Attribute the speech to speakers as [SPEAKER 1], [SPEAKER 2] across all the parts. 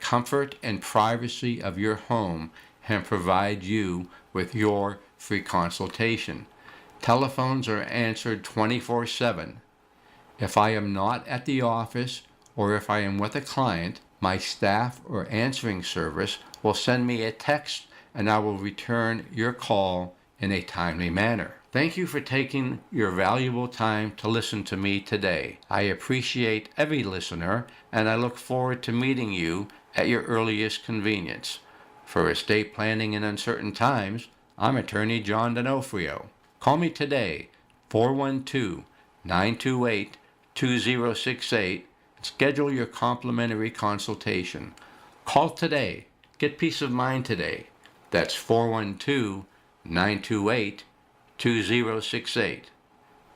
[SPEAKER 1] comfort and privacy of your home and provide you with your free consultation. Telephones are answered 24/7. If I am not at the office or if I am with a client, my staff or answering service will send me a text and I will return your call in a timely manner. Thank you for taking your valuable time to listen to me today. I appreciate every listener and I look forward to meeting you at your earliest convenience. For estate planning in uncertain times, I'm Attorney John D'Onofrio. Call me today, 412-928-2068, and schedule your complimentary consultation. Call today. Get peace of mind today. That's 412-928-2068.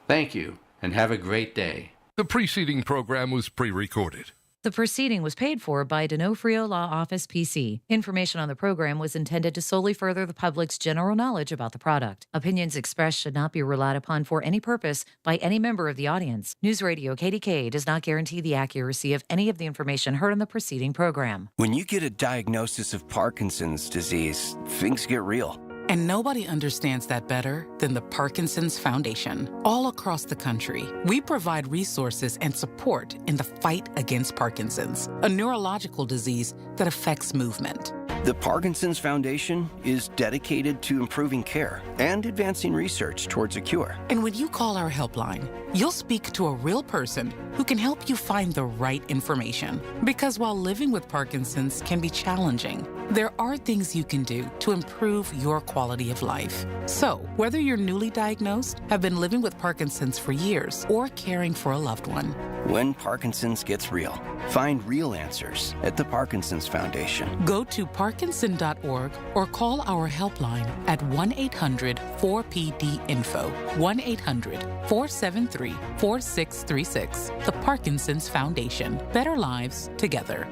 [SPEAKER 1] Thank you, and have a great day.
[SPEAKER 2] The preceding program was pre-recorded.
[SPEAKER 3] The proceeding was paid for by D'Onofrio Law Office, PC. Information on the program was intended to solely further the public's general knowledge about the product. Opinions expressed should not be relied upon for any purpose by any member of the audience. News Radio KDKA does not guarantee the accuracy of any of the information heard on the preceding program.
[SPEAKER 4] When you get a diagnosis of Parkinson's disease, things get real.
[SPEAKER 5] And nobody understands that better than the Parkinson's Foundation. All across the country, we provide resources and support in the fight against Parkinson's, a neurological disease that affects movement.
[SPEAKER 4] The Parkinson's Foundation is dedicated to improving care and advancing research towards a cure.
[SPEAKER 5] And when you call our helpline, you'll speak to a real person who can help you find the right information. Because while living with Parkinson's can be challenging, there are things you can do to improve your quality of life. So, whether you're newly diagnosed, have been living with Parkinson's for years, or caring for a loved one,
[SPEAKER 4] When Parkinson's gets real, find real answers at the Parkinson's Foundation.
[SPEAKER 5] go to parkinson.org or call our helpline at 1-800-4PD-INFO, 1-800-473-4636. The Parkinson's Foundation. Better lives together.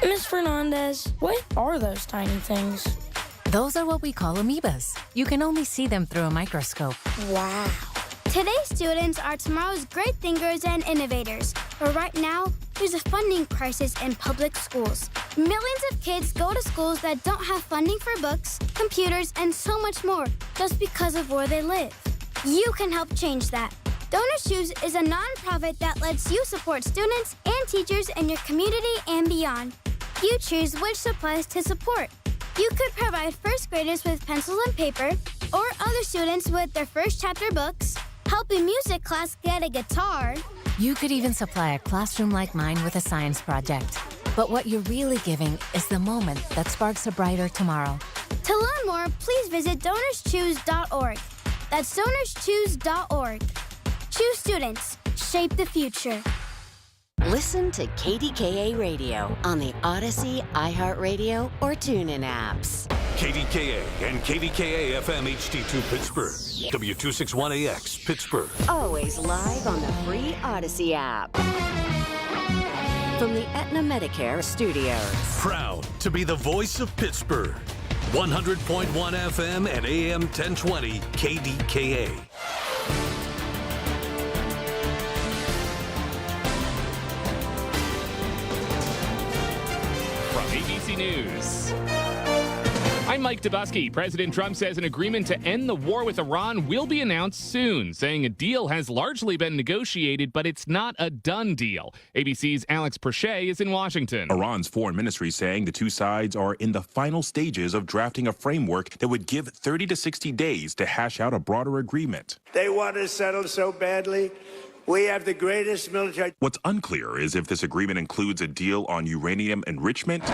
[SPEAKER 6] Ms. Fernandez, what are those tiny things?
[SPEAKER 7] Those are what we call amoebas. You can only see them through a microscope.
[SPEAKER 6] Wow.
[SPEAKER 8] Today's students are tomorrow's great thinkers and innovators. But right now, there's a funding crisis in public schools. Millions of kids go to schools that don't have funding for books, computers, and so much more just because of where they live. You can help change that. Donors Choose is a nonprofit that lets you support students and teachers in your community and beyond. You choose which supplies to support. You could provide first graders with pencils and paper, or other students with their first chapter books, help a music class get a guitar.
[SPEAKER 7] You could even supply a classroom like mine with a science project. But what you're really giving is the moment that sparks a brighter tomorrow.
[SPEAKER 8] To learn more, please visit DonorsChoose.org. That's DonorsChoose.org. Choose students. Shape the future.
[SPEAKER 9] Listen to KDKA Radio on the Odyssey, iHeartRadio, or TuneIn apps.
[SPEAKER 10] KDKA and KDKA-FM HD2 Pittsburgh. W261AX Pittsburgh.
[SPEAKER 9] Always live on the free Odyssey app. From the Aetna Medicare studios.
[SPEAKER 10] Proud to be the voice of Pittsburgh. 100.1 FM and AM 1020 KDKA.
[SPEAKER 11] ABC News. I'm Mike Dubusky. President Trump says an agreement to end the war with Iran will be announced soon, saying a deal has largely been negotiated, but it's not a done deal. ABC's Alex Perche is in Washington.
[SPEAKER 12] Iran's foreign ministry saying the two sides are in the final stages of drafting a framework that would give 30 to 60 days to hash out a broader agreement.
[SPEAKER 13] They want to settle so badly. We have the greatest military.
[SPEAKER 12] What's unclear is if this agreement includes a deal on uranium enrichment,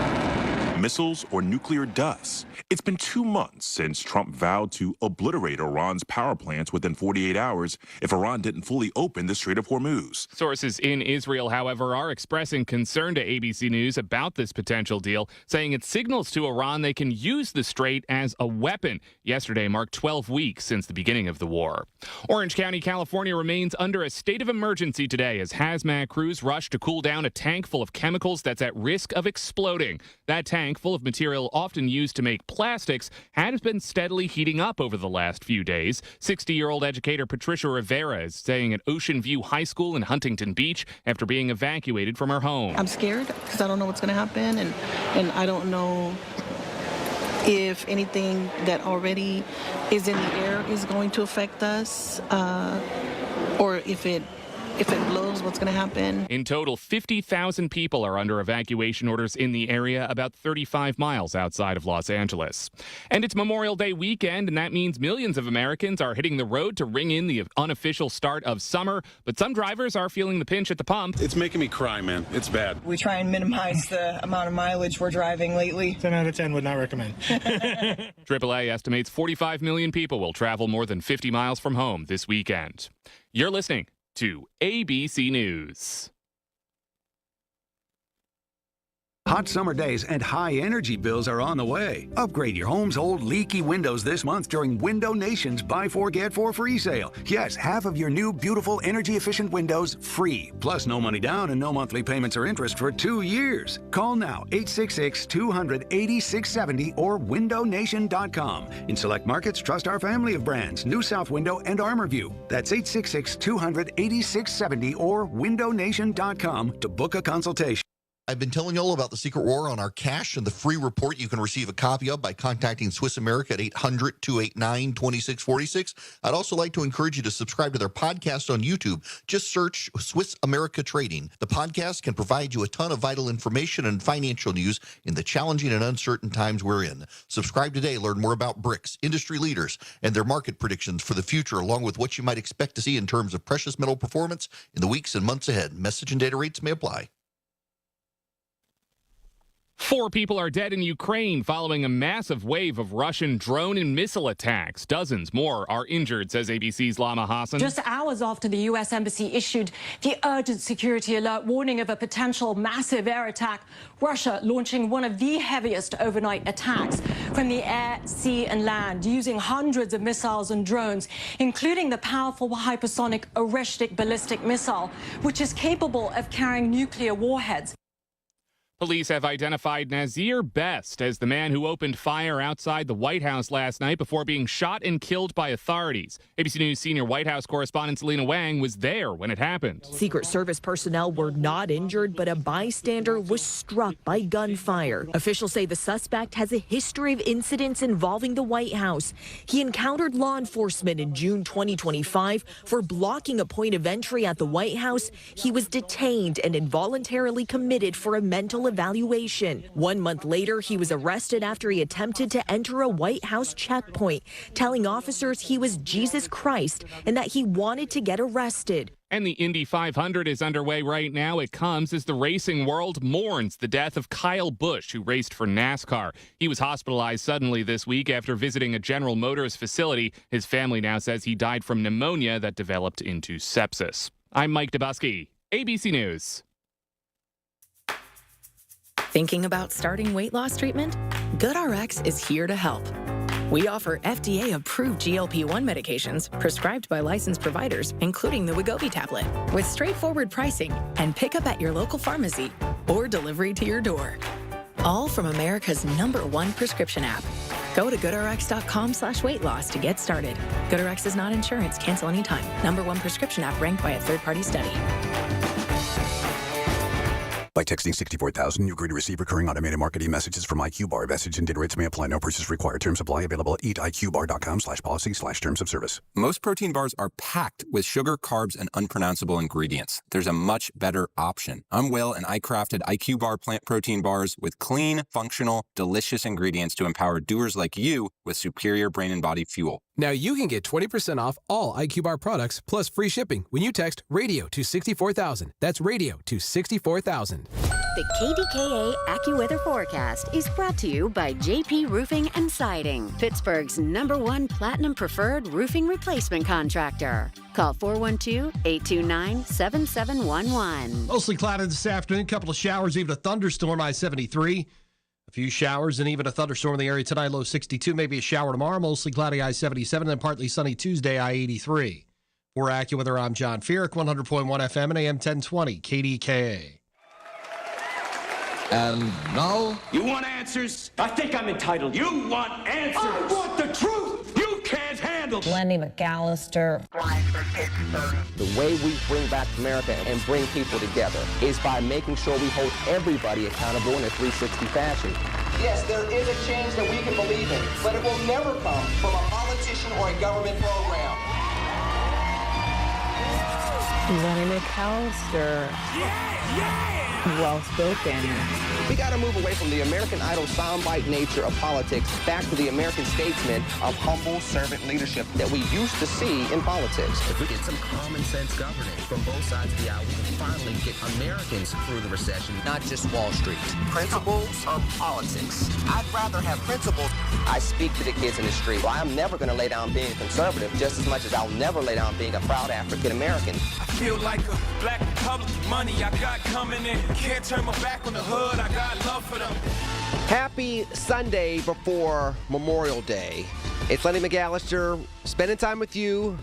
[SPEAKER 12] missiles, or nuclear dust. It's been 2 months since Trump vowed to obliterate Iran's power plants within 48 hours if Iran didn't fully open the Strait of Hormuz.
[SPEAKER 11] Sources in Israel, however, are expressing concern to ABC News about this potential deal, saying it signals to Iran they can use the strait as a weapon. Yesterday marked 12 weeks since the beginning of the war. Orange County, California remains under a state of emergency today as hazmat crews rush to cool down a tank full of chemicals that's at risk of exploding. That tank tank full of material often used to make plastics has been steadily heating up over the last few days. 60-year-old educator Patricia Rivera is staying at Ocean View High School in Huntington Beach after being evacuated from her home.
[SPEAKER 14] I'm scared because I don't know what's going to happen, and I don't know if anything that already is in the air is going to affect us, or if it blows, what's going to happen.
[SPEAKER 11] In total, 50,000 people are under evacuation orders in the area, about 35 miles outside of Los Angeles. And it's Memorial Day weekend, and that means millions of Americans are hitting the road to ring in the unofficial start of summer. But some drivers are feeling the pinch at the pump.
[SPEAKER 15] It's making me cry, man. It's bad.
[SPEAKER 16] We try and minimize the amount of mileage we're driving lately.
[SPEAKER 17] 10 out of 10 would not recommend.
[SPEAKER 11] AAA estimates 45 million people will travel more than 50 miles from home this weekend. You're listening to ABC News.
[SPEAKER 18] Hot summer days and high energy bills are on the way. Upgrade your home's old leaky windows this month during Window Nation's Buy 4 Get 4 free sale. Yes, half of your new beautiful energy efficient windows free. Plus no money down and no monthly payments or interest for 2 years. Call now 866-200-8670 or windownation.com. In select markets, trust our family of brands, New South Window and ArmorView. That's 866-200-8670 or windownation.com to book a consultation.
[SPEAKER 19] I've been telling you all about the secret war on our cash and the free report you can receive a copy of by contacting Swiss America at 800-289-2646. I'd also like to encourage you to subscribe to their podcast on YouTube. Just search Swiss America Trading. The podcast can provide you a ton of vital information and financial news in the challenging and uncertain times we're in. Subscribe today. Learn more about BRICS, industry leaders, and their market predictions for the future, along with what you might expect to see in terms of precious metal performance in the weeks and months ahead. Message and data rates may apply.
[SPEAKER 11] 4 people are dead in Ukraine following a massive wave of Russian drone and missile attacks. Dozens more are injured, says ABC's Lama Hassan.
[SPEAKER 20] Just hours after the U.S. Embassy issued the urgent security alert warning of a potential massive air attack, Russia launching one of the heaviest overnight attacks from the air, sea and land, using hundreds of missiles and drones, including the powerful hypersonic Oreshnik ballistic missile, which is capable of carrying nuclear warheads.
[SPEAKER 11] Police have identified Nazir Best as the man who opened fire outside the White House last night before being shot and killed by authorities. ABC News senior White House correspondent Selena Wang was there when it happened.
[SPEAKER 21] Secret Service personnel were not injured, but a bystander was struck by gunfire. Officials say the suspect has a history of incidents involving the White House. He encountered law enforcement in June 2025 for blocking a point of entry at the White House. He was detained and involuntarily committed for a mental evaluation. 1 month later, he was arrested after he attempted to enter a White House checkpoint, telling officers he was Jesus Christ and that he wanted to get arrested.
[SPEAKER 11] And the Indy 500 is underway right now. It comes as the racing world mourns the death of Kyle Busch, who raced for NASCAR. He was hospitalized suddenly this week after visiting a General Motors facility. His family now says he died from pneumonia that developed into sepsis. I'm Mike Dubusky, ABC News.
[SPEAKER 22] Thinking about starting weight loss treatment? GoodRx is here to help. We offer FDA-approved GLP-1 medications prescribed by licensed providers, including the Wegovy tablet, with straightforward pricing and pickup at your local pharmacy or delivery to your door. All from America's #1 prescription app. Go to goodrx.com/weight-loss to get started. GoodRx is not insurance. Cancel anytime. #1 prescription app ranked by a third-party study.
[SPEAKER 23] By texting 64,000, you agree to receive recurring automated marketing messages from IQ Bar. Message and data rates may apply. No purchase required. Terms apply. Available at eatiqbar.com/policy/terms of service.
[SPEAKER 24] Most protein bars are packed with sugar, carbs, and unpronounceable ingredients. There's a much better option. I'm Will, and I crafted IQ Bar plant protein bars with clean, functional, delicious ingredients to empower doers like you with superior brain and body fuel.
[SPEAKER 25] Now you can get 20% off all IQ Bar products plus free shipping when you text radio to 64,000. That's radio to 64,000.
[SPEAKER 9] The KDKA AccuWeather forecast is brought to you by JP Roofing and Siding, Pittsburgh's #1 Platinum Preferred roofing replacement contractor. Call 412-829-7711.
[SPEAKER 26] Mostly cloudy this afternoon. A couple of showers, even a thunderstorm, I-73. A few showers and even a thunderstorm in the area tonight, low 62. Maybe a shower tomorrow. Mostly cloudy, I-77, and partly sunny Tuesday, I-83. For AccuWeather, I'm John Feerick, 100.1 FM and AM 1020, KDKA.
[SPEAKER 1] And now?
[SPEAKER 2] You want answers? I think I'm entitled. You want answers? I want the truth! You can't handle
[SPEAKER 3] Lenny McAllister.
[SPEAKER 4] The way we bring back America and bring people together is by making sure we hold everybody accountable in a 360 fashion.
[SPEAKER 5] Yes, there is a change that we can believe in, but it will never come from a politician or a government program.
[SPEAKER 3] Lenny McAllister. Well spoken.
[SPEAKER 4] We got to move away from the American Idol soundbite nature of politics back to the American statesman of humble servant leadership that we used to see in politics.
[SPEAKER 17] If we get some common sense governing from both sides of the aisle, we can finally get Americans through the recession, not just Wall Street.
[SPEAKER 4] Principles or politics? I'd rather have principles. I speak to the kids in the street. Well, I'm never going to lay down being conservative just as much as I'll never lay down being a proud African American.
[SPEAKER 2] I feel like a black Republican. Money I got coming in. Can't turn my back on the hood. I got love for them.
[SPEAKER 4] Happy Sunday before Memorial Day. It's Lenny McAllister spending time with you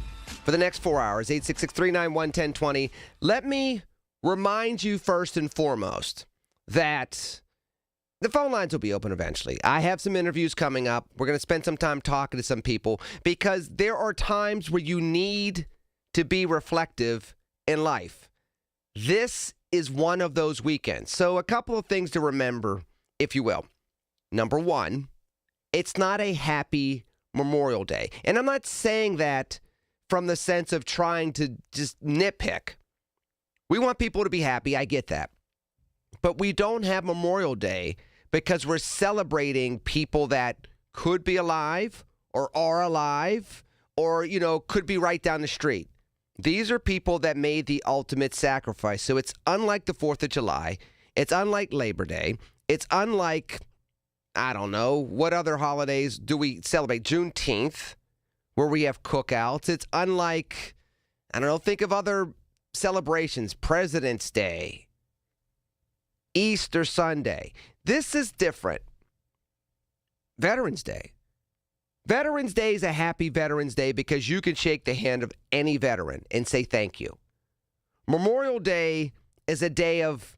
[SPEAKER 4] for the next 4 hours. 866-391-1020. Let me remind you first and foremost that the phone lines will be open eventually. I have some interviews coming up. We're going to spend some time talking to some people because there are times where you need to be reflective in life. This is one of those weekends. So a couple of things to remember, if you will. Number one, it's not a happy Memorial Day. And I'm not saying that from the sense of trying to just nitpick. We want people to be happy. I get that. But we don't have Memorial Day because we're celebrating people that could be alive or are alive or, could be right down the street. These are people that made the ultimate sacrifice. So it's unlike the 4th of July. It's unlike Labor Day. It's unlike, I don't know, what other holidays do we celebrate? Juneteenth, where we have cookouts. It's unlike, I don't know, think of other celebrations. President's Day, Easter Sunday. This is different. Veterans Day. Veterans Day is a happy Veterans Day because you can shake the hand of any veteran and say thank you. Memorial Day is a day of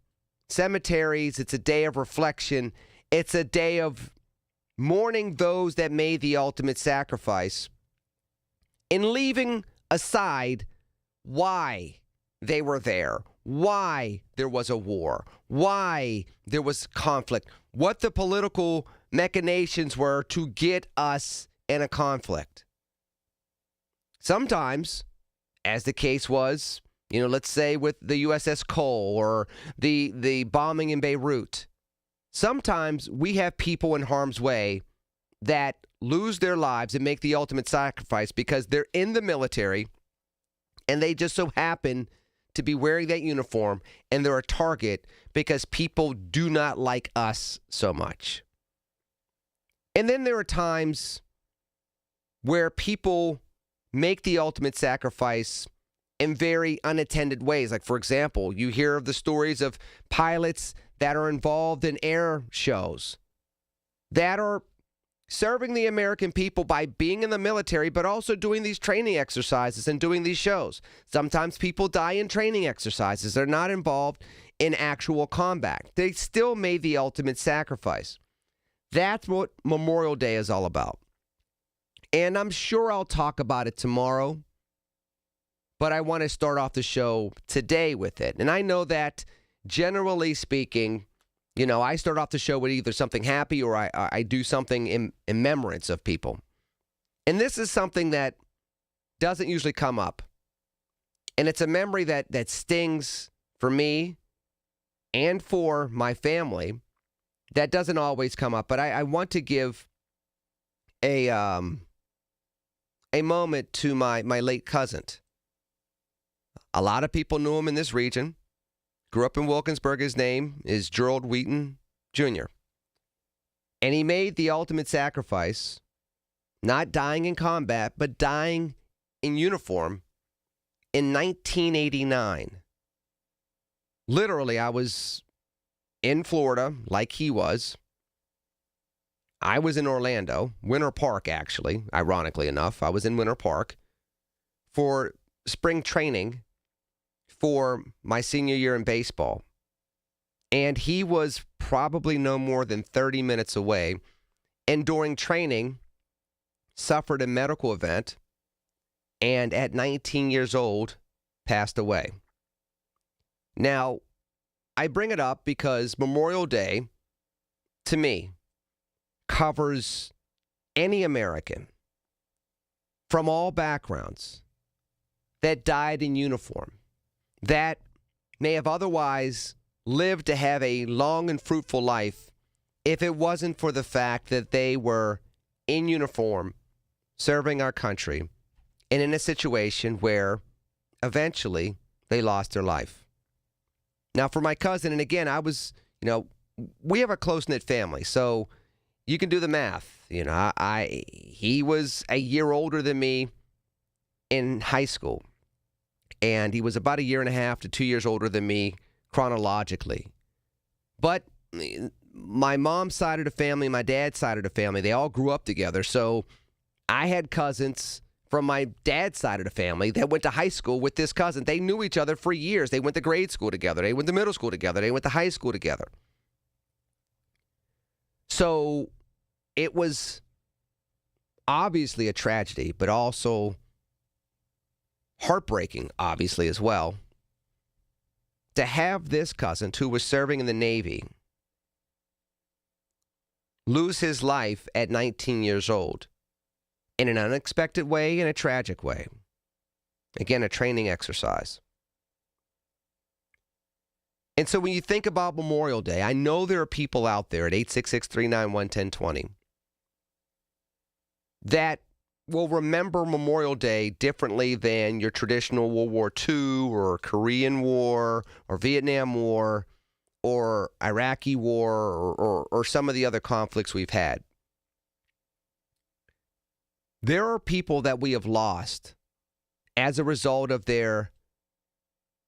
[SPEAKER 4] cemeteries. It's a day of reflection. It's a day of mourning those that made the ultimate sacrifice and leaving aside why they were there, why there was a war, why there was conflict, what the political machinations were to get us in a conflict. Sometimes, as the case was, let's say with the USS Cole or the bombing in Beirut, sometimes we have people in harm's way that lose their lives and make the ultimate sacrifice because they're in the military and they just so happen to be wearing that uniform and they're a target because people do not like us so much. And then there are times where people make the ultimate sacrifice in very unattended ways. Like, for example, you hear of the stories of pilots that are involved in air shows that are serving the American people by being in the military, but also doing these training exercises and doing these shows. Sometimes people die in training exercises. They're not involved in actual combat. They still made the ultimate sacrifice. That's what Memorial Day is all about. And I'm sure I'll talk about it tomorrow, but I want to start off the show today with it. And I know that, generally speaking, I start off the show with either something happy or I do something in remembrance of people. And this is something that doesn't usually come up. And it's a memory that stings for me and for my family that doesn't always come up. But I want to give a moment to my late cousin. A lot of people knew him in this region. Grew up in Wilkinsburg. His name is Gerald Wheaton Jr. And he made the ultimate sacrifice, not dying in combat, but dying in uniform in 1989. Literally, I was in Florida like he was. I was in Orlando, Winter Park, actually, ironically enough. I was in Winter Park for spring training for my senior year in baseball. And he was probably no more than 30 minutes away. And during training, suffered a medical event, and at 19 years old, passed away. Now, I bring it up because Memorial Day, to me, covers any American from all backgrounds that died in uniform, that may have otherwise lived to have a long and fruitful life if it wasn't for the fact that they were in uniform serving our country and in a situation where eventually they lost their life. Now, for my cousin, and again, we have a close-knit family, so you can do the math. He was a year older than me in high school, and he was about a year and a half to 2 years older than me chronologically. But my mom's side of the family, my dad's side of the family, they all grew up together. So I had cousins from my dad's side of the family that went to high school with this cousin. They knew each other for years. They went to grade school together. They went to middle school together. They went to high school together. So it was obviously a tragedy, but also heartbreaking, obviously, as well, to have this cousin who was serving in the Navy lose his life at 19 years old in an unexpected way and a tragic way. Again, a training exercise. And so when you think about Memorial Day, I know there are people out there at 866-391-1020 that will remember Memorial Day differently than your traditional World War II or Korean War or Vietnam War or Iraqi War or some of the other conflicts we've had. There are people that we have lost as a result of their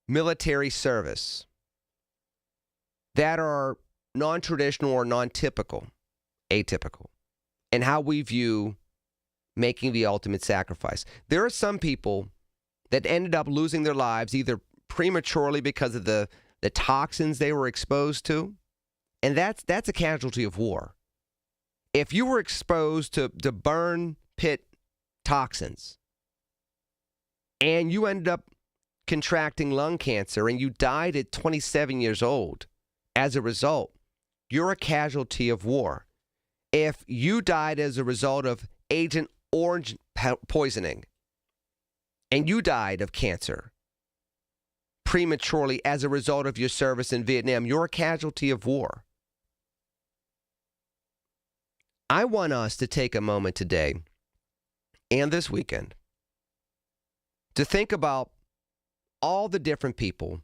[SPEAKER 4] military service that are non-traditional or non-typical, atypical, and how we view making the ultimate sacrifice. There are some people that ended up losing their lives either prematurely because of the toxins they were exposed to, and that's a casualty of war. If you were exposed to burn pit toxins and you ended up contracting lung cancer and you died at 27 years old as a result, you're a casualty of war. If you died as a result of Agent Orange poisoning and you died of cancer prematurely as a result of your service in Vietnam, you're a casualty of war. I want us to take a moment today and this weekend to think about all the different people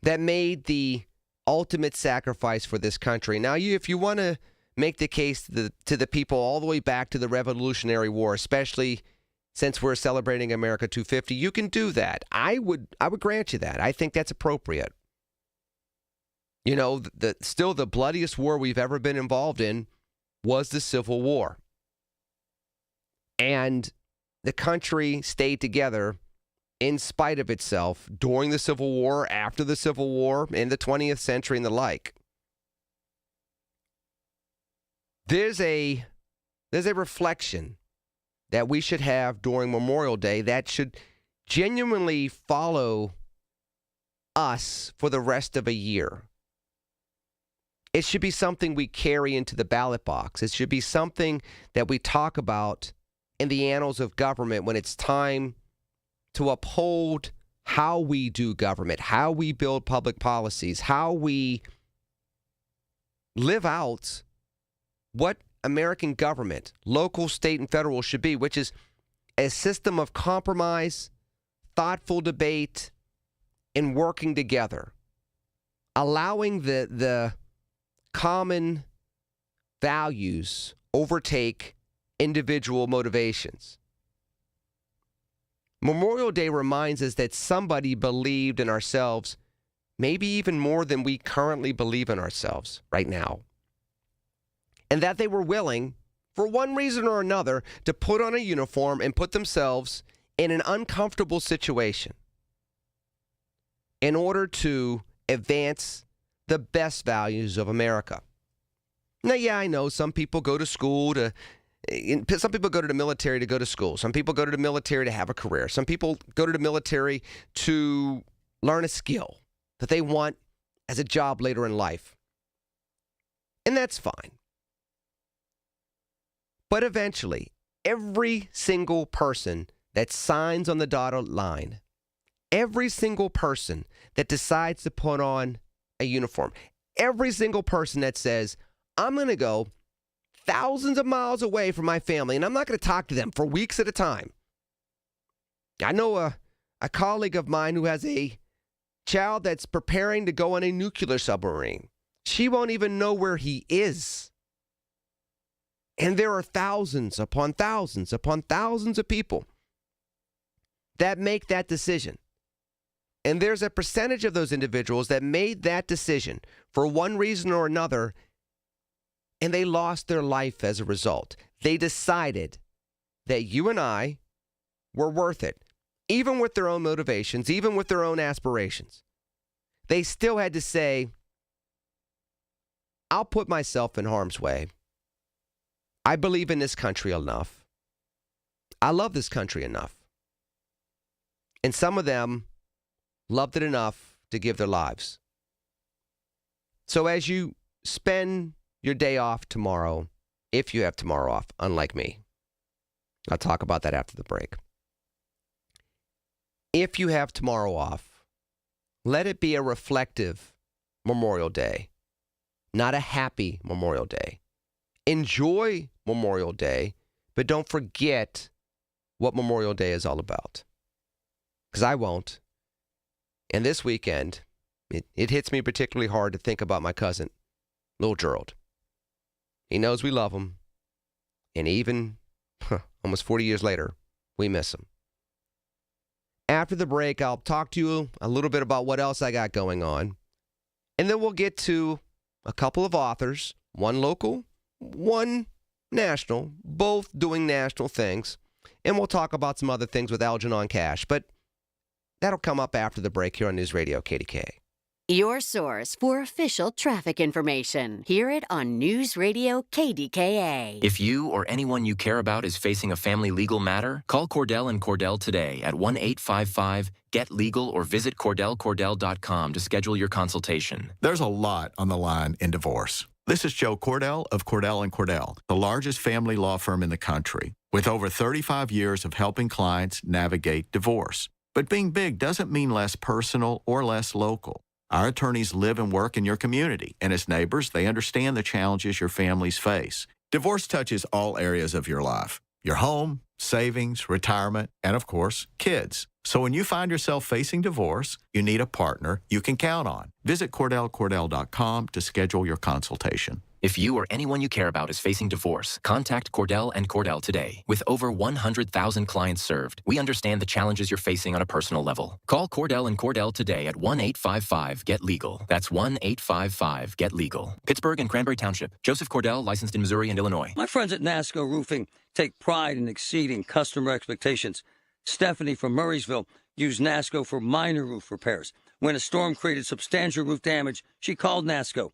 [SPEAKER 4] that made the ultimate sacrifice for this country. Now, if you want to make the case to the people all the way back to the Revolutionary War, especially since we're celebrating America 250, you can do that. I would grant you that. I think that's appropriate. Still the bloodiest war we've ever been involved in was the Civil War. And the country stayed together in spite of itself during the Civil War, after the Civil War, in the 20th century and the like. There's a reflection that we should have during Memorial Day that should genuinely follow us for the rest of a year. It should be something we carry into the ballot box. It should be something that we talk about in the annals of government when it's time to uphold how we do government, how we build public policies, how we live out what American government, local, state, and federal, should be, which is a system of compromise, thoughtful debate, and working together, allowing the common values overtake individual motivations. Memorial Day reminds us that somebody believed in ourselves, maybe even more than we currently believe in ourselves right now. And that they were willing, for one reason or another, to put on a uniform and put themselves in an uncomfortable situation in order to advance the best values of America. Now, yeah, I know some people go to school to, some people go to the military to go to school. Some people go to the military to have a career. Some people go to the military to learn a skill that they want as a job later in life. And that's fine. But eventually, every single person that signs on the dotted line, every single person that decides to put on a uniform, every single person that says, I'm going to go thousands of miles away from my family, and I'm not going to talk to them for weeks at a time. I know a colleague of mine who has a child that's preparing to go on a nuclear submarine. She won't even know where he is. And there are thousands upon thousands upon thousands of people that make that decision. And there's a percentage of those individuals that made that decision for one reason or another, and they lost their life as a result. They decided that you and I were worth it, even with their own motivations, even with their own aspirations. They still had to say, I'll put myself in harm's way. I believe in this country enough. I love this country enough. And some of them loved it enough to give their lives. So as you spend your day off tomorrow, if you have tomorrow off, unlike me, I'll talk about that after the break. If you have tomorrow off, let it be a reflective Memorial Day, not a happy Memorial Day. Enjoy Memorial Day, but don't forget what Memorial Day is all about. Because I won't. And this weekend, it hits me particularly hard to think about my cousin, little Gerald. He knows we love him. And even almost 40 years later, we miss him. After the break, I'll talk to you a little bit about what else I got going on. And then we'll get to a couple of authors, one local, one national, both doing national things. And we'll talk about some other things with Algernon Cash. But that'll come up after the break here on News Radio KDKA.
[SPEAKER 9] Your source for official traffic information. Hear it on News Radio KDKA.
[SPEAKER 1] If you or anyone you care about is facing a family legal matter, call Cordell and Cordell today at 1-855-GET-LEGAL or visit CordellCordell.com to schedule your consultation.
[SPEAKER 6] There's a lot on the line in divorce. This is Joe Cordell of Cordell & Cordell, the largest family law firm in the country, with over 35 years of helping clients navigate divorce. But being big doesn't mean less personal or less local. Our attorneys live and work in your community, and as neighbors, they understand the challenges your families face. Divorce touches all areas of your life: your home, savings, retirement, and of course, kids. So when you find yourself facing divorce, you need a partner you can count on. Visit CordellCordell.com to schedule your consultation.
[SPEAKER 1] If you or anyone you care about is facing divorce, contact Cordell and Cordell today. With over 100,000 clients served, we understand the challenges you're facing on a personal level. Call Cordell and Cordell today at 1-855-GET-LEGAL. That's 1-855-GET-LEGAL. Pittsburgh and Cranberry Township. Joseph Cordell, licensed in Missouri and Illinois.
[SPEAKER 7] My friends at NASCO Roofing take pride in exceeding customer expectations. Stephanie from Murraysville used NASCO for minor roof repairs. When a storm created substantial roof damage, she called NASCO.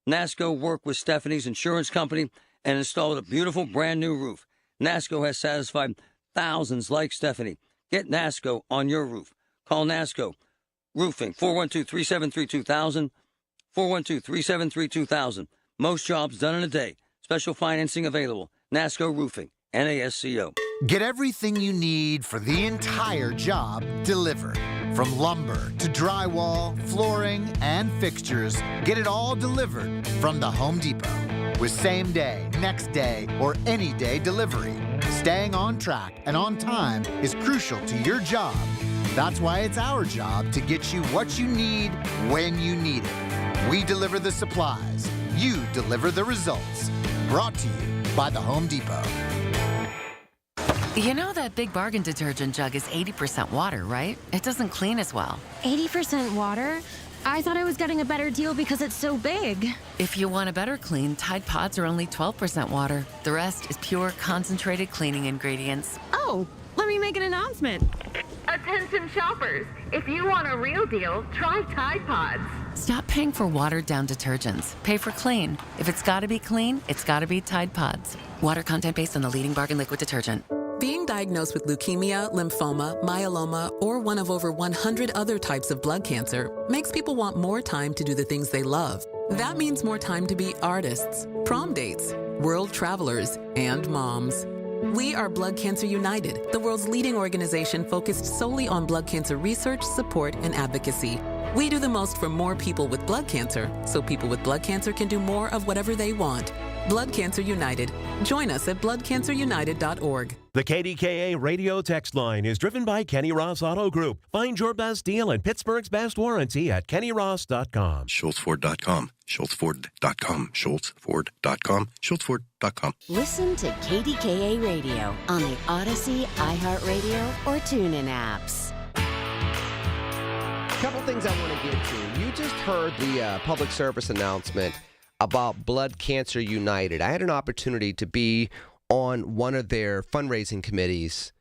[SPEAKER 7] NASCO worked with Stephanie's insurance company and installed a beautiful brand new roof. NASCO has satisfied thousands like Stephanie. Get NASCO on your roof. Call NASCO Roofing, 412-373-2000, 412-373-2000. Most jobs done in a day. Special financing available. NASCO Roofing, NASCO.
[SPEAKER 8] Get everything you need for the entire job delivered. From lumber to drywall, flooring, and fixtures, get it all delivered from the Home Depot. With same day, next day, or any day delivery. Staying on track and on time is crucial to your job. That's why it's our job to get you what you need when you need it. We deliver the supplies. You deliver the results. Brought to you by the Home Depot.
[SPEAKER 10] You know that Big Bargain detergent jug is 80% water, right? It doesn't clean as well.
[SPEAKER 13] 80% water? I thought I was getting a better deal because it's so big.
[SPEAKER 10] If you want a better clean, Tide Pods are only 12% water. The rest is pure concentrated cleaning ingredients.
[SPEAKER 13] Oh, let me make an announcement.
[SPEAKER 12] Attention shoppers, if you want a real deal, try Tide Pods.
[SPEAKER 10] Stop paying for watered-down detergents. Pay for clean. If it's got to be clean, it's got to be Tide Pods. Water content based on the leading bargain liquid detergent.
[SPEAKER 14] Being diagnosed with leukemia, lymphoma, myeloma, or one of over 100 other types of blood cancer makes people want more time to do the things they love. That means more time to be artists, prom dates, world travelers, and moms. We are Blood Cancer United, the world's leading organization focused solely on blood cancer research, support, and advocacy. We do the most for more people with blood cancer, so people with blood cancer can do more of whatever they want. Blood Cancer United. Join us at bloodcancerunited.org.
[SPEAKER 15] The KDKA radio text line is driven by Kenny Ross Auto Group. Find your best deal and Pittsburgh's best warranty at kennyross.com.
[SPEAKER 23] SchultzFord.com. SchultzFord.com. SchultzFord.com. SchultzFord.com.
[SPEAKER 9] Listen to KDKA Radio on the Odyssey, iHeartRadio, or TuneIn apps.
[SPEAKER 4] Couple things I want to get to. You just heard the public service announcement about Blood Cancer United. I had an opportunity to be on one of their fundraising committees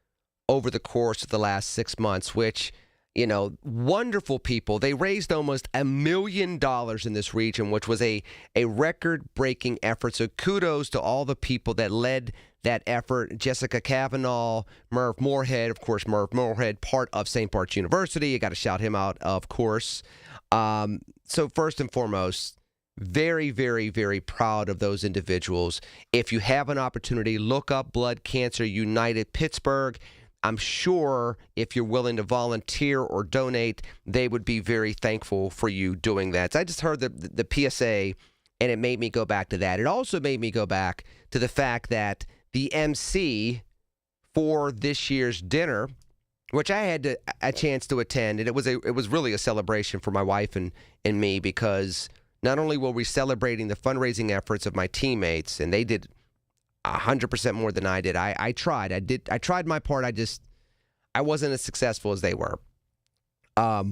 [SPEAKER 4] over the course of the last 6 months, which, you know, wonderful people. They raised almost $1 million in this region, which was a record-breaking effort. So kudos to all the people that led that effort. Jessica Kavanaugh, Merv Moorhead, of course, Merv Moorhead, part of St. Bart's University. You got to shout him out, of course. So first and foremost, very, very, very proud of those individuals. If you have an opportunity, look up Blood Cancer United Pittsburgh. I'm sure if you're willing to volunteer or donate, they would be very thankful for you doing that. So I just heard the PSA, and it made me go back to that. It also made me go back to the fact that the MC for this year's dinner, which I had a chance to attend, and it was really a celebration for my wife and me, because not only were we celebrating the fundraising efforts of my teammates, and they did 100% more than I did. I tried my part. I wasn't as successful as they were. I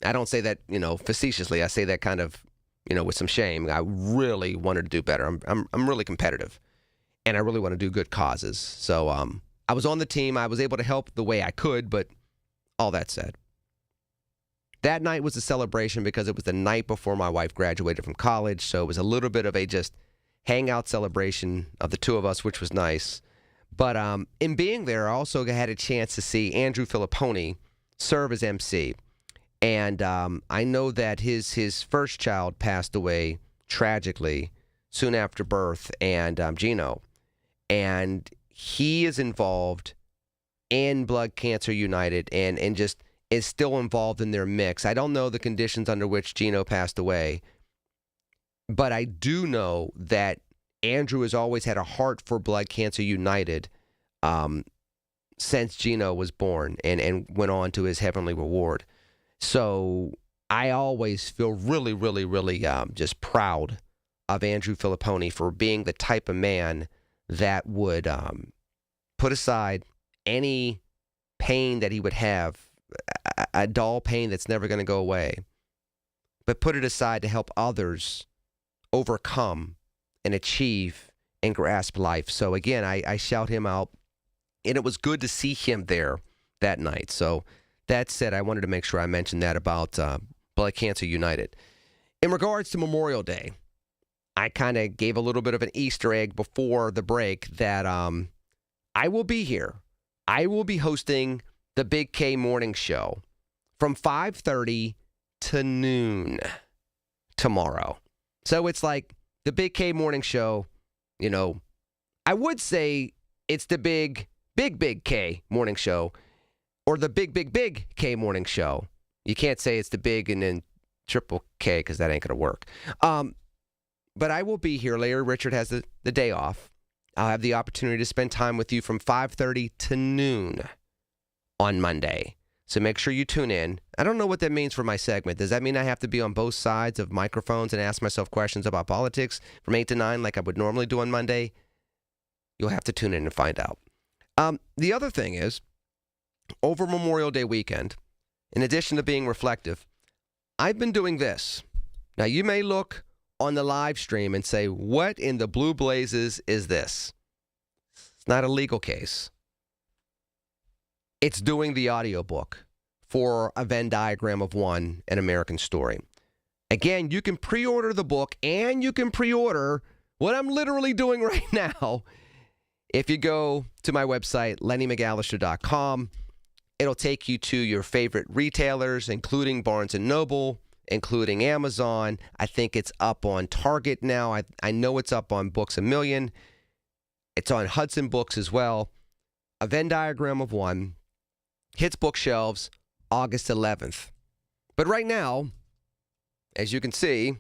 [SPEAKER 4] don't say that, facetiously. I say that kind of, with some shame. I really wanted to do better. I'm really competitive, and I really want to do good causes. So I was on the team. I was able to help the way I could, but all that said, that night was a celebration because it was the night before my wife graduated from college. So it was a little bit of a just hangout celebration of the two of us, which was nice. But in being there, I also had a chance to see Andrew Filipponi serve as MC. And I know that his first child passed away tragically soon after birth, and Gino. And he is involved in Blood Cancer United and just is still involved in their mix. I don't know the conditions under which Gino passed away, but I do know that Andrew has always had a heart for Blood Cancer United since Gino was born and went on to his heavenly reward. So I always feel really, really, really just proud of Andrew Filipponi for being the type of man that would put aside any pain that he would have, a dull pain that's never going to go away, but put it aside to help others overcome and achieve and grasp life. So again, I shout him out, and it was good to see him there that night. So that said, I wanted to make sure I mentioned that about Blood Cancer United. In regards to Memorial Day, I kind of gave a little bit of an Easter egg before the break that I will be here. I will be hosting the Big K Morning Show from 5:30 to noon tomorrow. So it's like the Big K Morning Show, I would say it's the Big K Morning Show, or the Big K Morning Show. You can't say it's the big and then triple K, because that ain't going to work. But I will be here. Larry Richard has the day off. I'll have the opportunity to spend time with you from 5:30 to noon on Monday. So make sure you tune in. I don't know what that means for my segment. Does that mean I have to be on both sides of microphones and ask myself questions about politics from 8 to 9 like I would normally do on Monday? You'll have to tune in and find out. The other thing is, over Memorial Day weekend, in addition to being reflective, I've been doing this. Now, you may look on the live stream and say, what in the blue blazes is this? It's not a legal case. it's doing the audiobook for A Venn Diagram of One, An American Story. Again, you can pre-order the book, and you can pre-order what I'm literally doing right now. If you go to my website, lennymcallister.com, it'll take you to your favorite retailers, including Barnes & Noble, including Amazon. I think it's up on Target now. I know it's up on Books A Million. It's on Hudson Books as well. A Venn Diagram of One hits bookshelves August 11th. But right now, as you can see,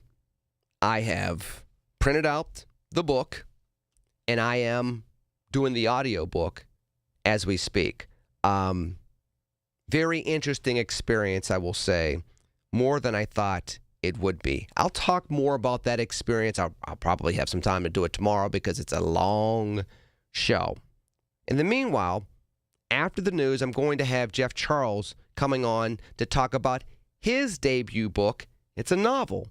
[SPEAKER 4] I have printed out the book, and I am doing the audiobook as we speak. Very interesting experience, I will say, more than I thought it would be. I'll talk more about that experience. I'll probably have some time to do it tomorrow because it's a long show. In the meanwhile, after the news, I'm going to have Jeff Charles coming on to talk about his debut book. It's a novel,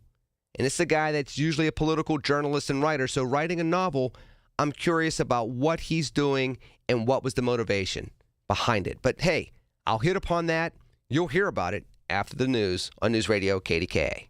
[SPEAKER 4] and it's a guy that's usually a political journalist and writer. So writing a novel, I'm curious about what he's doing and what was the motivation behind it. But hey, I'll hit upon that. You'll hear about it after the news on News Radio KDKA.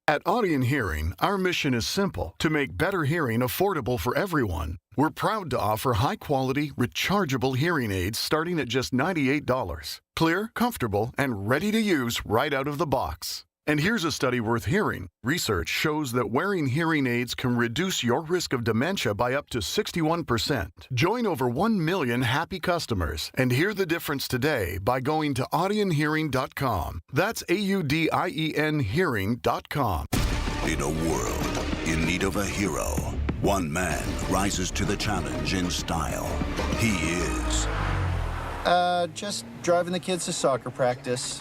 [SPEAKER 11] At Audion Hearing, our mission is simple: to make better hearing affordable for everyone. We're proud to offer high-quality, rechargeable hearing aids starting at just $98. Clear, comfortable, and ready to use right out of the box. And here's a study worth hearing. Research shows that wearing hearing aids can reduce your risk of dementia by up to 61%. Join over 1 million happy customers and hear the difference today by going to audionhearing.com. That's AUDIEN hearing.com.
[SPEAKER 16] In a world in need of a hero, one man rises to the challenge in style. He is...
[SPEAKER 18] just driving the kids to soccer practice.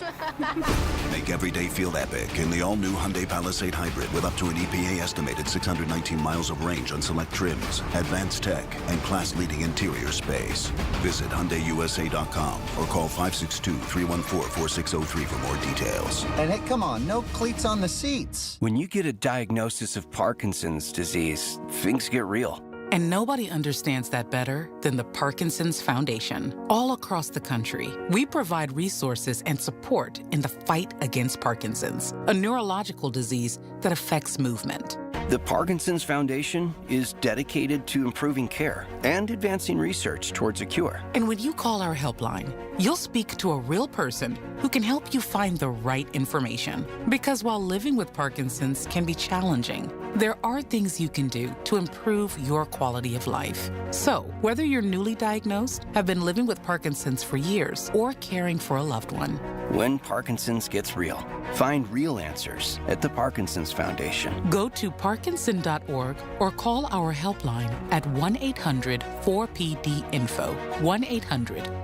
[SPEAKER 16] Make every day feel epic in the all-new Hyundai Palisade Hybrid with up to an EPA-estimated 619 miles of range on select trims, advanced tech, and class-leading interior space. Visit HyundaiUSA.com or call 562-314-4603 for more details.
[SPEAKER 18] And hey, come on, no cleats on the seats.
[SPEAKER 19] When you get a diagnosis of Parkinson's disease, things get real.
[SPEAKER 14] And nobody understands that better than the Parkinson's Foundation. All across the country, we provide resources and support in the fight against Parkinson's, a neurological disease that affects movement.
[SPEAKER 19] The Parkinson's Foundation is dedicated to improving care and advancing research towards a cure.
[SPEAKER 14] And when you call our helpline, you'll speak to a real person who can help you find the right information. Because while living with Parkinson's can be challenging, there are things you can do to improve your quality of life. So, whether you're newly diagnosed, have been living with Parkinson's for years, or caring for a loved one,
[SPEAKER 19] when Parkinson's gets real, find real answers at the Parkinson's Foundation.
[SPEAKER 14] Go to parkinson.org or call our helpline at 1-800-4PD-INFO,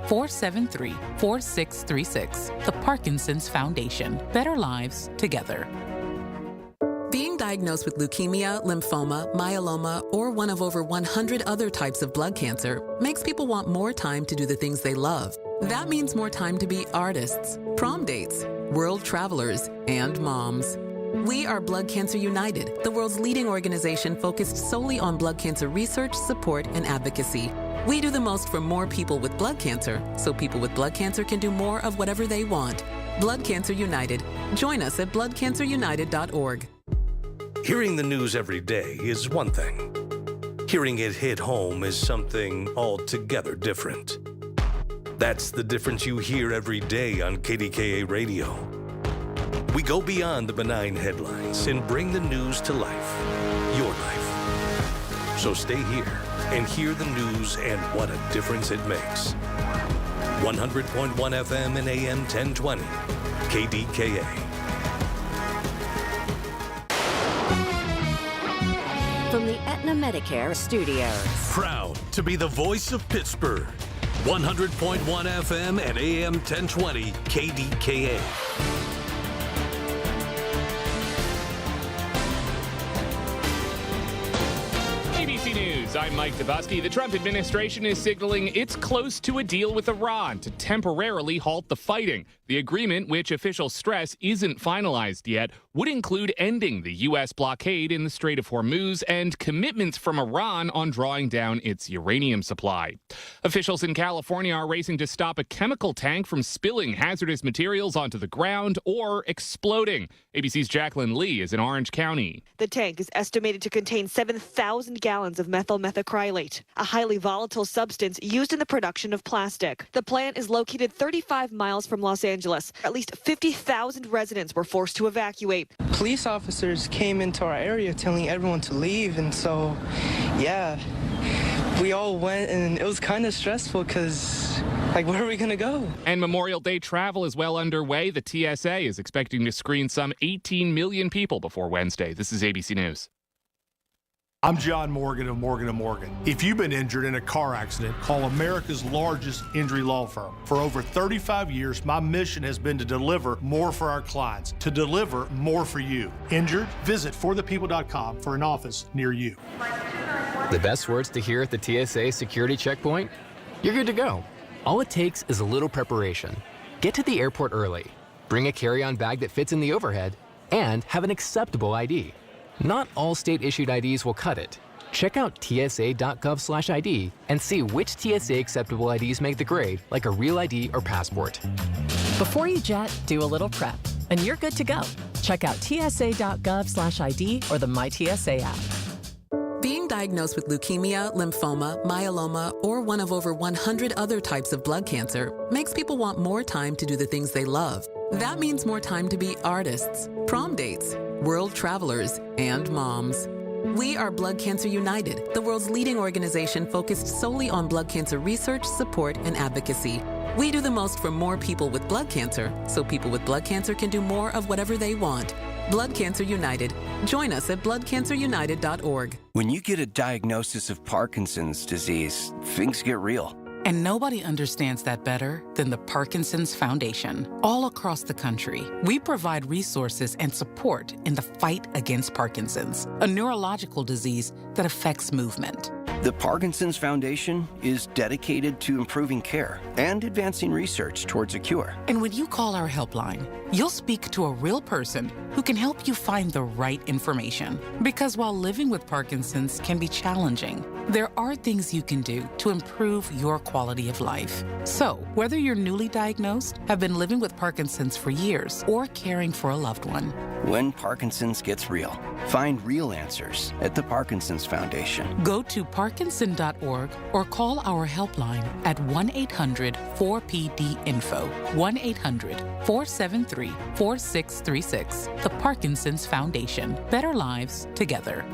[SPEAKER 14] 1-800-473-4636. The Parkinson's Foundation. Better lives together. Being diagnosed with leukemia, lymphoma, myeloma, or one of over 100 other types of blood cancer makes people want more time to do the things they love. That means more time to be artists, prom dates, world travelers, and moms. We are Blood Cancer United, the world's leading organization focused solely on blood cancer research, support, and advocacy. We do the most for more people with blood cancer, so people with blood cancer can do more of whatever they want. Blood Cancer United. Join us at bloodcancerunited.org.
[SPEAKER 20] Hearing the news every day is one thing. Hearing it hit home is something altogether different. That's the difference you hear every day on KDKA Radio. We go beyond the benign headlines and bring the news to life, your life. So stay here and hear the news and what a difference it makes. 100.1 FM and AM 1020, KDKA.
[SPEAKER 9] From the Aetna Medicare Studios.
[SPEAKER 21] Proud to be the voice of Pittsburgh. 100.1 FM and AM 1020, KDKA.
[SPEAKER 27] ABC News.
[SPEAKER 3] News. I'm Mike Dabusky. The Trump administration is signaling it's close to a deal with Iran to temporarily halt the fighting. The agreement, which officials stress isn't finalized yet, would include ending the U.S. blockade in the Strait of Hormuz and commitments from Iran on drawing down its uranium supply. Officials in California are racing to stop a chemical tank from spilling hazardous materials onto the ground or exploding. ABC's Jacqueline Lee is in Orange County.
[SPEAKER 5] The tank is estimated to contain 7,000 gallons of methyl methacrylate, a highly volatile substance used in the production of plastic. The plant is located 35 miles from Los Angeles. At least 50,000 residents were forced to evacuate.
[SPEAKER 22] Police officers came into our area telling everyone to leave, and so, yeah, we all went, and it was kind of stressful because, like, where are we going to go?
[SPEAKER 3] And Memorial Day travel is well underway. The TSA is expecting to screen some 18 million people before Wednesday. This is ABC News.
[SPEAKER 24] I'm John Morgan of Morgan & Morgan. If you've been injured in a car accident, call America's largest injury law firm. For over 35 years, my mission has been to deliver more for our clients, to deliver more for you. Injured? Visit forthepeople.com for an office near you.
[SPEAKER 25] The best words to hear at the TSA security checkpoint? You're good to go. All it takes is a little preparation. Get to the airport early, bring a carry-on bag that fits in the overhead, and have an acceptable ID. Not all state-issued IDs will cut it. Check out tsa.gov/ID and see which TSA acceptable IDs make the grade, like a real ID or passport.
[SPEAKER 26] Before you jet, do a little prep, and you're good to go. Check out tsa.gov/ID or the MyTSA app.
[SPEAKER 14] Being diagnosed with leukemia, lymphoma, myeloma, or one of over 100 other types of blood cancer makes people want more time to do the things they love. That means more time to be artists, prom dates, world travelers, and moms. We are Blood Cancer United, the world's leading organization focused solely on blood cancer research, support, and advocacy. We do the most for more people with blood cancer, so people with blood cancer can do more of whatever they want. Blood Cancer United. Join us at bloodcancerunited.org.
[SPEAKER 19] When you get a diagnosis of Parkinson's disease, things get real.
[SPEAKER 27] And nobody understands that better than the Parkinson's Foundation. All across the country, we provide resources and support in the fight against Parkinson's, a neurological disease that affects movement.
[SPEAKER 19] The Parkinson's Foundation is dedicated to improving care and advancing research towards a cure.
[SPEAKER 27] And when you call our helpline, you'll speak to a real person who can help you find the right information. Because while living with Parkinson's can be challenging, there are things you can do to improve your quality of life. So, whether you're newly diagnosed, have been living with Parkinson's for years, or caring for a loved one,
[SPEAKER 19] when Parkinson's gets real, find real answers at the Parkinson's Foundation.
[SPEAKER 27] Go to parkinson.org or call our helpline at 1-800-4PD-INFO, 1-800-473-4636. The Parkinson's Foundation. Better lives together.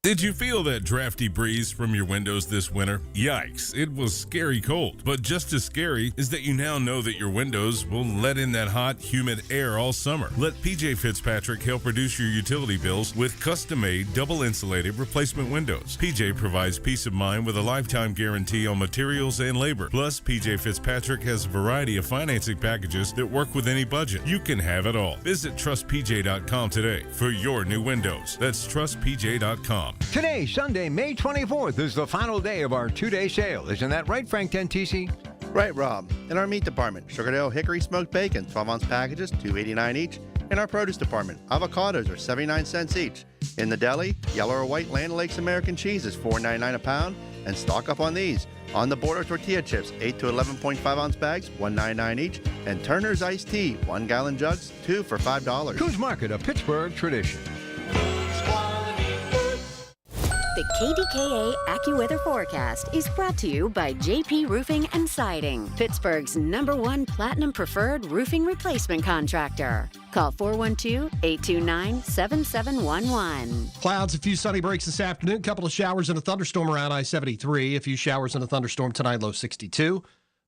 [SPEAKER 28] Did you feel that drafty breeze from your windows this winter? Yikes, it was scary cold. But just as scary is that you now know that your windows will let in that hot, humid air all summer. Let PJ Fitzpatrick help reduce your utility bills with custom-made, double-insulated replacement windows. PJ provides peace of mind with a lifetime guarantee on materials and labor. Plus, PJ Fitzpatrick has a variety of financing packages that work with any budget. You can have it all. Visit trustpj.com today for your new windows. That's trustpj.com.
[SPEAKER 29] Today, Sunday, May 24th, is the final day of our two-day sale. Isn't that right, Frank Tentisi?
[SPEAKER 30] Right, Rob. In our meat department, Sugardale Hickory Smoked Bacon, 12-ounce packages, $2.89 each. In our produce department, avocados are 79 cents each. In the deli, yellow or white Land Lakes American cheese is $4.99 a pound. And stock up on these. On the border tortilla chips, 8 to 11.5-ounce bags, $1.99 each. And Turner's iced tea, 1-gallon jugs, 2 for $5.
[SPEAKER 29] Coos Market, a Pittsburgh tradition.
[SPEAKER 9] The KDKA AccuWeather forecast is brought to you by JP Roofing and Siding, Pittsburgh's #1 Platinum Preferred Roofing Replacement Contractor. Call 412-829-7711.
[SPEAKER 31] Clouds, a few sunny breaks this afternoon, couple of showers and a thunderstorm around I-73. A few showers and a thunderstorm tonight, low 62.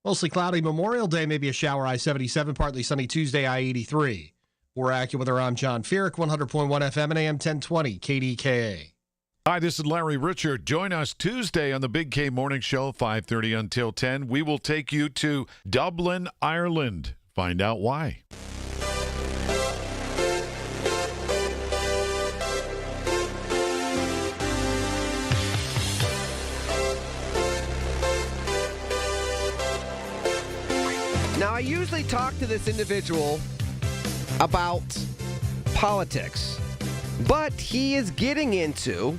[SPEAKER 31] Mostly cloudy Memorial Day, maybe a shower I-77, partly sunny Tuesday I-83. For AccuWeather, I'm John Feerick, 100.1 FM and AM 1020, KDKA.
[SPEAKER 32] Hi, this is Larry Richard. Join us Tuesday on the Big K Morning Show, 5:30 until 10. We will take you to Dublin, Ireland. Find out why.
[SPEAKER 1] I usually talk to this individual about politics, but he is getting into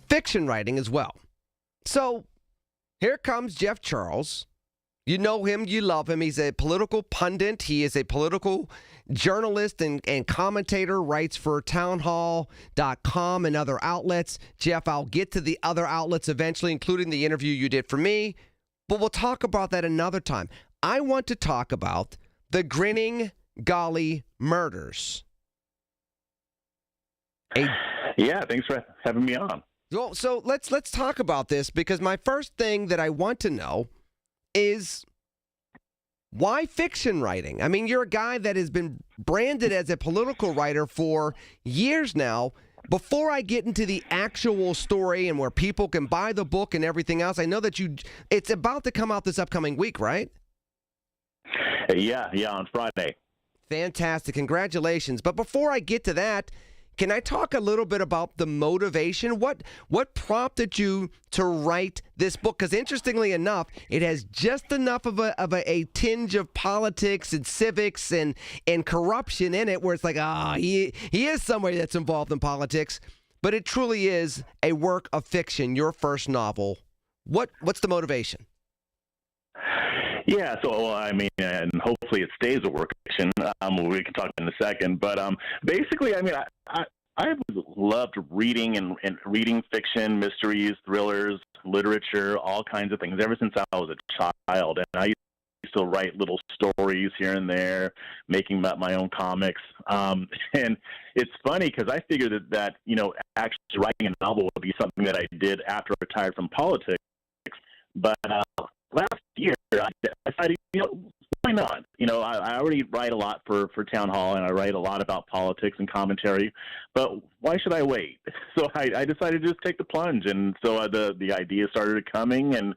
[SPEAKER 1] fiction writing as well. So here comes Jeff Charles. You know him, you love him. He's a political pundit. He is a political journalist and commentator, writes for townhall.com and other outlets. Jeff, I'll get to the other outlets eventually, including the interview you did for me, but we'll talk about that another time. I want to talk about the Grinning Golly murders.
[SPEAKER 2] Yeah, thanks for having me on.
[SPEAKER 1] Well, so let's talk about this, because my first thing that I want to know is why fiction writing? I mean, you're a guy that has been branded as a political writer for years now. Before I get into the actual story and where people can buy the book and everything else, I know that it's about to come out this upcoming week, right?
[SPEAKER 2] Yeah, on Friday.
[SPEAKER 1] Fantastic. Congratulations. But before I get to that, can I talk a little bit about the motivation? What prompted you to write this book? Because interestingly enough, it has just enough of a tinge of politics and civics and corruption in it, where it's like, he is somebody that's involved in politics. But it truly is a work of fiction, your first novel. What's the motivation?
[SPEAKER 2] Yeah, so I mean, and hopefully it stays a work of fiction. We can talk in a second, but basically, I mean, I've loved reading and reading fiction, mysteries, thrillers, literature, all kinds of things ever since I was a child, and I used to write little stories here and there, making up my own comics. And it's funny because I figured that actually writing a novel would be something that I did after I retired from politics, but last year, I decided, why not? I already write a lot for Town Hall, and I write a lot about politics and commentary, but why should I wait? So I decided to just take the plunge, and so the idea started coming, and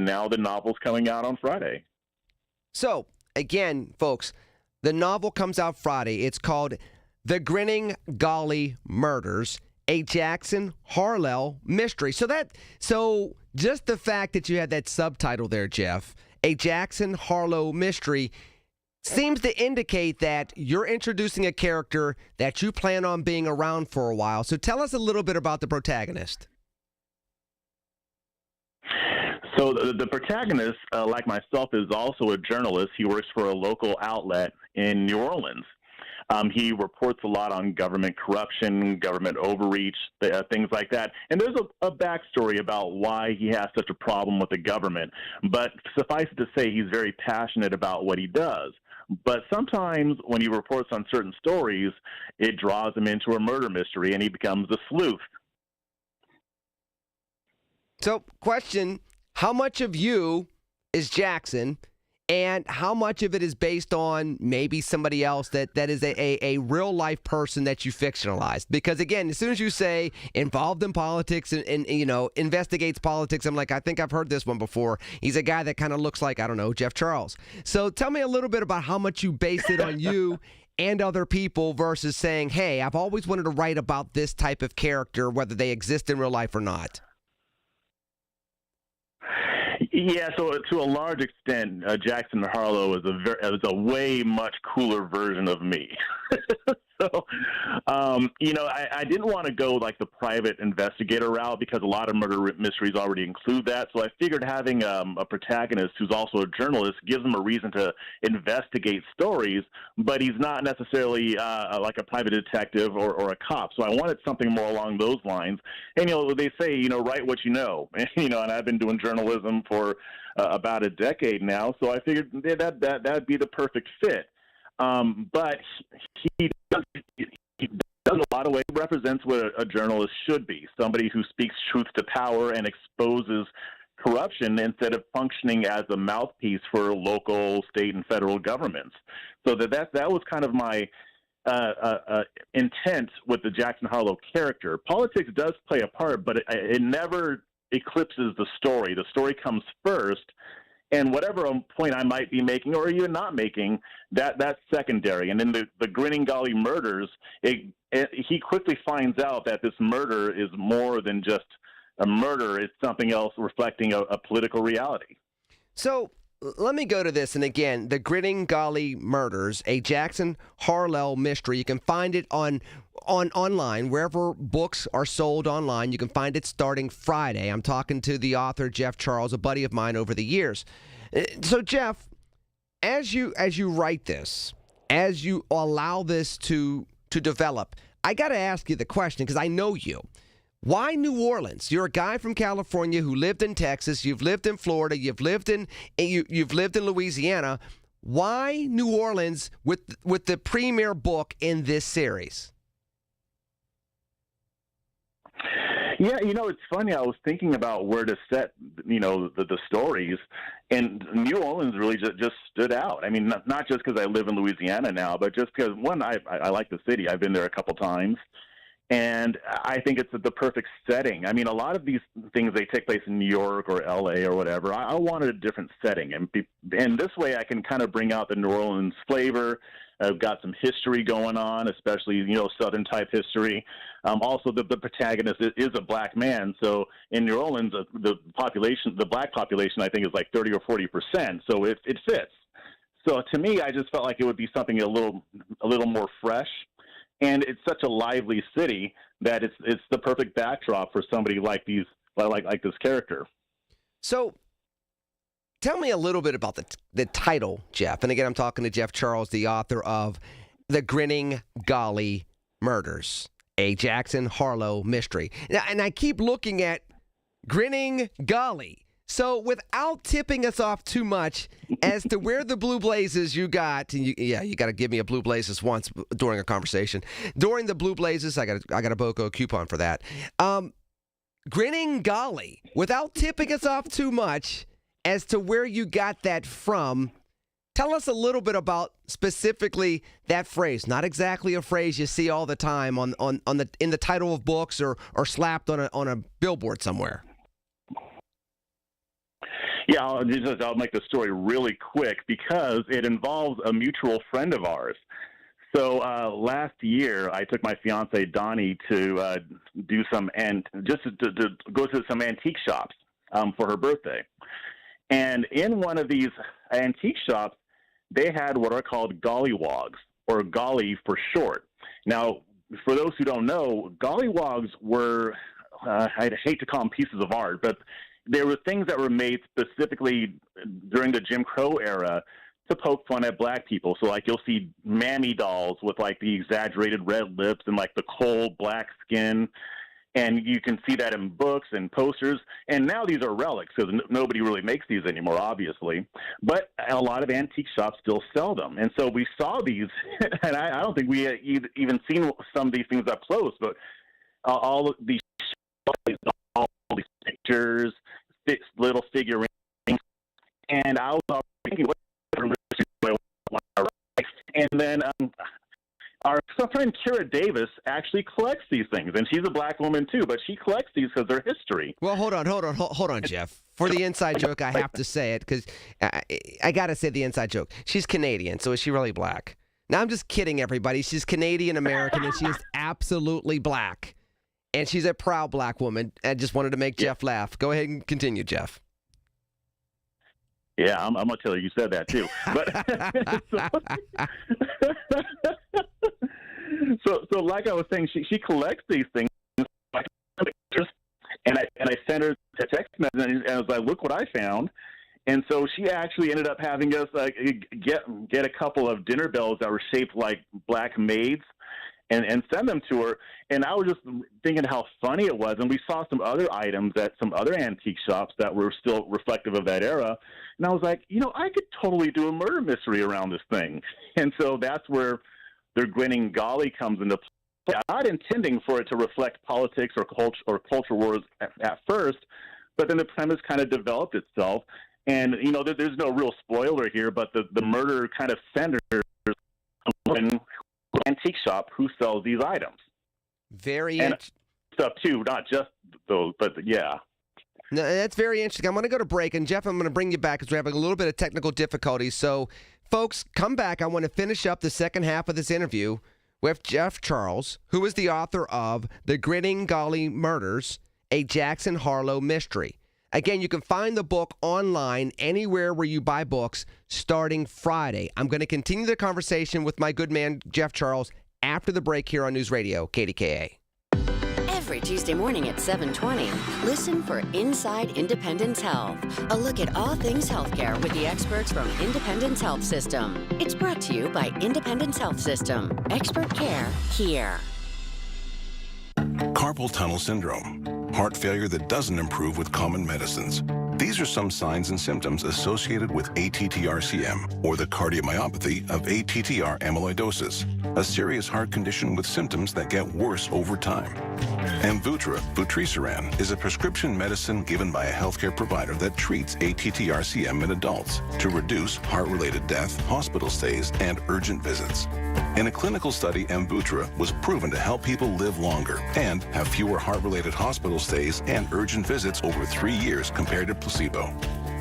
[SPEAKER 2] now the novel's coming out on Friday.
[SPEAKER 1] So, again, folks, the novel comes out Friday. It's called The Grinning Golly Murders, a Jackson Harlow mystery. So just the fact that you had that subtitle there, Jeff, a Jackson Harlow mystery, seems to indicate that you're introducing a character that you plan on being around for a while. So tell us a little bit about the protagonist.
[SPEAKER 2] So the protagonist, like myself, is also a journalist. He works for a local outlet in New Orleans. He reports a lot on government corruption, government overreach, things like that. And there's a backstory about why he has such a problem with the government. But suffice it to say, he's very passionate about what he does. But sometimes when he reports on certain stories, it draws him into a murder mystery, and he becomes a sleuth.
[SPEAKER 1] So, question, how much of you is Jackson? And how much of it is based on maybe somebody else that is a real-life person that you fictionalized? Because, again, as soon as you say involved in politics and investigates politics, I'm like, I think I've heard this one before. He's a guy that kind of looks like, I don't know, Jeff Charles. So tell me a little bit about how much you based it on you and other people versus saying, hey, I've always wanted to write about this type of character, whether they exist in real life or not.
[SPEAKER 2] Yeah, so to a large extent, Jackson Harlow is a way much cooler version of me. So, I didn't want to go like the private investigator route because a lot of murder mysteries already include that. So I figured having a protagonist who's also a journalist gives him a reason to investigate stories, but he's not necessarily like a private detective or a cop. So I wanted something more along those lines. And, they say, write what you know. And I've been doing journalism for about a decade now. So I figured that'd be the perfect fit. But he does in a lot of ways represents what a journalist should be, somebody who speaks truth to power and exposes corruption instead of functioning as a mouthpiece for local, state, and federal governments. So that was kind of my intent with the Jackson Harlow character. Politics does play a part, but it never eclipses the story. The story comes first. And whatever point I might be making or even not making, that's secondary. And in the Grinning Golly murders, he quickly finds out that this murder is more than just a murder. It's something else reflecting a political reality.
[SPEAKER 1] So let me go to this. And again, the Grinning Golly Murders, a Jackson Harlow mystery. You can find it online, wherever books are sold online. You can find it starting Friday. I'm talking to the author, Jeff Charles, a buddy of mine over the years. So, Jeff, as you write this, as you allow this to develop, I got to ask you the question, because I know you. Why New Orleans? You're a guy from California who lived in Texas. You've lived in Florida. You've lived in Louisiana. Why New Orleans with the premier book in this series?
[SPEAKER 2] Yeah, it's funny. I was thinking about where to set, the stories, and New Orleans really just stood out. I mean, not just because I live in Louisiana now, but just because, one, I like the city. I've been there a couple times. And I think it's the perfect setting. I mean, a lot of these things, they take place in New York or L.A. or whatever. I wanted a different setting. And this way I can kind of bring out the New Orleans flavor. I've got some history going on, especially, Southern-type history. Also, the protagonist is a black man. So in New Orleans, the black population, I think, is like 30 or 40%. So it fits. So to me, I just felt like it would be something a little more fresh. And it's such a lively city that it's the perfect backdrop for somebody like this character.
[SPEAKER 1] So, tell me a little bit about the title, Jeff. And again, I'm talking to Jeff Charles, the author of The Grinning Golly Murders, a Jackson Harlow mystery. Now, and I keep looking at Grinning Golly. So, without tipping us off too much as to where the Blue Blazes you got, and you got to give me a Blue Blazes once during a conversation. During the Blue Blazes, I got a BOCO coupon for that. Grinning Golly, without tipping us off too much as to where you got that from, tell us a little bit about specifically that phrase. Not exactly a phrase you see all the time in the title of books or slapped on a billboard somewhere.
[SPEAKER 2] Yeah, I'll make the story really quick because it involves a mutual friend of ours. So last year, I took my fiance Donnie to do to go to some antique shops for her birthday, and in one of these antique shops, they had what are called gollywogs, or golly for short. Now, for those who don't know, gollywogs were I'd hate to call them pieces of art, but there were things that were made specifically during the Jim Crow era to poke fun at black people. So, like, you'll see mammy dolls with, like, the exaggerated red lips and, like, the cold black skin. And you can see that in books and posters. And now these are relics because nobody really makes these anymore, obviously. But a lot of antique shops still sell them. And so we saw these, and I don't think we had even seen some of these things up close, but all of these pictures, little figurines, and I was thinking, and then our friend Kira Davis actually collects these things, and she's a black woman too, but she collects these because they're history.
[SPEAKER 1] Well, hold on, Jeff. For the inside joke, I have to say it because I got to say the inside joke. She's Canadian, so is she really black? Now, I'm just kidding, everybody. She's Canadian-American, and she is absolutely black. And she's a proud black woman. I just wanted to make Jeff laugh. Go ahead and continue, Jeff.
[SPEAKER 2] Yeah, I'm going to tell her you said that, too. But so like I was saying, she collects these things, and I sent her a text message, and I was like, look what I found. And so she actually ended up having us get a couple of dinner bells that were shaped like black maids, and send them to her. And I was just thinking how funny it was. And we saw some other items at some other antique shops that were still reflective of that era. And I was like, I could totally do a murder mystery around this thing. And so that's where the Grinning Golly comes into play. I'm not intending for it to reflect politics or culture wars at first, but then the premise kind of developed itself. And, there's no real spoiler here, but the murder kind of centers on antique shop who sells these items.
[SPEAKER 1] Very
[SPEAKER 2] stuff too, not just those, but yeah.
[SPEAKER 1] No, that's very interesting. I'm going to go to break, and Jeff, I'm going to bring you back because we're having a little bit of technical difficulties. So, folks, come back. I want to finish up the second half of this interview with Jeff Charles, who is the author of The Grinning Golly Murders, a Jackson Harlow mystery. Again, you can find the book online anywhere where you buy books starting Friday. I'm going to continue the conversation with my good man, Jeff Charles, after the break here on News Radio, KDKA.
[SPEAKER 9] Every Tuesday morning at 7:20, listen for Inside Independence Health, a look at all things healthcare with the experts from Independence Health System. It's brought to you by Independence Health System. Expert care here.
[SPEAKER 4] Carpal tunnel syndrome, heart failure that doesn't improve with common medicines. These are some signs and symptoms associated with ATTR-CM, or the cardiomyopathy of ATTR amyloidosis, a serious heart condition with symptoms that get worse over time. Amvuttra, vutrisiran, is a prescription medicine given by a healthcare provider that treats ATTR-CM in adults to reduce heart-related death, hospital stays, and urgent visits. In a clinical study, Amvuttra was proven to help people live longer and have fewer heart-related hospital stays and urgent visits over 3 years compared to placebo.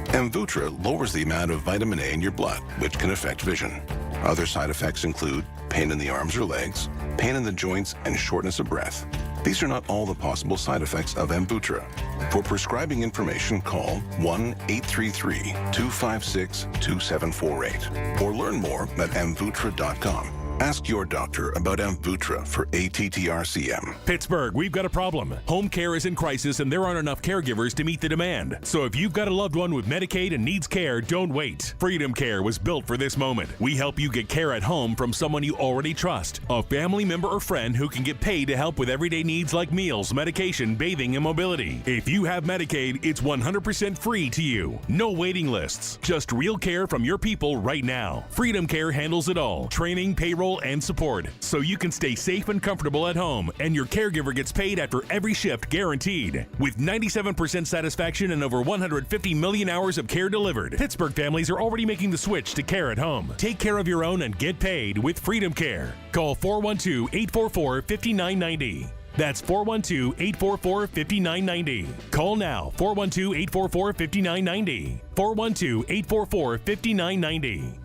[SPEAKER 4] Amvuttra lowers the amount of vitamin A in your blood, which can affect vision. Other side effects include pain in the arms or legs, pain in the joints, and shortness of breath. These are not all the possible side effects of Amvuttra. For prescribing information, call 1-833-256-2748 or learn more at amvuttra.com. Ask your doctor about Amvuttra for ATTR-CM.
[SPEAKER 6] Pittsburgh, we've got a problem. Home care is in crisis and there aren't enough caregivers to meet the demand. So if you've got a loved one with Medicaid and needs care, don't wait. Freedom Care was built for this moment. We help you get care at home from someone you already trust, a family member or friend who can get paid to help with everyday needs like meals, medication, bathing, and mobility. If you have Medicaid, it's 100% free to you. No waiting lists, just real care from your people right now. Freedom Care handles it all. Training, payroll, and support, so you can stay safe and comfortable at home, and your caregiver gets paid after every shift guaranteed. With 97% satisfaction and over 150 million hours of care delivered, Pittsburgh families are already making the switch to care at home. Take care of your own and get paid with Freedom Care. Call 412-844-5990. That's 412-844-5990. Call now, 412-844-5990. 412-844-5990.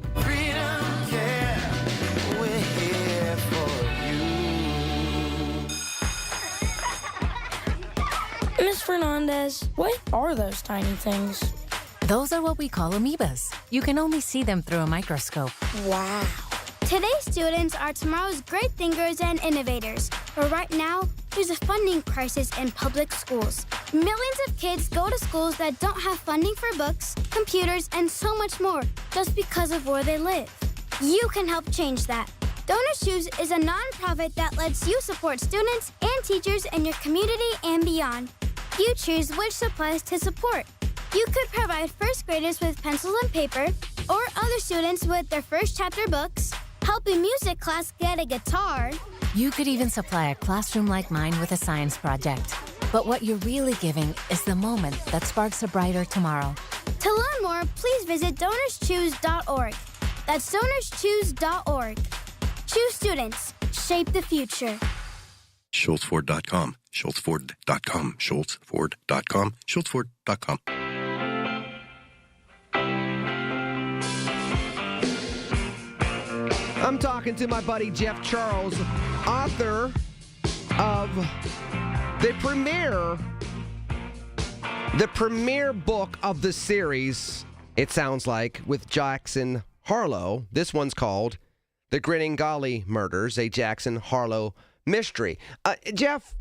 [SPEAKER 7] Miss Fernandez, what are those tiny things?
[SPEAKER 8] Those are what we call amoebas. You can only see them through a microscope.
[SPEAKER 7] Wow.
[SPEAKER 10] Today's students are tomorrow's great thinkers and innovators. But right now, there's a funding crisis in public schools. Millions of kids go to schools that don't have funding for books, computers, and so much more just because of where they live. You can help change that. Donors Choose is a nonprofit that lets you support students and teachers in your community and beyond. You choose which supplies to support. You could provide first graders with pencils and paper, or other students with their first chapter books, help a music class get a guitar.
[SPEAKER 8] You could even supply a classroom like mine with a science project. But what you're really giving is the moment that sparks a brighter tomorrow.
[SPEAKER 10] To learn more, please visit DonorsChoose.org. That's DonorsChoose.org. Choose students. Shape the future.
[SPEAKER 4] SchultzFord.com. SchultzFord.com. SchultzFord.com. SchultzFord.com.
[SPEAKER 1] I'm talking to my buddy Jeff Charles, author of the premiere book of the series, it sounds like, with Jackson Harlow. This one's called The Grinning Golly Murders, a Jackson Harlow mystery. Jeff,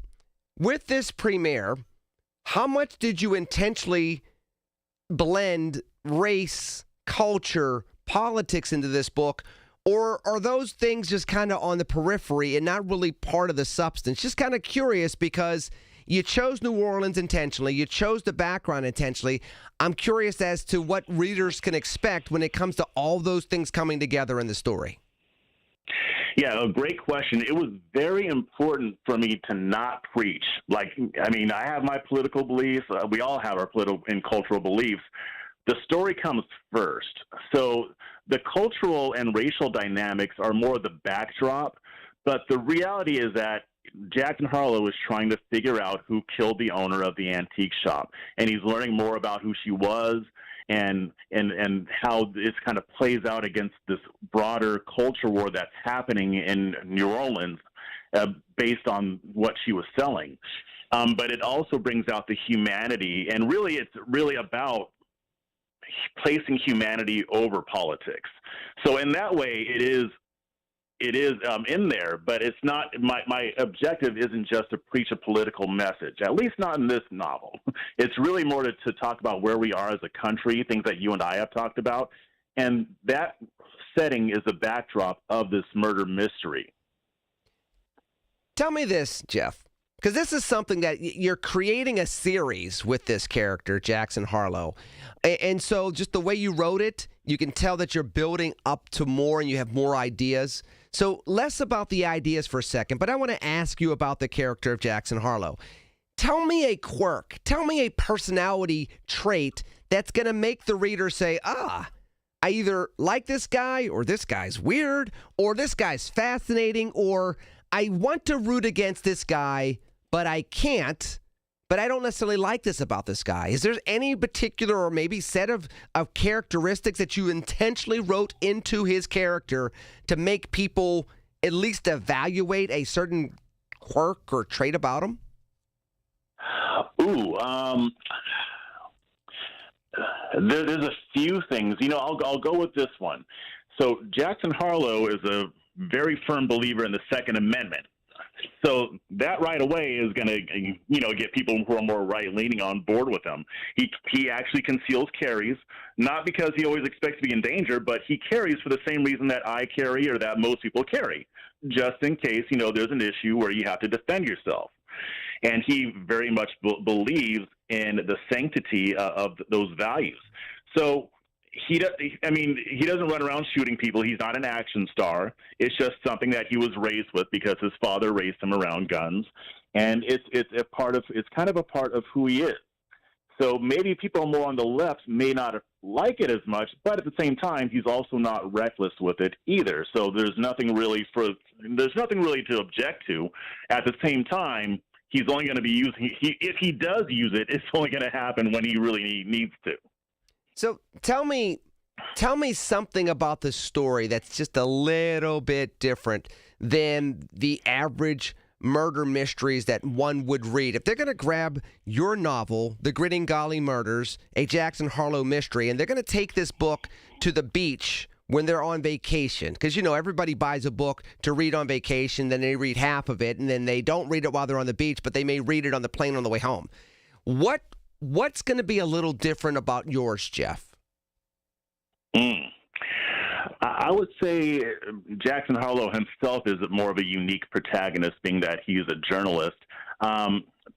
[SPEAKER 1] with this premiere, how much did you intentionally blend race, culture, politics into this book? Or are those things just kind of on the periphery and not really part of the substance? Just kind of curious because you chose New Orleans intentionally. You chose the background intentionally. I'm curious as to what readers can expect when it comes to all those things coming together in the story.
[SPEAKER 2] Yeah, a great question. It was very important for me to not preach. I have my political beliefs. We all have our political and cultural beliefs. The story comes first. So the cultural and racial dynamics are more the backdrop, but the reality is that Jackson Harlow is trying to figure out who killed the owner of the antique shop, and he's learning more about who she was and how this kind of plays out against this broader culture war that's happening in New Orleans based on what she was selling. but it also brings out the humanity, and really it's really about placing humanity over politics. So in that way, it is in there, but it's not. My objective isn't just to preach a political message, at least not in this novel. It's really more to talk about where we are as a country, things that you and I have talked about, and that setting is the backdrop of this murder mystery.
[SPEAKER 1] Tell me this, Jeff, because this is something that you're creating a series with this character, Jackson Harlow. And so just the way you wrote it, you can tell that you're building up to more and you have more ideas. So less about the ideas for a second, but I want to ask you about the character of Jackson Harlow. Tell me a quirk, tell me a personality trait that's going to make the reader say, I either like this guy, or this guy's weird, or this guy's fascinating, or I want to root against this guy, but I can't, but I don't necessarily like this about this guy. Is there any particular or maybe set of characteristics that you intentionally wrote into his character to make people at least evaluate a certain quirk or trait about him?
[SPEAKER 2] There's a few things. I'll go with this one. So Jackson Harlow is a very firm believer in the Second Amendment. So that right away is going to, get people who are more right-leaning on board with him. He actually conceals carries, not because he always expects to be in danger, but he carries for the same reason that I carry or that most people carry, just in case, there's an issue where you have to defend yourself. And he very much believes in the sanctity of those values. So he doesn't run around shooting people. He's not an action star. It's just something that he was raised with because his father raised him around guns, and it's kind of a part of who he is. So maybe people more on the left may not like it as much, but at the same time, he's also not reckless with it either. So there's nothing really to object to. At the same time, he's only going to be using. If he does use it, it's only going to happen when he really needs to.
[SPEAKER 1] So tell me something about the story that's just a little bit different than the average murder mysteries that one would read. If they're going to grab your novel, The Grinning Golly Murders, a Jackson Harlow mystery, and they're going to take this book to the beach when they're on vacation, because, everybody buys a book to read on vacation, then they read half of it, and then they don't read it while they're on the beach, but they may read it on the plane on the way home. What's going to be a little different about yours, Jeff?
[SPEAKER 2] I would say Jackson Harlow himself is more of a unique protagonist, being that he's a journalist.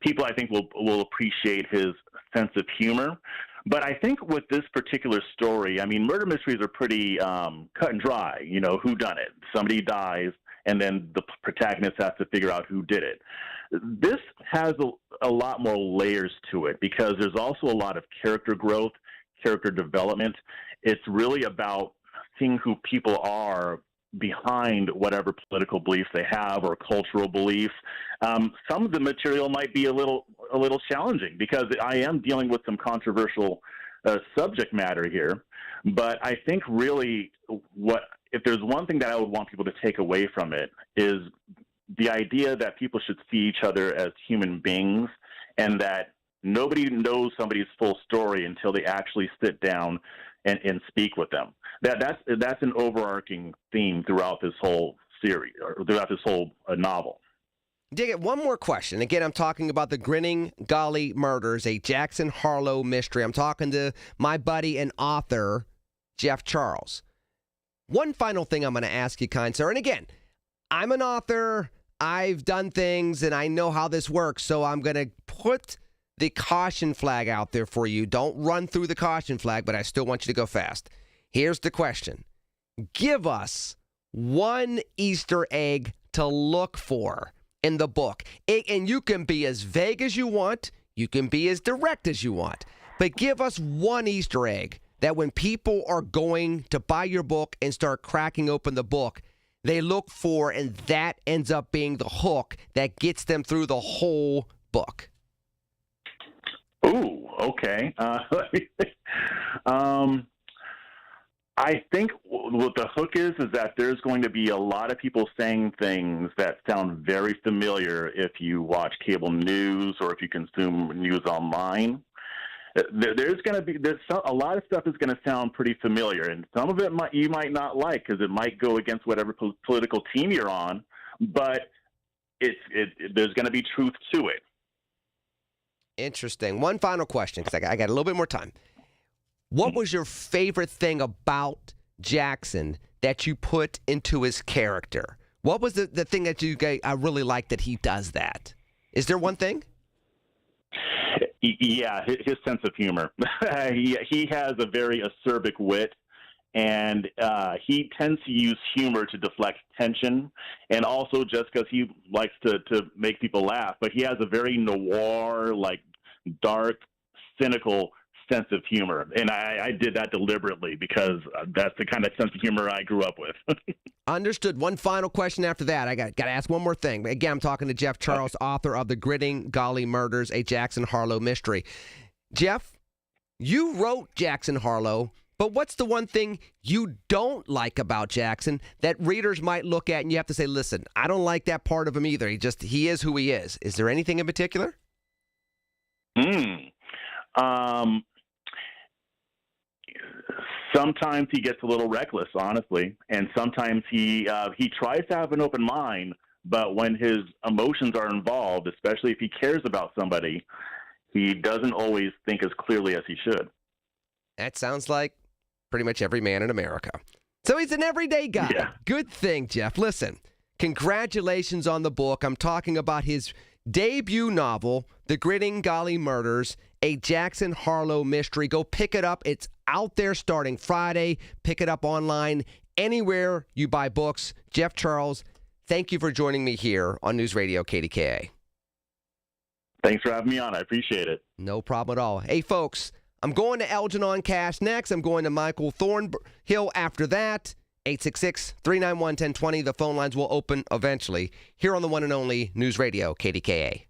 [SPEAKER 2] People, I think, will appreciate his sense of humor. But I think with this particular story, murder mysteries are pretty cut and dry. Who done it? Somebody dies, and then the protagonist has to figure out who did it. This has a lot more layers to it because there's also a lot of character growth, character development. It's really about seeing who people are behind whatever political beliefs they have or cultural beliefs. Some of the material might be a little challenging because I am dealing with some controversial subject matter here. But I think really if there's one thing that I would want people to take away from it is the idea that people should see each other as human beings and that nobody knows somebody's full story until they actually sit down and speak with them. That's an overarching theme throughout this whole series, or throughout this whole novel.
[SPEAKER 1] Dig it. One more question. Again, I'm talking about The Grinning Golly Murders, a Jackson Harlow mystery. I'm talking to my buddy and author, Jeff Charles. One final thing I'm going to ask you, kind sir. And again, I'm an author. I've done things, and I know how this works, so I'm going to put the caution flag out there for you. Don't run through the caution flag, but I still want you to go fast. Here's the question. Give us one Easter egg to look for in the book. And you can be as vague as you want. You can be as direct as you want. But give us one Easter egg that when people are going to buy your book and start cracking open the book, they look for, and that ends up being the hook that gets them through the whole book.
[SPEAKER 2] Ooh, okay. I think what the hook is that there's going to be a lot of people saying things that sound very familiar if you watch cable news or if you consume news online. There's a lot of stuff is going to sound pretty familiar, and some of it you might not like because it might go against whatever political team you're on, but there's going to be truth to it.
[SPEAKER 1] Interesting. One final question, because I got a little bit more time. What was your favorite thing about Jackson that you put into his character? What was the thing that I really like that he does that? Is there one thing?
[SPEAKER 2] Yeah, his sense of humor. He has a very acerbic wit, and he tends to use humor to deflect tension, and also just because he likes to make people laugh. But he has a very noir, like dark, cynical sense of humor, and I did that deliberately because that's the kind of sense of humor I grew up with.
[SPEAKER 1] Understood. One final question after that. I got to ask one more thing. Again, I'm talking to Jeff Charles, author of The Gritting Golly Murders, a Jackson Harlow mystery. Jeff, you wrote Jackson Harlow, but what's the one thing you don't like about Jackson that readers might look at and you have to say, listen, I don't like that part of him either. He is who he is. Is there anything in particular?
[SPEAKER 2] Sometimes he gets a little reckless, honestly, and sometimes he tries to have an open mind, but when his emotions are involved, especially if he cares about somebody, he doesn't always think as clearly as he should.
[SPEAKER 1] That sounds like pretty much every man in America. So he's an everyday guy.
[SPEAKER 2] Yeah.
[SPEAKER 1] Good thing, Jeff. Listen, congratulations on the book. I'm talking about his debut novel, The Gritting Golly Murders, a Jackson Harlow mystery. Go pick it up. It's out there starting Friday. Pick it up online, anywhere you buy books. Jeff Charles, thank you for joining me here on News Radio KDKA.
[SPEAKER 2] Thanks for having me on. I appreciate it.
[SPEAKER 1] No problem at all. Hey, folks, I'm going to Algernon Cash next. I'm going to Michael Thornhill after that. 866-391-1020. The phone lines will open eventually here on the one and only News Radio KDKA.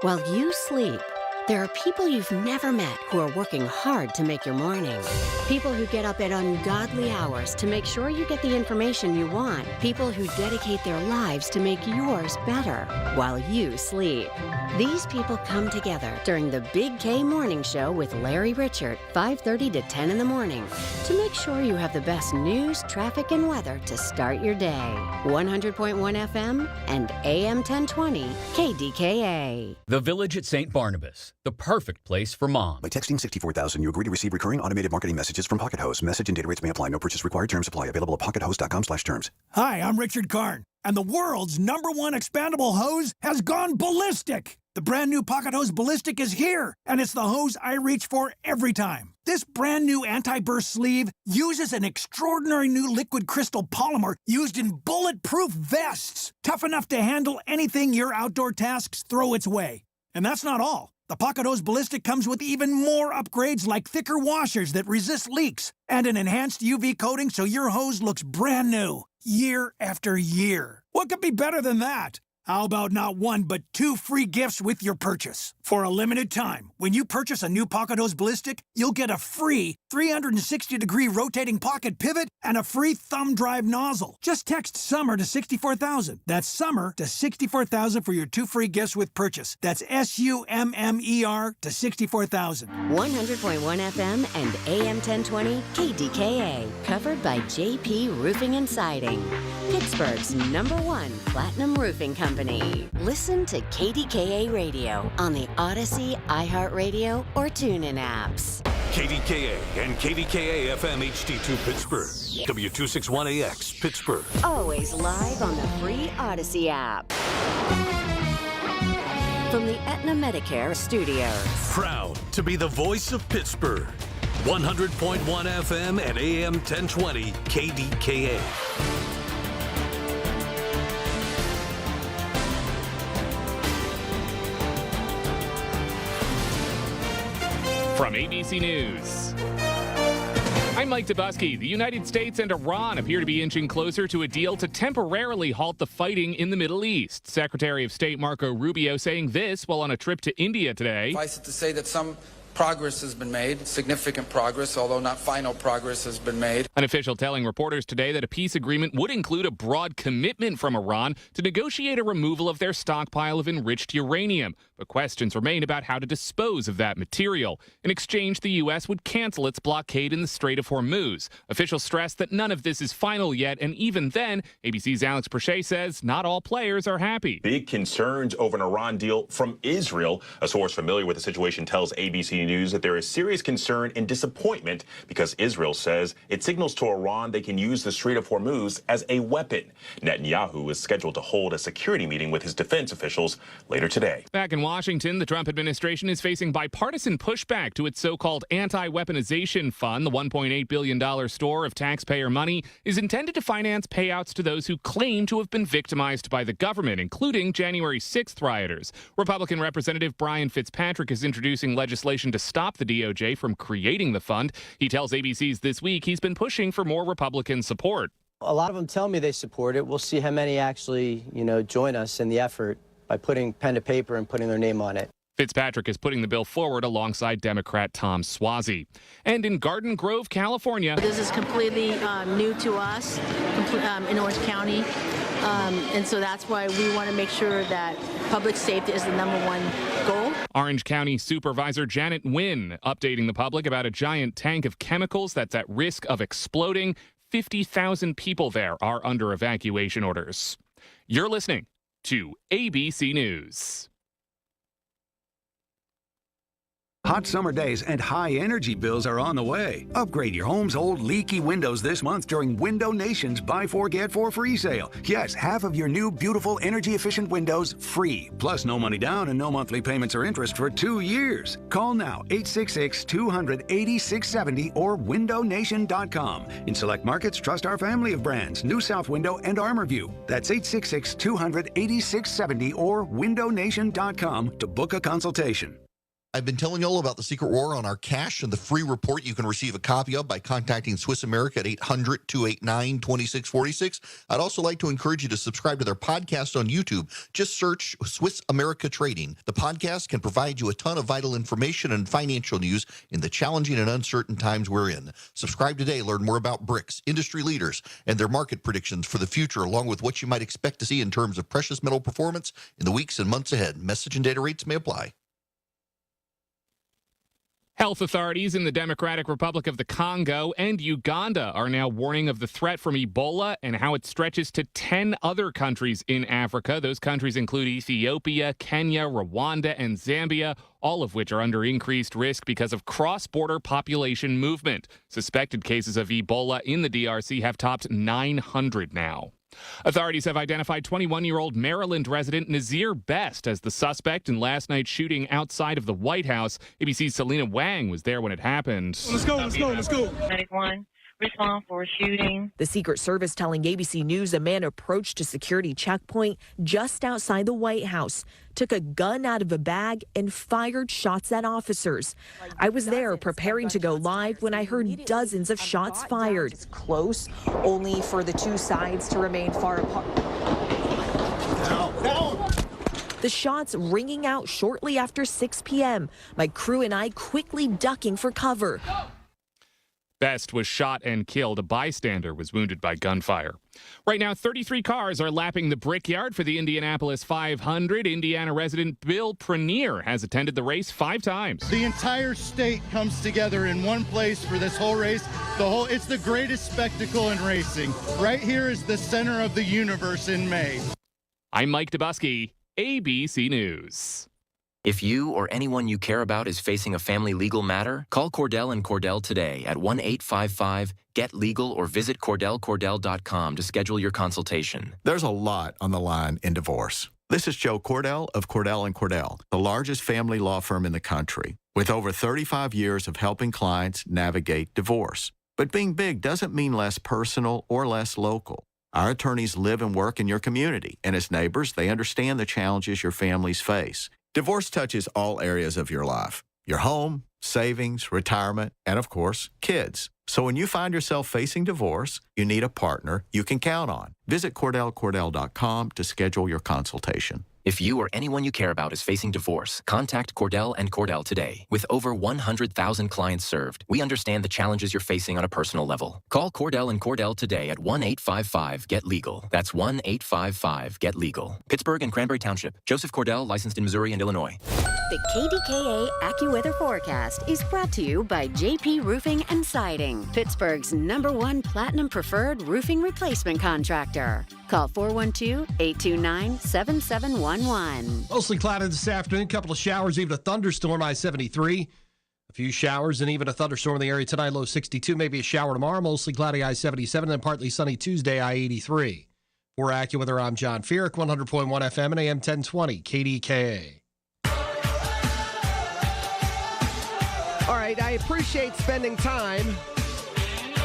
[SPEAKER 9] While you sleep, there are people you've never met who are working hard to make your morning. People who get up at ungodly hours to make sure you get the information you want. People who dedicate their lives to make yours better while you sleep. These people come together during the Big K Morning Show with Larry Richert, 5:30 to 10 in the morning, to make sure you have the best news, traffic, and weather to start your day. 100.1 FM and AM 1020 KDKA.
[SPEAKER 5] The Village at St. Barnabas, the perfect place for mom.
[SPEAKER 11] By texting 64000, you agree to receive recurring automated marketing messages from Pocket Host. Message and data rates may apply. No purchase required. Terms apply. Available at pockethost.com/terms.
[SPEAKER 12] Hi, I'm Richard Karn, and the world's #1 expandable hose has gone ballistic. The brand new Pocket Hose Ballistic is here, and it's the hose I reach for every time. This brand new anti-burst sleeve uses an extraordinary new liquid crystal polymer used in bulletproof vests, tough enough to handle anything your outdoor tasks throw its way. And that's not all. The Pocket Hose Ballistic comes with even more upgrades like thicker washers that resist leaks and an enhanced UV coating so your hose looks brand new year after year. What could be better than that? How about not one, but 2 free gifts with your purchase? For a limited time, when you purchase a new Pocket Hose Ballistic, you'll get a free 360-degree rotating pocket pivot and a free thumb drive nozzle. Just text SUMMER to 64,000. That's SUMMER to 64,000 for your 2 free gifts with purchase. That's SUMMER to 64,000.
[SPEAKER 9] 100.1 FM and AM 1020 KDKA. Covered by JP Roofing and Siding. Pittsburgh's #1 platinum roofing company. Listen to KDKA Radio on the Odyssey, iHeartRadio, or TuneIn apps.
[SPEAKER 13] KDKA and KDKA-FM HD2 Pittsburgh. W261AX Pittsburgh.
[SPEAKER 9] Always live on the free Odyssey app. From the Aetna Medicare Studios.
[SPEAKER 13] Proud to be the voice of Pittsburgh. 100.1 FM and AM 1020 KDKA.
[SPEAKER 3] From ABC News, I'm Mike Dubusky. The United States and Iran appear to be inching closer to a deal to temporarily halt the fighting in the Middle East. Secretary of State Marco Rubio saying this while on a trip to India today.
[SPEAKER 15] Suffice it to say that some
[SPEAKER 14] Progress has been made, significant progress, although not final progress has been made.
[SPEAKER 3] An official telling reporters today that a peace agreement would include a broad commitment from Iran to negotiate a removal of their stockpile of enriched uranium. But questions remain about how to dispose of that material. In exchange, the U.S. would cancel its blockade in the Strait of Hormuz. Officials stress that none of this is final yet, and even then, ABC's Alex Prochet says not all players are happy.
[SPEAKER 15] Big concerns over an Iran deal from Israel. A source familiar with the situation tells ABC News that there is serious concern and disappointment because Israel says it signals to Iran they can use the Strait of Hormuz as a weapon. Netanyahu is scheduled to hold a security meeting with his defense officials later today.
[SPEAKER 3] Back in Washington, the Trump administration is facing bipartisan pushback to its so-called anti-weaponization fund. The $1.8 billion store of taxpayer money is intended to finance payouts to those who claim to have been victimized by the government, including January 6th rioters. Republican Representative Brian Fitzpatrick is introducing legislation to stop the DOJ from creating the fund. He tells ABC's This Week he's been pushing for more Republican support.
[SPEAKER 16] A lot of them tell me they support it. We'll see how many actually, join us in the effort by putting pen to paper and putting their name on it.
[SPEAKER 3] Fitzpatrick is putting the bill forward alongside Democrat Tom Suozzi. And in Garden Grove, California.
[SPEAKER 17] This is completely new to us in Orange County. And so that's why we want to make sure that public safety is the #1 goal.
[SPEAKER 3] Orange County Supervisor Janet Nguyen updating the public about a giant tank of chemicals that's at risk of exploding. 50,000 people there are under evacuation orders. You're listening to ABC News.
[SPEAKER 18] Hot summer days and high energy bills are on the way. Upgrade your home's old leaky windows this month during Window Nation's Buy 4 Get 4 free sale. Yes, half of your new beautiful energy efficient windows free. Plus no money down and no monthly payments or interest for 2 years. Call now 866-200-8670 or windownation.com. In select markets, trust our family of brands, New South Window and ArmorView. That's 866-200-8670 or windownation.com to book a consultation.
[SPEAKER 20] I've been telling you all about the secret war on our cash and the free report you can receive a copy of by contacting Swiss America at 800-289-2646. I'd also like to encourage you to subscribe to their podcast on YouTube. Just search Swiss America Trading. The podcast can provide you a ton of vital information and financial news in the challenging and uncertain times we're in. Subscribe today. Learn more about BRICS, industry leaders, and their market predictions for the future, along with what you might expect to see in terms of precious metal performance in the weeks and months ahead. Message and data rates may apply.
[SPEAKER 3] Health authorities in the Democratic Republic of the Congo and Uganda are now warning of the threat from Ebola and how it stretches to 10 other countries in Africa. Those countries include Ethiopia, Kenya, Rwanda, and Zambia, all of which are under increased risk because of cross-border population movement. Suspected cases of Ebola in the DRC have topped 900 now. Authorities have identified 21-year-old Maryland resident Nazir Best as the suspect in last night's shooting outside of the White House. ABC's Selena Wang was there when it happened.
[SPEAKER 21] Let's go. 91. Respond for a shooting.
[SPEAKER 22] The Secret Service telling ABC News a man approached a security checkpoint just outside the White House, took a gun out of a bag and fired shots at officers. I was there preparing to go live when I heard dozens of shots fired.
[SPEAKER 23] It's close, only for the two sides to remain far apart.
[SPEAKER 22] The shots ringing out shortly after 6 p.m. My crew and I quickly ducking for cover.
[SPEAKER 3] Best was shot and killed. A bystander was wounded by gunfire. Right now, 33 cars are lapping the Brickyard for the Indianapolis 500. Indiana resident Bill Pranier has attended the race 5 times.
[SPEAKER 24] The entire state comes together in one place for this whole race. It's the greatest spectacle in racing. Right here is the center of the universe in May. I'm
[SPEAKER 3] Mike Dubusky, ABC News.
[SPEAKER 25] If you or anyone you care about is facing a family legal matter, call Cordell & Cordell today at 1-855-GET-LEGAL or visit CordellCordell.com to schedule your consultation.
[SPEAKER 26] There's a lot on the line in divorce. This is Joe Cordell of Cordell & Cordell, the largest family law firm in the country, with over 35 years of helping clients navigate divorce. But being big doesn't mean less personal or less local. Our attorneys live and work in your community, and as neighbors, they understand the challenges your families face. Divorce touches all areas of your life, your home, savings, retirement, and of course, kids. So when you find yourself facing divorce, you need a partner you can count on. Visit CordellCordell.com to schedule your consultation.
[SPEAKER 25] If you or anyone you care about is facing divorce, contact Cordell and Cordell today. With over 100,000 clients served, we understand the challenges you're facing on a personal level. Call Cordell and Cordell today at 1-855-GET-LEGAL. That's 1-855-GET-LEGAL. Pittsburgh and Cranberry Township. Joseph Cordell, licensed in Missouri and Illinois.
[SPEAKER 9] The KDKA AccuWeather forecast is brought to you by JP Roofing and Siding, Pittsburgh's #1 Platinum Preferred roofing replacement contractor. Call 412-829-7711.
[SPEAKER 4] Mostly cloudy this afternoon. Couple of showers, even a thunderstorm, I-73. A few showers and even a thunderstorm in the area tonight, low 62. Maybe a shower tomorrow. Mostly cloudy, I-77, and then partly sunny Tuesday, I-83. For AccuWeather, I'm John Feerick, 100.1 FM and AM 1020, KDKA.
[SPEAKER 1] All right, I appreciate spending time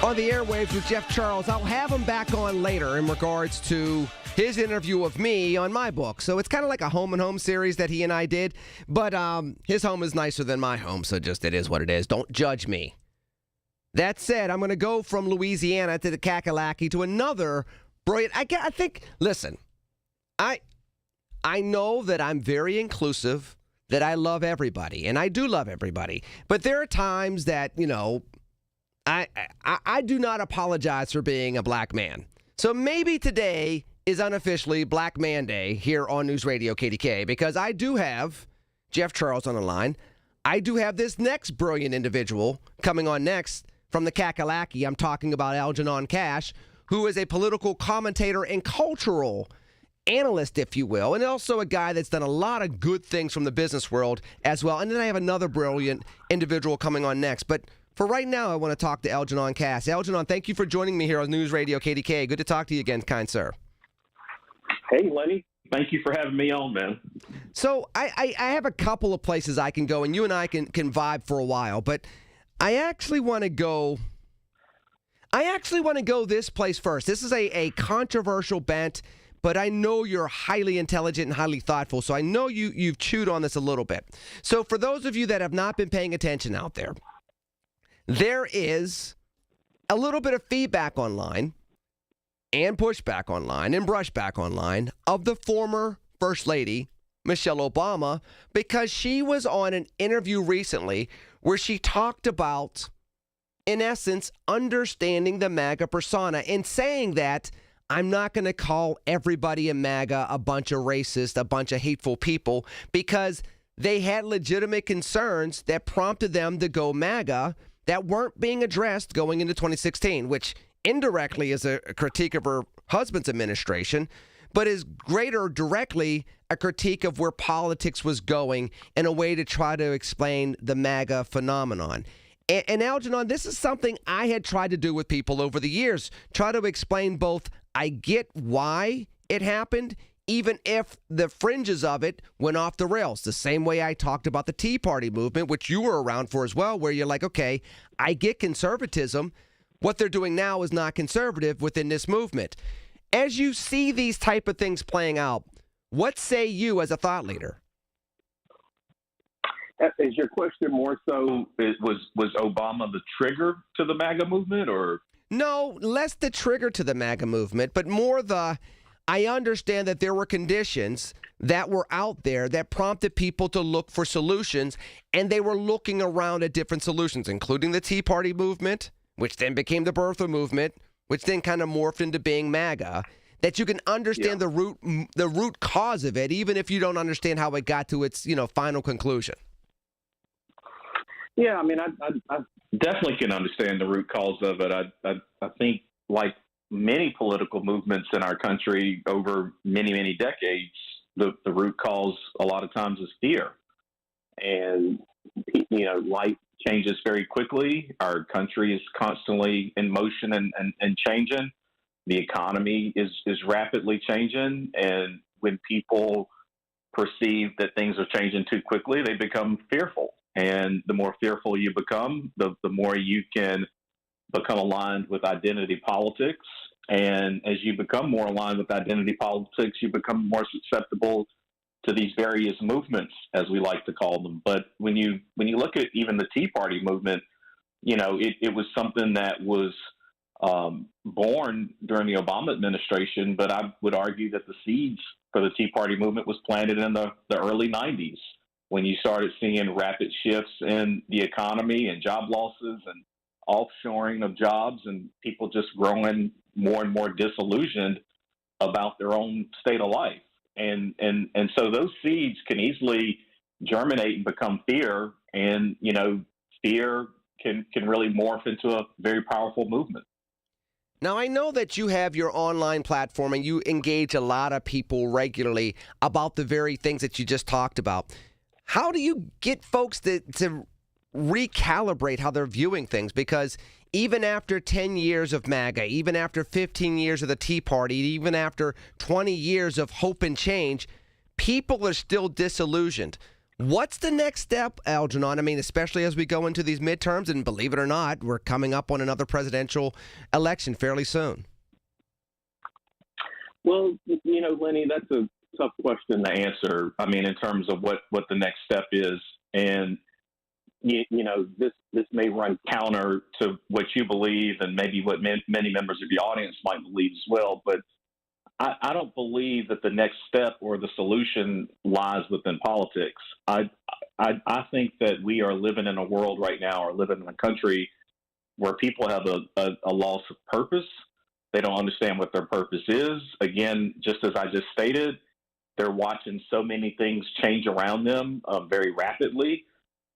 [SPEAKER 1] on the airwaves with Jeff Charles. I'll have him back on later in regards to his interview of me on my book. So it's kind of like a home and home series that he and I did. But his home is nicer than my home, so just it is what it is. Don't judge me. That said, I'm going to go from Louisiana to the Kakalaki to another brilliant. I think, listen, I know that I'm very inclusive, that I love everybody, and I do love everybody. But there are times that, you know, I do not apologize for being a black man. So maybe today is unofficially Black Man Day here on News Radio KDK, because I do have Jeff Charles on the line. I do have this next brilliant individual coming on next from the Kakalaki. I'm talking about Algernon Cash, who is a political commentator and cultural analyst, if you will, and also a guy that's done a lot of good things from the business world as well. And then I have another brilliant individual coming on next. But for right now, I want to talk to Algernon Cash. Algernon, thank you for joining me here on News Radio KDK. Good to talk to you again, kind sir.
[SPEAKER 6] Hey, Lenny. Thank you for having me on, man.
[SPEAKER 1] So I have a couple of places I can go, and you and I can vibe for a while, but I actually want to go this place first. This is a controversial bent, but I know you're highly intelligent and highly thoughtful, so I know you've chewed on this a little bit. So for those of you that have not been paying attention out there, there is a little bit of feedback online and pushback online and brushback online of the former First Lady, Michelle Obama, because she was on an interview recently where she talked about, in essence, understanding the MAGA persona and saying that I'm not going to call everybody in MAGA a bunch of racist, a bunch of hateful people, because they had legitimate concerns that prompted them to go MAGA that weren't being addressed going into 2016, which indirectly is a critique of her husband's administration, but is greater directly a critique of where politics was going in a way to try to explain the MAGA phenomenon. And Algernon, this is something I had tried to do with people over the years, try to explain both I get why it happened, even if the fringes of it went off the rails. The same way I talked about the Tea Party movement, which you were around for as well, where you're like, okay, I get conservatism. What they're doing now is not conservative within this movement. As you see these type of things playing out, what say you as a thought leader?
[SPEAKER 6] Is your question more so, was Obama the trigger to the MAGA movement, or?
[SPEAKER 1] No, less the trigger to the MAGA movement, but more I understand that there were conditions that were out there that prompted people to look for solutions, and they were looking around at different solutions, including the Tea Party movement, which then became the birther movement, which then kind of morphed into being MAGA, that you can understand the root cause of it, even if you don't understand how it got to its, final conclusion.
[SPEAKER 6] Yeah, I mean, I definitely can understand the root cause of it. I think, like many political movements in our country over many, many decades, the root cause a lot of times is fear. And, life changes very quickly. Our country is constantly in motion and changing. The economy is rapidly changing. And when people perceive that things are changing too quickly, they become fearful. And the more fearful you become, the more you can become aligned with identity politics. And as you become more aligned with identity politics, you become more susceptible to these various movements, as we like to call them. But when you look at even the Tea Party movement, it was something that was born during the Obama administration, but I would argue that the seeds for the Tea Party movement was planted in the early 90s when you started seeing rapid shifts in the economy and job losses and offshoring of jobs and people just growing more and more disillusioned about their own state of life. And so those seeds can easily germinate and become fear, and fear can really morph into a very powerful movement.
[SPEAKER 1] Now, I know that you have your online platform and you engage a lot of people regularly about the very things that you just talked about. How do you get folks to recalibrate how they're viewing things? Because even after 10 years of MAGA, even after 15 years of the Tea Party, even after 20 years of hope and change, people are still disillusioned. What's the next step, Algernon? I mean, especially as we go into these midterms, and believe it or not, we're coming up on another presidential election fairly soon.
[SPEAKER 6] Well, Lenny, that's a tough question to answer. I mean, in terms of what the next step is. And, this may run counter to what you believe and maybe what many members of the audience might believe as well. But I don't believe that the next step or the solution lies within politics. I think that we are living in a world right now, or living in a country where people have a loss of purpose. They don't understand what their purpose is. Again, just as I just stated, they're watching so many things change around them very rapidly.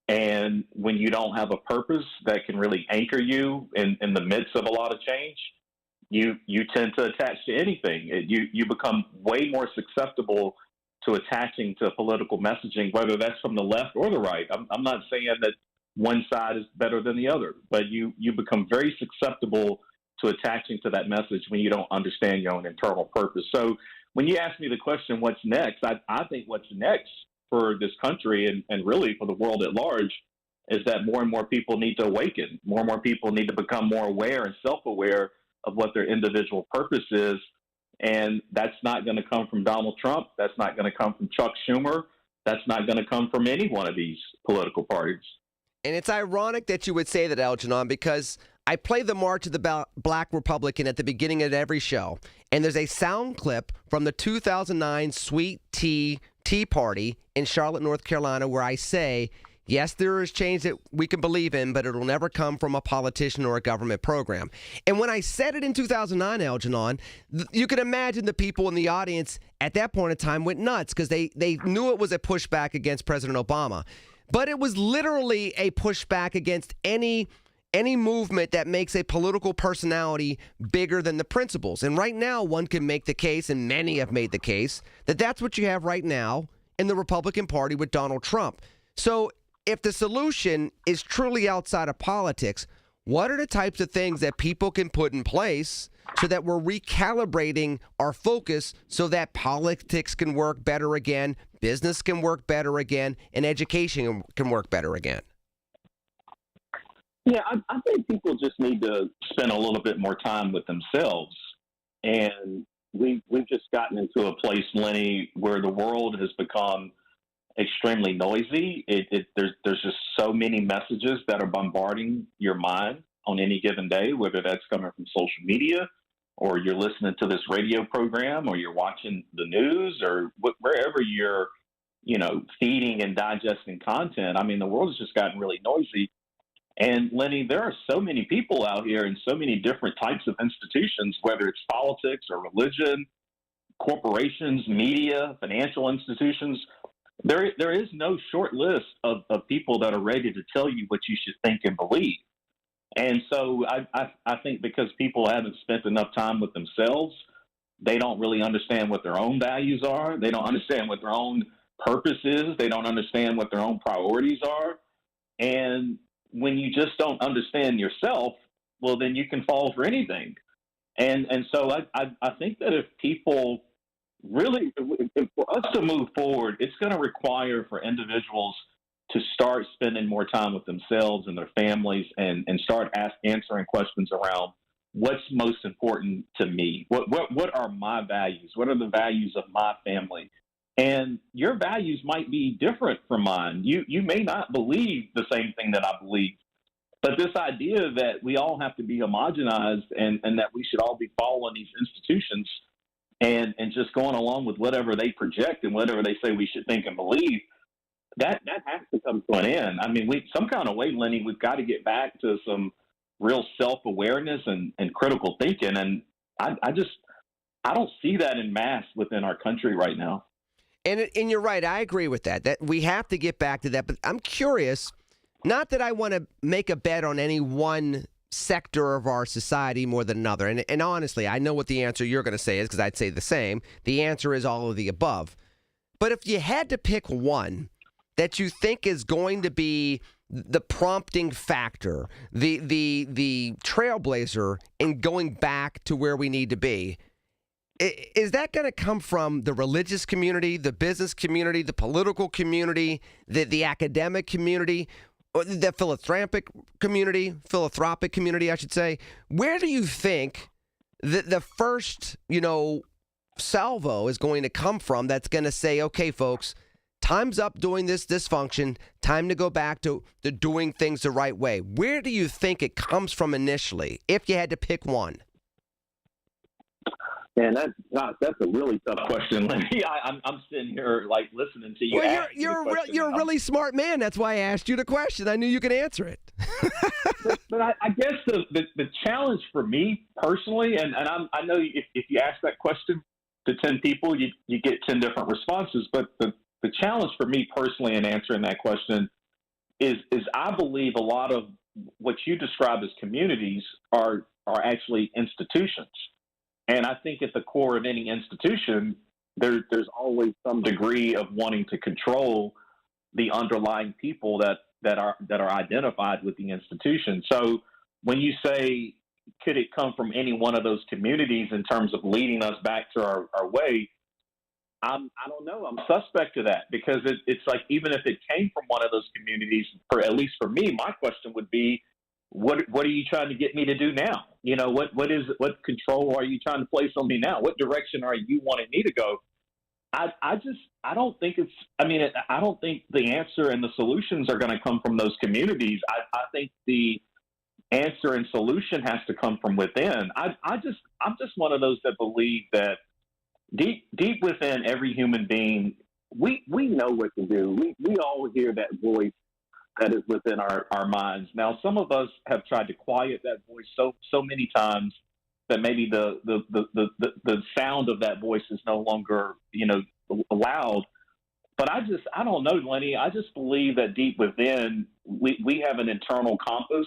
[SPEAKER 6] And when you don't have a purpose that can really anchor you in the midst of a lot of change, you tend to attach to anything. You become way more susceptible to attaching to political messaging, whether that's from the left or the right. I'm not saying that one side is better than the other, but you become very susceptible to attaching to that message when you don't understand your own internal purpose. So when you ask me the question, what's next, I think what's next for this country and really for the world at large is that more and more people need to awaken. More and more people need to become more aware and self-aware of what their individual purpose is. And that's not going to come from Donald Trump. That's not going to come from Chuck Schumer. That's not going to come from any one of these political parties.
[SPEAKER 1] And it's ironic that you would say that, Algernon, because I play the March of the Black Republican at the beginning of every show. And there's a sound clip from the 2009 Sweet Tea Party in Charlotte, North Carolina, where I say, yes, there is change that we can believe in, but it'll never come from a politician or a government program. And when I said it in 2009, Algernon, you can imagine the people in the audience at that point in time went nuts because they knew it was a pushback against President Obama. But it was literally a pushback against any movement that makes a political personality bigger than the principles. And right now, one can make the case, and many have made the case, that that's what you have right now in the Republican Party with Donald Trump. So if the solution is truly outside of politics, what are the types of things that people can put in place so that we're recalibrating our focus so that politics can work better again, business can work better again, and education can work better again?
[SPEAKER 6] Yeah, I think people just need to spend a little bit more time with themselves. And we've just gotten into a place, Lenny, where the world has become extremely noisy. There's just so many messages that are bombarding your mind on any given day, whether that's coming from social media or you're listening to this radio program or you're watching the news or wherever you're, feeding and digesting content. I mean, the world has just gotten really noisy. And Lenny, there are so many people out here in so many different types of institutions, whether it's politics or religion, corporations, media, financial institutions. There is no short list of people that are ready to tell you what you should think and believe. And so I think because people haven't spent enough time with themselves, they don't really understand what their own values are. They don't understand what their own purpose is. They don't understand what their own priorities are. And when you just don't understand yourself, well, then you can fall for anything. And so I think that if people really, for us to move forward, it's going to require for individuals to start spending more time with themselves and their families and start answering questions around what's most important to me. What are my values? What are the values of my family? And your values might be different from mine. You may not believe the same thing that I believe. But this idea that we all have to be homogenized and that we should all be following these institutions and just going along with whatever they project and whatever they say we should think and believe, that has to come to an end. I mean, some kind of way, Lenny, we've got to get back to some real self-awareness and critical thinking. And I don't see that in mass within our country right now.
[SPEAKER 1] And you're right. I agree with that we have to get back to that. But I'm curious. Not that I want to make a bet on any one sector of our society more than another. And honestly, I know what the answer you're going to say is because I'd say the same. The answer is all of the above. But if you had to pick one that you think is going to be the prompting factor, the trailblazer in going back to where we need to be, is that going to come from the religious community, the business community, the political community, the academic community, or the philanthropic community, I should say? Where do you think the first, salvo is going to come from that's going to say, okay, folks, time's up doing this dysfunction, time to go back to doing things the right way? Where do you think it comes from initially, if you had to pick one?
[SPEAKER 6] Man, that's a really tough question, Lenny. I'm sitting here listening to you.
[SPEAKER 1] Well, you're a really smart man. That's why I asked you the question. I knew you could answer it.
[SPEAKER 6] but I guess the challenge for me personally, and I know if you ask that question to 10 people, you get 10 different responses. But the challenge for me personally in answering that question is I believe a lot of what you describe as communities are actually institutions. And I think at the core of any institution, there's always some degree of wanting to control the underlying people that are identified with the institution. So when you say, could it come from any one of those communities in terms of leading us back to our way, I don't know. I'm suspect to that because it's like even if it came from one of those communities, at least for me, my question would be, what are you trying to get me to do now? What control are you trying to place on me now? What direction are you wanting me to go? I don't think I don't think the answer and the solutions are going to come from those communities. I think the answer and solution has to come from within. I'm just one of those that believe that deep within every human being, we know what to do. We all hear that voice that is within our minds. Now, some of us have tried to quiet that voice so many times that maybe the sound of that voice is no longer, loud. But I don't know, Lenny. I just believe that deep within, we have an internal compass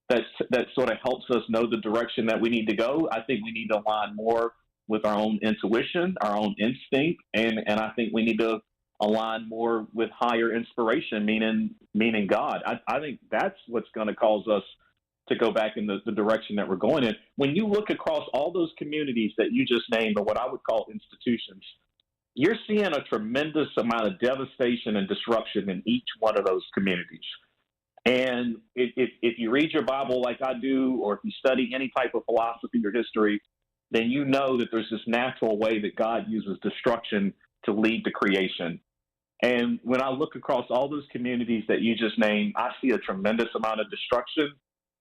[SPEAKER 6] that sort of helps us know the direction that we need to go. I think we need to align more with our own intuition, our own instinct, and I think we need to align more with higher inspiration, meaning God. I think that's what's going to cause us to go back in the direction that we're going in. When you look across all those communities that you just named, or what I would call institutions, you're seeing a tremendous amount of devastation and disruption in each one of those communities. And if you read your Bible like I do, or if you study any type of philosophy or history, then you know that there's this natural way that God uses destruction to lead to creation. And when I look across all those communities that you just named, I see a tremendous amount of destruction.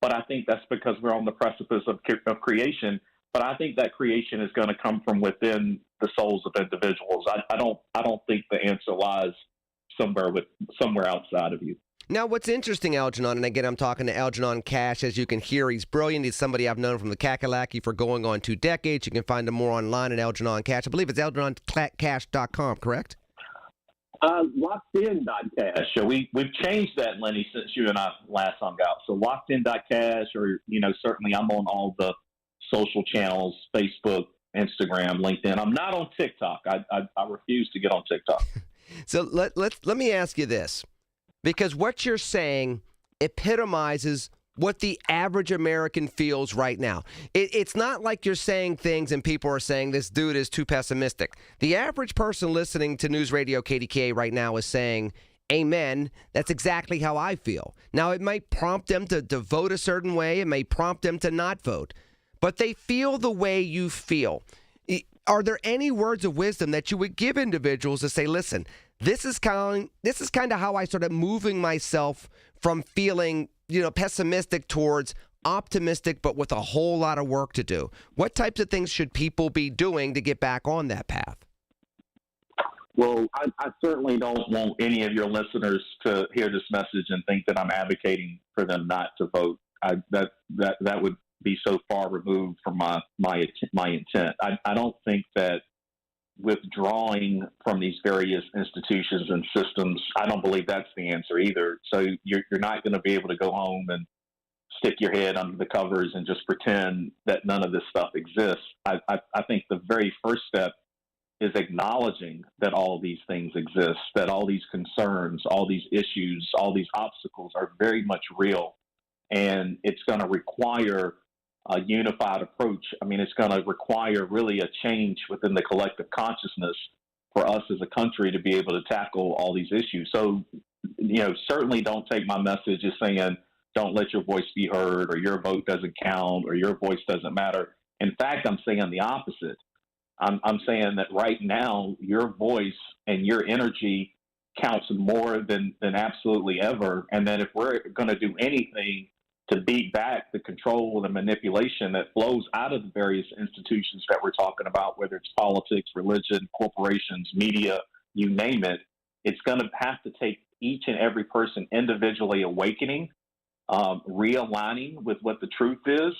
[SPEAKER 6] But I think that's because we're on the precipice of creation. But I think that creation is going to come from within the souls of individuals. I don't think the answer lies somewhere outside of you.
[SPEAKER 1] Now, what's interesting, Algernon, and again, I'm talking to Algernon Cash. As you can hear, he's brilliant. He's somebody I've known from the Kakalaki for going on 2 decades. You can find him more online at Algernon Cash. I believe it's algernoncash.com, correct?
[SPEAKER 6] Lockedin.cash. So we've changed that, Lenny, since you and I last hung out. So lockedin.cash, or, certainly I'm on all the social channels, Facebook, Instagram, LinkedIn. I'm not on TikTok. I refuse to get on TikTok.
[SPEAKER 1] So let me ask you this, because what you're saying epitomizes what the average American feels right now. It's not like you're saying things and people are saying this dude is too pessimistic. The average person listening to News Radio KDKA right now is saying, amen, that's exactly how I feel. Now, it might prompt them to vote a certain way. It may prompt them to not vote. But they feel the way you feel. Are there any words of wisdom that you would give individuals to say, listen, this is kind of how I started moving myself from feeling, pessimistic towards optimistic, but with a whole lot of work to do? What types of things should people be doing to get back on that path?
[SPEAKER 6] Well, I certainly don't want any of your listeners to hear this message and think that I'm advocating for them not to vote. That would be so far removed from my intent. I don't think that withdrawing from these various institutions and systems, I don't believe that's the answer either. So you're not going to be able to go home and stick your head under the covers and just pretend that none of this stuff exists. I think the very first step is acknowledging that all of these things exist, that all these concerns, all these issues, all these obstacles are very much real. And it's going to require a unified approach. I mean, it's going to require really a change within the collective consciousness for us as a country to be able to tackle all these issues. So, certainly don't take my message as saying, don't let your voice be heard, or your vote doesn't count, or your voice doesn't matter. In fact, I'm saying the opposite. I'm saying that right now, your voice and your energy counts more than absolutely ever. And that if we're going to do anything to beat back the control and the manipulation that flows out of the various institutions that we're talking about, whether it's politics, religion, corporations, media, you name it, it's going to have to take each and every person individually awakening, realigning with what the truth is,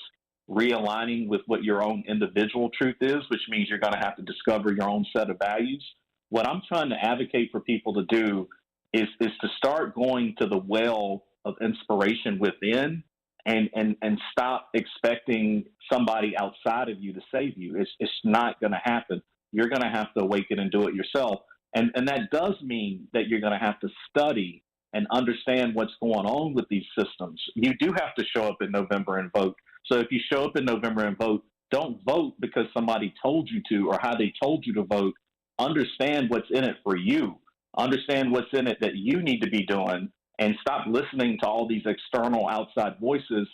[SPEAKER 6] realigning with what your own individual truth is, which means you're going to have to discover your own set of values. What I'm trying to advocate for people to do is to start going to the well of inspiration within and stop expecting somebody outside of you to save you. It's not going to happen. You're going to have to awaken and do it yourself. And that does mean that you're going to have to study and understand what's going on with these systems. You do have to show up in November and vote. So if you show up in November and vote, don't vote because somebody told you to or how they told you to vote. Understand what's in it for you. Understand what's in it that you need to be doing, and stop listening to all these external outside voices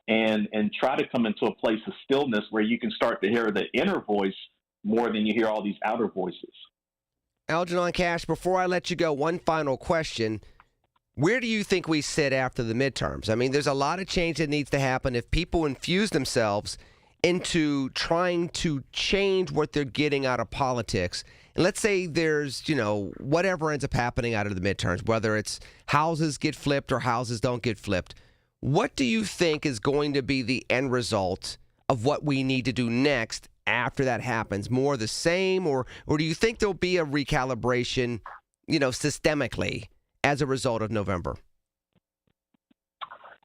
[SPEAKER 6] and try to come into a place of stillness where you can start to hear the inner voice more than you hear all these outer voices.
[SPEAKER 1] Algernon Cash, before I let you go, one final question. Where do you think we sit after the midterms? I mean, there's a lot of change that needs to happen if people infuse themselves into trying to change what they're getting out of politics. And let's say there's, whatever ends up happening out of the midterms, whether it's houses get flipped or houses don't get flipped. What do you think is going to be the end result of what we need to do next after that happens? More the same, or do you think there'll be a recalibration, systemically as a result of November?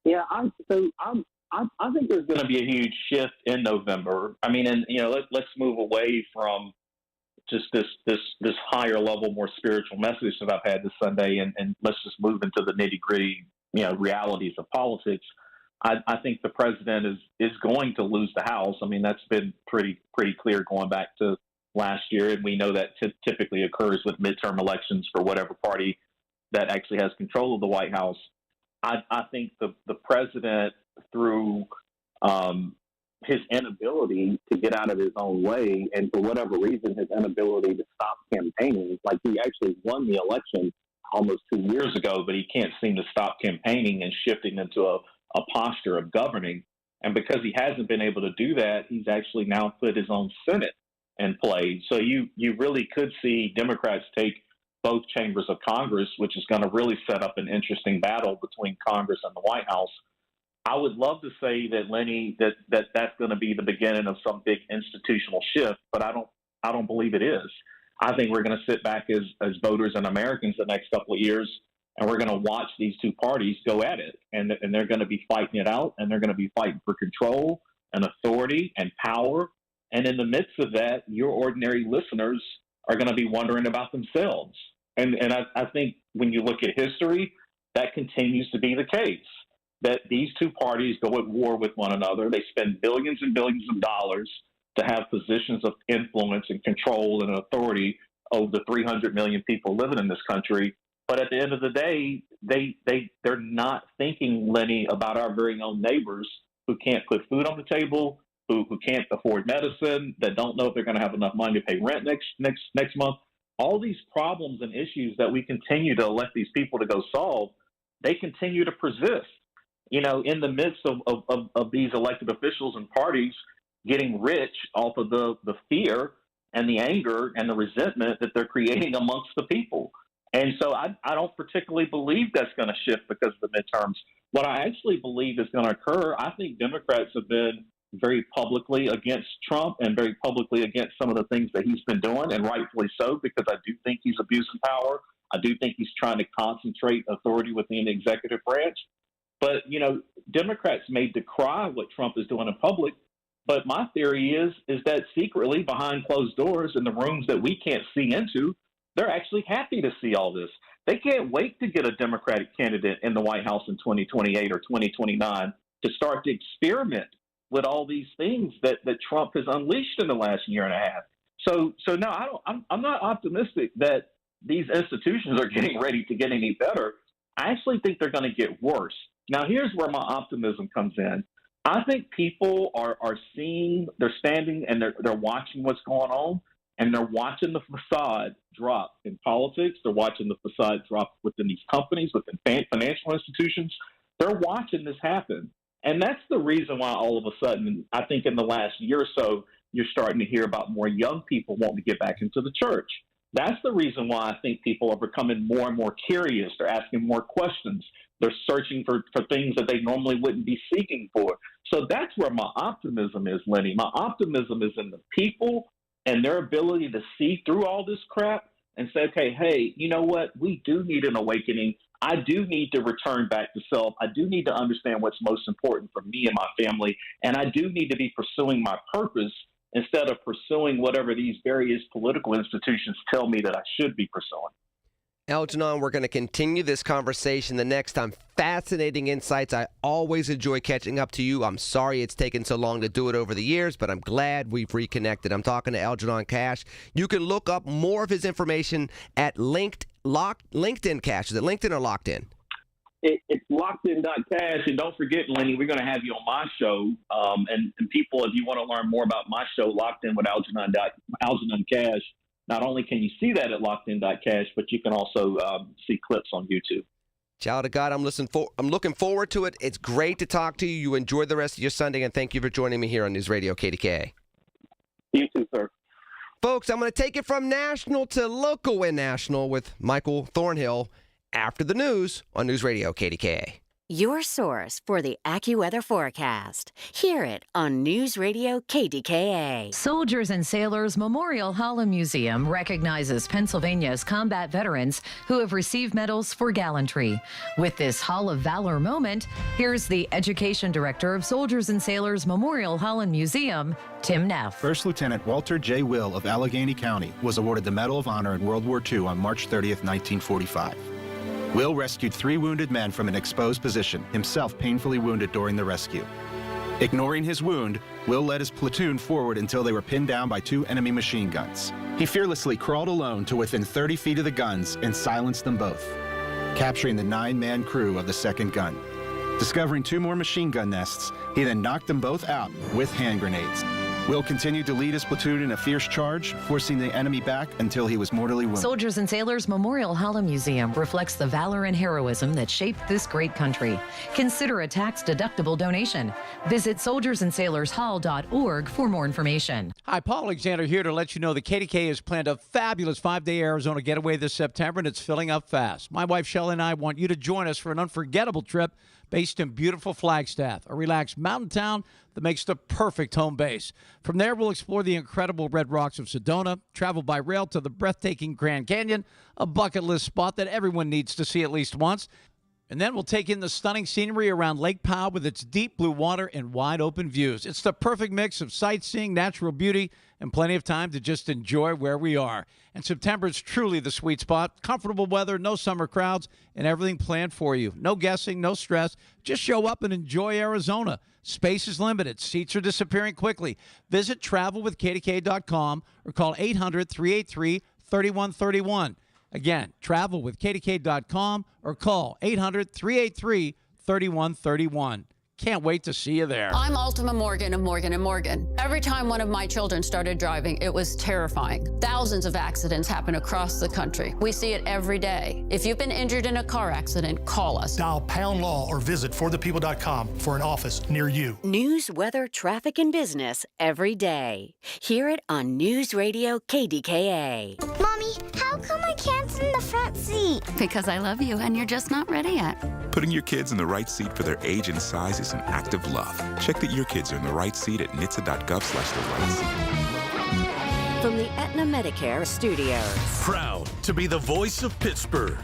[SPEAKER 6] Yeah, I think there's going to be a huge shift in November. I mean, and let's move away from just this higher level, more spiritual message that I've had this Sunday, and let's just move into the nitty gritty, realities of politics. I think the president is going to lose the House. I mean, that's been pretty clear going back to last year, and we know that typically occurs with midterm elections for whatever party that actually has control of the White House. I think the president, through his inability to get out of his own way, and for whatever reason, his inability to stop campaigning, like he actually won the election almost 2 years ago, but he can't seem to stop campaigning and shifting into a posture of governing. And because he hasn't been able to do that, he's actually now put his own Senate in play. So you really could see Democrats take both chambers of Congress, which is going to really set up an interesting battle between Congress and the White House. I would love to say that, Lenny, that's going to be the beginning of some big institutional shift, but I don't believe it is. I think we're going to sit back as voters and Americans the next couple of years, and we're going to watch these two parties go at it, and they're going to be fighting it out, and they're going to be fighting for control and authority and power. And in the midst of that, your ordinary listeners are going to be wondering about themselves. And I think when you look at history, that continues to be the case, that these two parties go at war with one another. They spend billions and billions of dollars to have positions of influence and control and authority over the 300 million people living in this country. But at the end of the day, they're not thinking, Lenny, about our very own neighbors who can't put food on the table who can't afford medicine, that don't know if they're going to have enough money to pay rent next month. All these problems and issues that we continue to elect these people to go solve, they continue to persist. You know, in the midst of these elected officials and parties getting rich off of the fear and the anger and the resentment that they're creating amongst the people. And so I don't particularly believe that's going to shift because of the midterms. What I actually believe is going to occur, I think Democrats have been very publicly against Trump and very publicly against some of the things that he's been doing, and rightfully so, because I do think he's abusing power. I do think he's trying to concentrate authority within the executive branch. But, you know, Democrats may decry what Trump is doing in public, but my theory is that secretly behind closed doors in the rooms that we can't see into, they're actually happy to see all this. They can't wait to get a Democratic candidate in the White House in 2028 or 2029 to start to experiment with all these things that Trump has unleashed in the last year and a half. So no, I'm not optimistic that these institutions are getting ready to get any better. I actually think they're going to get worse. Now, here's where my optimism comes in. I think people are seeing, they're standing and they're watching what's going on, and they're watching the facade drop in politics. They're watching the facade drop within these companies, within financial institutions. They're watching this happen. And that's the reason why all of a sudden, I think in the last year or so, you're starting to hear about more young people wanting to get back into the church. That's the reason why I think people are becoming more and more curious. They're asking more questions. They're searching for things that they normally wouldn't be seeking for. So that's where my optimism is, Lenny. My optimism is in the people and their ability to see through all this crap and say, okay, hey, you know what? We do need an awakening. I do need to return back to self. I do need to understand what's most important for me and my family. And I do need to be pursuing my purpose instead of pursuing whatever these various political institutions tell me that I should be pursuing.
[SPEAKER 1] Algernon, we're going to continue this conversation the next time. Fascinating insights. I always enjoy catching up to you. I'm sorry it's taken so long to do it over the years, but I'm glad we've reconnected. I'm talking to Algernon Cash. You can look up more of his information at LinkedIn Cash. Is it LinkedIn or Locked In?
[SPEAKER 6] It's LockedIn.cash. And don't forget, Lenny, we're going to have you on my show. And people, if you want to learn more about my show, Locked In with Algernon Cash, not only can you see that at LockedIn.cash, but you can also see clips on YouTube.
[SPEAKER 1] Child of God, I'm looking forward to it. It's great to talk to you. You enjoy the rest of your Sunday, and thank you for joining me here on News Radio KDKA.
[SPEAKER 6] You too, sir.
[SPEAKER 1] Folks, I'm going to take it from national to local and national with Michael Thornhill after the news on News Radio KDKA.
[SPEAKER 9] Your source for the AccuWeather forecast. Hear it on News Radio KDKA.
[SPEAKER 2] Soldiers and Sailors Memorial Hall and Museum recognizes Pennsylvania's combat veterans who have received medals for gallantry. With this Hall of Valor moment, here's the Education Director of Soldiers and Sailors Memorial Hall and Museum, Tim Neff.
[SPEAKER 5] First Lieutenant Walter J. Will of Allegheny County was awarded the Medal of Honor in World War II on March 30th, 1945. Will rescued 3 wounded men from an exposed position, himself painfully wounded during the rescue. Ignoring his wound, Will led his platoon forward until they were pinned down by 2 enemy machine guns. He fearlessly crawled alone to within 30 feet of the guns and silenced them both, capturing the 9-man crew of the second gun. Discovering 2 more machine gun nests, he then knocked them both out with hand grenades. Will continued to lead his platoon in a fierce charge, forcing the enemy back until he was mortally wounded.
[SPEAKER 2] Soldiers and Sailors Memorial Hall and Museum reflects the valor and heroism that shaped this great country. Consider a tax-deductible donation. Visit soldiersandsailorshall.org for more information.
[SPEAKER 7] Hi, Paul Alexander here to let you know that KDKA has planned a fabulous 5-day Arizona getaway this September, and it's filling up fast. My wife, Shelley, and I want you to join us for an unforgettable trip based in beautiful Flagstaff, a relaxed mountain town that makes the perfect home base. From there, we'll explore the incredible red rocks of Sedona, travel by rail to the breathtaking Grand Canyon, a bucket list spot that everyone needs to see at least once. And then we'll take in the stunning scenery around Lake Powell with its deep blue water and wide open views. It's the perfect mix of sightseeing, natural beauty, and plenty of time to just enjoy where we are. And September is truly the sweet spot. Comfortable weather, no summer crowds, and everything planned for you. No guessing, no stress. Just show up and enjoy Arizona. Space is limited. Seats are disappearing quickly. Visit travelwithkdk.com or call 800-383-3131. Again, travelwithkdk.com or call 800-383-3131. Can't wait to see you there.
[SPEAKER 8] I'm Ultima Morgan of Morgan & Morgan. Every time one of my children started driving, it was terrifying. Thousands of accidents happen across the country. We see it every day. If you've been injured in a car accident, call us.
[SPEAKER 10] Dial pound law or visit forthepeople.com for an office near you.
[SPEAKER 9] News, weather, traffic, and business every day. Hear it on News Radio KDKA.
[SPEAKER 11] Mommy, how come I can't sit in the front seat?
[SPEAKER 12] Because I love you and you're just not ready yet.
[SPEAKER 13] Putting your kids in the right seat for their age and size is an act of love. Check that your kids are in the right seat at nhtsa.gov/the-right-seat.
[SPEAKER 9] From the Aetna Medicare Studios.
[SPEAKER 19] Proud to be the voice of Pittsburgh.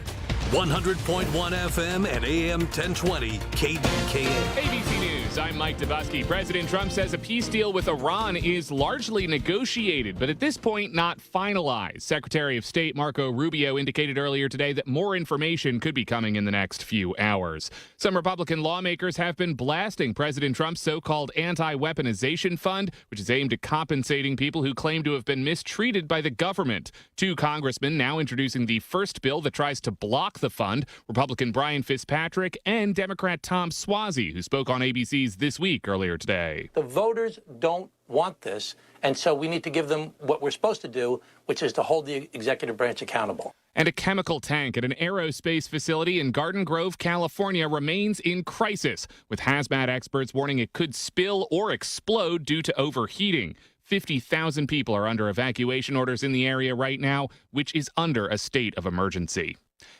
[SPEAKER 19] 100.1 FM and AM 1020 KDKA.
[SPEAKER 3] ABC News, I'm Mike Dubusky. President Trump says a peace deal with Iran is largely negotiated, but at this point not finalized. Secretary of State Marco Rubio indicated earlier today that more information could be coming in the next few hours. Some Republican lawmakers have been blasting President Trump's so-called anti-weaponization fund, which is aimed at compensating people who claim to have been mistreated by the government. Two congressmen now introducing the first bill that tries to block the fund, Republican Brian Fitzpatrick and Democrat Tom Suozzi, who spoke on ABC's This Week earlier today.
[SPEAKER 27] The voters don't want this, and so we need to give them what we're supposed to do, which is to hold the executive branch accountable.
[SPEAKER 3] And a chemical tank at an aerospace facility in Garden Grove, California remains in crisis, with hazmat experts warning it could spill or explode due to overheating. 50,000 people are under evacuation orders in the area right now, which is under a state of emergency.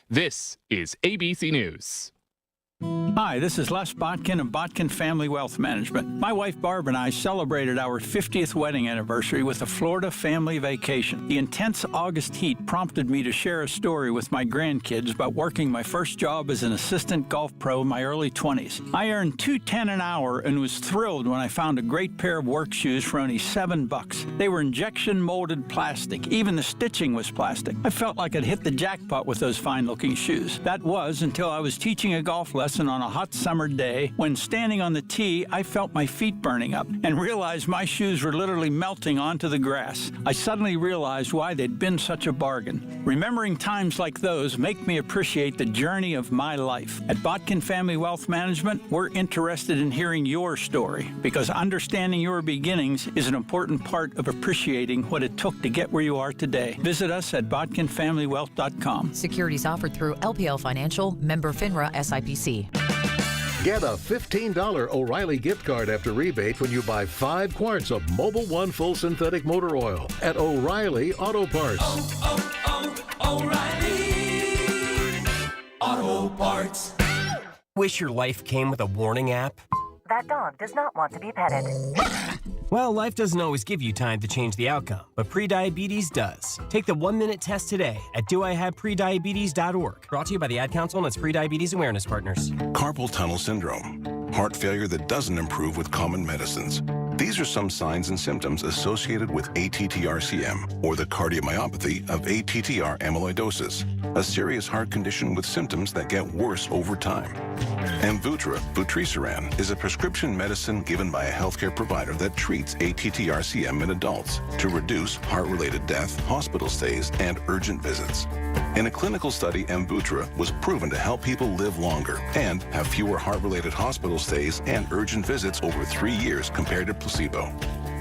[SPEAKER 3] This is ABC News.
[SPEAKER 28] Hi, this is Les Botkin of Botkin Family Wealth Management. My wife Barb and I celebrated our 50th wedding anniversary with a Florida family vacation. The intense August heat prompted me to share a story with my grandkids about working my first job as an assistant golf pro in my early 20s. I earned $2.10 an hour and was thrilled when I found a great pair of work shoes for only $7. They were injection molded plastic. Even the stitching was plastic. I felt like I'd hit the jackpot with those fine-looking shoes. That was until I was teaching a golf lesson on a hot summer day. When standing on the tee, I felt my feet burning up and realized my shoes were literally melting onto the grass. I suddenly realized why they'd been such a bargain. Remembering times like those make me appreciate the journey of my life. At Botkin Family Wealth Management, we're interested in hearing your story because understanding your beginnings is an important part of appreciating what it took to get where you are today. Visit us at botkinfamilywealth.com.
[SPEAKER 2] Securities offered through LPL Financial, member FINRA SIPC.
[SPEAKER 29] Get a $15 O'Reilly gift card after rebate when you buy 5 quarts of Mobil 1 full synthetic motor oil at O'Reilly Auto Parts.
[SPEAKER 30] O'Reilly Auto Parts.
[SPEAKER 31] Wish your life came with a warning app?
[SPEAKER 32] That dog does not want to be petted.
[SPEAKER 31] Well, life doesn't always give you time to change the outcome, but prediabetes does. Take the 1-minute test today at doihaveprediabetes.org. Brought to you by the Ad Council and its Prediabetes Awareness Partners.
[SPEAKER 19] Carpal tunnel syndrome, heart failure that doesn't improve with common medicines. These are some signs and symptoms associated with ATTR-CM, or the cardiomyopathy of ATTR amyloidosis, a serious heart condition with symptoms that get worse over time. Amvuttra, vutrisiran, is a prescription medicine given by a healthcare provider that treats ATTR-CM in adults to reduce heart-related death, hospital stays, and urgent visits. In a clinical study, Amvuttra was proven to help people live longer and have fewer heart-related hospital stays and urgent visits over 3 years compared to placebo.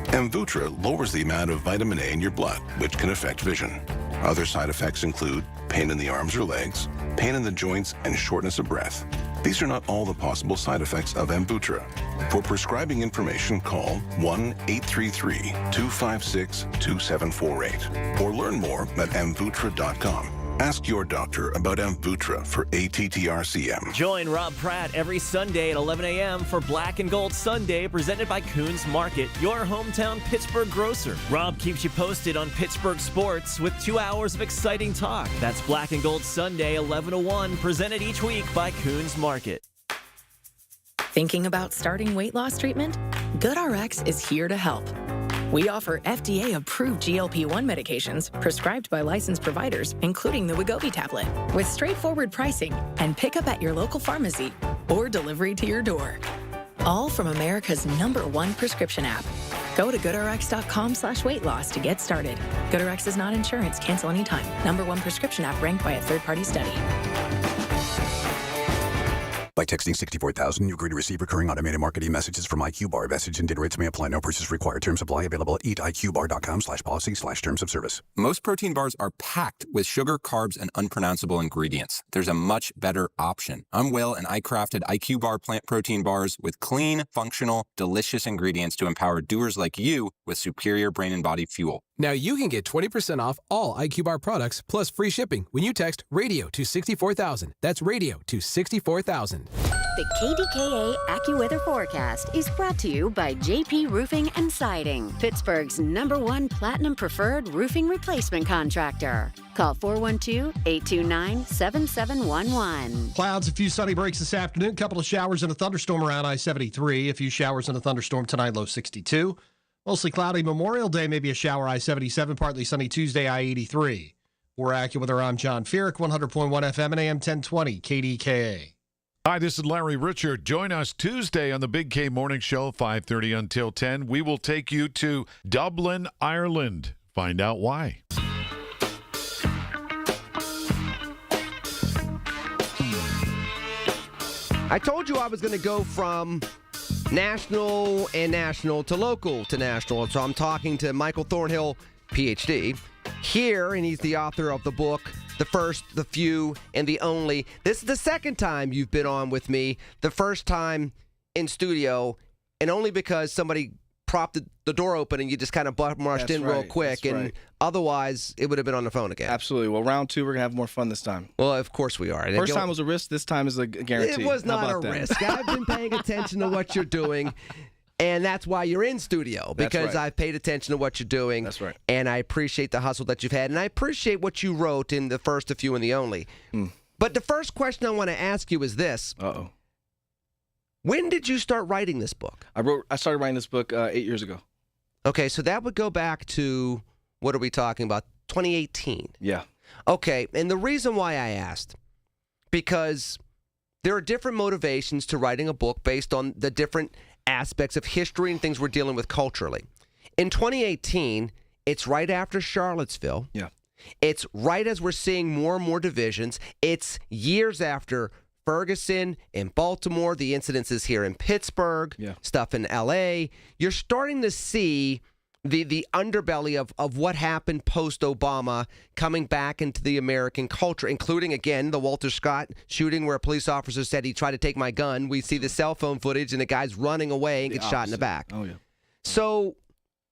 [SPEAKER 19] Amvuttra lowers the amount of vitamin A in your blood, which can affect vision. Other side effects include pain in the arms or legs, pain in the joints, and shortness of breath. These are not all the possible side effects of Amvuttra. For prescribing information, call 1-833-256-2748 or learn more at amvuttra.com. Ask your doctor about Amvuttra for ATTR-CM.
[SPEAKER 33] Join Rob Pratt every Sunday at 11 a.m. for Black and Gold Sunday, presented by Coons Market, your hometown Pittsburgh grocer. Rob keeps you posted on Pittsburgh sports with 2 hours of exciting talk. That's Black and Gold Sunday, 11 to 1, presented each week by Coons Market.
[SPEAKER 22] Thinking about starting weight loss treatment? GoodRx is here to help. We offer FDA-approved GLP-1 medications prescribed by licensed providers, including the Wegovy tablet, with straightforward pricing and pickup at your local pharmacy or delivery to your door. All from America's #1 prescription app. Go to goodrx.com/weight-loss to get started. GoodRx is not insurance. Cancel anytime. #1 prescription app ranked by a third-party study.
[SPEAKER 4] By texting 64000, you agree to receive recurring automated marketing messages from IQ Bar. Message and data rates may apply. No purchase required. Terms apply. Available at eatiqbar.com/policy/terms of service.
[SPEAKER 6] Most protein bars are packed with sugar, carbs, and unpronounceable ingredients. There's a much better option. I'm Will, and I crafted IQ Bar plant protein bars with clean, functional, delicious ingredients to empower doers like you with superior brain and body fuel.
[SPEAKER 14] Now you can get 20% off all IQ Bar products plus free shipping when you text radio to 64,000. That's radio to 64,000.
[SPEAKER 9] The KDKA AccuWeather forecast is brought to you by JP Roofing and Siding, Pittsburgh's #1 Platinum Preferred roofing replacement contractor. Call 412-829-7711.
[SPEAKER 15] Clouds, a few sunny breaks this afternoon, couple of showers and a thunderstorm around I-73. A few showers and a thunderstorm tonight, low 62. Mostly cloudy Memorial Day, maybe a shower I-77, partly sunny Tuesday I-83. For AccuWeather, I'm John Feerick, 100.1 FM and AM 1020 KDKA.
[SPEAKER 16] Hi, this is Larry Richard. Join us Tuesday on the Big K Morning Show, 5:30 until 10. We will take you to Dublin, Ireland. Find out why.
[SPEAKER 1] I told you I was going to go from national to local to national. So I'm talking to Michael Thornhill, PhD, here, and he's the author of the book, The First, The Few, and The Only. This is the second time you've been on with me, the first time in studio, and only because somebody propped the door open and you just kind of marched in real quick, and otherwise it would have been on the phone again.
[SPEAKER 17] Absolutely. Well, round two, we're going to have more fun this time.
[SPEAKER 1] Well, of course we are.
[SPEAKER 17] First time was a risk, this time is a guarantee.
[SPEAKER 1] It was not a risk. I've been paying attention to what you're doing. And that's why you're in studio, because I've paid attention to what you're doing.
[SPEAKER 17] That's right.
[SPEAKER 1] And I appreciate the hustle that you've had. And I appreciate what you wrote in The First, The Few, and The Only. But the first question I want to ask you is this.
[SPEAKER 17] Uh-oh.
[SPEAKER 1] When did you start writing this book?
[SPEAKER 17] I started writing this book 8 years ago.
[SPEAKER 1] Okay, so that would go back to, what are we talking about, 2018?
[SPEAKER 17] Yeah.
[SPEAKER 1] Okay, and the reason why I asked, because there are different motivations to writing a book based on the different aspects of history and things we're dealing with culturally. In 2018, it's right after Charlottesville.
[SPEAKER 17] Yeah.
[SPEAKER 1] It's right as we're seeing more and more divisions. It's years after Ferguson in Baltimore, the incidences here in Pittsburgh, stuff in L.A. You're starting to see the underbelly of what happened post-Obama coming back into the American culture, including, again, the Walter Scott shooting where a police officer said he tried to take my gun. We see the cell phone footage, and the guy's running away and gets shot in the back.
[SPEAKER 17] Oh, yeah.
[SPEAKER 1] So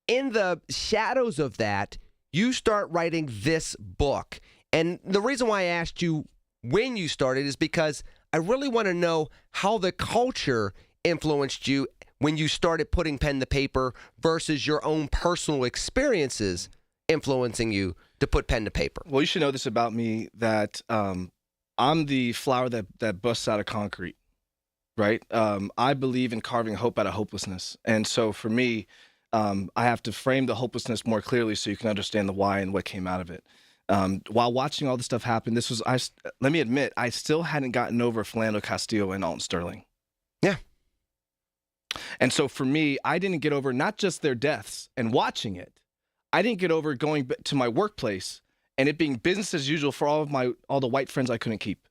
[SPEAKER 1] in the shadows of that, you start writing this book. And the reason why I asked you when you started is because I really want to know how the culture influenced you when you started putting pen to paper versus your own personal experiences influencing you to put pen to paper.
[SPEAKER 17] Well, you should know this about me, that I'm the flower that busts out of concrete, right? I believe in carving hope out of hopelessness. And so for me, I have to frame the hopelessness more clearly so you can understand the why and what came out of it. While watching all this stuff happen, let me admit, I still hadn't gotten over Philando Castillo and Alton Sterling.
[SPEAKER 1] Yeah.
[SPEAKER 17] And so for me, I didn't get over not just their deaths and watching it. I didn't get over going to my workplace and it being business as usual for all the white friends I couldn't keep.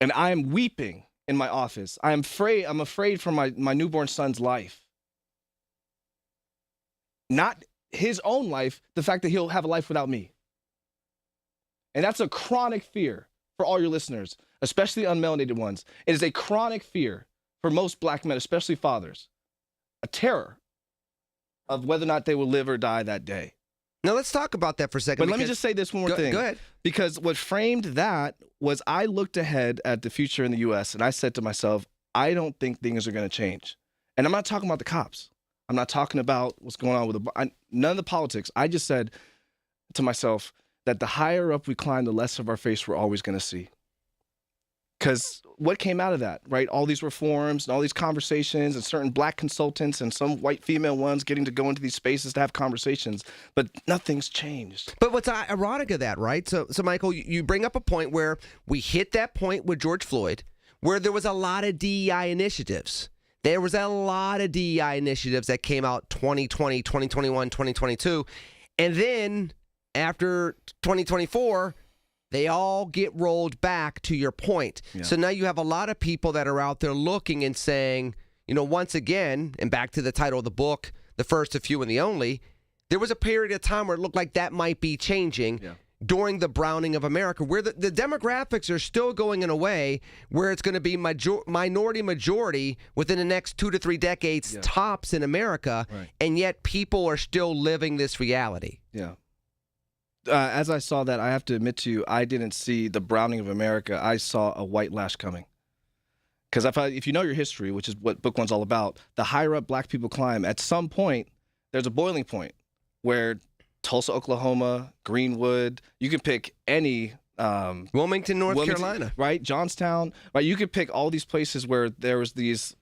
[SPEAKER 17] And I am weeping in my office. I'm afraid for my newborn son's life. Not his own life, the fact that he'll have a life without me. And that's a chronic fear for all your listeners, especially unmelanated ones. It is a chronic fear for most black men, especially fathers, a terror of whether or not they will live or die that day.
[SPEAKER 1] Now, let's talk about that for a second.
[SPEAKER 17] But let me just say this one more thing.
[SPEAKER 1] Go ahead.
[SPEAKER 17] Because what framed that was I looked ahead at the future in the U.S. and I said to myself, I don't think things are going to change. And I'm not talking about the cops. I'm not talking about what's going on with none of the politics. I just said to myself that the higher up we climb, the less of our face we're always going to see. Because what came out of that, right? All these reforms and all these conversations and certain black consultants and some white female ones getting to go into these spaces to have conversations, but nothing's changed.
[SPEAKER 1] But what's ironic of that, right? So Michael, you bring up a point where we hit that point with George Floyd, where there was a lot of DEI initiatives. There was a lot of DEI initiatives that came out 2020, 2021, 2022. And then after 2024, they all get rolled back, to your point.
[SPEAKER 17] Yeah.
[SPEAKER 1] So now you have a lot of people that are out there looking and saying, once again, and back to the title of the book, The First, the Few, and the Only, there was a period of time where it looked like that might be changing during the browning of America, where the demographics are still going in a way where it's going to be minority majority within the next 2 to 3 decades tops in America, and yet people are still living this reality.
[SPEAKER 17] Yeah. As I saw that, I have to admit to you, I didn't see the browning of America. I saw a white lash coming. Because if you know your history, which is what book one's all about, the higher up black people climb, at some point, there's a boiling point where Tulsa, Oklahoma, Greenwood, you can pick any...
[SPEAKER 1] Wilmington, North Carolina.
[SPEAKER 17] Right? Johnstown. Right? You could pick all these places where there was these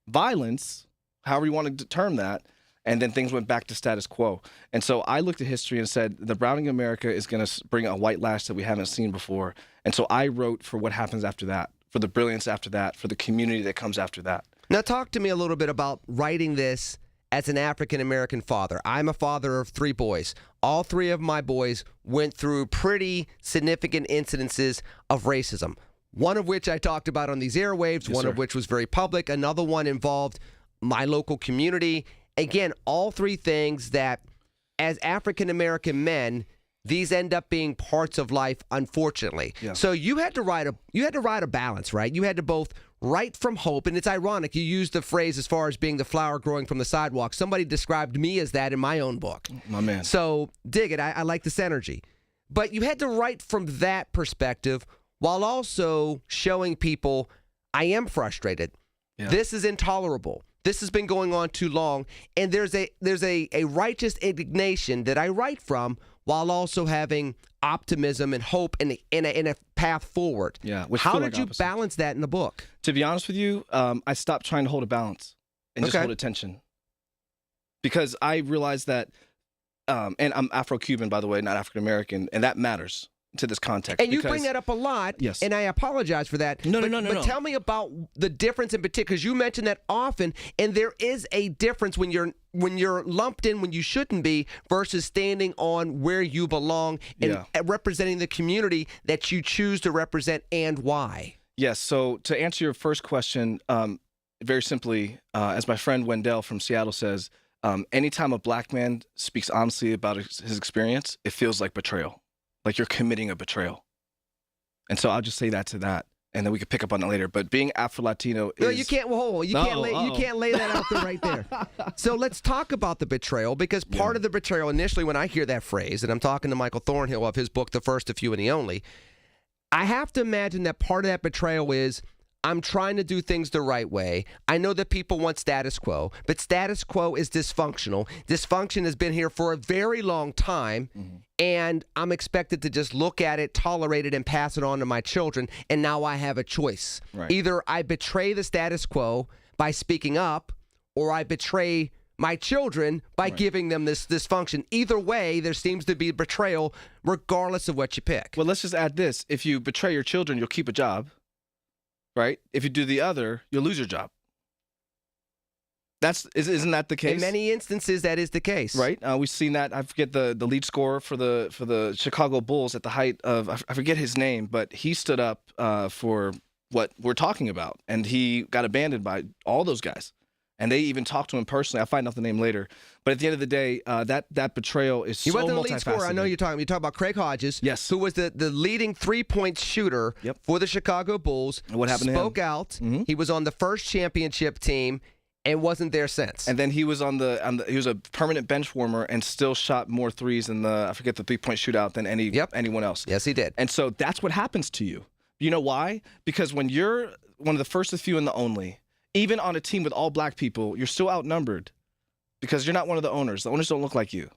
[SPEAKER 17] violence, however you want to term that, and then things went back to status quo. And so I looked at history and said, the browning of America is going to bring a white lash that we haven't seen before. And so I wrote for what happens after that, for the brilliance after that, for the community that comes after that.
[SPEAKER 1] Now talk to me a little bit about writing this as an African-American father. I'm a father of 3 boys. All 3 of my boys went through pretty significant incidences of racism, one of which I talked about on these airwaves, one of which was very public, another one involved my local community. Again, all 3 things that, as African-American men, these end up being parts of life, unfortunately. Yeah. So you had to ride a balance, right? You had to both write from hope, and it's ironic you used the phrase as far as being the flower growing from the sidewalk. Somebody described me as that in my own book.
[SPEAKER 17] My man.
[SPEAKER 1] So dig it. I like this energy. But you had to write from that perspective while also showing people, I am frustrated. Yeah. This is intolerable. This has been going on too long, and there's a righteous indignation that I write from while also having optimism and hope in a path forward.
[SPEAKER 17] Yeah.
[SPEAKER 1] How did you balance that in the book?
[SPEAKER 17] To be honest with you, I stopped trying to hold a balance and just hold attention. Because I realized that, and I'm Afro-Cuban, by the way, not African-American, and that matters to this context.
[SPEAKER 1] And you bring that up a lot,
[SPEAKER 17] yes,
[SPEAKER 1] and I apologize for that.
[SPEAKER 17] No.
[SPEAKER 1] But tell me about the difference in particular, because you mention that often, and there is a difference when you're lumped in when you shouldn't be versus standing on where you belong and representing the community that you choose to represent and why.
[SPEAKER 17] Yes, so to answer your first question, very simply, as my friend Wendell from Seattle says, anytime a black man speaks honestly about his experience, it feels like betrayal. Like you're committing a betrayal. And so I'll just say that to that, and then we can pick up on it later. But being Afro-Latino is...
[SPEAKER 1] No, you can't, you can't lay that out there right there. So let's talk about the betrayal, because part of the betrayal, initially when I hear that phrase, and I'm talking to Michael Thornhill of his book, The First, the Few, and the Only, I have to imagine that part of that betrayal is, I'm trying to do things the right way. I know that people want status quo, but status quo is dysfunctional. Dysfunction has been here for a very long time, and I'm expected to just look at it, tolerate it, and pass it on to my children, and now I have a choice. Right. Either I betray the status quo by speaking up, or I betray my children by giving them this dysfunction. Either way, there seems to be betrayal regardless of what you pick.
[SPEAKER 17] Well, let's just add this. If you betray your children, you'll keep a job. Right? If you do the other, you'll lose your job. Isn't that the case?
[SPEAKER 1] In many instances, that is the case.
[SPEAKER 17] Right? We've seen that. I forget the lead scorer for the Chicago Bulls at the height of, I forget his name, but he stood up for what we're talking about, and he got abandoned by all those guys. And they even talked to him personally. I'll find out the name later. But at the end of the day, that betrayal is so multifaceted. He wasn't the lead scorer.
[SPEAKER 1] I know you're talking about Craig Hodges, who was the leading three-point shooter for the Chicago Bulls.
[SPEAKER 17] And what happened to him?
[SPEAKER 1] Spoke out. He was on the first championship team and wasn't there since.
[SPEAKER 17] And then he was he was a permanent bench warmer and still shot more threes in I forget the three-point shootout than anyone else.
[SPEAKER 1] Yes, he did.
[SPEAKER 17] And so that's what happens to you. You know why? Because when you're one of the first, the few, and the only, even on a team with all black people, you're still outnumbered because you're not one of the owners. The owners don't look like you.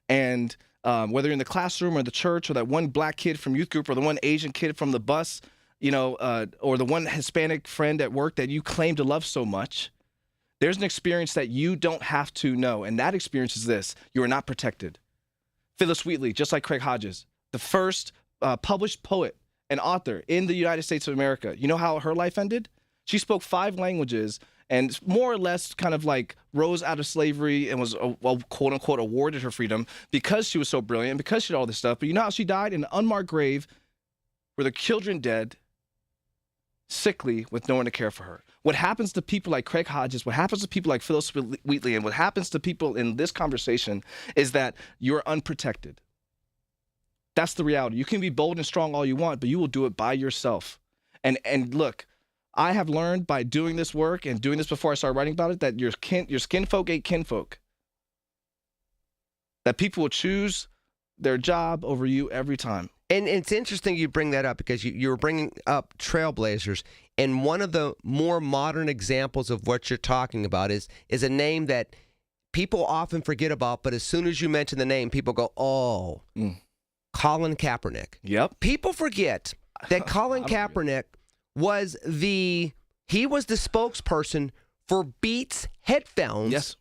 [SPEAKER 17] And whether you're in the classroom or the church or that one black kid from youth group or the one Asian kid from the bus, or the one Hispanic friend at work that you claim to love so much, there's an experience that you don't have to know. And that experience is this: you are not protected. Phyllis Wheatley, just like Craig Hodges, the first published poet and author in the United States of America. You know how her life ended? She spoke 5 languages and more or less kind of like rose out of slavery and was, quote unquote, awarded her freedom because she was so brilliant, because she did all this stuff. But you know how she died? In an unmarked grave with her children dead, sickly, with no one to care for her. What happens to people like Craig Hodges, what happens to people like Phyllis Wheatley, and what happens to people in this conversation is that you're unprotected. That's the reality. You can be bold and strong all you want, but you will do it by yourself. And look, I have learned by doing this work and doing this before I started writing about it that your skin folk ain't kinfolk. That people will choose their job over you every time.
[SPEAKER 1] And it's interesting you bring that up because you were bringing up trailblazers. And one of the more modern examples of what you're talking about is a name that people often forget about, but as soon as you mention the name, people go, oh, Colin Kaepernick.
[SPEAKER 17] Yep.
[SPEAKER 1] People forget that Colin Kaepernick was the spokesperson for Beats headphones.
[SPEAKER 17] Yes.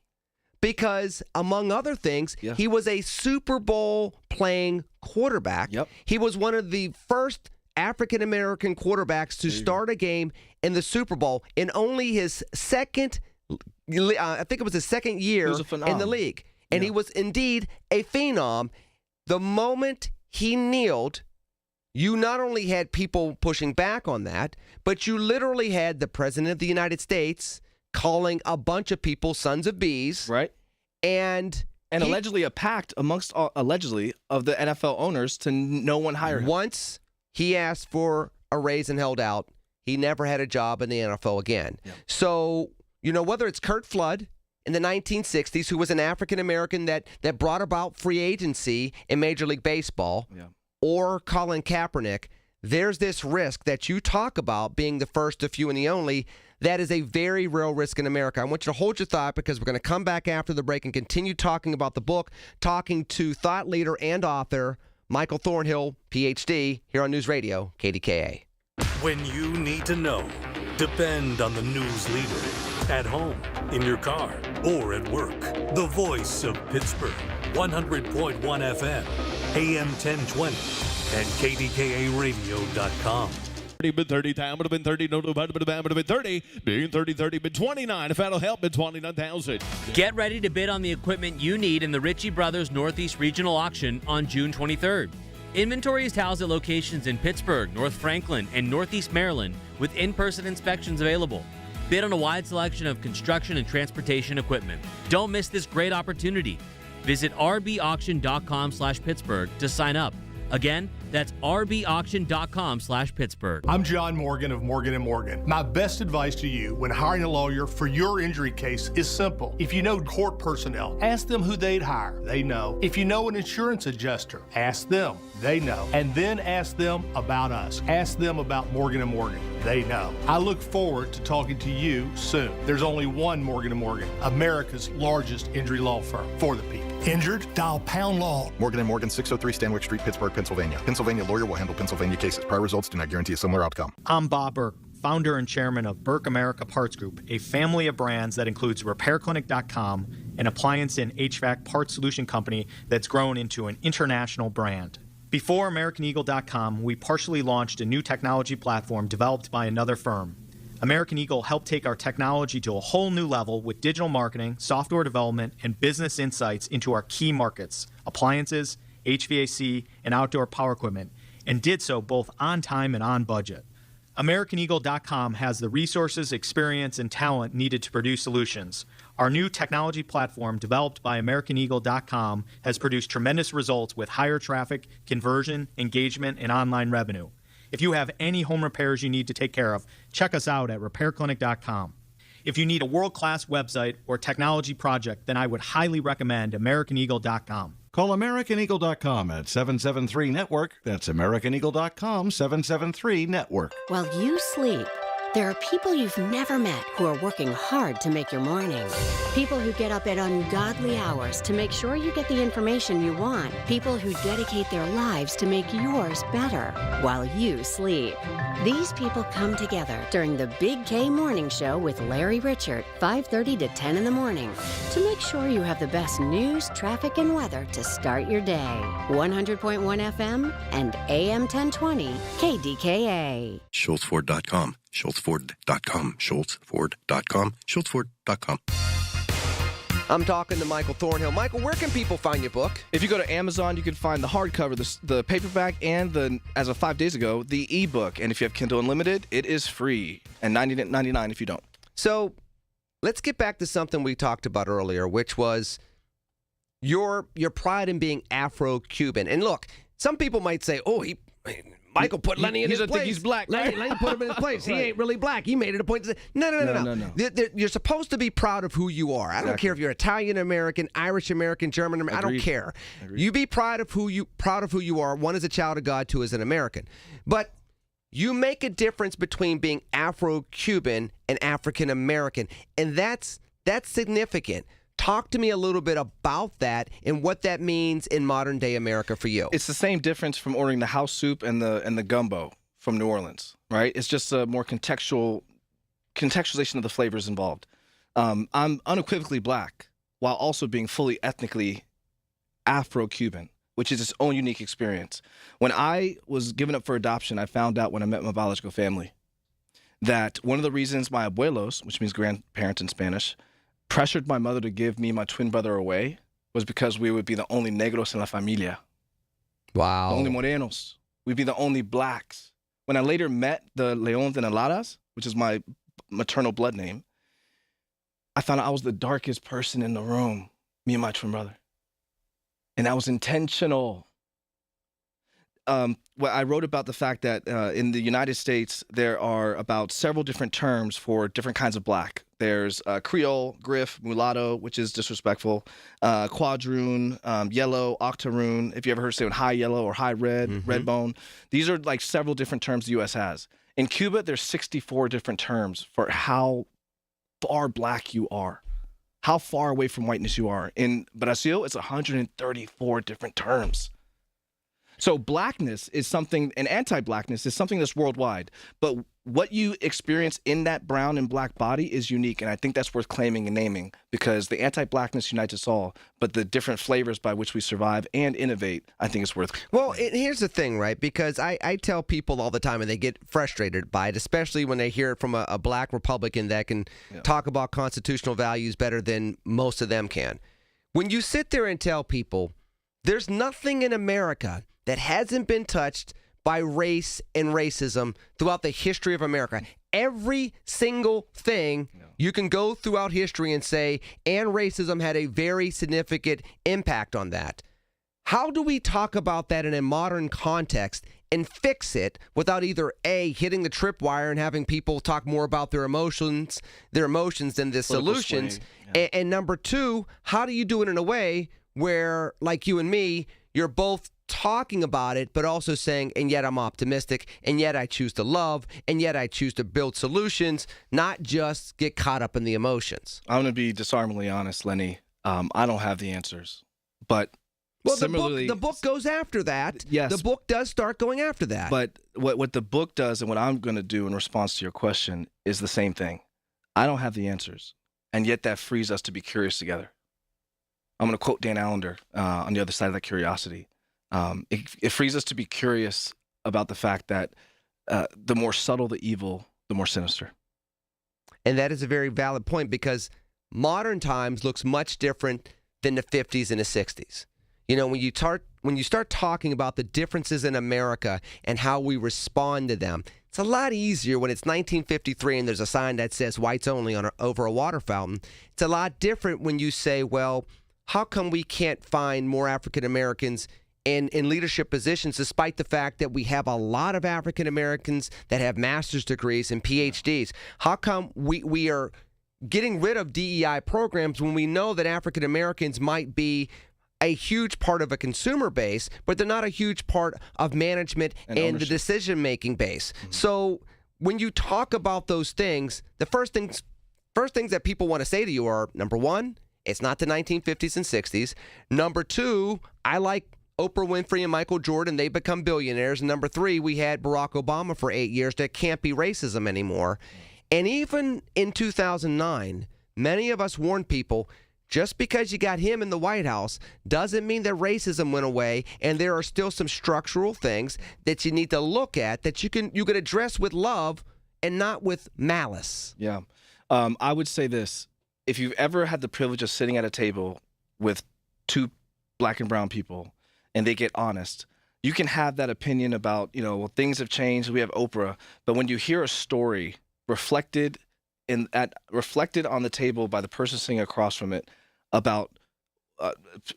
[SPEAKER 1] Because, among other things, he was a Super Bowl playing quarterback.
[SPEAKER 17] Yep.
[SPEAKER 1] He was one of the first African-American quarterbacks to start a game in the Super Bowl in only his second, I think it was his second year in the league. And he was indeed a phenom. The moment he kneeled, you not only had people pushing back on that, but you literally had the President of the United States calling a bunch of people sons of bees.
[SPEAKER 17] Right.
[SPEAKER 1] And
[SPEAKER 17] allegedly a pact amongst allegedly of the NFL owners to no one hire him.
[SPEAKER 1] Once he asked for a raise and held out, he never had a job in the NFL again. Yep. So, whether it's Curt Flood in the 1960s, who was an African-American that brought about free agency in Major League Baseball, or Colin Kaepernick, there's this risk that you talk about being the first, the few, and the only. That is a very real risk in America. I want you to hold your thought because we're going to come back after the break and continue talking about the book, talking to thought leader and author Michael Thornhill, Ph.D., here on News Radio, KDKA.
[SPEAKER 5] When you need to know, depend on the news leader. At home, in your car, or at work. The voice of Pittsburgh, 100.1 FM, AM 1020, and KDKA-radio.com.
[SPEAKER 7] Been 30 time, would have been 30, no, would have been 30, being 30, been 29. If that'll help, been 29,000.
[SPEAKER 8] Get ready to bid on the equipment you need in the Ritchie Brothers Northeast Regional Auction on June 23rd. Inventory is housed at locations in Pittsburgh, North Franklin, and Northeast Maryland with in-person inspections available. Bid on a wide selection of construction and transportation equipment. Don't miss this great opportunity. Visit rbauction.com/Pittsburgh to sign up. Again, that's rbauction.com/Pittsburgh.
[SPEAKER 10] I'm John Morgan of Morgan & Morgan. My best advice to you when hiring a lawyer for your injury case is simple. If you know court personnel, ask them who they'd hire. They know. If you know an insurance adjuster, ask them. They know. And then ask them about us. Ask them about Morgan & Morgan. They know. I look forward to talking to you soon. There's only one Morgan & Morgan, America's largest injury law firm for the people. Injured? Dial Pound Law.
[SPEAKER 11] Morgan & Morgan, 603 Stanwick Street, Pittsburgh, Pennsylvania. Pennsylvania lawyer will handle Pennsylvania cases. Prior results do not guarantee a similar outcome.
[SPEAKER 12] I'm Bob Burke, founder and chairman of Burke America Parts Group, a family of brands that includes RepairClinic.com, an appliance and HVAC parts solution company that's grown into an international brand. Before AmericanEagle.com, we partially launched a new technology platform developed by another firm. American Eagle helped take our technology to a whole new level with digital marketing, software development, and business insights into our key markets, appliances, HVAC, and outdoor power equipment, and did so both on time and on budget. AmericanEagle.com has the resources, experience, and talent needed to produce solutions. Our new technology platform, developed by AmericanEagle.com, has produced tremendous results with higher traffic, conversion, engagement, and online revenue. If you have any home repairs you need to take care of, check us out at RepairClinic.com. If you need a world-class website or technology project, then I would highly recommend AmericanEagle.com.
[SPEAKER 18] Call AmericanEagle.com at 773-NETWORK. That's AmericanEagle.com, 773-NETWORK.
[SPEAKER 9] While you sleep, there are people you've never met who are working hard to make your morning. People who get up at ungodly hours to make sure you get the information you want. People who dedicate their lives to make yours better while you sleep. These people come together during the Big K Morning Show with Larry Richert, 5:30 to 10 in the morning, to make sure you have the best news, traffic, and weather to start your day. 100.1 FM and AM 1020 KDKA.
[SPEAKER 20] SchultzFord.com.
[SPEAKER 2] SchultzFord.com. SchultzFord.com. SchultzFord.com.
[SPEAKER 1] I'm talking to Michael Thornhill. Michael, where can people find your book?
[SPEAKER 17] If you go to Amazon, you can find the hardcover, the paperback, and as of 5 days ago, the ebook. And if you have Kindle Unlimited, it is free and $99 if you don't.
[SPEAKER 1] So let's get back to something we talked about earlier, which was your pride in being Afro-Cuban. And look, some people might say, Michael put Lenny in his place.
[SPEAKER 17] Think he's black.
[SPEAKER 1] Lenny put him in his place. He ain't really black. He made it a point to say, no. You're supposed to be proud of who you are. I don't care if you're Italian American, Irish American, German American. I don't care. You be proud of who you are. One is a child of God, two is an American. But you make a difference between being Afro-Cuban and African American, and that's significant. Talk to me a little bit about that and what that means in modern day America for you.
[SPEAKER 17] It's the same difference from ordering the house soup and the gumbo from New Orleans, right? It's just a more contextualization of the flavors involved. I'm unequivocally black while also being fully ethnically Afro-Cuban, which is its own unique experience. When I was given up for adoption, I found out when I met my biological family that one of the reasons my abuelos, which means grandparents in Spanish, pressured my mother to give me my twin brother away was because we would be the only negros in la familia.
[SPEAKER 1] Wow.
[SPEAKER 17] The only morenos. We'd be the only blacks. When I later met the Leons and Alaras, which is my maternal blood name, I found out I was the darkest person in the room, me and my twin brother. And that was intentional. I wrote about the fact that in the United States, there are about several different terms for different kinds of black. There's Creole, Griff, Mulatto, which is disrespectful, Quadroon, Yellow, Octoroon, if you ever heard saying high yellow or high red, red bone. These are like several different terms the U.S. has. In Cuba, there's 64 different terms for how far black you are, how far away from whiteness you are. In Brazil, it's 134 different terms. So blackness is something, and anti-blackness is something that's worldwide. But what you experience in that brown and black body is unique, and I think that's worth claiming and naming because the anti-blackness unites us all, but the different flavors by which we survive and innovate, I think it's worth claiming.
[SPEAKER 1] Well, here's the thing, right? Because I tell people all the time, and they get frustrated by it, especially when they hear it from a black Republican that can talk about constitutional values better than most of them can. When you sit there and tell people, there's nothing in America that hasn't been touched by race and racism throughout the history of America. Every single thing you can go throughout history and say, and racism had a very significant impact on that. How do we talk about that in a modern context and fix it without either A, hitting the tripwire and having people talk more about their emotions than the solutions, and number two, how do you do it in a way where, like you and me, you're both talking about it, but also saying, and yet I'm optimistic, and yet I choose to love, and yet I choose to build solutions, not just get caught up in the emotions.
[SPEAKER 17] I'm going to be disarmingly honest, Lenny. I don't have the answers. But similarly,
[SPEAKER 1] the book goes after that.
[SPEAKER 17] Yes.
[SPEAKER 1] The book does start going after that.
[SPEAKER 17] But what the book does and what I'm going to do in response to your question is the same thing. I don't have the answers, and yet that frees us to be curious together. I'm going to quote Dan Allender on the other side of that curiosity. It frees us to be curious about the fact that the more subtle the evil, the more sinister.
[SPEAKER 1] And that is a very valid point because modern times looks much different than the 50s and the 60s. You know, when you start talking about the differences in America and how we respond to them, it's a lot easier when it's 1953 and there's a sign that says whites only over a water fountain. It's a lot different when you say, well, how come we can't find more African Americans in leadership positions, despite the fact that we have a lot of African Americans that have master's degrees and PhDs? How come we are getting rid of DEI programs when we know that African Americans might be a huge part of a consumer base, but they're not a huge part of management and the decision-making base? Mm-hmm. So when you talk about those things, the first things that people want to say to you are, number one, it's not the 1950s and 60s. Number two, I like Oprah Winfrey and Michael Jordan, they become billionaires. And number three, we had Barack Obama for 8 years. That can't be racism anymore. And even in 2009, many of us warned people, just because you got him in the White House doesn't mean that racism went away, and there are still some structural things that you need to look at that you can address with love and not with malice.
[SPEAKER 17] Yeah. I would say this. If you've ever had the privilege of sitting at a table with two black and brown people and they get honest, you can have that opinion about, well, things have changed. We have Oprah. But when you hear a story reflected on the table by the person sitting across from it about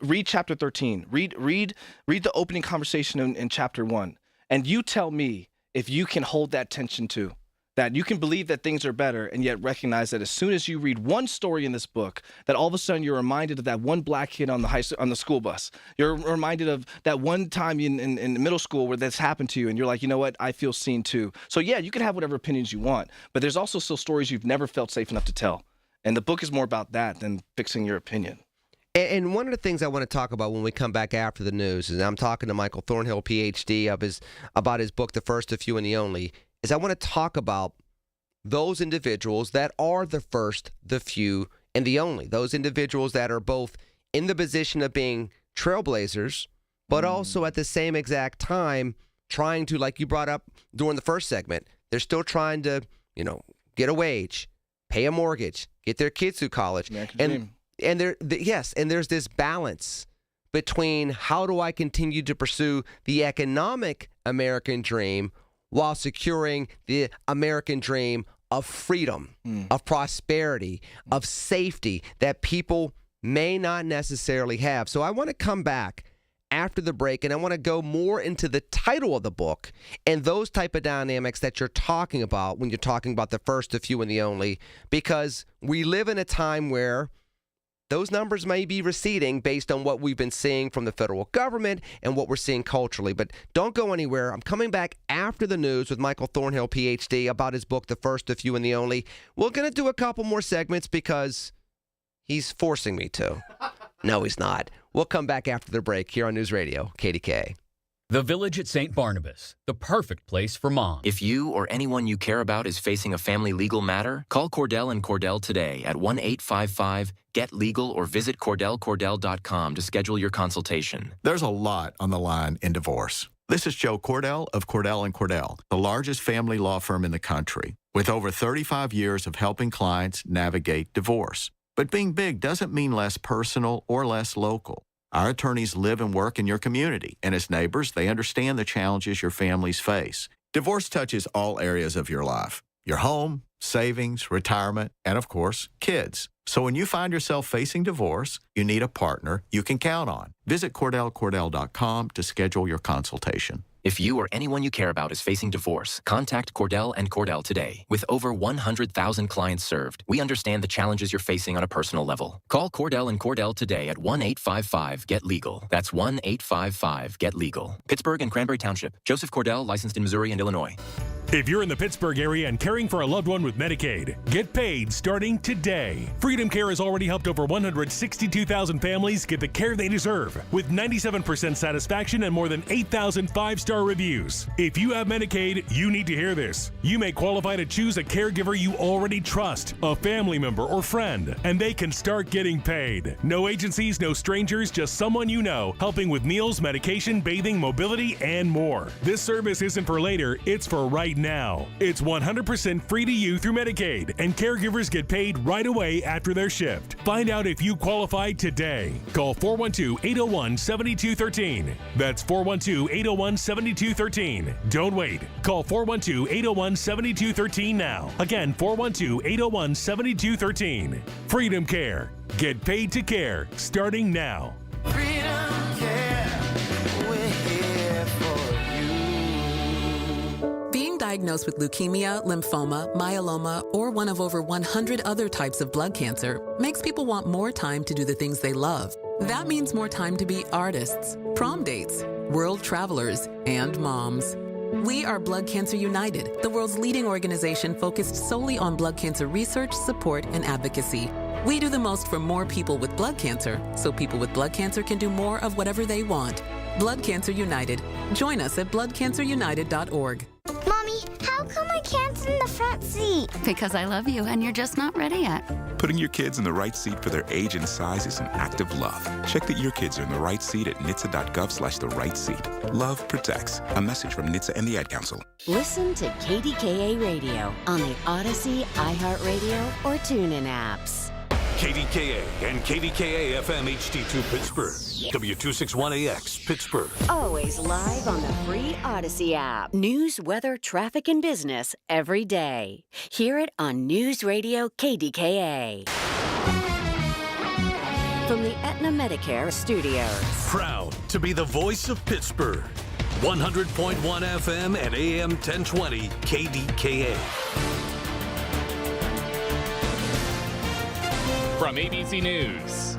[SPEAKER 17] read chapter 13. Read the opening conversation in chapter 1. And you tell me if you can hold that tension too. That you can believe that things are better and yet recognize that as soon as you read one story in this book, that all of a sudden you're reminded of that one black kid on the school bus. You're reminded of that one time in middle school where this happened to you, and you're like, you know what, I feel seen too. So yeah, you can have whatever opinions you want, but there's also still stories you've never felt safe enough to tell. And the book is more about that than fixing your opinion.
[SPEAKER 1] And one of the things I want to talk about when we come back after the news, is I'm talking to Michael Thornhill, Ph.D., about his book, The First, the Few, and the Only, is I want to talk about those individuals that are the first, the few, and the only. Those individuals that are both in the position of being trailblazers, but also at the same exact time trying to, like you brought up during the first segment, they're still trying to, get a wage, pay a mortgage, get their kids through college. And there's this balance between how do I continue to pursue the economic American dream while securing the American dream of freedom, of prosperity, of safety that people may not necessarily have. So I want to come back after the break, and I want to go more into the title of the book and those type of dynamics that you're talking about when you're talking about the first, the few, and the only, because we live in a time where those numbers may be receding based on what we've been seeing from the federal government and what we're seeing culturally. But don't go anywhere. I'm coming back after the news with Michael Thornhill, Ph.D., about his book, The First, the Few, and the Only. We're going to do a couple more segments because he's forcing me to. No, he's not. We'll come back after the break here on News Radio, KDKA.
[SPEAKER 3] The Village at St. Barnabas, the perfect place for moms.
[SPEAKER 13] If you or anyone you care about is facing a family legal matter, call Cordell and Cordell today at 1-855-GET-LEGAL or visit CordellCordell.com to schedule your consultation.
[SPEAKER 20] There's a lot on the line in divorce. This is Joe Cordell of Cordell & Cordell, the largest family law firm in the country, with over 35 years of helping clients navigate divorce. But being big doesn't mean less personal or less local. Our attorneys live and work in your community, and as neighbors, they understand the challenges your families face. Divorce touches all areas of your life: your home, savings, retirement, and of course, kids. So when you find yourself facing divorce, you need a partner you can count on. Visit CordellCordell.com to schedule your consultation.
[SPEAKER 13] If you or anyone you care about is facing divorce, contact Cordell and Cordell today. With over 100,000 clients served, we understand the challenges you're facing on a personal level. Call Cordell and Cordell today at 1-855-GET-LEGAL. That's 1-855-GET-LEGAL. Pittsburgh and Cranberry Township. Joseph Cordell, licensed in Missouri and Illinois.
[SPEAKER 21] If you're in the Pittsburgh area and caring for a loved one with Medicaid, get paid starting today. Freedom Care has already helped over 162,000 families get the care they deserve, with 97% satisfaction and more than 8,000 five-star reviews. If you have Medicaid, you need to hear this. You may qualify to choose a caregiver you already trust, a family member or friend, and they can start getting paid. No agencies, no strangers, just someone you know, helping with meals, medication, bathing, mobility, and more. This service isn't for later, it's for right now. It's 100% free to you through Medicaid, and caregivers get paid right away after their shift. Find out if you qualify today. Call 412-801-7213. That's 412-801-7213. Don't wait. Call 412-801-7213 now. Again, 412-801-7213. Freedom Care. Get paid to care starting now.
[SPEAKER 23] Freedom Care. We're here for you.
[SPEAKER 24] Being diagnosed with leukemia, lymphoma, myeloma, or one of over 100 other types of blood cancer makes people want more time to do the things they love. That means more time to be artists, prom dates, world travelers, and moms. We are Blood Cancer United, the world's leading organization focused solely on blood cancer research, support, and advocacy. We do the most for more people with blood cancer, so people with blood cancer can do more of whatever they want. Blood Cancer United. Join us at bloodcancerunited.org.
[SPEAKER 25] Mommy,
[SPEAKER 4] how come I can't sit in the front seat?
[SPEAKER 6] Because I love you and you're just not ready yet.
[SPEAKER 19] Putting your kids in the right seat for their age and size is an act of love. Check that your kids are in the right seat at nhtsa.gov/the-right-seat. Love protects. A message from NHTSA and the Ad Council.
[SPEAKER 9] Listen to KDKA Radio on the Odyssey, iHeartRadio, or TuneIn apps.
[SPEAKER 5] KDKA and KDKA-FM HD2 Pittsburgh. W261AX Pittsburgh.
[SPEAKER 9] Always live on the free Odyssey app. News, weather, traffic, and business every day. Hear it on News Radio KDKA. From the Aetna Medicare Studios.
[SPEAKER 5] Proud to be the voice of Pittsburgh. 100.1 FM and AM 1020 KDKA.
[SPEAKER 22] From ABC News,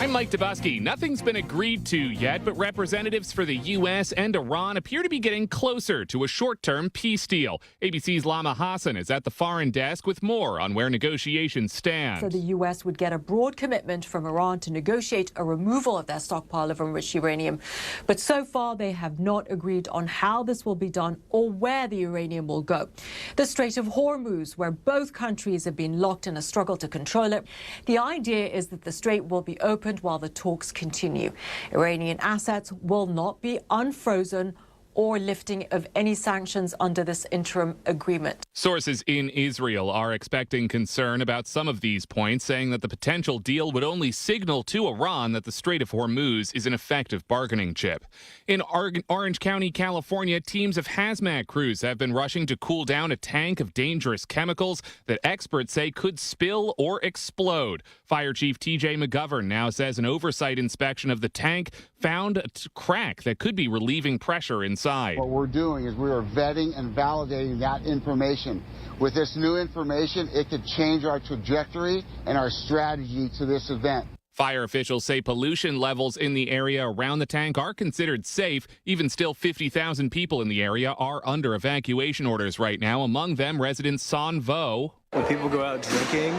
[SPEAKER 22] I'm Mike Dubusky. Nothing's been agreed to yet, but representatives for the U.S. and Iran appear to be getting closer to a short-term peace deal. ABC's Lama Hassan is at the foreign desk with more on where negotiations stand.
[SPEAKER 25] So the U.S. would get a broad commitment from Iran to negotiate a removal of their stockpile of enriched uranium. But so far, they have not agreed on how this will be done or where the uranium will go. The Strait of Hormuz, where both countries have been locked in a struggle to control it. The idea is that the strait will be opened while the talks continue. Iranian assets will not be unfrozen or lifting of any sanctions under this interim agreement.
[SPEAKER 22] Sources in Israel are expecting concern about some of these points, saying that the potential deal would only signal to Iran that the Strait of Hormuz is an effective bargaining chip. In Orange County, California, teams of hazmat crews have been rushing to cool down a tank of dangerous chemicals that experts say could spill or explode. Fire Chief TJ McGovern now says an oversight inspection of the tank found a crack that could be relieving pressure inside.
[SPEAKER 26] What we're doing is we are vetting and validating that information. With this new information, it could change our trajectory and our strategy to this event.
[SPEAKER 22] Fire officials say pollution levels in the area around the tank are considered safe. Even still, 50,000 people in the area are under evacuation orders right now, among them resident Son Vo.
[SPEAKER 27] When people go out drinking,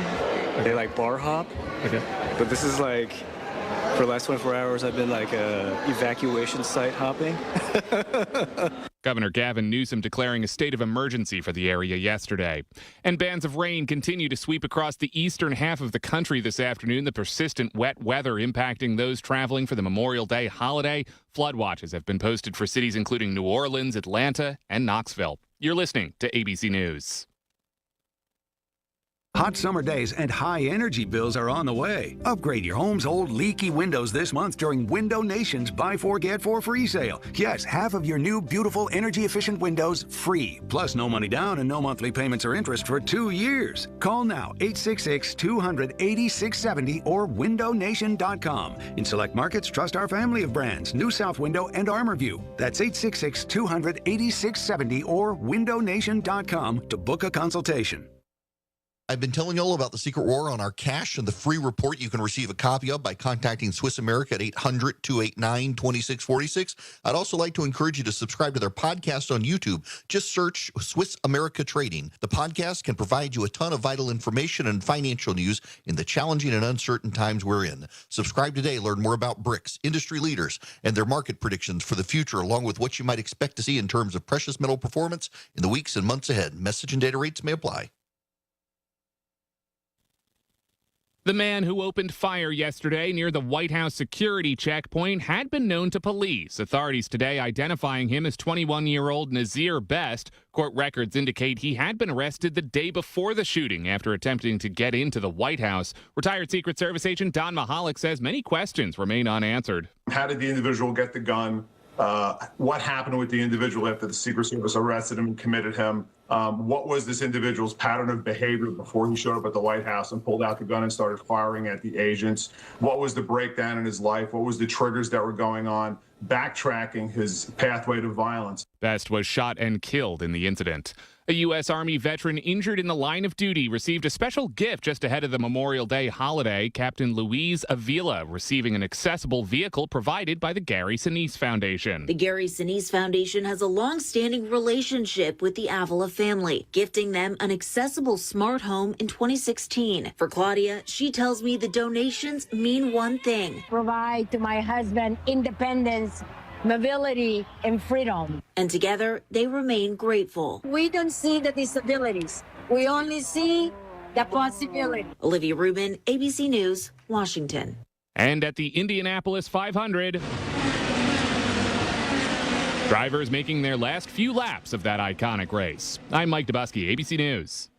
[SPEAKER 27] they like bar hop. Okay. But this is like, for the last 24 hours, I've been like evacuation site hopping.
[SPEAKER 22] Governor Gavin Newsom declaring a state of emergency for the area yesterday. And bands of rain continue to sweep across the eastern half of the country this afternoon. The persistent wet weather impacting those traveling for the Memorial Day holiday. Flood watches have been posted for cities including New Orleans, Atlanta, and Knoxville. You're listening to ABC News.
[SPEAKER 28] Hot summer days and high energy bills are on the way. Upgrade your home's old leaky windows this month during Window Nation's Buy 4 Get 4 free sale. Yes, half of your new beautiful energy efficient windows free. Plus no money down and no monthly payments or interest for 2 years. Call now 866-200-8670 or windownation.com. In select markets, trust our family of brands, New South Window and ArmorView. That's 866-200-8670 or windownation.com to book a consultation.
[SPEAKER 29] I've been telling you all about the secret war on our cash and the free report you can receive a copy of by contacting Swiss America at 800-289-2646. I'd also like to encourage you to subscribe to their podcast on YouTube. Just search Swiss America Trading. The podcast can provide you a ton of vital information and financial news in the challenging and uncertain times we're in. Subscribe today. Learn more about BRICS, industry leaders, and their market predictions for the future, along with what you might expect to see in terms of precious metal performance in the weeks and months ahead. Message and data rates may apply.
[SPEAKER 22] The man who opened fire yesterday near the White House security checkpoint had been known to police. Authorities today identifying him as 21-year-old Nazir Best. Court records indicate he had been arrested the day before the shooting after attempting to get into the White House. Retired Secret Service agent Don Mahalik says many questions remain unanswered.
[SPEAKER 30] How did the individual get the gun? What happened with the individual after the Secret Service arrested him and committed him? What was this individual's pattern of behavior before he showed up at the White House and pulled out the gun and started firing at the agents? What was the breakdown in his life? What was the triggers that were going on? Backtracking his pathway to violence.
[SPEAKER 22] Best was shot and killed in the incident. A U.S. Army veteran injured in the line of duty received a special gift just ahead of the Memorial Day holiday. Captain Louise Avila receiving an accessible vehicle provided by the Gary Sinise Foundation.
[SPEAKER 31] The Gary Sinise Foundation has a long-standing relationship with the Avila family, gifting them an accessible smart home in 2016. For Claudia, she tells me the donations mean one thing.
[SPEAKER 32] Provide to my husband independence
[SPEAKER 2] mobility, and freedom.
[SPEAKER 31] And together, they remain grateful.
[SPEAKER 2] We don't see the disabilities. We only see the possibility.
[SPEAKER 31] Olivia Rubin, ABC News, Washington.
[SPEAKER 22] And at the Indianapolis 500, drivers making their last few laps of that iconic race. I'm Mike Dubusky, ABC News.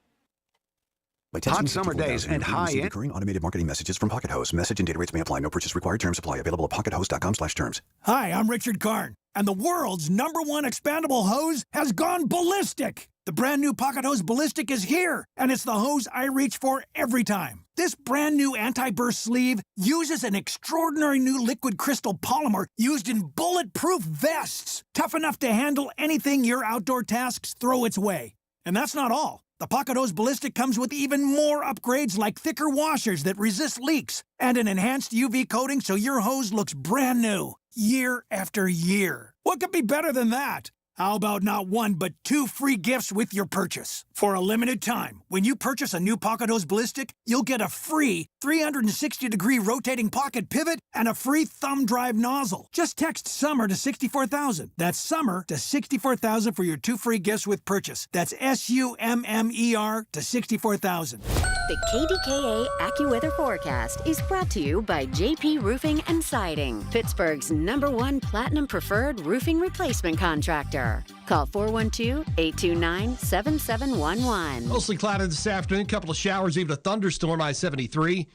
[SPEAKER 28] Hot summer days and high end.
[SPEAKER 7] Recurring automated marketing messages from Pocket Host. Message and data rates may apply. No purchase required. Terms apply. Available at pockethost.com/terms.
[SPEAKER 8] Hi, I'm Richard Karn, and the world's #1 expandable hose has gone ballistic. The brand new Pocket Hose Ballistic is here, and it's the hose I reach for every time. This brand new anti-burst sleeve uses an extraordinary new liquid crystal polymer used in bulletproof vests, tough enough to handle anything your outdoor tasks throw its way. And that's not all. The Pocket Hose Ballistic comes with even more upgrades like thicker washers that resist leaks and an enhanced UV coating so your hose looks brand new year after year. What could be better than that? How about not 1, but 2 free gifts with your purchase? For a limited time, when you purchase a new Pocket Hose Ballistic, you'll get a free 360-degree rotating pocket pivot and a free thumb drive nozzle. Just text SUMMER to 64,000. That's SUMMER to 64,000 for your 2 free gifts with purchase. That's SUMMER to 64,000.
[SPEAKER 9] The KDKA AccuWeather forecast is brought to you by JP Roofing and Siding, Pittsburgh's #1 Platinum Preferred roofing replacement contractor. Call 412-829-7711.
[SPEAKER 10] Mostly cloudy this afternoon. A couple of showers, even a thunderstorm, I-73.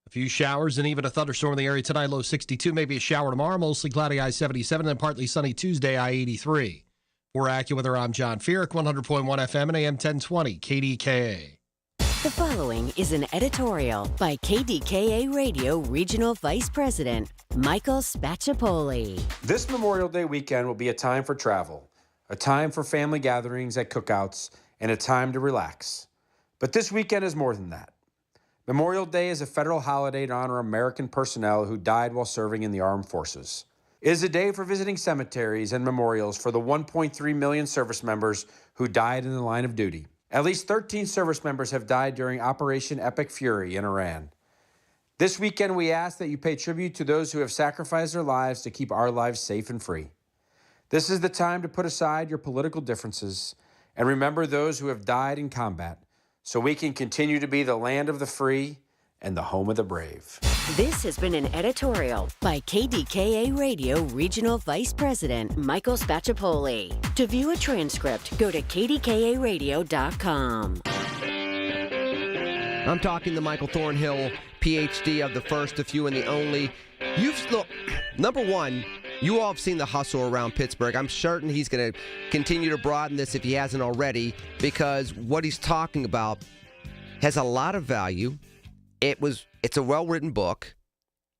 [SPEAKER 10] A few showers and even a thunderstorm in the area tonight, low 62. Maybe a shower tomorrow. Mostly cloudy, I-77. And partly sunny Tuesday, I-83. For AccuWeather, I'm John Feerick, 100.1 FM and AM 1020, KDKA.
[SPEAKER 9] The following is an editorial by KDKA Radio Regional Vice President Michael Spacciapoli.
[SPEAKER 11] This Memorial Day weekend will be a time for travel, a time for family gatherings at cookouts, and a time to relax. But this weekend is more than that. Memorial Day is a federal holiday to honor American personnel who died while serving in the armed forces. It is a day for visiting cemeteries and memorials for the 1.3 million service members who died in the line of duty. At least 13 service members have died during Operation Epic Fury in Iran. This weekend, we ask that you pay tribute to those who have sacrificed their lives to keep our lives safe and free. This is the time to put aside your political differences and remember those who have died in combat so we can continue to be the land of the free and the home of the brave.
[SPEAKER 9] This has been an editorial by KDKA Radio Regional Vice President Michael Spacciapoli. To view a transcript, go to kdkaradio.com.
[SPEAKER 1] I'm talking to Michael Thornhill, PhD of the first, the few, and the only. Number one, you all have seen the hustle around Pittsburgh. I'm certain he's going to continue to broaden this if he hasn't already, because what he's talking about has a lot of value. It's a well-written book,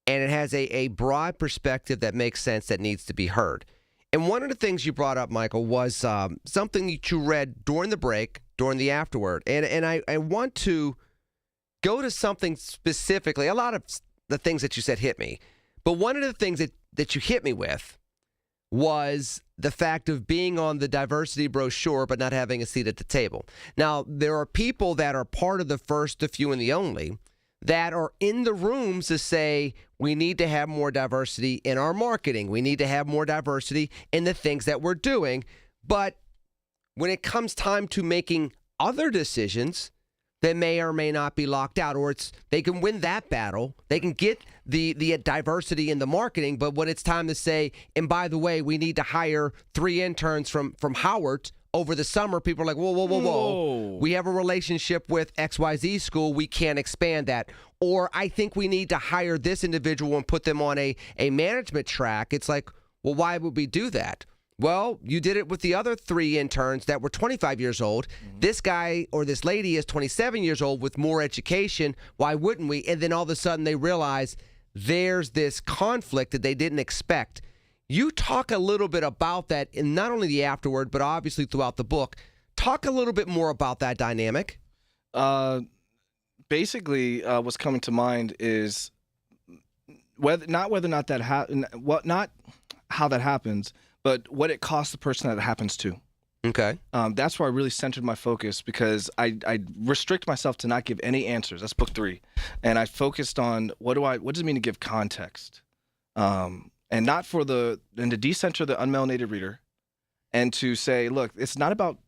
[SPEAKER 1] and it has a broad perspective that makes sense, that needs to be heard. And one of the things you brought up, Michael, was something that you read during the break, during the afterword. And I want to go to something specifically. A lot of the things that you said hit me. But one of the things that you hit me with was the fact of being on the diversity brochure but not having a seat at the table. Now, there are people that are part of the first, the few, and the only that are in the rooms to say we need to have more diversity in our marketing. We need to have more diversity in the things that we're doing. But when it comes time to making other decisions that may or may not be locked out, or they can win that battle, they can get the diversity in the marketing, but when it's time to say, and by the way, we need to hire 3 interns from Howard over the summer, people are like, whoa. We have a relationship with XYZ school. We can't expand that. Or I think we need to hire this individual and put them on a management track. It's like, well, why would we do that? Well, you did it with the other 3 interns that were 25 years old. Mm-hmm. This guy or this lady is 27 years old with more education. Why wouldn't we? And then all of a sudden they realize there's this conflict that they didn't expect. You talk a little bit about that in not only the afterword, but obviously throughout the book. Talk a little bit more about that dynamic.
[SPEAKER 27] Basically, what's coming to mind is not how that happens, but what it costs the person that it happens to.
[SPEAKER 1] Okay.
[SPEAKER 27] That's where I really centered my focus, because I restrict myself to not give any answers. That's book 3, and I focused on what does it mean to give context.
[SPEAKER 3] and not for and to decenter the unmelanated reader, and to say, look, it's not about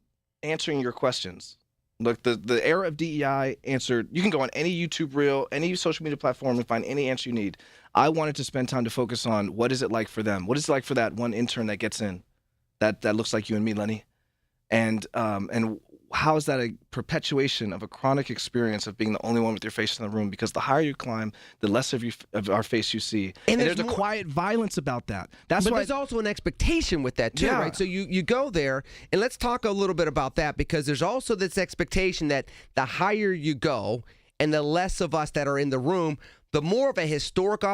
[SPEAKER 3] answering your questions. Look, the era of DEI answered. You can go on any YouTube reel, any social media platform, and find any answer you need. I wanted to spend time to focus on what is it like for them. What is it like for that one intern that gets in, that looks like you and me, Lenny, and how is that a perpetuation of a chronic experience of being the only one with your face in the room? Because the higher you climb, the less of our face you see. And there's a quiet violence about that. But
[SPEAKER 1] there's also an expectation with that, too, right? So you go there, and let's talk a little bit about that, because there's also this expectation that the higher you go and the less of us that are in the room, the more of a historical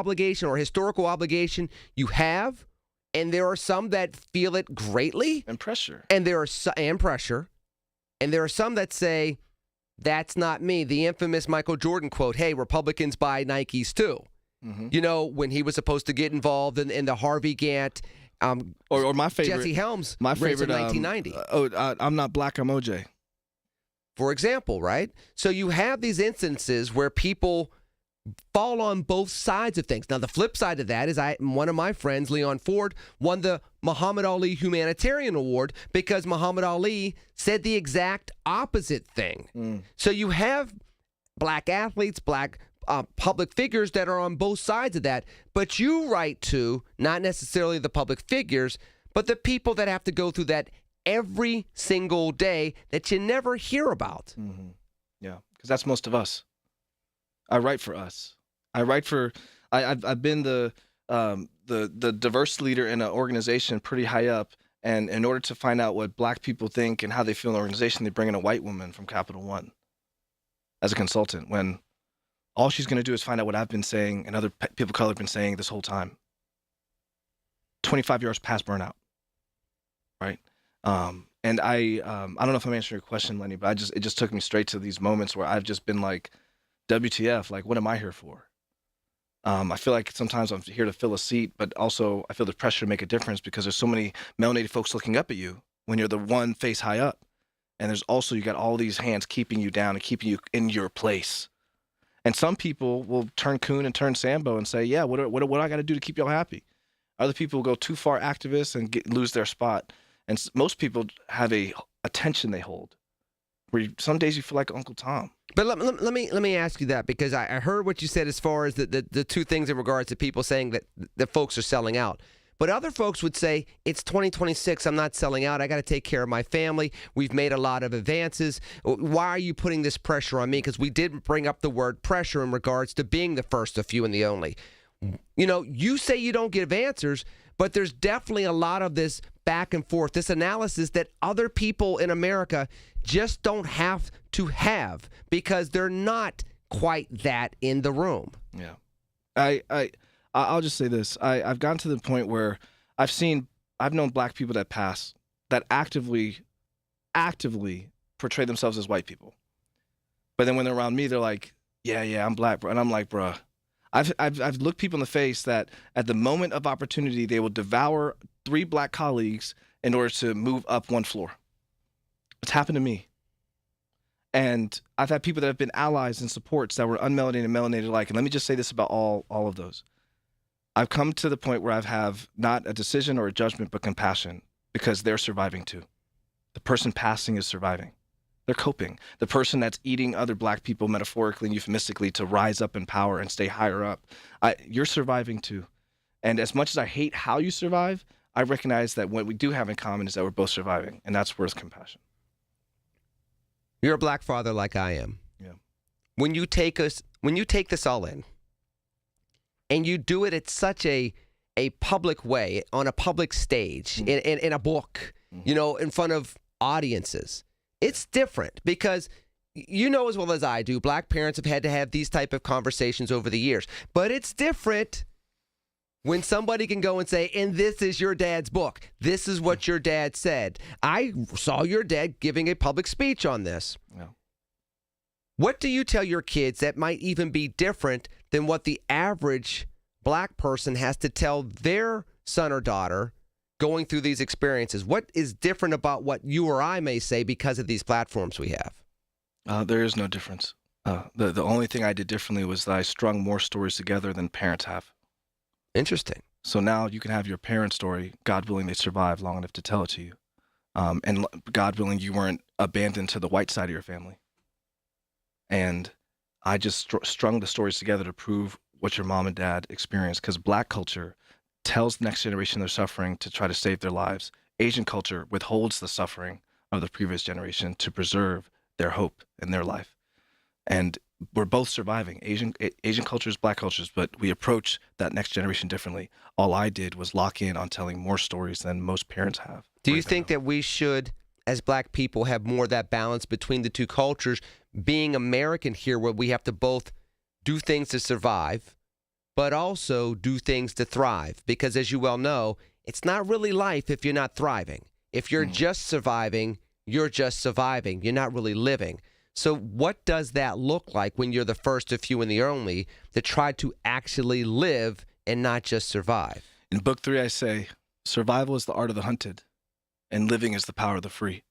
[SPEAKER 1] obligation you have. And there are some that feel it greatly.
[SPEAKER 3] And pressure.
[SPEAKER 1] And there are some that say, that's not me. The infamous Michael Jordan quote, hey, Republicans buy Nikes too. Mm-hmm. You know, when he was supposed to get involved in the Harvey Gantt,
[SPEAKER 3] or my favorite,
[SPEAKER 1] Jesse Helms,
[SPEAKER 3] my favorite,
[SPEAKER 1] in 1990.
[SPEAKER 3] I'm not black, I'm OJ.
[SPEAKER 1] For example, right? So you have these instances where people fall on both sides of things. Now, the flip side of that is one of my friends, Leon Ford, won the Muhammad Ali Humanitarian Award because Muhammad Ali said the exact opposite thing. So you have black athletes, black public figures that are on both sides of that, but you write to not necessarily the public figures, but the people that have to go through that every single day that you never hear about.
[SPEAKER 3] Mm-hmm. Yeah, because that's most of us. I write for us. I write for. I've been the diverse leader in an organization pretty high up, and in order to find out what black people think and how they feel in the organization, they bring in a white woman from Capital One as a consultant. When all she's going to do is find out what I've been saying and other people of color have been saying this whole time. 25 years past burnout, right? And I don't know if I'm answering your question, Lenny, but it just took me straight to these moments where I've just been like, WTF, like, what am I here for? I feel like sometimes I'm here to fill a seat, but also I feel the pressure to make a difference because there's so many melanated folks looking up at you when you're the one face high up. And there's also, you got all these hands keeping you down and keeping you in your place. And some people will turn coon and turn Sambo and say, yeah, what do I got to do to keep y'all happy? Other people will go too far activists and lose their spot. And most people have a attention they hold, where some days you feel like Uncle Tom.
[SPEAKER 1] But let me ask you that, because I heard what you said as far as the two things in regards to people saying that folks are selling out. But other folks would say, it's 2026, I'm not selling out, I got to take care of my family, we've made a lot of advances. Why are you putting this pressure on me? Because we did bring up the word pressure in regards to being the first, the few, and the only. You know, you say you don't give answers, but there's definitely a lot of this back and forth, this analysis that other people in America just don't have to have because they're not quite that in the room.
[SPEAKER 3] Yeah. I'll just say this. I've gotten to the point where I've known black people that pass that actively portray themselves as white people. But then when they're around me, they're like, yeah, I'm black, bro. And I'm like, bruh, I've looked people in the face that at the moment of opportunity, they will devour 3 black colleagues in order to move up 1 floor. It's happened to me. And I've had people that have been allies and supports that were unmelanated and melanated alike. And let me just say this about all of those. I've come to the point where I have not a decision or a judgment, but compassion, because they're surviving too. The person passing is surviving. They're coping. The person that's eating other black people metaphorically and euphemistically to rise up in power and stay higher up, you're surviving too. And as much as I hate how you survive, I recognize that what we do have in common is that we're both surviving, and that's worth compassion.
[SPEAKER 1] You're a black father like I am.
[SPEAKER 3] Yeah.
[SPEAKER 1] When you take this all in, and you do it at such a public way, on a public stage, in a book, you know, in front of audiences, it's different because you know as well as I do, black parents have had to have these type of conversations over the years. But it's different when somebody can go and say, and this is your dad's book. This is what your dad said. I saw your dad giving a public speech on this.
[SPEAKER 3] Yeah.
[SPEAKER 1] What do you tell your kids that might even be different than what the average black person has to tell their son or daughter going through these experiences? What is different about what you or I may say because of these platforms we have?
[SPEAKER 3] There is no difference. The only thing I did differently was that I strung more stories together than parents have.
[SPEAKER 1] Interesting.
[SPEAKER 3] So now you can have your parents' story, God willing they survive long enough to tell it to you. And God willing you weren't abandoned to the white side of your family. And I just strung the stories together to prove what your mom and dad experienced, because Black culture tells the next generation they're suffering to try to save their lives. Asian culture withholds the suffering of the previous generation to preserve their hope in their life. And we're both surviving, Asian cultures, Black cultures, but we approach that next generation differently. All I did was lock in on telling more stories than most parents have.
[SPEAKER 1] Do you think that we should, as Black people, have more of that balance between the two cultures, being American here, where we have to both do things to survive, but also do things to thrive? Because as you well know, it's not really life if you're not thriving. If you're just surviving, you're just surviving. You're not really living. So what does that look like when you're the first, the few, and the only to try to actually live and not just survive?
[SPEAKER 3] In book 3, I say, survival is the art of the hunted, and living is the power of the free.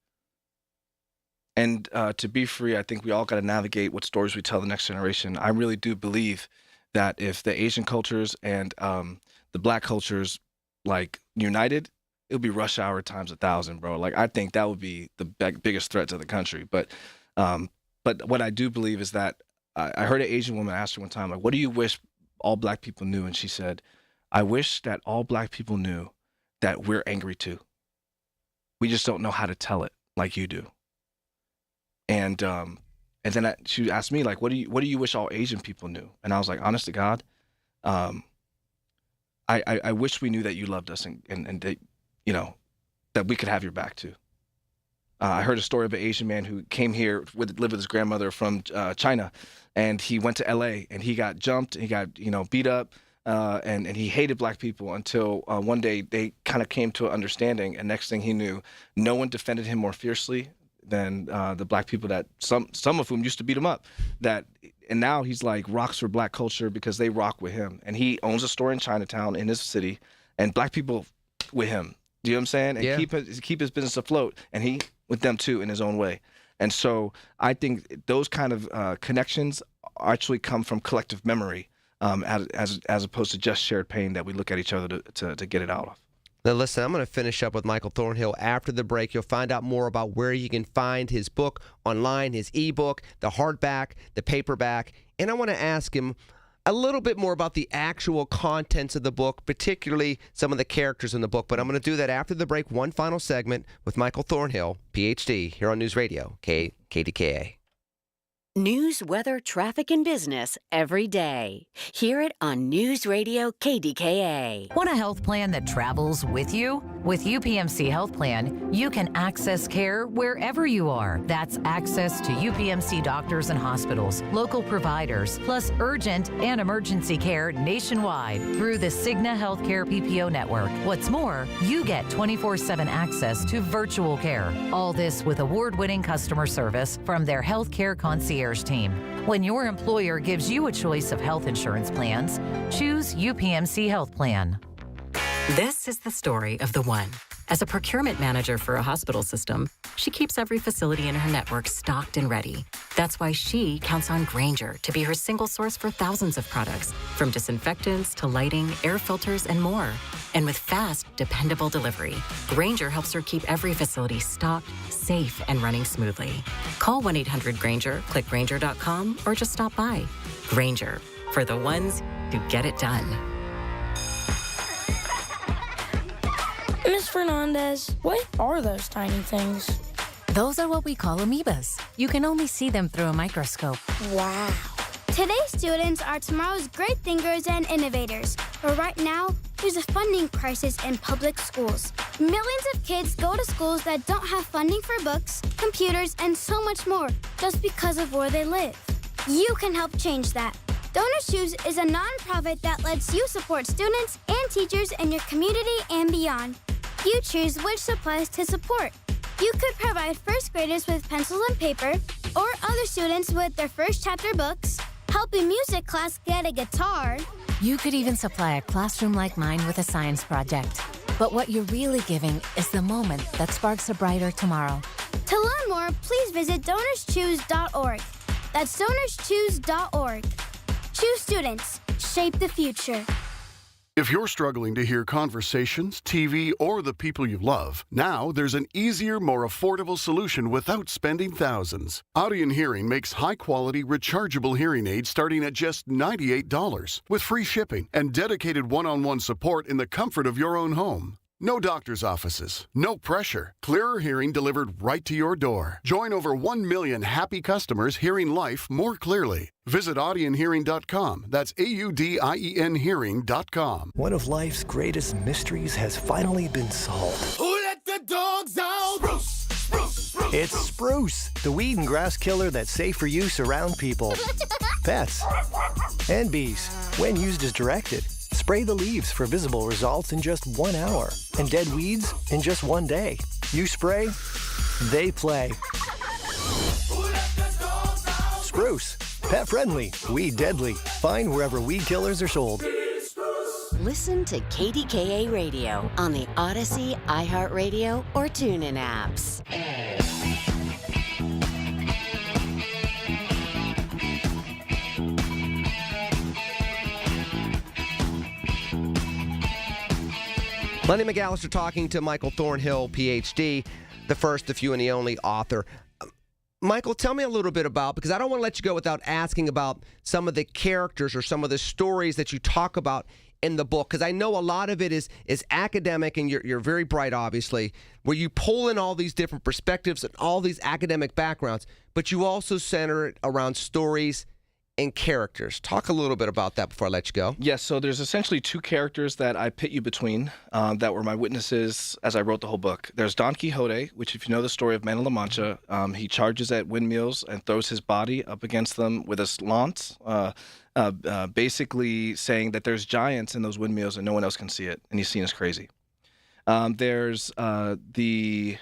[SPEAKER 3] And to be free, I think we all got to navigate what stories we tell the next generation. I really do believe that if the Asian cultures and the Black cultures like united, it would be rush hour times 1,000, bro. Like, I think that would be the biggest threat to the country. But what I do believe is that I heard an Asian woman ask her one time, like, what do you wish all Black people knew? And she said, I wish that all Black people knew that we're angry too. We just don't know how to tell it like you do. And then she asked me, like, what do you wish all Asian people knew? And I was like, honest to God, I wish we knew that you loved us and that, you know, that we could have your back too. I heard a story of an Asian man who came here, lived with his grandmother from China, and he went to LA and he got jumped, he got, beat up, and he hated Black people until one day they kind of came to an understanding, and next thing he knew, no one defended him more fiercely than the Black people that some of whom used to beat him up. And now he's like rocks for Black culture because they rock with him, and he owns a store in Chinatown in his city, and Black people with him. Do you know what I'm saying? And keep his business afloat, and he with them too in his own way. And so I think those kind of connections actually come from collective memory, as opposed to just shared pain that we look at each other to get it out of.
[SPEAKER 1] Now listen, I'm going to finish up with Michael Thornhill after the break. You'll find out more about where you can find his book online, his ebook, the hardback, the paperback, and I want to ask him a little bit more about the actual contents of the book, particularly some of the characters in the book. But I'm going to do that after the break. One final segment with Michael Thornhill, PhD, here on News Radio, KDKA.
[SPEAKER 9] News, weather, traffic, and business every day. Hear it on News Radio KDKA.
[SPEAKER 12] Want a health plan that travels with you? With UPMC Health Plan, you can access care wherever you are. That's access to UPMC doctors and hospitals, local providers, plus urgent and emergency care nationwide through the Cigna Healthcare PPO network. What's more, you get 24/7 access to virtual care. All this with award-winning customer service from their healthcare concierge team. When your employer gives you a choice of health insurance plans, choose UPMC Health Plan.
[SPEAKER 13] This is the story of the one. As a procurement manager for a hospital system, she keeps every facility in her network stocked and ready. That's why she counts on Grainger to be her single source for thousands of products, from disinfectants to lighting, air filters, and more. And with fast, dependable delivery, Grainger helps her keep every facility stocked, safe, and running smoothly. Call 1-800-GRAINGER, click Grainger.com, or just stop by. Grainger, for the ones who get it done.
[SPEAKER 14] Ms. Fernandez, what are those tiny things?
[SPEAKER 15] Those are what we call amoebas. You can only see them through a microscope.
[SPEAKER 14] Wow.
[SPEAKER 4] Today's students are tomorrow's great thinkers and innovators. But right now, there's a funding crisis in public schools. Millions of kids go to schools that don't have funding for books, computers, and so much more just because of where they live. You can help change that. Donors Choose is a nonprofit that lets you support students and teachers in your community and beyond. You choose which supplies to support. You could provide first graders with pencils and paper, or other students with their first chapter books, help a music class get a guitar.
[SPEAKER 15] You could even supply a classroom like mine with a science project. But what you're really giving is the moment that sparks a brighter tomorrow.
[SPEAKER 4] To learn more, please visit DonorsChoose.org. That's DonorsChoose.org. Choose students. Shape the future.
[SPEAKER 5] If you're struggling to hear conversations, TV, or the people you love, now there's an easier, more affordable solution without spending thousands. Audion Hearing makes high-quality, rechargeable hearing aids starting at just $98 with free shipping and dedicated one-on-one support in the comfort of your own home. No doctor's offices, no pressure. Clearer hearing delivered right to your door. Join over 1 million happy customers hearing life more clearly. Visit audionhearing.com. That's AUDIEN hearing.com.
[SPEAKER 6] One of life's greatest mysteries has finally been solved.
[SPEAKER 16] Who let the dogs out? Spruce, spruce, spruce.
[SPEAKER 6] It's Spruce, the weed and grass killer that's safe for use around people, pets, and bees when used as directed. Spray the leaves for visible results in just 1 hour and dead weeds in just 1 day. You spray, they play. Spruce, pet friendly, weed deadly. Find wherever weed killers are sold.
[SPEAKER 9] Listen to KDKA Radio on the Odyssey, iHeartRadio, or TuneIn apps.
[SPEAKER 1] Lenny McAllister talking to Michael Thornhill, Ph.D., the first, the few, and the only author. Michael, tell me a little bit about, because I don't want to let you go without asking about some of the characters or some of the stories that you talk about in the book, because I know a lot of it is academic, and you're very bright, obviously, where you pull in all these different perspectives and all these academic backgrounds, but you also center it around stories and characters. Talk a little bit about that before I let you go.
[SPEAKER 3] Yes, so there's essentially two characters that I pit you between that were my witnesses as I wrote the whole book. There's Don Quixote, which if you know the story of Man of La Mancha, he charges at windmills and throws his body up against them with his lance, basically saying that there's giants in those windmills and no one else can see it, and he's seen as crazy. There's the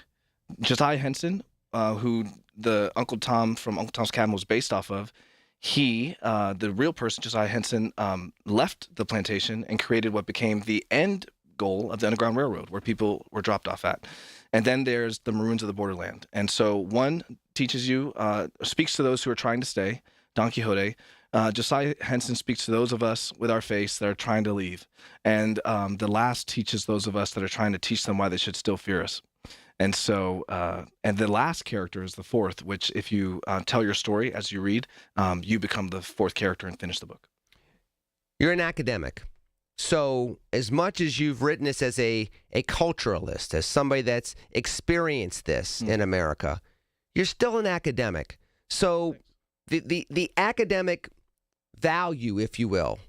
[SPEAKER 3] Josiah Henson, who the Uncle Tom from Uncle Tom's Cabin was based off of. He, the real person, Josiah Henson, left the plantation and created what became the end goal of the Underground Railroad, where people were dropped off at. And then there's the Maroons of the Borderland. And so one teaches you, speaks to those who are trying to stay, Don Quixote. Josiah Henson speaks to those of us with our face that are trying to leave. And the last teaches those of us that are trying to teach them why they should still fear us. And so, and the last character is the fourth, which if you tell your story as you read, you become the fourth character and finish the book.
[SPEAKER 1] You're an academic. So as much as you've written this as a culturalist, as somebody that's experienced this in America, you're still an academic. So the academic value, if you will,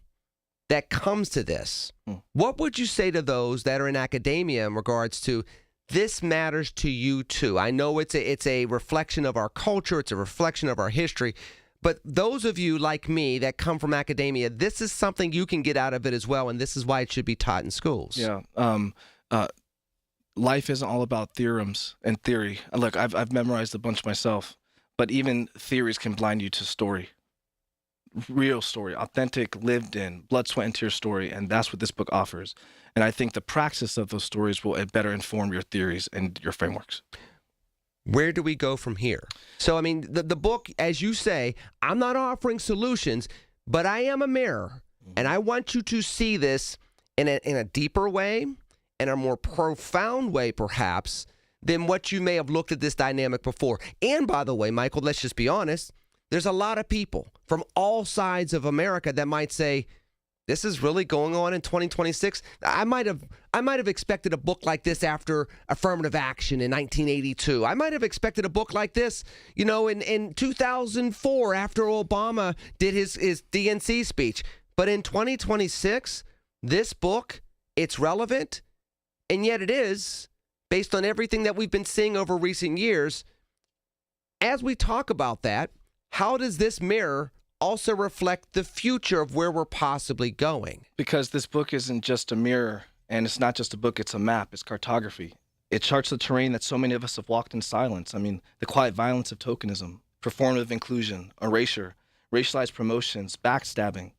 [SPEAKER 1] that comes to this, what would you say to those that are in academia in regards to this matters to you too? I know it's a reflection of our culture, it's a reflection of our history, but those of you like me that come from academia, this is something you can get out of it as well, and this is why it should be taught in schools.
[SPEAKER 3] Yeah. Life isn't all about theorems and theory. Look, I've memorized a bunch myself, but even theories can blind you to story. Real story, authentic, lived in, blood, sweat, and tear story, and that's what this book offers. And I think the praxis of those stories will better inform your theories and your frameworks.
[SPEAKER 1] Where do we go from here? So, I mean, the book, as you say, I'm not offering solutions, but I am a mirror, and I want you to see this in a deeper way, in a more profound way, perhaps, than what you may have looked at this dynamic before. And by the way, Michael, let's just be honest, there's a lot of people from all sides of America that might say, this is really going on in 2026. I might have expected a book like this after affirmative action in 1982. I might have expected a book like this, in 2004 after Obama did his DNC speech. But in 2026, this book, it's relevant, and yet it is, based on everything that we've been seeing over recent years. As we talk about that, how does this mirror also reflect the future of where we're possibly going?
[SPEAKER 3] Because this book isn't just a mirror, and it's not just a book, it's a map, it's cartography. It charts the terrain that so many of us have walked in silence. I mean, the quiet violence of tokenism, performative inclusion, erasure, racialized promotions, backstabbing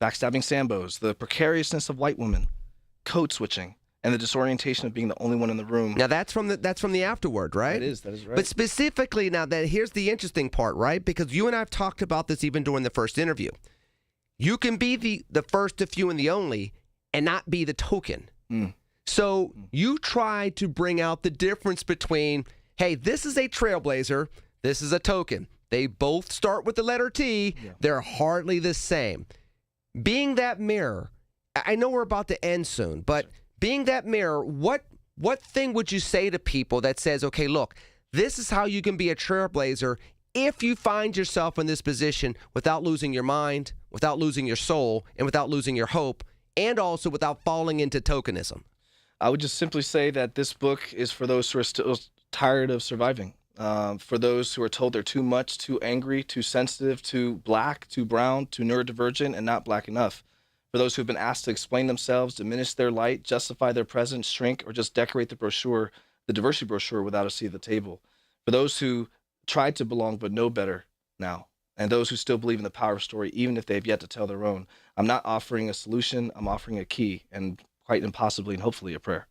[SPEAKER 3] Sambos, the precariousness of white women, code switching, and the disorientation of being the only one in the room.
[SPEAKER 1] Now that's from the afterword, right?
[SPEAKER 3] That is right.
[SPEAKER 1] But specifically now, here's the interesting part, right? Because you and I have talked about this even during the first interview. You can be the first, the few, and the only, and not be the token. So you try to bring out the difference between, hey, this is a trailblazer, this is a token. They both start with the letter T. Yeah. They're hardly the same. Being that mirror, I know we're about to end soon, but being that mirror, what thing would you say to people that says, okay, look, this is how you can be a trailblazer if you find yourself in this position without losing your mind, without losing your soul, and without losing your hope, and also without falling into tokenism?
[SPEAKER 3] I would just simply say that this book is for those who are still tired of surviving. For those who are told they're too much, too angry, too sensitive, too black, too brown, too neurodivergent, and not black enough. For those who have been asked to explain themselves, diminish their light, justify their presence, shrink, or just decorate the brochure, the diversity brochure, without a seat at the table. For those who tried to belong but know better now, and those who still believe in the power of story, even if they've yet to tell their own. I'm not offering a solution, I'm offering a key, and quite impossibly and hopefully a prayer.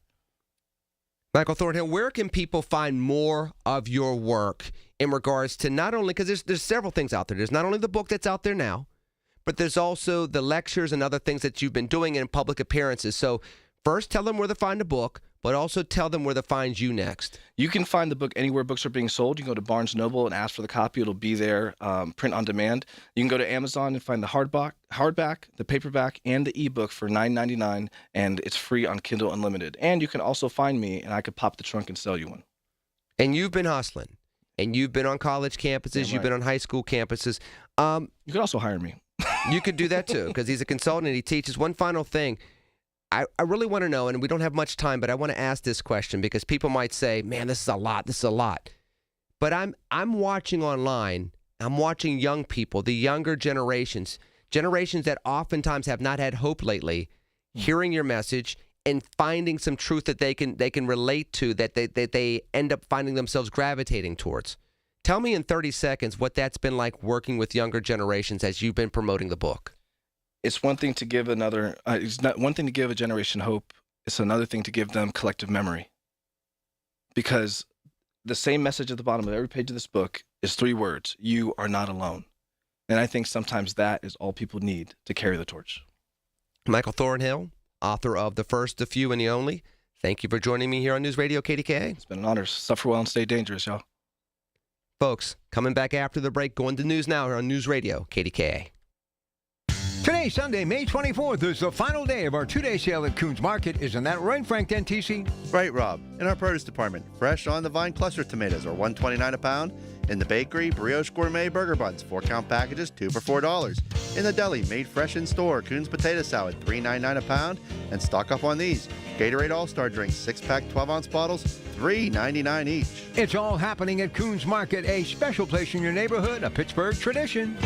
[SPEAKER 1] Michael Thornhill, where can people find more of your work in regards to not only, because there's several things out there. There's not only the book that's out there now, but there's also the lectures and other things that you've been doing in public appearances. So first, tell them where to find the book, but also tell them where to find you next.
[SPEAKER 3] You can find the book anywhere books are being sold. You can go to Barnes & Noble and ask for the copy. It'll be there, print on demand. You can go to Amazon and find the hardback, the paperback, and the ebook for $9.99, and it's free on Kindle Unlimited. And you can also find me, and I could pop the trunk and sell you one.
[SPEAKER 1] And you've been hustling, and you've been on college campuses, you've been on high school campuses.
[SPEAKER 3] You could also hire me.
[SPEAKER 1] You could do that too, because he's a consultant and he teaches. One final thing. I really want to know, and we don't have much time, but I want to ask this question because people might say, man, this is a lot. But I'm watching online, I'm watching young people, the younger generations that oftentimes have not had hope lately, hearing your message and finding some truth that they can relate to, that they end up finding themselves gravitating towards. Tell me in 30 seconds what that's been like working with younger generations as you've been promoting the book.
[SPEAKER 3] It's one thing to give it's not one thing to give a generation hope. It's another thing to give them collective memory. Because the same message at the bottom of every page of this book is 3 words: you are not alone. And I think sometimes that is all people need to carry the torch.
[SPEAKER 1] Michael Thornhill, author of The First, the Few, and the Only. Thank you for joining me here on News Radio KDKA.
[SPEAKER 3] It's been an honor. Suffer well and stay dangerous, y'all.
[SPEAKER 1] Folks, coming back after the break, going to news now here on News Radio KDKA.
[SPEAKER 17] Today, Sunday, May 24th, is the final day of our 2-day sale at Coons Market. Isn't that right, Frank NTC?
[SPEAKER 18] Right, Rob. In our produce department, fresh on-the-vine cluster tomatoes are $1.29 a pound. In the bakery, brioche gourmet burger buns, 4-count packages, 2 for $4. In the deli, made fresh in store, Coons potato salad, $3.99 a pound. And stock up on these: Gatorade All-Star drinks, 6-pack 12-ounce bottles, $3.99 each.
[SPEAKER 17] It's all happening at Coons Market, a special place in your neighborhood, a Pittsburgh tradition.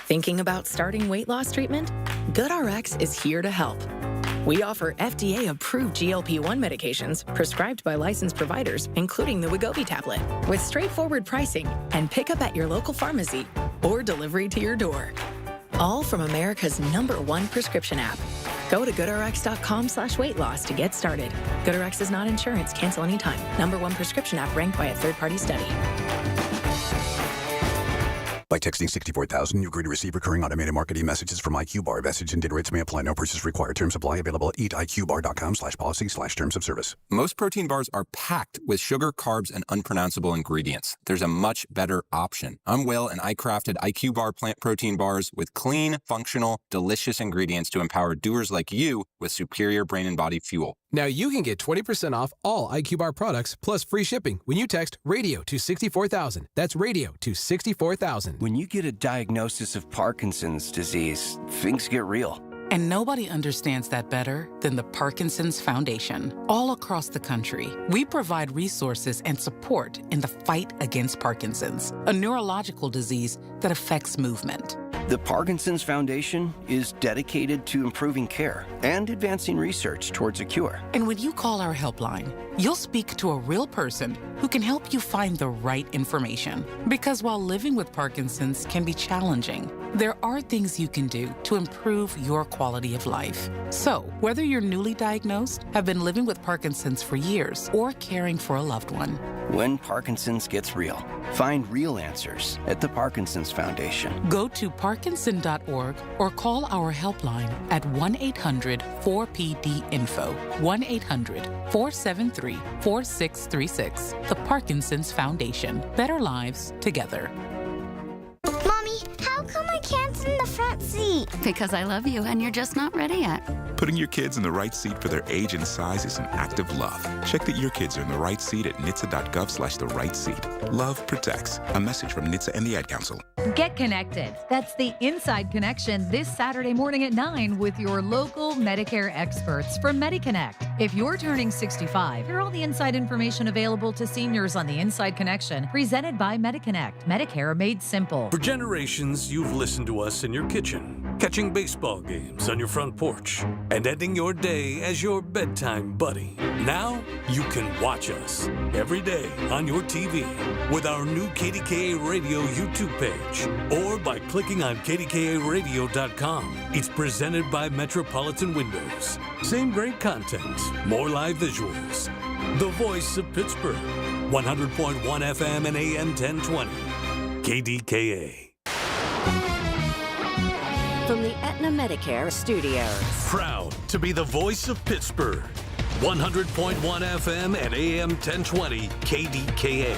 [SPEAKER 13] Thinking about starting weight loss treatment? GoodRx is here to help. We offer FDA-approved GLP-1 medications prescribed by licensed providers, including the Wegovy tablet, with straightforward pricing and pickup at your local pharmacy or delivery to your door. All from America's #1 prescription app. Go to GoodRx.com/weight-loss to get started. GoodRx is not insurance. Cancel anytime. #1 prescription app ranked by a third-party study.
[SPEAKER 7] By texting 64,000, you agree to receive recurring automated marketing messages from IQ Bar. Message and data rates may apply. No purchase required. Terms apply. Available at eatiqbar.com/policy/terms of service.
[SPEAKER 19] Most protein bars are packed with sugar, carbs, and unpronounceable ingredients. There's a much better option. I'm Will, and I crafted IQ Bar plant protein bars with clean, functional, delicious ingredients to empower doers like you with superior brain and body fuel.
[SPEAKER 20] Now you can get 20% off all IQ Bar products plus free shipping when you text RADIO to 64,000. That's RADIO to 64,000.
[SPEAKER 21] When you get a diagnosis of Parkinson's disease, things get real.
[SPEAKER 23] And nobody understands that better than the Parkinson's Foundation. All across the country, we provide resources and support in the fight against Parkinson's, a neurological disease that affects movement.
[SPEAKER 21] The Parkinson's Foundation is dedicated to improving care and advancing research towards a cure.
[SPEAKER 23] And when you call our helpline, you'll speak to a real person who can help you find the right information. Because while living with Parkinson's can be challenging, there are things you can do to improve your quality of life. So, whether you're newly diagnosed, have been living with Parkinson's for years, or caring for a loved one,
[SPEAKER 21] when Parkinson's gets real, find real answers at the Parkinson's Foundation.
[SPEAKER 23] Go to Parkinson's parkinson.org or call our helpline at 1-800-4PD-INFO, 1-800-473-4636. The Parkinson's Foundation. Better lives together.
[SPEAKER 4] Mommy, how come I can't sit in the front seat?
[SPEAKER 2] Because I love you and you're just not ready yet.
[SPEAKER 8] Putting your kids in the right seat for their age and size is an act of love. Check that your kids are in the right seat at nhtsa.gov/the-right-seat. Love protects. A message from NHTSA and the Ad Council.
[SPEAKER 12] Get connected. That's the Inside Connection this Saturday morning at 9 with your local Medicare experts from MediConnect. If you're turning 65, hear all the inside information available to seniors on the Inside Connection, presented by MediConnect. Medicare made simple.
[SPEAKER 10] For generations, you've listened to us in your kitchen, catching baseball games on your front porch, and ending your day as your bedtime buddy. Now, you can watch us every day on your TV with our new KDKA Radio YouTube page or by clicking on KDKA-radio.com. It's presented by Metropolitan Windows. Same great content, more live visuals. The voice of Pittsburgh, 100.1 FM and AM 1020. KDKA.
[SPEAKER 9] From the Aetna Medicare Studios.
[SPEAKER 10] Proud to be the voice of Pittsburgh. 100.1 FM and AM 1020 KDKA.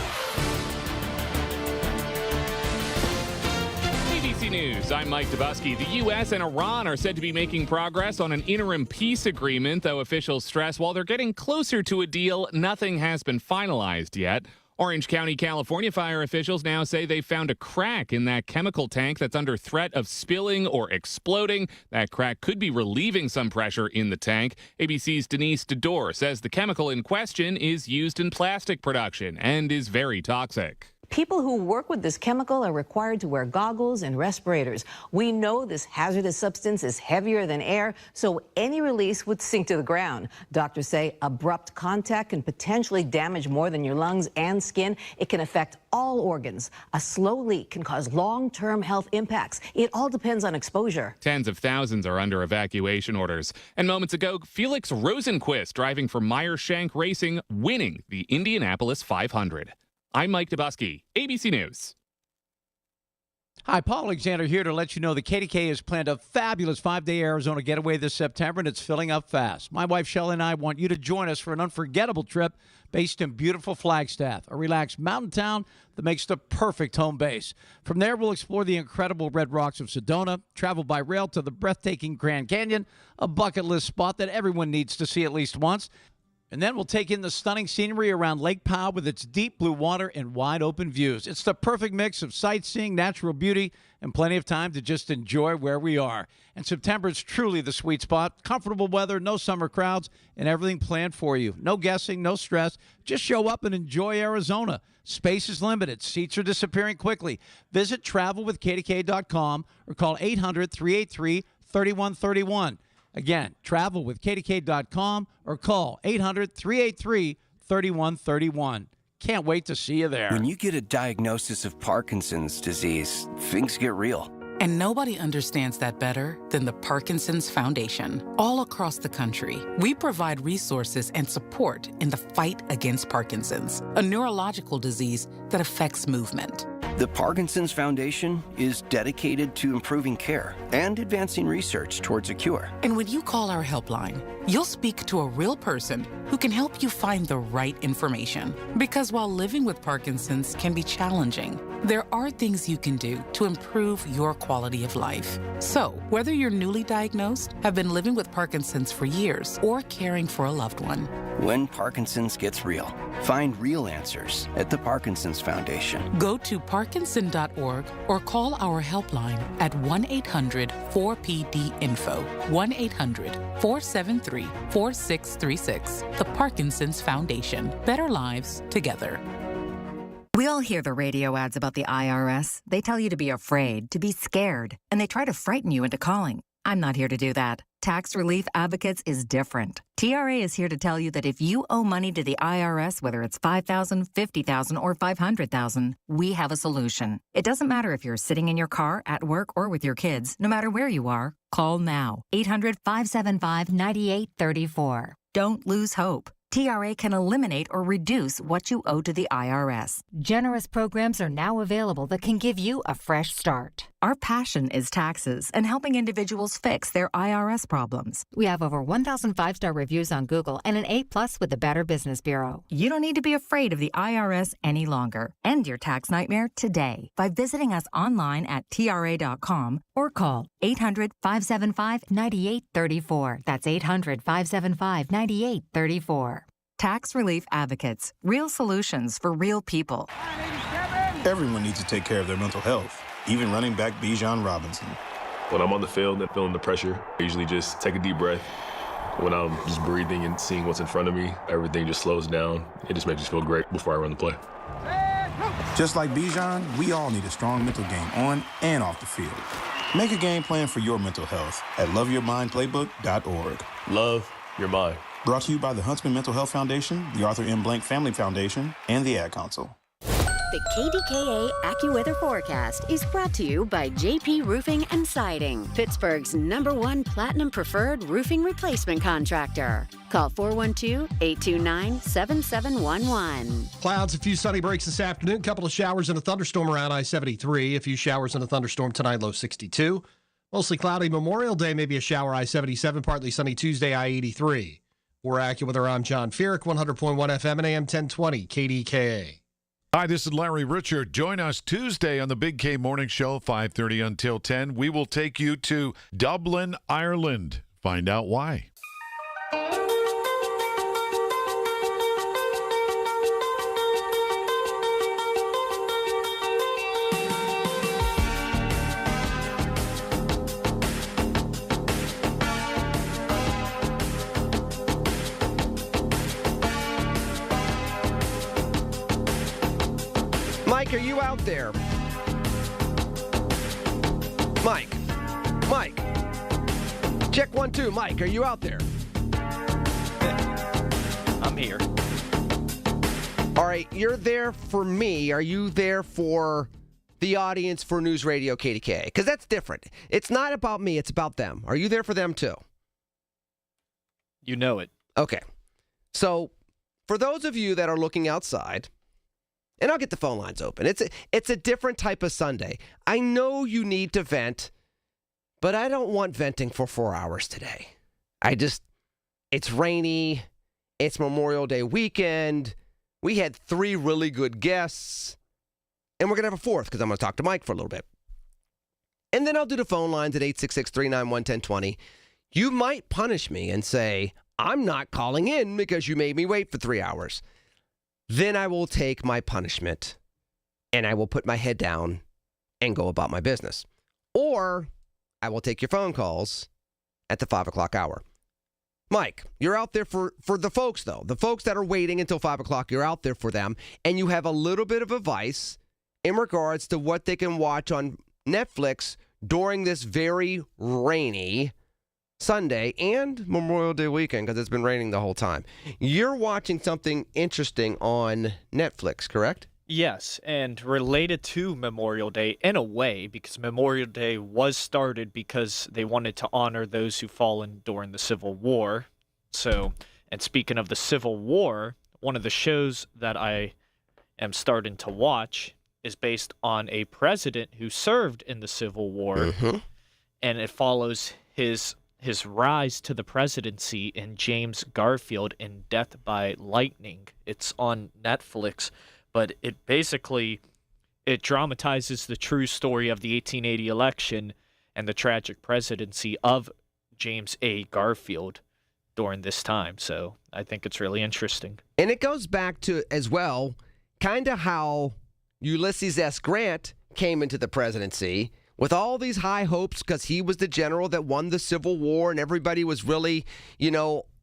[SPEAKER 22] ABC News, I'm Mike Dubusky. The U.S. and Iran are said to be making progress on an interim peace agreement, though officials stress while they're getting closer to a deal, nothing has been finalized yet. Orange County, California fire officials now say they found a crack in that chemical tank that's under threat of spilling or exploding. That crack could be relieving some pressure in the tank. ABC's Denise Dedore says the chemical in question is used in plastic production and is very toxic.
[SPEAKER 24] People who work with this chemical are required to wear goggles and respirators. We know this hazardous substance is heavier than air, so any release would sink to the ground. Doctors say abrupt contact can potentially damage more than your lungs and skin. It can affect all organs. A slow leak can cause long-term health impacts. It all depends on exposure.
[SPEAKER 22] Tens of thousands are under evacuation orders. And moments ago, Felix Rosenquist, driving for Meyer-Shank Racing, winning the Indianapolis 500. I'm Mike Dubusky, ABC News.
[SPEAKER 25] Hi, Paul Alexander here to let you know the KDKA has planned a fabulous 5-day Arizona getaway this September, and it's filling up fast. My wife, Shelley, and I want you to join us for an unforgettable trip based in beautiful Flagstaff, a relaxed mountain town that makes the perfect home base. From there, we'll explore the incredible red rocks of Sedona, travel by rail to the breathtaking Grand Canyon, a bucket list spot that everyone needs to see at least once. And then we'll take in the stunning scenery around Lake Powell with its deep blue water and wide open views. It's the perfect mix of sightseeing, natural beauty, and plenty of time to just enjoy where we are. And September is truly the sweet spot. Comfortable weather, no summer crowds, and everything planned for you. No guessing, no stress. Just show up and enjoy Arizona. Space is limited. Seats are disappearing quickly. Visit travelwithkdk.com or call 800-383-3131. Again, travel with KDK.com or call 800-383-3131. Can't wait to see you there.
[SPEAKER 21] When you get a diagnosis of Parkinson's disease, things get real.
[SPEAKER 23] And nobody understands that better than the Parkinson's Foundation. All across the country, we provide resources and support in the fight against Parkinson's, a neurological disease that affects movement.
[SPEAKER 21] The Parkinson's Foundation is dedicated to improving care and advancing research towards a cure.
[SPEAKER 23] And when you call our helpline, you'll speak to a real person who can help you find the right information. Because while living with Parkinson's can be challenging, there are things you can do to improve your quality of life. So, whether you're newly diagnosed, have been living with Parkinson's for years, or caring for a loved one,
[SPEAKER 21] when Parkinson's gets real, find real answers at the Parkinson's Foundation.
[SPEAKER 23] Go to parkinson.org or call our helpline at 1-800-4PD-INFO, 1-800-473-4636. The Parkinson's Foundation. Better lives together.
[SPEAKER 13] We all hear the radio ads about the IRS. They tell you to be afraid, to be scared, and they try to frighten you into calling. I'm not here to do that. Tax Relief Advocates is different. TRA is here to tell you that if you owe money to the IRS, whether it's $5,000, $50,000, or $500,000, we have a solution. It doesn't matter if you're sitting in your car, at work, or with your kids. No matter where you are, call now. 800-575-9834. Don't lose hope. TRA can eliminate or reduce what you owe to the IRS.
[SPEAKER 15] Generous programs are now available that can give you a fresh start.
[SPEAKER 13] Our passion is taxes and helping individuals fix their IRS problems.
[SPEAKER 15] We have over 1,000 5-star reviews on Google and an A+ with the Better Business Bureau.
[SPEAKER 13] You don't need to be afraid of the IRS any longer. End your tax nightmare today by visiting us online at TRA.com or call
[SPEAKER 15] 800-575-9834. That's 800-575-9834.
[SPEAKER 13] Tax Relief Advocates. Real solutions for real people.
[SPEAKER 5] Everyone needs to take care of their mental health, even running back Bijan Robinson.
[SPEAKER 6] When I'm on the field and feeling the pressure, I usually just take a deep breath. When I'm just breathing and seeing what's in front of me, everything just slows down. It just makes me feel great before I run the play.
[SPEAKER 5] Just like Bijan, we all need a strong mental game on and off the field. Make a game plan for your mental health at loveyourmindplaybook.org.
[SPEAKER 6] Love your mind.
[SPEAKER 5] Brought to you by the Huntsman Mental Health Foundation, the Arthur M. Blank Family Foundation, and the Ad Council.
[SPEAKER 9] The KDKA AccuWeather forecast is brought to you by JP Roofing and Siding, Pittsburgh's #1 Platinum Preferred roofing replacement contractor. Call 412-829-7711.
[SPEAKER 11] Clouds, a few sunny breaks this afternoon, couple of showers and a thunderstorm around I-73. A few showers and a thunderstorm tonight, low 62. Mostly cloudy Memorial Day, maybe a shower I-77, partly sunny Tuesday I-83. We're AccuWeather. I'm John Feerick, 100.1 FM and AM 1020 KDKA.
[SPEAKER 14] Hi, this is Larry Richard. Join us Tuesday on the Big K Morning Show, 5:30 until 10. We will take you to Dublin, Ireland. Find out why.
[SPEAKER 1] Mike, are you out there? Mike. Check 1, 2. Mike, are you out there?
[SPEAKER 16] I'm here.
[SPEAKER 1] All right, you're there for me. Are you there for the audience for News Radio KDKA? Because that's different. It's not about me, it's about them. Are you there for them too?
[SPEAKER 16] You know it.
[SPEAKER 1] Okay. So, for those of you that are looking outside, and I'll get the phone lines open. It's a different type of Sunday. I know you need to vent, but I don't want venting for 4 hours today. It's rainy. It's Memorial Day weekend. We had 3 really good guests, and we're going to have a 4th because I'm going to talk to Mike for a little bit. And then I'll do the phone lines at 866-391-1020. You might punish me and say, I'm not calling in because you made me wait for 3 hours. Then I will take my punishment and I will put my head down and go about my business. Or I will take your phone calls at the 5 o'clock hour. Mike, you're out there for the folks, though. The folks that are waiting until 5 o'clock, you're out there for them. And you have a little bit of advice in regards to what they can watch on Netflix during this very rainy Sunday and Memorial Day weekend, because it's been raining the whole time. You're watching something interesting on Netflix, correct?
[SPEAKER 16] Yes, and related to Memorial Day in a way, because Memorial Day was started because they wanted to honor those who fallen during the Civil War. So, and speaking of the Civil War, one of the shows that I am starting to watch is based on a president who served in the Civil War, and it follows his rise to the presidency in James Garfield in Death by Lightning. It's on Netflix, but it dramatizes the true story of the 1880 election and the tragic presidency of James A. Garfield during this time. So I think it's really interesting.
[SPEAKER 1] And it goes back to, as well, kind of how Ulysses S. Grant came into the presidency with all these high hopes because he was the general that won the Civil War and everybody was really,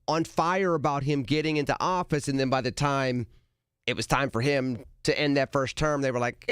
[SPEAKER 1] on fire about him getting into office. And then by the time it was time for him to end that first term, they were like,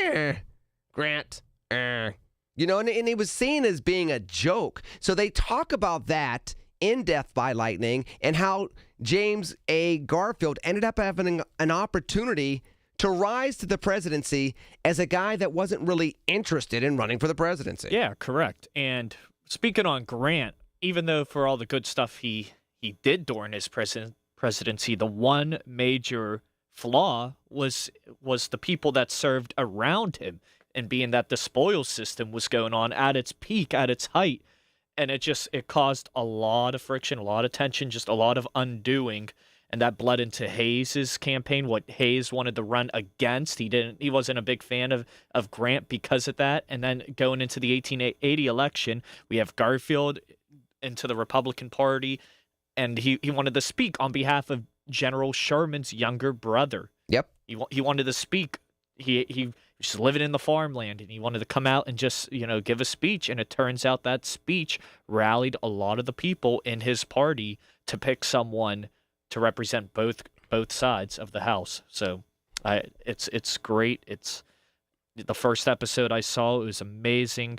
[SPEAKER 1] Grant, and he was seen as being a joke. So they talk about that in Death by Lightning and how James A. Garfield ended up having an opportunity to rise to the presidency as a guy that wasn't really interested in running for the presidency.
[SPEAKER 16] Yeah, correct. And speaking on Grant, even though for all the good stuff he did during his presidency, the one major flaw was the people that served around him, and being that the spoil system was going on at its peak, at its height, and it caused a lot of friction, a lot of tension, just a lot of undoing. And that bled into Hayes's campaign, what Hayes wanted to run against. He wasn't a big fan of Grant because of that. And then going into the 1880 election, we have Garfield into the Republican Party, and he wanted to speak on behalf of General Sherman's younger brother.
[SPEAKER 1] Yep.
[SPEAKER 16] He wanted to speak. He was living in the farmland, and he wanted to come out and just, give a speech. And it turns out that speech rallied a lot of the people in his party to pick someone to represent both sides of the House. So it's great. It's the first episode I saw. It was amazing,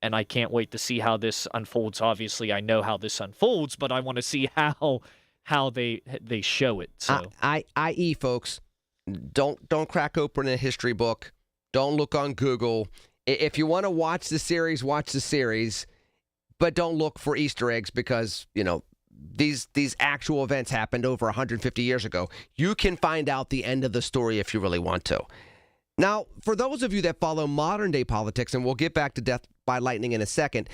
[SPEAKER 16] and I can't wait to see how this unfolds. Obviously, I know how this unfolds, but I want to see how they show it. So
[SPEAKER 1] i.e., folks, don't crack open a history book. Don't look on Google. If you want to watch the series, watch the series, but don't look for Easter eggs because, these actual events happened over 150 years ago. You can find out the end of the story if you really want to. Now, for those of you that follow modern-day politics, and we'll get back to death by lightning in a second,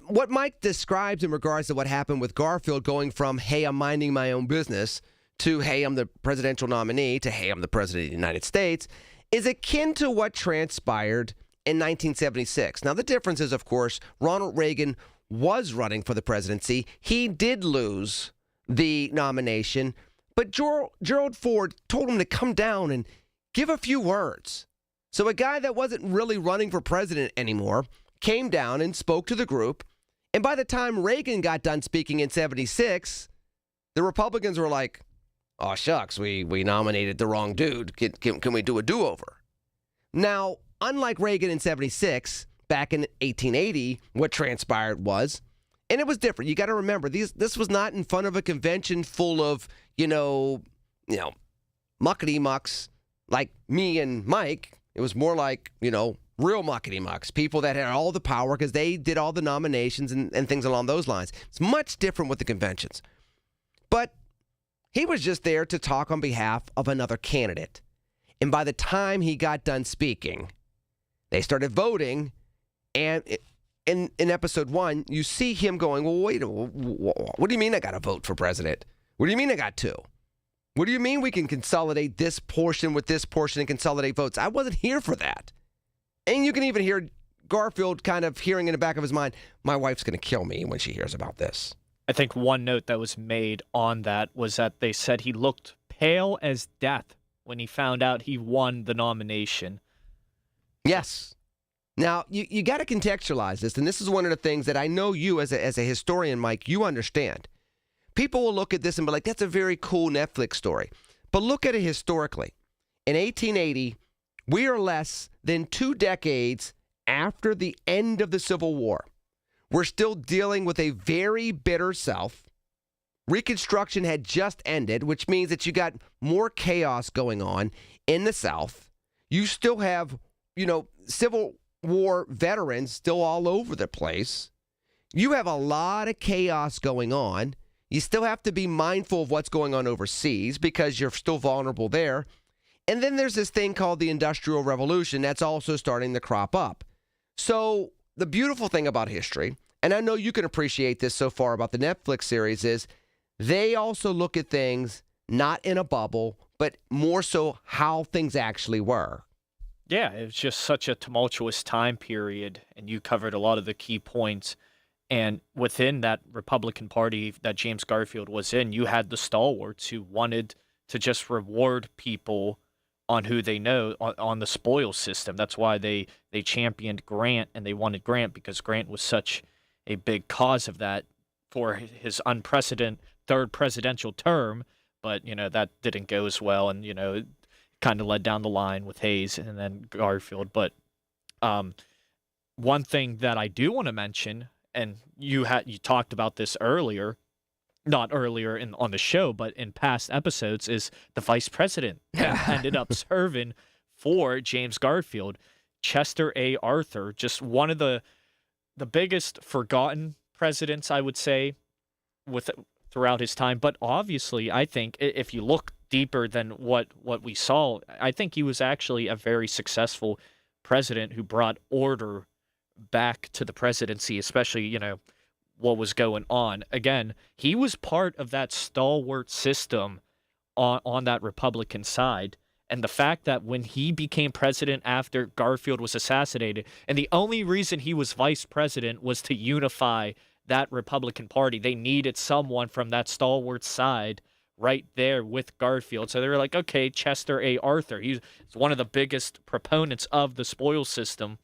[SPEAKER 1] what Mike describes in regards to what happened with Garfield going from, hey, I'm minding my own business, to, hey, I'm the presidential nominee, to, hey, I'm the president of the United States, is akin to what transpired in 1976. Now, the difference is, of course, Ronald Reagan was running for the presidency. He did lose the nomination, but Gerald Ford told him to come down and give a few words. So a guy that wasn't really running for president anymore came down and spoke to the group, and by the time Reagan got done speaking in 76, the Republicans were like, oh, shucks, we nominated the wrong dude. Can we do a do-over? Now, unlike Reagan in 76, back in 1880, what transpired was, and it was different. You got to remember, this was not in front of a convention full of, muckety-mucks like me and Mike. It was more like, real muckety-mucks, people that had all the power because they did all the nominations and things along those lines. It's much different with the conventions. But he was just there to talk on behalf of another candidate. And by the time he got done speaking, they started voting. And in episode 1, you see him going, well, wait, what do you mean I got to vote for president? What do you mean I got to? What do you mean we can consolidate this portion with this portion and consolidate votes? I wasn't here for that. And you can even hear Garfield kind of hearing in the back of his mind, my wife's going to kill me when she hears about this.
[SPEAKER 16] I think one note that was made on that was that they said he looked pale as death when he found out he won the nomination.
[SPEAKER 1] Yes. Now, you got to contextualize this, and this is one of the things that I know you as a historian, Mike, you understand. People will look at this and be like, that's a very cool Netflix story. But look at it historically. In 1880, we are less than 2 decades after the end of the Civil War. We're still dealing with a very bitter South. Reconstruction had just ended, which means that you got more chaos going on in the South. You still have, Civil War veterans still all over the place. You have a lot of chaos going on. You still have to be mindful of what's going on overseas because you're still vulnerable there. And then there's this thing called the Industrial Revolution that's also starting to crop up. So the beautiful thing about history, and I know you can appreciate this so far about the Netflix series, is they also look at things not in a bubble, but more so how things actually were.
[SPEAKER 16] Yeah, it was just such a tumultuous time period, and you covered a lot of the key points. And within that Republican Party that James Garfield was in, you had the stalwarts who wanted to just reward people on who they know, on the spoil system. That's why they championed Grant, and they wanted Grant because Grant was such a big cause of that for his unprecedented third presidential term. But, that didn't go as well, and, it kind of led down the line with Hayes and then Garfield. But one thing that I do want to mention, and you talked about this earlier, not earlier on the show, but in past episodes, is the vice president that ended up serving for James Garfield, Chester A. Arthur, just one of the biggest forgotten presidents, I would say, throughout his time. But obviously, I think if you look deeper than what we saw. I think he was actually a very successful president who brought order back to the presidency, especially, what was going on. Again, he was part of that stalwart system on that Republican side. And the fact that when he became president after Garfield was assassinated, and the only reason he was vice president was to unify that Republican Party, they needed someone from that stalwart side right there with Garfield. So they were like, okay, Chester A. Arthur, he's one of the biggest proponents of the spoils system.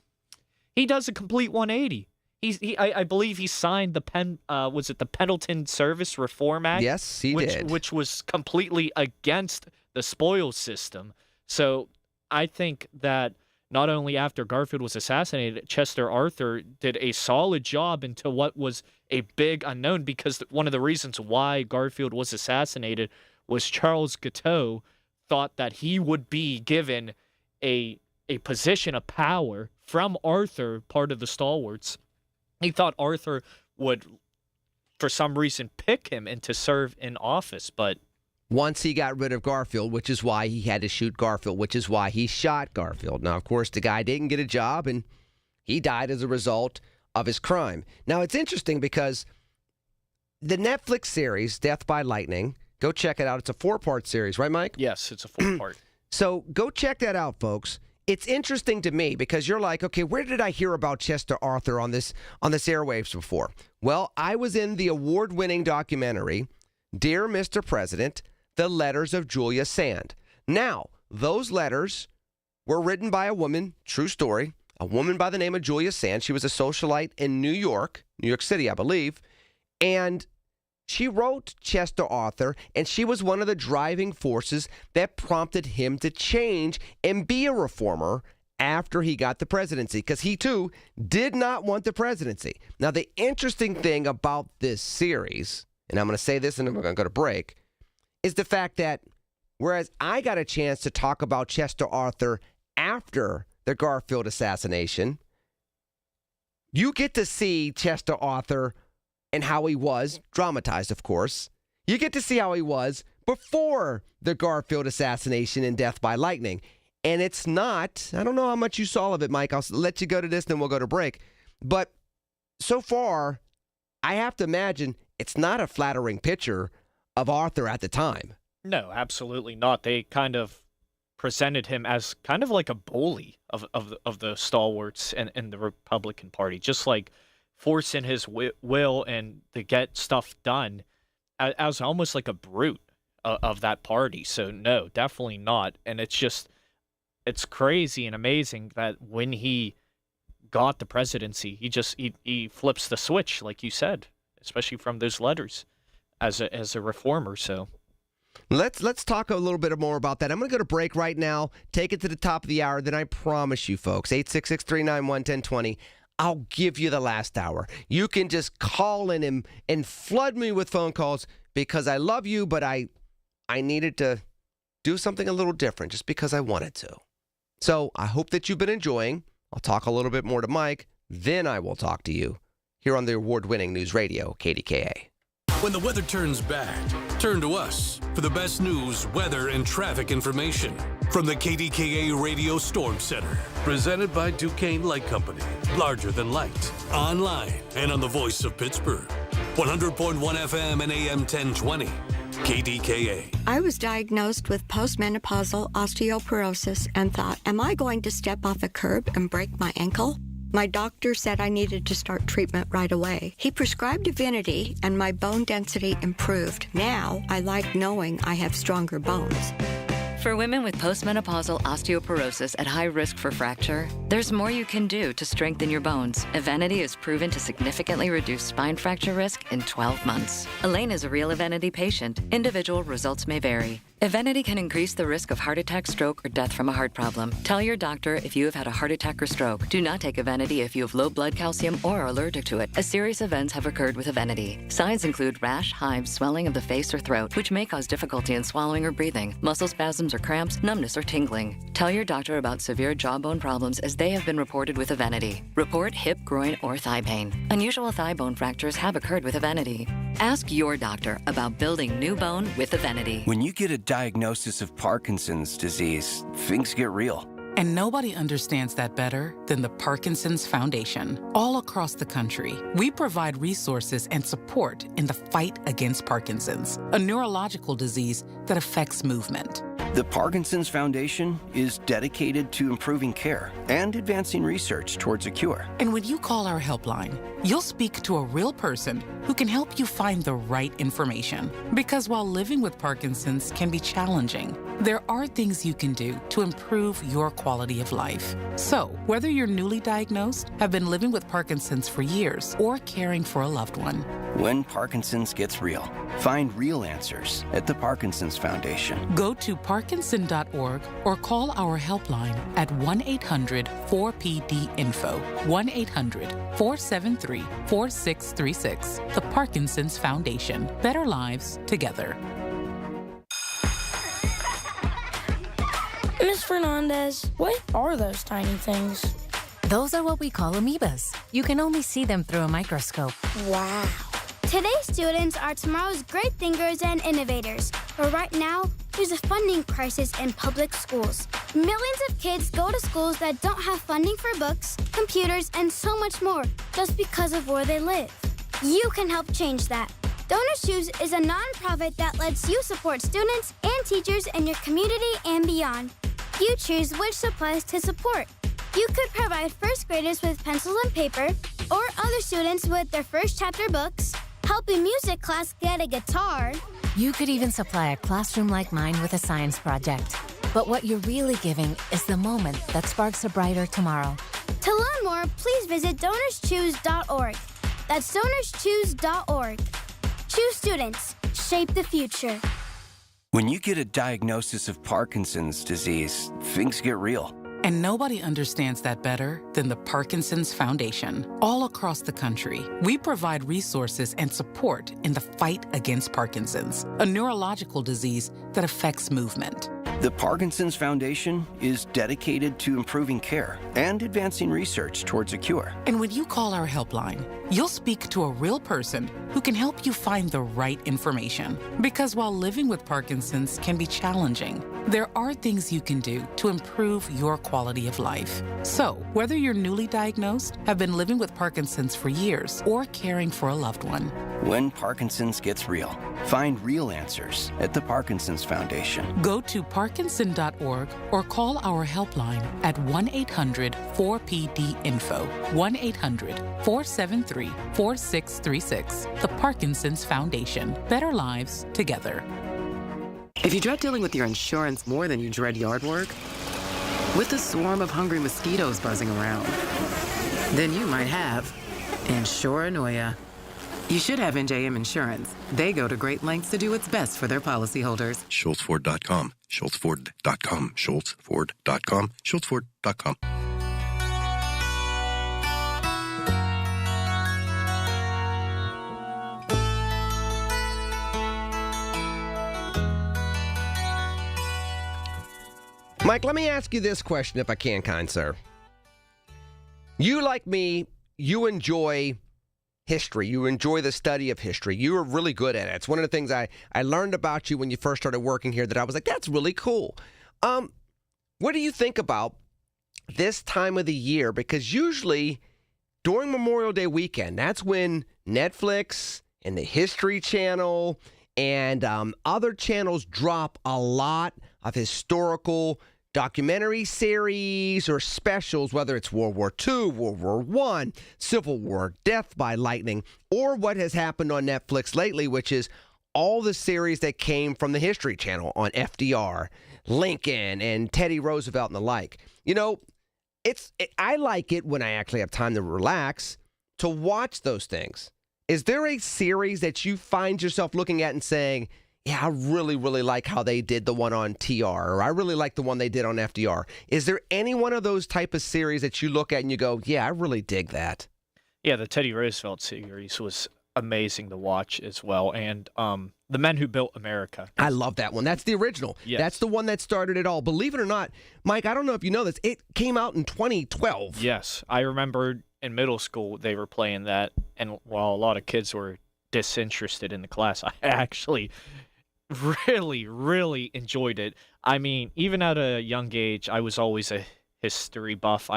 [SPEAKER 16] He does a complete 180. I believe he signed the Pendleton Service Reform Act?
[SPEAKER 1] Yes, he did.
[SPEAKER 16] Which was completely against the spoils system. So I think that not only after Garfield was assassinated, Chester Arthur did a solid job into what was a big unknown, because one of the reasons why Garfield was assassinated was Charles Guiteau thought that he would be given a position of power from Arthur, part of the stalwarts. He thought Arthur would, for some reason, pick him and to serve in office, but
[SPEAKER 1] once he got rid of Garfield, which is why he had to shoot Garfield, which is why he shot Garfield. Now, of course, the guy didn't get a job, and he died as a result of his crime. Now, it's interesting because the Netflix series, Death by Lightning, go check it out. It's a 4-part series, right, Mike?
[SPEAKER 16] Yes, it's a 4-part.
[SPEAKER 1] So go check that out, folks. It's interesting to me because you're like, okay, where did I hear about Chester Arthur on this airwaves before? Well, I was in the award-winning documentary, Dear Mr. President, The Letters of Julia Sand. Now, those letters were written by a woman, true story, a woman by the name of Julia Sand. She was a socialite in New York City, I believe, and she wrote Chester Arthur, and she was one of the driving forces that prompted him to change and be a reformer after he got the presidency, because he, too, did not want the presidency. Now, the interesting thing about this series, and I'm going to say this and I'm going to go to break, is the fact that whereas I got a chance to talk about Chester Arthur after the Garfield assassination, you get to see Chester Arthur and how he was, dramatized, of course. You get to see how he was before the Garfield assassination and Death by Lightning. And it's not, I don't know how much you saw of it, Mike. I'll let you go to this, then we'll go to break. But so far, I have to imagine it's not a flattering picture of Arthur at the time.
[SPEAKER 16] No, absolutely not. They kind of presented him as kind of like a bully of the stalwarts and the Republican Party, just like forcing his will and to get stuff done as almost like a brute of that party. So no, definitely not. And it's crazy and amazing that when he got the presidency, he flips the switch, like you said, especially from those letters as a reformer. So
[SPEAKER 1] let's talk a little bit more about that. I'm going to go to break right now, take it to the top of the hour, then I promise you, folks, 866-391-1020, I'll give you the last hour. You can just call in and flood me with phone calls because I love you, but I needed to do something a little different just because I wanted to. So I hope that you've been enjoying. I'll talk a little bit more to Mike, then I will talk to you here on the award-winning News Radio, KDKA.
[SPEAKER 10] When the weather turns bad, turn to us for the best news, weather, and traffic information from the KDKA Radio Storm Center. Presented by Duquesne Light Company. Larger than light. Online and on the voice of Pittsburgh. 100.1 FM and AM 1020. KDKA.
[SPEAKER 3] I was diagnosed with postmenopausal osteoporosis and thought, am I going to step off a curb and break my ankle? My doctor said I needed to start treatment right away. He prescribed Divinity and my bone density improved. Now I like knowing I have stronger bones.
[SPEAKER 7] For women with postmenopausal osteoporosis at high risk for fracture, there's more you can do to strengthen your bones. Evenity is proven to significantly reduce spine fracture risk in 12 months. Elaine is a real Evenity patient. Individual results may vary. Evenity can increase the risk of heart attack, stroke, or death from a heart problem. Tell your doctor if you have had a heart attack or stroke. Do not take Evenity if you have low blood calcium or are allergic to it, as serious events have occurred with Evenity. Signs include rash, hives, swelling of the face or throat, which may cause difficulty in swallowing or breathing, muscle spasms or cramps, numbness or tingling. Tell your doctor about severe jawbone problems as they have been reported with Evenity. Report hip, groin, or thigh pain. Unusual thigh bone fractures have occurred with Evenity. Ask your doctor about building new bone with Evenity.
[SPEAKER 21] When you get a diagnosis of Parkinson's disease, things get real.
[SPEAKER 23] And nobody understands that better than the Parkinson's Foundation. All across the country, we provide resources and support in the fight against Parkinson's, a neurological disease that affects movement.
[SPEAKER 21] The Parkinson's Foundation is dedicated to improving care and advancing research towards a cure.
[SPEAKER 23] And when you call our helpline, you'll speak to a real person who can help you find the right information. Because while living with Parkinson's can be challenging, there are things you can do to improve your quality of life. So, whether you're newly diagnosed, have been living with Parkinson's for years, or caring for a loved one,
[SPEAKER 21] When Parkinson's gets real, find real answers at the Parkinson's Foundation.
[SPEAKER 23] go to parkinson.org or call our helpline at 1-800-4PD-INFO, 1-800-473-4636. The Parkinson's Foundation. Better lives together.
[SPEAKER 4] Miss Fernandez, what are those tiny things?
[SPEAKER 15] Those are what we call amoebas. You can only see them through a microscope.
[SPEAKER 4] Wow.
[SPEAKER 17] Today's students are tomorrow's great thinkers and innovators. But right now, there's a funding crisis in public schools. Millions of kids go to schools that don't have funding for books, computers, and so much more just because of where they live. You can help change that. Donors Choose is a nonprofit that lets you support students and teachers in your community and beyond. You choose which supplies to support. You could provide first graders with pencils and paper, or other students with their first chapter books, help a music class get a guitar.
[SPEAKER 15] You could even supply a classroom like mine with a science project. But what you're really giving is the moment that sparks a brighter tomorrow.
[SPEAKER 17] To learn more, please visit DonorsChoose.org. That's DonorsChoose.org. Choose students. Shape the future.
[SPEAKER 21] When you get a diagnosis of Parkinson's disease, things get real.
[SPEAKER 23] And nobody understands that better than the Parkinson's Foundation. All across the country, we provide resources and support in the fight against Parkinson's, a neurological disease that affects movement.
[SPEAKER 21] The Parkinson's Foundation is dedicated to improving care and advancing research towards a cure.
[SPEAKER 23] And when you call our helpline, you'll speak to a real person who can help you find the right information. Because while living with Parkinson's can be challenging, there are things you can do to improve your quality of life. So, whether you're newly diagnosed, have been living with Parkinson's for years, or caring for a loved one,
[SPEAKER 21] When Parkinson's gets real, find real answers at the Parkinson's Foundation.
[SPEAKER 23] go to parkinson.org or call our helpline at 1-800-4PD-INFO, 1-800-473-4636. The Parkinson's Foundation. Better lives together.
[SPEAKER 18] If you dread dealing with your insurance more than you dread yard work, with a swarm of hungry mosquitoes buzzing around, then you might have insuranoia. You should have NJM Insurance. They go to great lengths to do what's best for their policyholders.
[SPEAKER 19] SchultzFord.com. SchultzFord.com. SchultzFord.com. SchultzFord.com.
[SPEAKER 1] Mike, let me ask you this question if I can, kind sir. You, like me, you enjoy history. You enjoy the study of history. You are really good at it. It's one of the things I learned about you when you first started working here that I was like, that's really cool. What do you think about this time of the year? Because usually during Memorial Day weekend, that's when Netflix and the History Channel and other channels drop a lot of historical documentary series or specials, whether it's World War II, World War I, Civil War, Death by Lightning, or what has happened on Netflix lately, which is all the series that came from the History Channel on FDR, Lincoln, and Teddy Roosevelt and the like. You know, I like it when I actually have time to relax to watch those things. Is there a series that you find yourself looking at and saying, yeah, I really, really like how they did the one on TR, or I really like the one they did on FDR? Is there any one of those type of series that you look at and you go, yeah, I really dig that?
[SPEAKER 16] Yeah, the Teddy Roosevelt series was amazing to watch as well. And The Men Who Built America.
[SPEAKER 1] I love that one. That's the original.
[SPEAKER 16] Yes.
[SPEAKER 1] That's the one that started it all. Believe it or not, Mike, I don't know if you know this. It came out in 2012.
[SPEAKER 16] Yes. I remember in middle school they were playing that, and while a lot of kids were disinterested in the class. I actually really, really enjoyed it. I mean, even at a young age, I was always a history buff.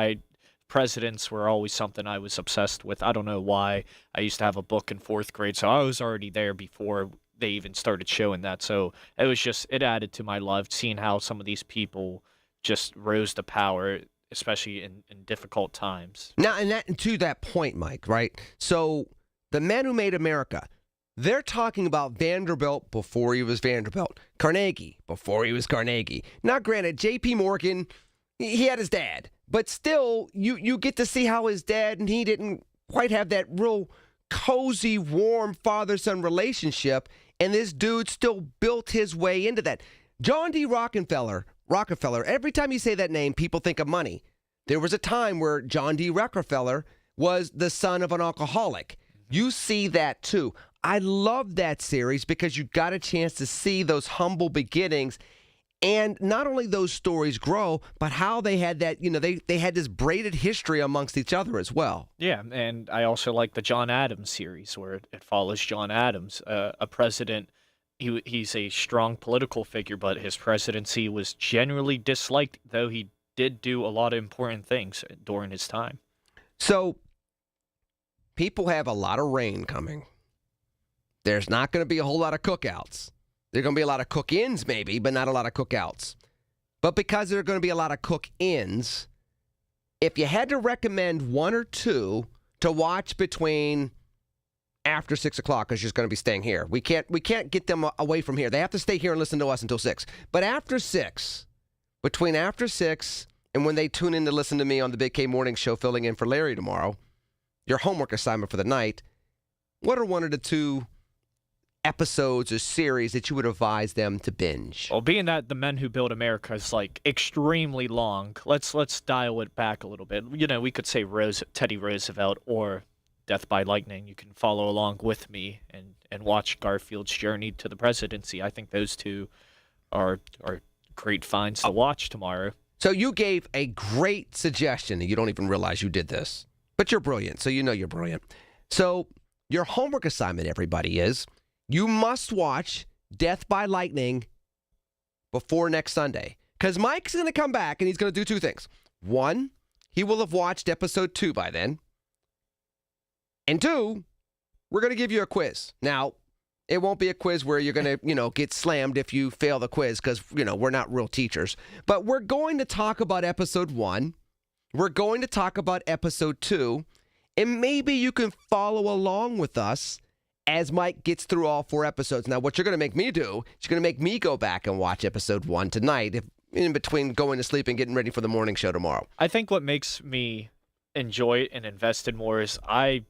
[SPEAKER 16] Presidents were always something I was obsessed with. I don't know why. I used to have a book in 4th grade, so I was already there before they even started showing that. So it added to my love, seeing how some of these people just rose to power, especially in difficult times.
[SPEAKER 1] Now, and to that point, Mike, right? So the men who made America, they're talking about Vanderbilt before he was Vanderbilt, Carnegie before he was Carnegie. Now, granted, J.P. Morgan, he had his dad, but still, you get to see how his dad and he didn't quite have that real cozy, warm father-son relationship, and this dude still built his way into that. John D. Rockefeller, every time you say that name, people think of money. There was a time where John D. Rockefeller was the son of an alcoholic. You see that too. I love that series because you got a chance to see those humble beginnings, and not only those stories grow, but how they had that, they had this braided history amongst each other as well.
[SPEAKER 16] Yeah, and I also like the John Adams series where it follows John Adams, a president. He's a strong political figure, but his presidency was generally disliked, though he did do a lot of important things during his time.
[SPEAKER 1] So people have a lot of rain coming. There's not going to be a whole lot of cookouts. There are going to be a lot of cook-ins maybe, but not a lot of cookouts. But because there are going to be a lot of cook-ins, if you had to recommend one or two to watch between after 6 o'clock, because you're just going to be staying here. We can't get them away from here. They have to stay here and listen to us until 6. But after 6, between after 6 and when they tune in to listen to me on the Big K Morning Show filling in for Larry tomorrow, your homework assignment for the night, what are one or the two episodes or series that you would advise them to binge?
[SPEAKER 16] Well, being that The Men Who Built America is extremely long, let's dial it back a little bit. We could say Teddy Roosevelt or Death by Lightning. You can follow along with me and watch Garfield's journey to the presidency. I think those two are great finds to watch tomorrow.
[SPEAKER 1] So you gave a great suggestion, and you don't even realize you did this. But you're brilliant, so you know you're brilliant. So your homework assignment, everybody, is you must watch Death by Lightning before next Sunday. Because Mike's going to come back, and he's going to do two things. One, he will have watched episode 2 by then. And 2, we're going to give you a quiz. Now, it won't be a quiz where you're going to, get slammed if you fail the quiz because, we're not real teachers. But we're going to talk about episode 1. We're going to talk about episode 2. And maybe you can follow along with us as Mike gets through all 4 episodes. Now, what you're going to make me do is you're going to make me go back and watch episode 1 tonight in between going to sleep and getting ready for the morning show tomorrow.
[SPEAKER 16] I think what makes me enjoy it and invested more is I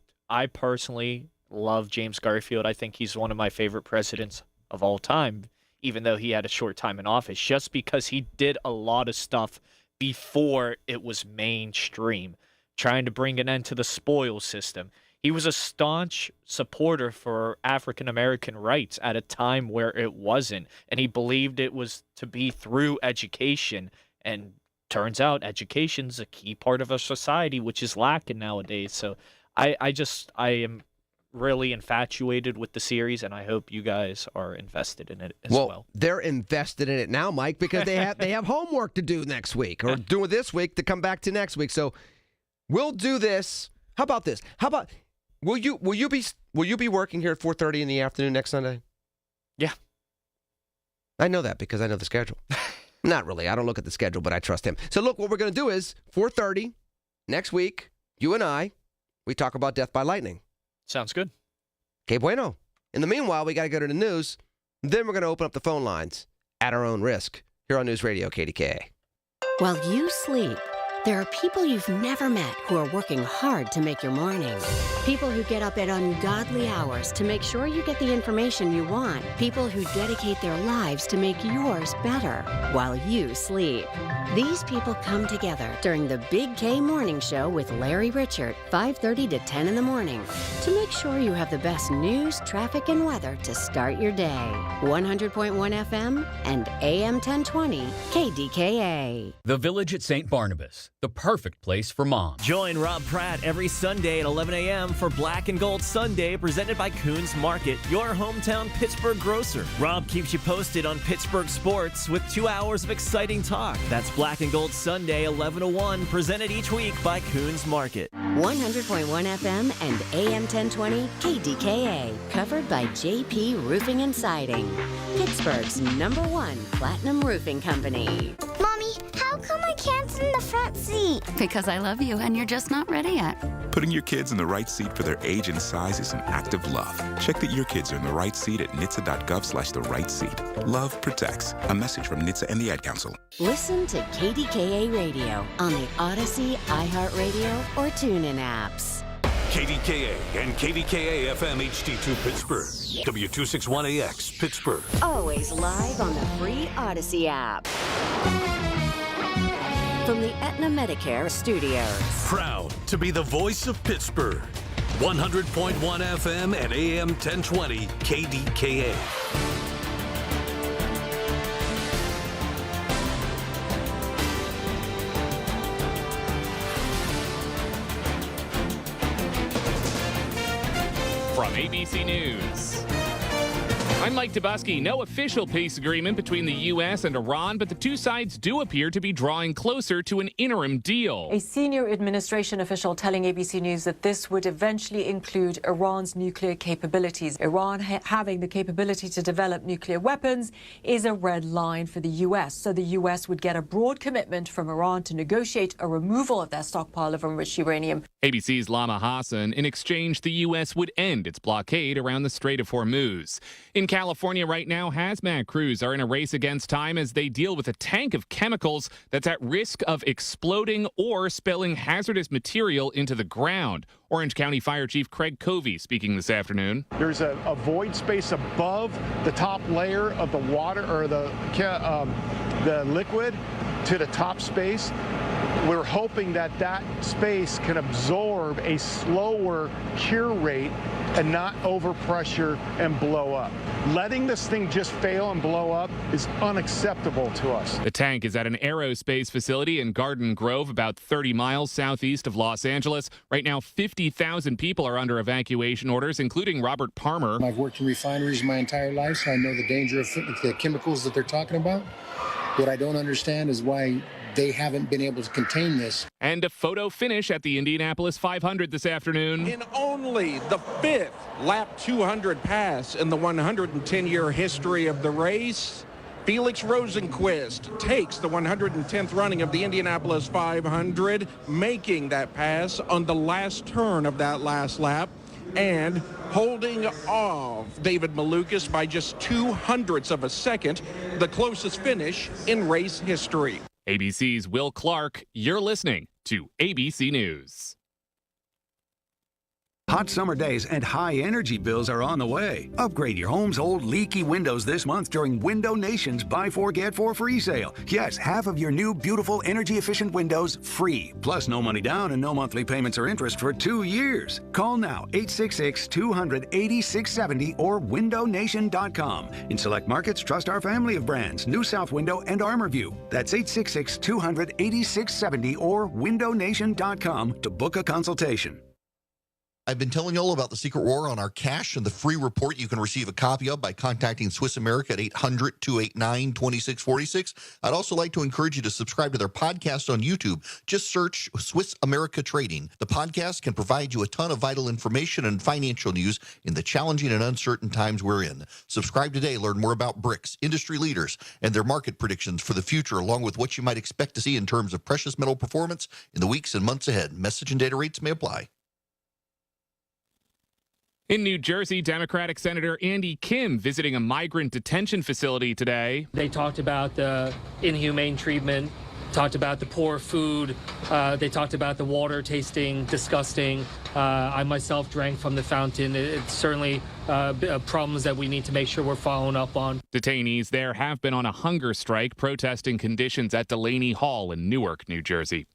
[SPEAKER 16] personally love James Garfield. I think he's one of my favorite presidents of all time, even though he had a short time in office, just because he did a lot of stuff before it was mainstream, trying to bring an end to the spoil system. He was a staunch supporter for African-American rights at a time where it wasn't, and he believed it was to be through education, and turns out education's a key part of our society, which is lacking nowadays. So I am really infatuated with the series, and I hope you guys are invested in it as well.
[SPEAKER 1] They're invested in it now, Mike, because they have homework to do next week, or do it this week to come back to next week. So we'll do this. How about this? Will you be working here at 4:30 in the afternoon next Sunday?
[SPEAKER 16] Yeah.
[SPEAKER 1] I know that because I know the schedule. Not really. I don't look at the schedule, but I trust him. So look, what we're going to do is 4:30 next week, you and I, we talk about Death by Lightning.
[SPEAKER 16] Sounds good.
[SPEAKER 1] Que bueno. In the meanwhile, we got to go to the news. Then we're going to open up the phone lines at our own risk here on News Radio KDKA.
[SPEAKER 9] While you sleep, there are people you've never met who are working hard to make your morning. People who get up at ungodly hours to make sure you get the information you want. People who dedicate their lives to make yours better while you sleep. These people come together during the Big K Morning Show with Larry Richert, 5:30 to 10 in the morning, to make sure you have the best news, traffic, and weather to start your day. 100.1 FM and AM 1020 KDKA.
[SPEAKER 2] The Village at St. Barnabas, the perfect place for mom.
[SPEAKER 8] Join Rob Pratt every Sunday at 11 a.m. for Black and Gold Sunday, presented by Coons Market, your hometown Pittsburgh grocer. Rob keeps you posted on Pittsburgh sports with 2 hours of exciting talk. That's Black and Gold Sunday, 11 to 1, presented each week by Coons Market.
[SPEAKER 9] 100.1 FM and AM 1020 KDKA, covered by JP Roofing and Siding, Pittsburgh's #1 platinum roofing company.
[SPEAKER 17] Mommy, how come I can't sit in the front seat?
[SPEAKER 12] Because I love you and you're just not ready yet.
[SPEAKER 20] Putting your kids in the right seat for their age and size is an act of love. Check that your kids are in the right seat at nhtsa.gov/the-right-seat. Love protects. A message from NHTSA and the Ad Council.
[SPEAKER 9] Listen to KDKA Radio on the Odyssey, iHeartRadio, or TuneIn apps.
[SPEAKER 10] KDKA and KDKA-FM HD2 Pittsburgh. W261AX Pittsburgh.
[SPEAKER 9] Always live on the free Odyssey app. From the Aetna Medicare Studios.
[SPEAKER 10] Proud to be the voice of Pittsburgh. 100.1 FM and AM 1020 KDKA.
[SPEAKER 22] From ABC News, I'm Mike Dubusky. No official peace agreement between the U.S. and Iran, but the two sides do appear to be drawing closer to an interim deal.
[SPEAKER 24] A senior administration official telling ABC News that this would eventually include Iran's nuclear capabilities. Iran having the capability to develop nuclear weapons is a red line for the U.S. So the U.S. would get a broad commitment from Iran to negotiate a removal of their stockpile of enriched uranium.
[SPEAKER 22] ABC's Lama Hassan. In exchange, the U.S. would end its blockade around the Strait of Hormuz. In California right now, hazmat crews are in a race against time as they deal with a tank of chemicals that's at risk of exploding or spilling hazardous material into the ground. Orange County Fire Chief Craig Covey speaking this afternoon.
[SPEAKER 26] There's a void space above the top layer of the water or the liquid to the top space. We're hoping that that space can absorb a slower cure rate and not overpressure and blow up. Letting this thing just fail and blow up is unacceptable to us.
[SPEAKER 22] The tank is at an aerospace facility in Garden Grove, about 30 miles southeast of Los Angeles. Right now, 50,000 people are under evacuation orders, including Robert Palmer.
[SPEAKER 27] I've worked in refineries my entire life, so I know the danger of the chemicals that they're talking about. What I don't understand is why they haven't been able to contain this.
[SPEAKER 22] And a photo finish at the Indianapolis 500 this afternoon.
[SPEAKER 28] In only the 5th lap 200 pass in the 110-year history of the race, Felix Rosenquist takes the 110th running of the Indianapolis 500, making that pass on the last turn of that last lap and holding off David Malukas by just 0.02 of a second, the closest finish in race history.
[SPEAKER 22] ABC's Will Clark, you're listening to ABC News.
[SPEAKER 29] Hot summer days and high energy bills are on the way. Upgrade your home's old leaky windows this month during Window Nation's Buy 4 Get 4 free sale. Yes, half of your new beautiful energy efficient windows free. Plus no money down and no monthly payments or interest for 2 years. Call now 866-200-8670 or windownation.com. In select markets, trust our family of brands, New South Window and ArmorView. That's 866-200-8670 or windownation.com to book a consultation.
[SPEAKER 30] I've been telling you all about the Secret War on our cash and the free report you can receive a copy of by contacting Swiss America at 800-289-2646. I'd also like to encourage you to subscribe to their podcast on YouTube. Just search Swiss America Trading. The podcast can provide you a ton of vital information and financial news in the challenging and uncertain times we're in. Subscribe today. Learn more about BRICS, industry leaders, and their market predictions for the future, along with what you might expect to see in terms of precious metal performance in the weeks and months ahead. Message and data rates may apply.
[SPEAKER 22] In New Jersey, Democratic Senator Andy Kim visiting a migrant detention facility today.
[SPEAKER 31] They talked about the inhumane treatment, talked about the poor food, they talked about the water tasting disgusting. I myself drank from the fountain. It's certainly problems that we need to make sure we're following up on.
[SPEAKER 22] Detainees there have been on a hunger strike protesting conditions at Delaney Hall in Newark, New Jersey.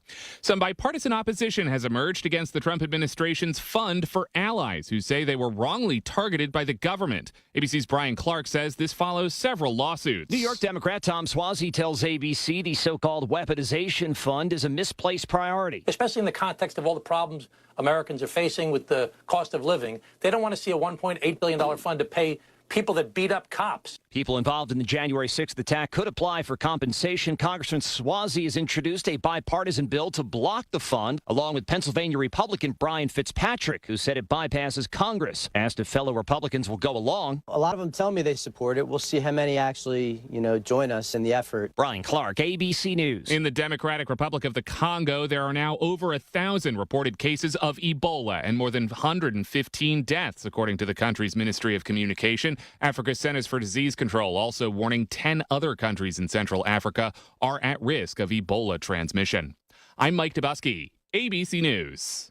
[SPEAKER 22] Some bipartisan opposition has emerged against the Trump administration's fund for allies who say they were wrongly targeted by the government. ABC's Brian Clark says this follows several lawsuits.
[SPEAKER 32] New York Democrat Tom Suozzi tells ABC the so-called weapons
[SPEAKER 2] weaponization fund is a misplaced priority.
[SPEAKER 3] Especially in the context of all the problems Americans are facing with the cost of living. They don't want to see a $1.8 billion fund to pay people that beat up cops.
[SPEAKER 2] People involved in the January 6th attack could apply for compensation. Congressman Swazi has introduced a bipartisan bill to block the fund, along with Pennsylvania Republican Brian Fitzpatrick, who said it bypasses Congress. Asked if fellow Republicans will go along.
[SPEAKER 4] A lot of them tell me they support it. We'll see how many actually, join us in the effort.
[SPEAKER 2] Brian Clark, ABC News.
[SPEAKER 22] In the Democratic Republic of the Congo, there are now over 1,000 reported cases of Ebola and more than 115 deaths, according to the country's Ministry of Communication. Africa's Centers for Disease Control also warning 10 other countries in Central Africa are at risk of Ebola transmission. I'm Mike Dubusky, ABC News.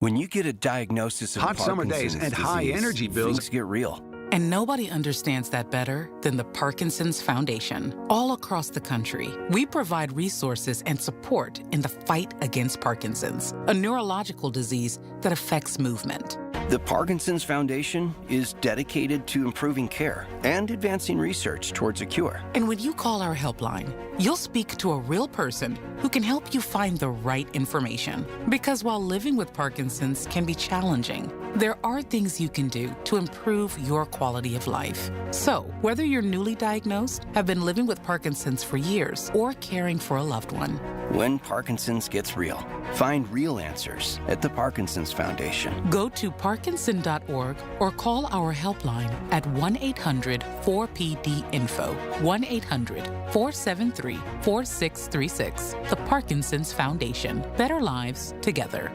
[SPEAKER 21] When you get a diagnosis of
[SPEAKER 29] Hot summer days
[SPEAKER 21] Parkinson's
[SPEAKER 29] and high
[SPEAKER 21] disease,
[SPEAKER 29] energy bills.
[SPEAKER 21] things get real.
[SPEAKER 23] And nobody understands that better than the Parkinson's Foundation. All across the country, we provide resources and support in the fight against Parkinson's, a neurological disease that affects movement.
[SPEAKER 21] The Parkinson's Foundation is dedicated to improving care and advancing research towards a cure.
[SPEAKER 23] And when you call our helpline, you'll speak to a real person who can help you find the right information. Because while living with Parkinson's can be challenging, there are things you can do to improve your quality of life. So, whether you're newly diagnosed, have been living with Parkinson's for years, or caring for a loved one,
[SPEAKER 21] When Parkinson's gets real, find real answers at the Parkinson's Foundation.
[SPEAKER 23] go to parkinson.org or call our helpline at 1-800-4PD-INFO, 1-800-473-4636. The Parkinson's Foundation. Better lives together.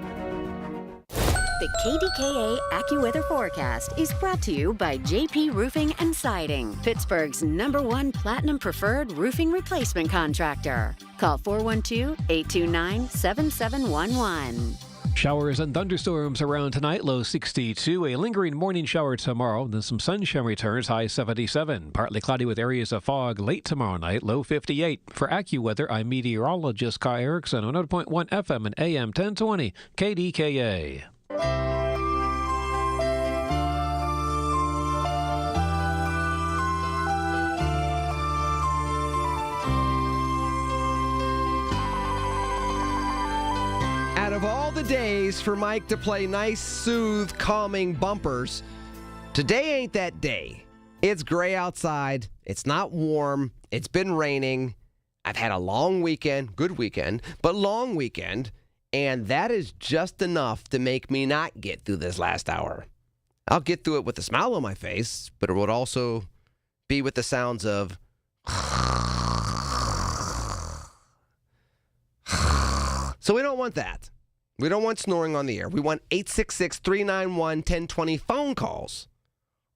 [SPEAKER 9] The KDKA AccuWeather forecast is brought to you by JP Roofing and Siding, Pittsburgh's #1 Platinum Preferred roofing replacement contractor. Call 412-829-7711.
[SPEAKER 4] Showers and thunderstorms around tonight, low 62. A lingering morning shower tomorrow, then some sunshine returns, high 77. Partly cloudy with areas of fog late tomorrow night, low 58. For AccuWeather, I'm meteorologist Kai Erickson on 100.1 FM and AM 1020 KDKA.
[SPEAKER 1] Out of all the days for Mike to play nice, soothe, calming bumpers, today ain't that day. It's gray outside. It's not warm. It's been raining. I've had a long weekend, good weekend, but long weekend, and that is just enough to make me not get through this last hour. I'll get through it with a smile on my face, but it would also be with the sounds of so we don't want that. We don't want snoring on the air. We want 866-391-1020 phone calls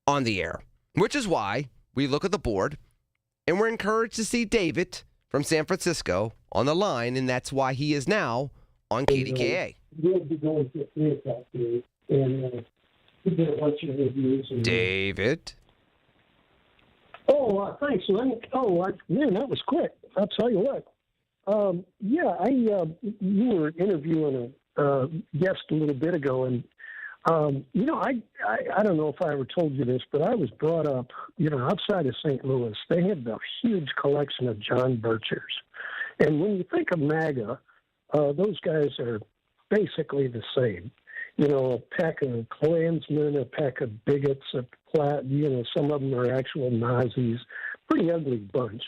[SPEAKER 1] on the air, which is why we look at the board and we're encouraged to see David from San Francisco on the line, and that's why he is now on KDKA. David.
[SPEAKER 5] Oh, thanks, Lynn. Man, that was quick. I'll tell you what. You were interviewing a guest a little bit ago, and I don't know if I ever told you this, but I was brought up, outside of St. Louis. They have a huge collection of John Birchers, and when you think of MAGA, those guys are basically the same. A pack of Klansmen, a pack of bigots, some of them are actual Nazis. Pretty ugly bunch.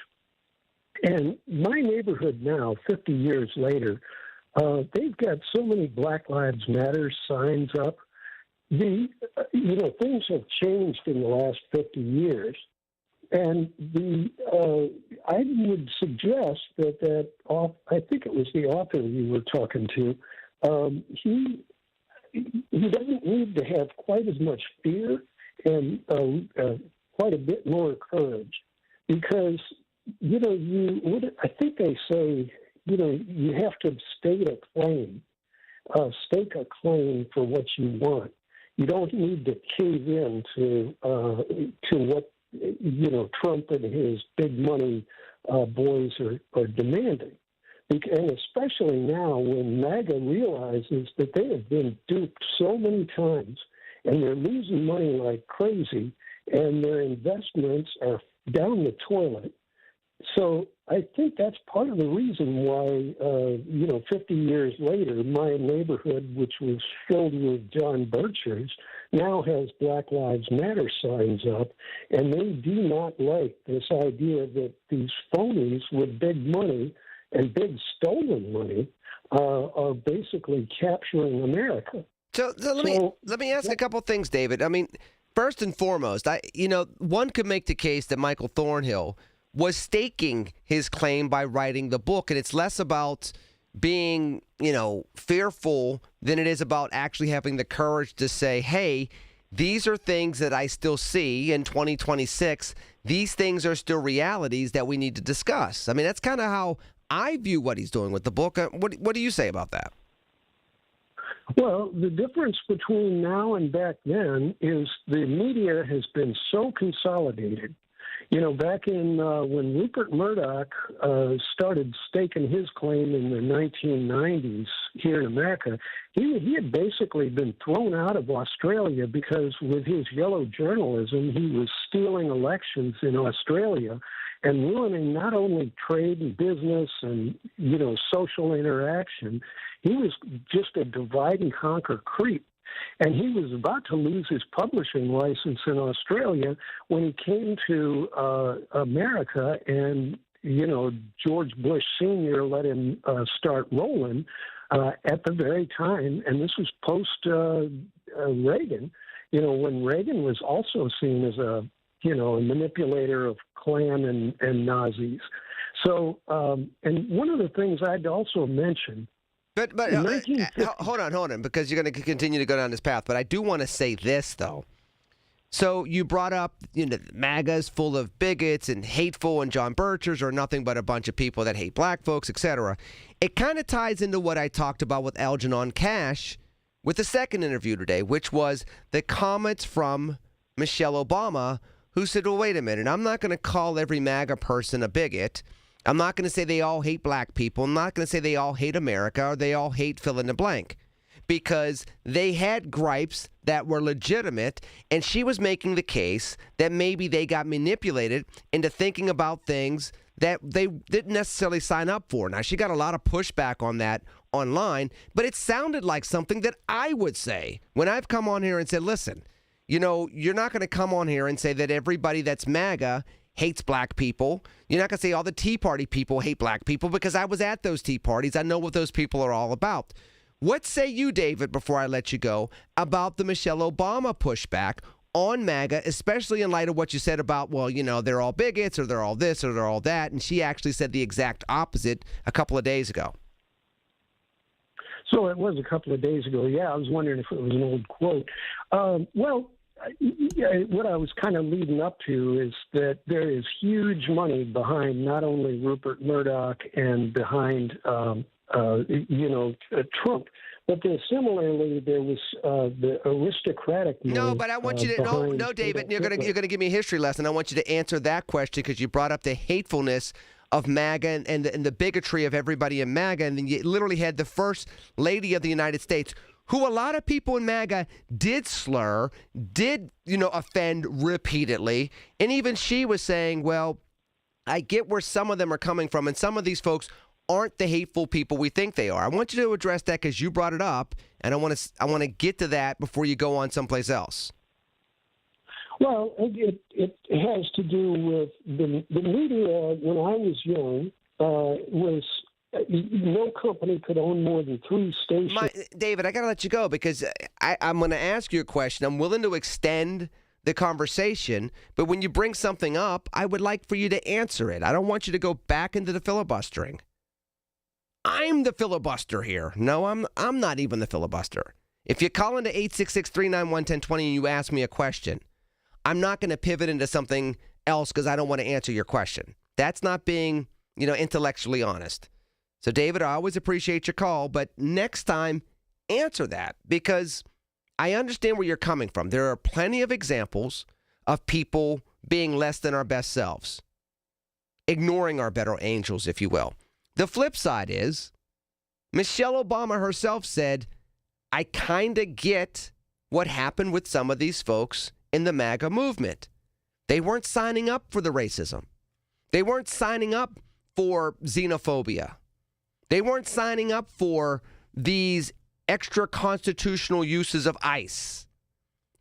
[SPEAKER 5] And my neighborhood now, 50 years later, they've got so many Black Lives Matter signs up. Things have changed in the last 50 years. And I would suggest that I think it was the author you were talking to, he doesn't need to have quite as much fear and quite a bit more courage, because I think they say, you have to stake a claim for what you want. You don't need to cave in to what Trump and his big money boys are demanding. And especially now when MAGA realizes that they have been duped so many times and they're losing money like crazy and their investments are down the toilet. So I think that's part of the reason why, 50 years later, my neighborhood, which was filled with John Birchers, now has Black Lives Matter signs up, and they do not like this idea that these phonies with big money and big stolen money are basically capturing America.
[SPEAKER 1] So let me ask a couple things, David. I mean, first and foremost, one could make the case that Michael Thornhill was staking his claim by writing the book, and it's less about being, fearful than it is about actually having the courage to say, hey, these are things that I still see in 2026. These things are still realities that we need to discuss. I mean, that's kind of how I view what he's doing with the book. What do you say about that?
[SPEAKER 5] Well, the difference between now and back then is the media has been so consolidated. Back in when Rupert Murdoch started staking his claim in the 1990s here in America, he had basically been thrown out of Australia because with his yellow journalism, he was stealing elections in Australia and ruining not only trade and business and, social interaction. He was just a divide and conquer creep. And he was about to lose his publishing license in Australia when he came to America, and, George Bush Sr. let him start rolling at the very time. And this was post-Reagan, when Reagan was also seen as a manipulator of Klan and Nazis. So, and one of the things I'd also mention,
[SPEAKER 1] But hold on, because you're going to continue to go down this path. But I do want to say this, though. So you brought up, MAGA's full of bigots and hateful, and John Birchers are nothing but a bunch of people that hate black folks, etc. It kind of ties into what I talked about with Algernon Cash with the second interview today, which was the comments from Michelle Obama, who said, well, wait a minute, I'm not going to call every MAGA person a bigot. I'm not going to say they all hate black people. I'm not going to say they all hate America or they all hate fill in the blank, because they had gripes that were legitimate, and she was making the case that maybe they got manipulated into thinking about things that they didn't necessarily sign up for. Now, she got a lot of pushback on that online, but it sounded like something that I would say when I've come on here and said, listen, you're not going to come on here and say that everybody that's MAGA hates black people. You're not going to say all the Tea Party people hate black people, because I was at those tea parties. I know what those people are all about. What say you, David, before I let you go, about the Michelle Obama pushback on MAGA, especially in light of what you said about, well, they're all bigots or they're all this or they're all that. And she actually said the exact opposite a couple of days ago.
[SPEAKER 5] So it was a couple of days ago. Yeah, I was wondering if it was an old quote. What I was kind of leading up to is that there is huge money behind not only Rupert Murdoch and behind, Trump, but similarly there was the aristocratic money.
[SPEAKER 1] No, but I want you to no, David. You're going to give me a history lesson. I want you to answer that question, because you brought up the hatefulness of MAGA and the bigotry of everybody in MAGA, and then you literally had the First Lady of the United States, who a lot of people in MAGA did slur, did, offend repeatedly. And even she was saying, well, I get where some of them are coming from, and some of these folks aren't the hateful people we think they are. I want you to address that because you brought it up, and I want to get to that before you go on someplace else.
[SPEAKER 5] Well, it has to do with the media. When I was young, was no company could own more than 3 stations.
[SPEAKER 1] David, I got to let you go, because I'm going to ask you a question. I'm willing to extend the conversation, but when you bring something up, I would like for you to answer it. I don't want you to go back into the filibustering. I'm the filibuster here. No, I'm not even the filibuster. If you call into 866-391-1020 and you ask me a question, I'm not going to pivot into something else because I don't want to answer your question. That's not being, intellectually honest. So, David, I always appreciate your call, but next time, answer that, because I understand where you're coming from. There are plenty of examples of people being less than our best selves, ignoring our better angels, if you will. The flip side is Michelle Obama herself said, I kind of get what happened with some of these folks in the MAGA movement. They weren't signing up for the racism. They weren't signing up for xenophobia. They weren't signing up for these extra constitutional uses of ICE.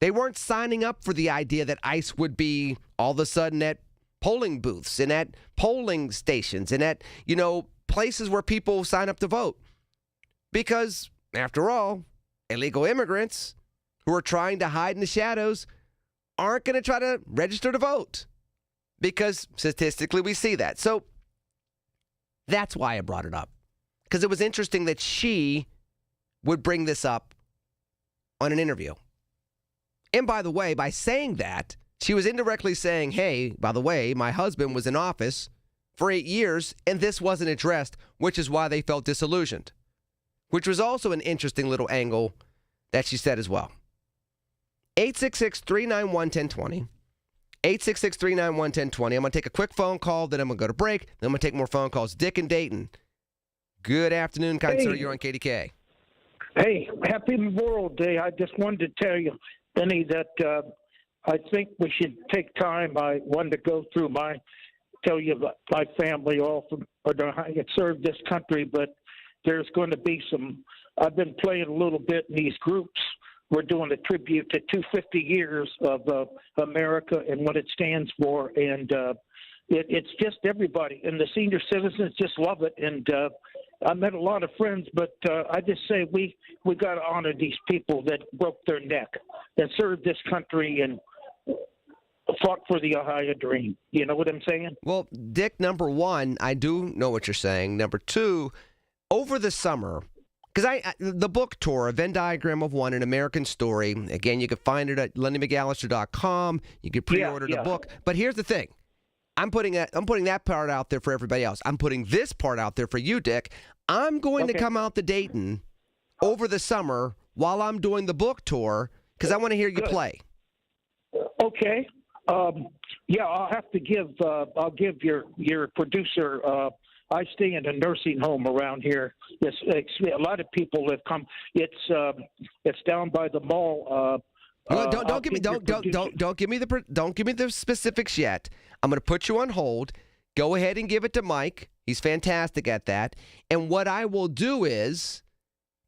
[SPEAKER 1] They weren't signing up for the idea that ICE would be all of a sudden at polling booths and at polling stations and at, places where people sign up to vote. Because, after all, illegal immigrants who are trying to hide in the shadows aren't going to try to register to vote. Because statistically we see that. So that's why I brought it up. Because it was interesting that she would bring this up on an interview. And by the way, by saying that, she was indirectly saying, hey, by the way, my husband was in office for 8 years and this wasn't addressed, which is why they felt disillusioned. Which was also an interesting little angle that she said as well. 866-391-1020. 866-391-1020. I'm going to take a quick phone call, then I'm going to go to break, then I'm going to take more phone calls. Dick and Dayton. Good afternoon, kind sir. You're on KDKA.
[SPEAKER 6] Hey, happy Memorial Day. I just wanted to tell you, Benny, that I think we should take time. I wanted to go through tell you about my family, all from, I served this country, but there's going to be I've been playing a little bit in these groups. We're doing a tribute to 250 years of America and what it stands for. And it's just everybody. And the senior citizens just love it. And I met a lot of friends, but I just say we got to honor these people that broke their neck and served this country and fought for the Ohio dream. You know what I'm saying?
[SPEAKER 1] Well, Dick, number one, I do know what you're saying. Number two, over the summer, because the book tour, A Venn Diagram of One, An American Story, again, you can find it at lendymcallister.com. You can pre-order the book. But here's the thing. I'm putting that part out there for everybody else. I'm putting this part out there for you, Dick. I'm going to come out to Dayton over the summer while I'm doing the book tour because I want to hear you play.
[SPEAKER 6] Okay. I'll have to give. I'll give your producer. I stay in a nursing home around here. A lot of people have come. It's down by the mall.
[SPEAKER 1] Don't give me the specifics yet. I'm going to put you on hold. Go ahead and give it to Mike. He's fantastic at that. And what I will do is,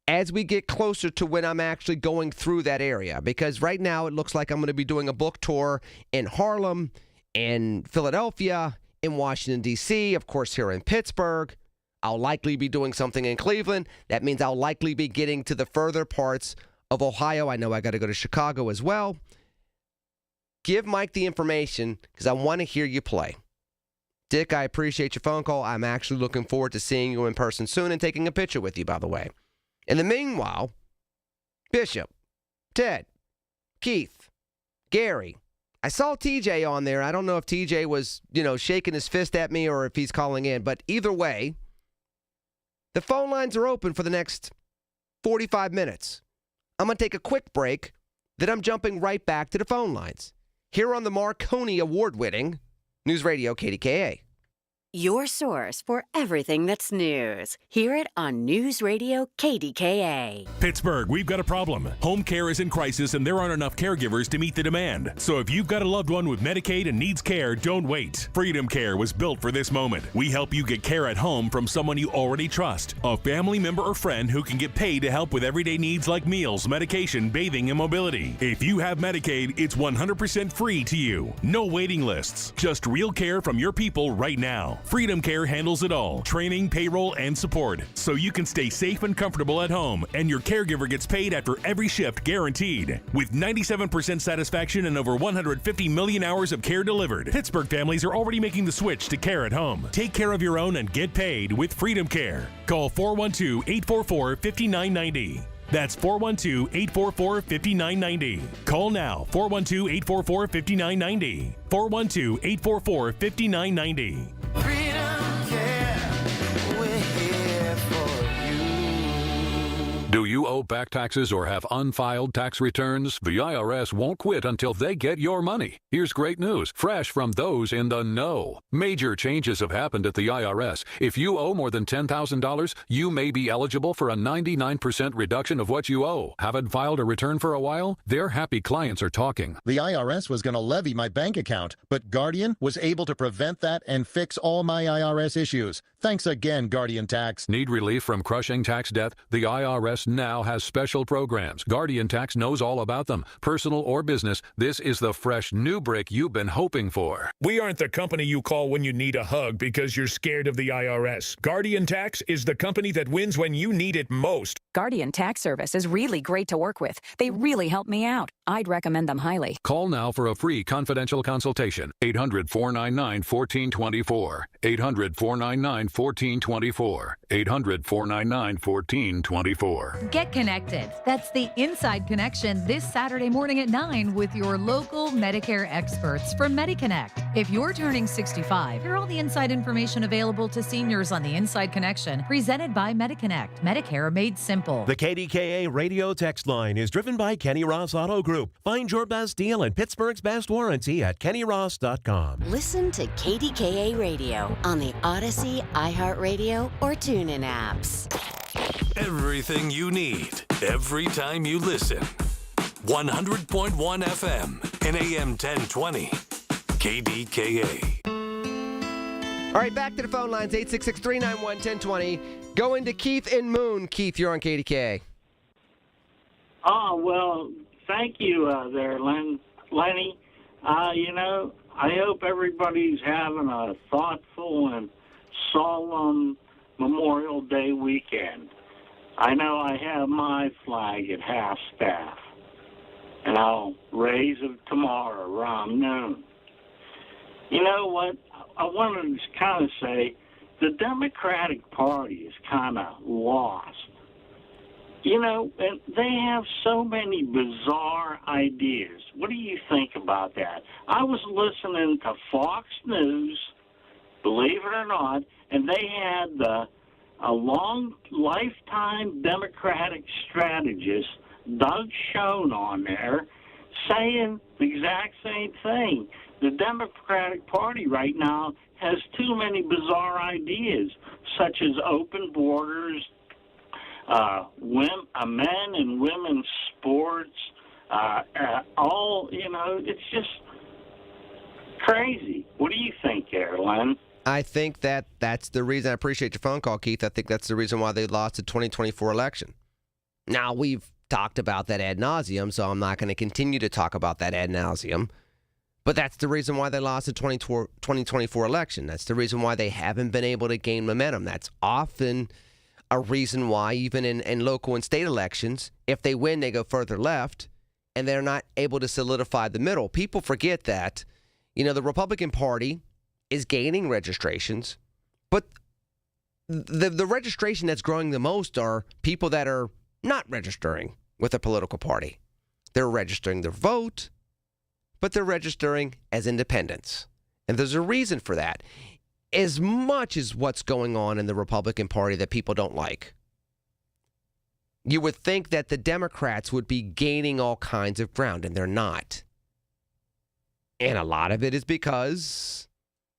[SPEAKER 1] as we get closer to when I'm actually going through that area, because right now it looks like I'm going to be doing a book tour in Harlem, in Philadelphia, in Washington, D.C., of course, here in Pittsburgh. I'll likely be doing something in Cleveland. That means I'll likely be getting to the further parts of Ohio. I know I got to go to Chicago as well. Give Mike the information because I want to hear you play. Dick, I appreciate your phone call. I'm actually looking forward to seeing you in person soon and taking a picture with you, by the way. In the meanwhile, Bishop, Ted, Keith, Gary, I saw TJ on there. I don't know if TJ was, shaking his fist at me or if he's calling in. But either way, the phone lines are open for the next 45 minutes. I'm going to take a quick break. Then I'm jumping right back to the phone lines. Here on the Marconi Award-winning News Radio KDKA.
[SPEAKER 9] Your source for everything that's news. Hear it on News Radio KDKA.
[SPEAKER 7] Pittsburgh, we've got a problem. Home care is in crisis and there aren't enough caregivers to meet the demand. So if you've got a loved one with Medicaid and needs care, don't wait. Freedom Care was built for this moment. We help you get care at home from someone you already trust. A family member or friend who can get paid to help with everyday needs like meals, medication, bathing, and mobility. If you have Medicaid, it's 100% free to you. No waiting lists. Just real care from your people right now. Freedom Care handles it all. Training, payroll, and support. So you can stay safe and comfortable at home, and your caregiver gets paid after every shift guaranteed. With 97% satisfaction and over 150 million hours of care delivered, Pittsburgh families are already making the switch to care at home. Take care of your own and get paid with Freedom Care. Call 412-844-5990. That's 412-844-5990. Call now, 412-844-5990. 412-844-5990.
[SPEAKER 8] Do you owe back taxes or have unfiled tax returns? The IRS won't quit until they get your money. Here's great news, fresh from those in the know. Major changes have happened at the IRS. If you owe more than $10,000, you may be eligible for a 99% reduction of what you owe. Haven't filed a return for a while? Their happy clients are talking.
[SPEAKER 11] The IRS was going to levy my bank account, but Guardian was able to prevent that and fix all my IRS issues. Thanks again, Guardian Tax.
[SPEAKER 8] Need relief from crushing tax debt? The IRS now has special programs. Guardian Tax knows all about them. Personal or business, this is the fresh new brick you've been hoping for.
[SPEAKER 12] We aren't the company you call when you need a hug because you're scared of the IRS. Guardian Tax is the company that wins when you need it most.
[SPEAKER 13] Guardian Tax Service is really great to work with. They really help me out. I'd recommend them highly.
[SPEAKER 8] Call now for a free confidential consultation. 800-499-1424. 800-499-1424. 800-499-1424.
[SPEAKER 14] Get connected. That's the Inside Connection this Saturday morning at 9 with your local Medicare experts from MediConnect. If you're turning 65, hear all the inside information available to seniors on the Inside Connection, presented by MediConnect. Medicare made simple.
[SPEAKER 15] The KDKA radio text line is driven by Kenny Ross Auto Group. Find your best deal and Pittsburgh's best warranty at kennyross.com.
[SPEAKER 9] Listen to KDKA Radio on the Odyssey, iHeartRadio, or TuneIn apps.
[SPEAKER 10] Everything you need, every time you listen. 100.1 FM and AM 1020. KDKA.
[SPEAKER 1] All right, back to the phone lines, 866-391-1020. Going to Keith in Moon. Keith, you're on KDKA.
[SPEAKER 16] Oh, well, thank you there, Lenny. I hope everybody's having a thoughtful and solemn Memorial Day weekend. I know I have my flag at half-staff, and I'll raise it tomorrow around noon. You know what? I wanted to kind of say the Democratic Party is kind of lost. And they have so many bizarre ideas. What do you think about that? I was listening to Fox News, believe it or not, and they had a long lifetime Democratic strategist, Doug Schoen, on there saying the exact same thing. The Democratic Party right now has too many bizarre ideas, such as open borders, men and women's sports, it's just crazy. What do you think there, Len?
[SPEAKER 1] I think that's the reason. I appreciate your phone call, Keith. I think that's the reason why they lost the 2024 election. Now, we've talked about that ad nauseum, so I'm not going to continue to talk about that ad nauseum. But that's the reason why they lost the 2024 election. That's the reason why they haven't been able to gain momentum. That's often a reason why, even in local and state elections, if they win, they go further left, and they're not able to solidify the middle. People forget that, the Republican Party is gaining registrations, but the registration that's growing the most are people that are not registering with a political party. They're registering their vote, but they're registering as independents. And there's a reason for that. As much as what's going on in the Republican Party that people don't like, you would think that the Democrats would be gaining all kinds of ground, and they're not. And a lot of it is because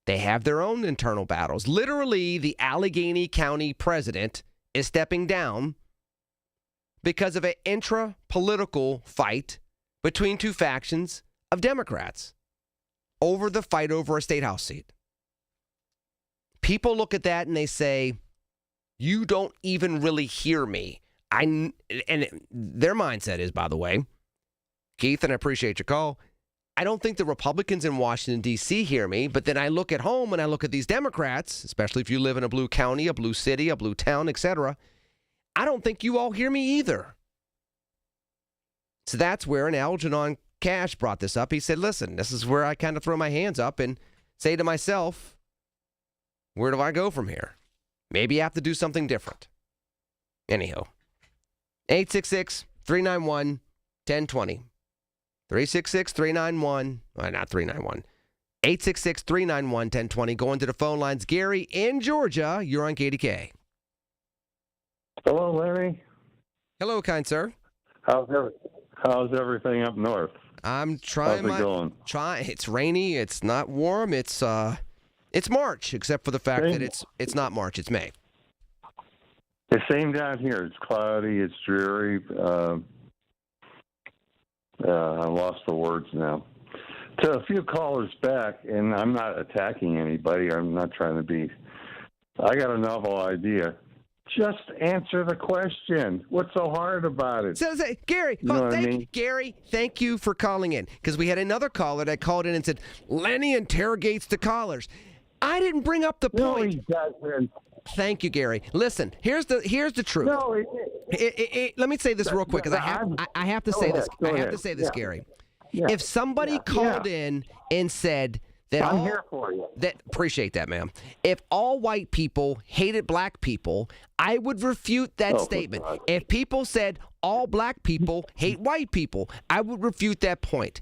[SPEAKER 1] they have their own internal battles. Literally, the Allegheny County president is stepping down because of an intra-political fight between two factions of Democrats over the fight over a state house seat. People look at that and they say, you don't even really hear me. And their mindset is, by the way, Keith, and I appreciate your call, I don't think the Republicans in Washington, D.C. hear me, but then I look at home and I look at these Democrats, especially if you live in a blue county, a blue city, a blue town, etc. I don't think you all hear me either. So that's where an Algernon Cash brought this up. He said, listen, this is where I kind of throw my hands up and say to myself, where do I go from here? Maybe I have to do something different. Anyhow, 866-391-1020. 366-391, not 391. 866-391-1020. Going to the phone lines. Gary in Georgia, you're on KDK.
[SPEAKER 17] Hello, Larry.
[SPEAKER 1] Hello, kind sir.
[SPEAKER 17] How's everything up north?
[SPEAKER 1] I'm trying.
[SPEAKER 17] How's it going?
[SPEAKER 1] It's rainy. It's not warm. It's March, except for the fact that it's not March. It's May.
[SPEAKER 17] The same down here. It's cloudy. It's dreary. I lost the words now. To a few callers back, and I'm not attacking anybody. I'm not trying to be. I got a novel idea. Just answer the question. What's so hard about it?
[SPEAKER 1] So, Gary, Gary, thank you for calling in, because we had another caller that called in and said, Lenny interrogates the callers. I didn't bring up the point.
[SPEAKER 17] He doesn't.
[SPEAKER 1] Thank you, Gary. Listen, here's the truth.
[SPEAKER 17] No,
[SPEAKER 1] let me say this real quick, because I have to say this. I have to say this, Gary.
[SPEAKER 17] Yeah.
[SPEAKER 1] If somebody called in and said that
[SPEAKER 17] I'm here for you.
[SPEAKER 1] Appreciate that, ma'am. If all white people hated black people, I would refute that statement. If people said all black people hate white people, I would refute that point.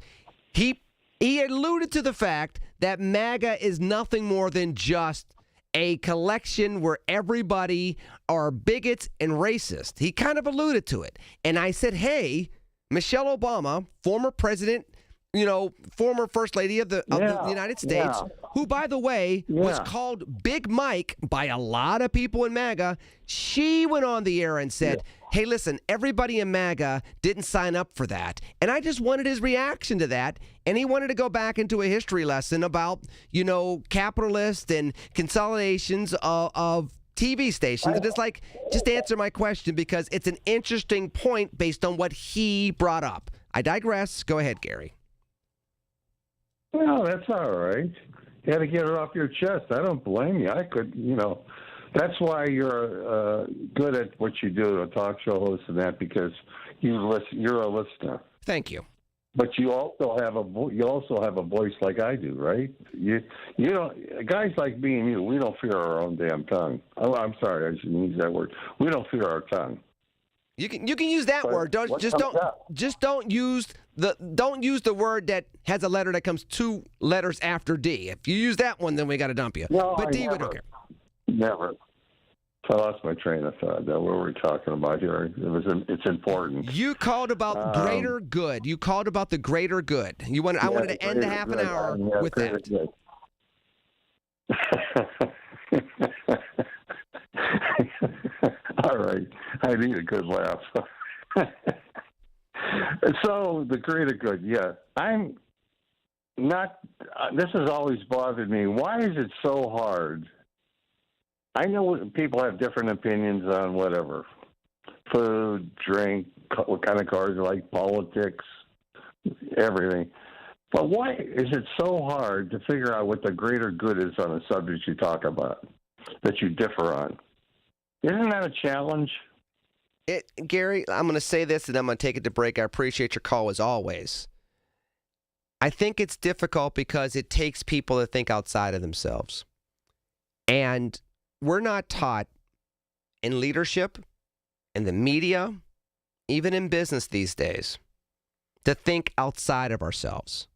[SPEAKER 1] He alluded to the fact that MAGA is nothing more than just a collection where everybody are bigots and racist. He kind of alluded to it. And I said, hey, Michelle Obama, former president, former first lady of the United States, who, by the way, was called Big Mike by a lot of people in MAGA. She went on the air and said, hey, listen, everybody in MAGA didn't sign up for that. And I just wanted his reaction to that. And he wanted to go back into a history lesson about, capitalist and consolidations of TV stations. And just answer my question, because it's an interesting point based on what he brought up. I digress. Go ahead, Gary.
[SPEAKER 17] Well, that's all right. You had to get it off your chest. I don't blame you. I could, that's why you're good at what you do, a talk show host and that, because you're a listener.
[SPEAKER 1] Thank you.
[SPEAKER 17] But you also have a voice like I do, right? You guys like me and you, we don't fear our own damn tongue. Oh, I'm sorry, I shouldn't use that word. We don't fear our tongue.
[SPEAKER 1] You can use that word. Don't use the word that has a letter that comes 2 letters after D. If you use that one, then we got to dump you.
[SPEAKER 17] No,
[SPEAKER 1] but D, we don't care.
[SPEAKER 17] Never. I lost my train of thought. What were we talking about here? It's important.
[SPEAKER 1] You called about greater good. You called about the greater good. I wanted to end the half an hour with that.
[SPEAKER 17] All right. I need a good laugh. So, the greater good, yeah. I'm not, this has always bothered me. Why is it so hard? I know people have different opinions on whatever. Food, drink, what kind of cars you like, politics, everything. But why is it so hard to figure out what the greater good is on a subject you talk about, that you differ on? Isn't that a challenge?
[SPEAKER 1] Gary, I'm going to say this and I'm going to take it to break. I appreciate your call as always. I think it's difficult because it takes people to think outside of themselves. And we're not taught in leadership, in the media, even in business these days, to think outside of ourselves.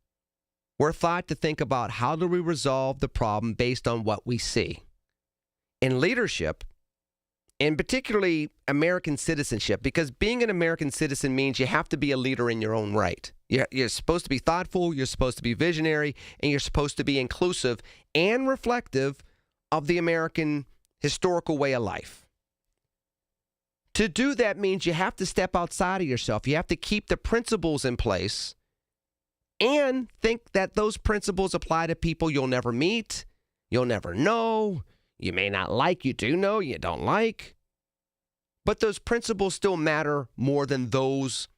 [SPEAKER 1] We're taught to think about how do we resolve the problem based on what we see. In leadership, and particularly American citizenship, because being an American citizen means you have to be a leader in your own right. You're supposed to be thoughtful, you're supposed to be visionary, and you're supposed to be inclusive and reflective of the American historical way of life. To do that means you have to step outside of yourself. You have to keep the principles in place and think that those principles apply to people you'll never meet, you'll never know, you may not like, you do know, you don't like. But those principles still matter more than those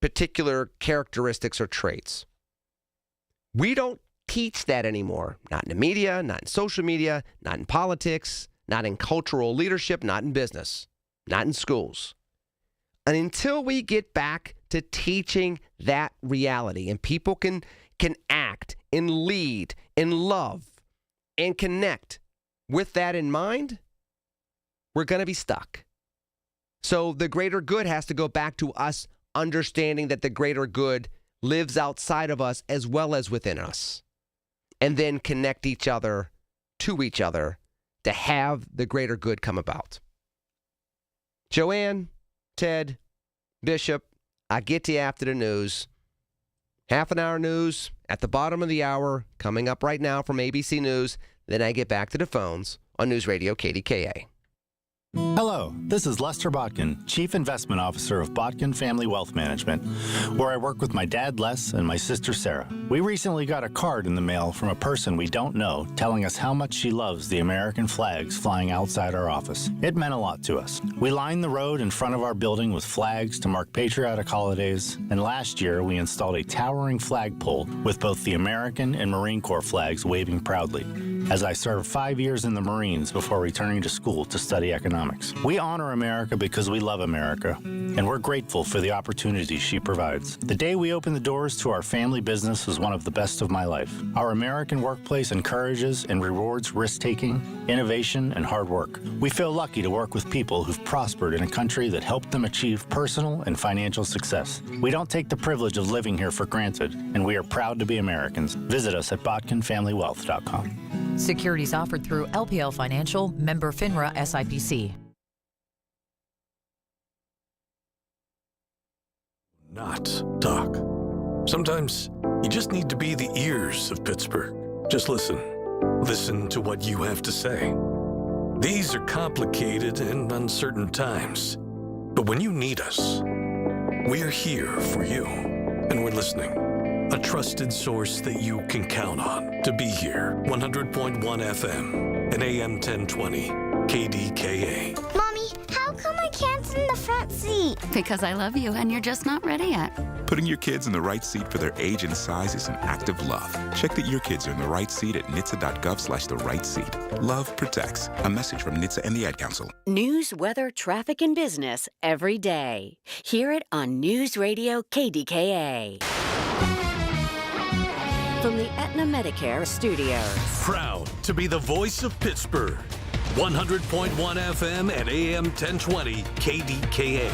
[SPEAKER 1] particular characteristics or traits. We don't teach that anymore. Not in the media, not in social media, not in politics, not in cultural leadership, not in business, not in schools. And until we get back to teaching that reality and people can act and lead and love and connect with that in mind, we're going to be stuck. So the greater good has to go back to us understanding that the greater good lives outside of us as well as within us, and then connect each other to each other to have the greater good come about. Joanne, Ted, Bishop, I get to you after the news. Half an hour news at the bottom of the hour, coming up right now from ABC News. Then I get back to the phones on News Radio KDKA.
[SPEAKER 3] Hello, this is Lester Botkin, Chief Investment Officer of Botkin Family Wealth Management, where I work with my dad Les and my sister Sarah. We recently got a card in the mail from a person we don't know telling us how much she loves the American flags flying outside our office. It meant a lot to us. We lined the road in front of our building with flags to mark patriotic holidays, and last year we installed a towering flagpole with both the American and Marine Corps flags waving proudly, as I served 5 years in the Marines before returning to school to study economics. We honor America because we love America, and we're grateful for the opportunities she provides. The day we opened the doors to our family business was one of the best of my life. Our American workplace encourages and rewards risk-taking, innovation, and hard work. We feel lucky to work with people who've prospered in a country that helped them achieve personal and financial success. We don't take the privilege of living here for granted, and we are proud to be Americans. Visit us at BotkinFamilyWealth.com.
[SPEAKER 14] Securities offered through LPL Financial, member FINRA SIPC.
[SPEAKER 10] Not talk. Sometimes you just need to be the ears of Pittsburgh. Just listen. Listen to what you have to say. These are complicated and uncertain times. But when you need us, we're here for you. And we're listening. A trusted source that you can count on to be here. 100.1 FM and AM 1020 KDKA.
[SPEAKER 18] Mommy, how come I can't sit in the front seat?
[SPEAKER 19] Because I love you and you're just not ready yet.
[SPEAKER 20] Putting your kids in the right seat for their age and size is an act of love. Check that your kids are in the right seat at nhtsa.gov/the right seat. Love protects. A message from NHTSA and the Ad Council.
[SPEAKER 9] News, weather, traffic, and business every day. Hear it on News Radio KDKA. From the Aetna Medicare Studios.
[SPEAKER 10] Proud to be the voice of Pittsburgh. 100.1 FM and AM 1020 KDKA.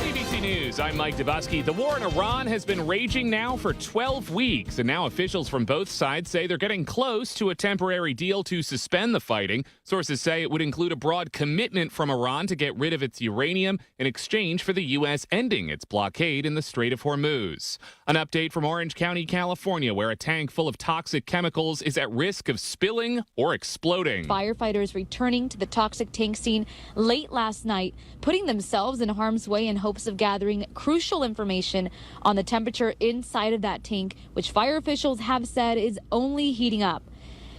[SPEAKER 22] ABC News, I'm Mike Dubosky. The war in Iran has been raging now for 12 weeks, and now officials from both sides say they're getting close to a temporary deal to suspend the fighting. Sources say it would include a broad commitment from Iran to get rid of its uranium in exchange for the U.S. ending its blockade in the Strait of Hormuz. An update from Orange County, California, where a tank full of toxic chemicals is at risk of spilling or exploding.
[SPEAKER 24] Firefighters returning to the toxic tank scene late last night, putting themselves in harm's way in hopes of gathering crucial information on the temperature inside of that tank, which fire officials have said is only heating up.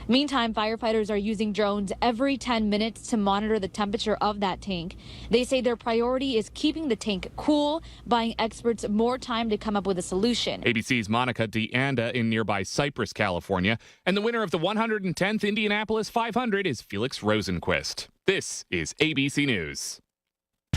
[SPEAKER 24] Meantime, firefighters are using drones every 10 minutes to monitor the temperature of that tank. They say their priority is keeping the tank cool, buying experts more time to come up with a solution.
[SPEAKER 22] ABC's Monica DeAnda in nearby Cypress, California. And the winner of the 110th Indianapolis 500 is Felix Rosenquist. This is ABC News.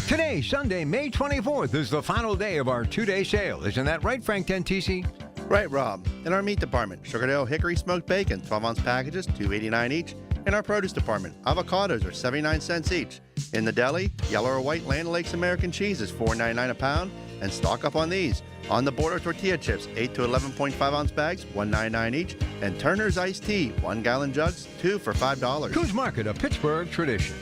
[SPEAKER 25] Today, Sunday, May 24th, is the final day of our two-day sale. Isn't that right, Frank Dentisi?
[SPEAKER 26] Right, Rob. In our meat department, Sugardale Hickory Smoked Bacon, 12-ounce packages, $2.89 each. In our produce department, avocados are 79 cents each. In the deli, yellow or white Land Lakes American cheese is $4.99 a pound. And stock up on these. On the border tortilla chips, 8 to 11.5-ounce bags, $1.99 each. And Turner's iced tea, 1-gallon jugs, 2 for $5.
[SPEAKER 25] Coos Market, a Pittsburgh tradition.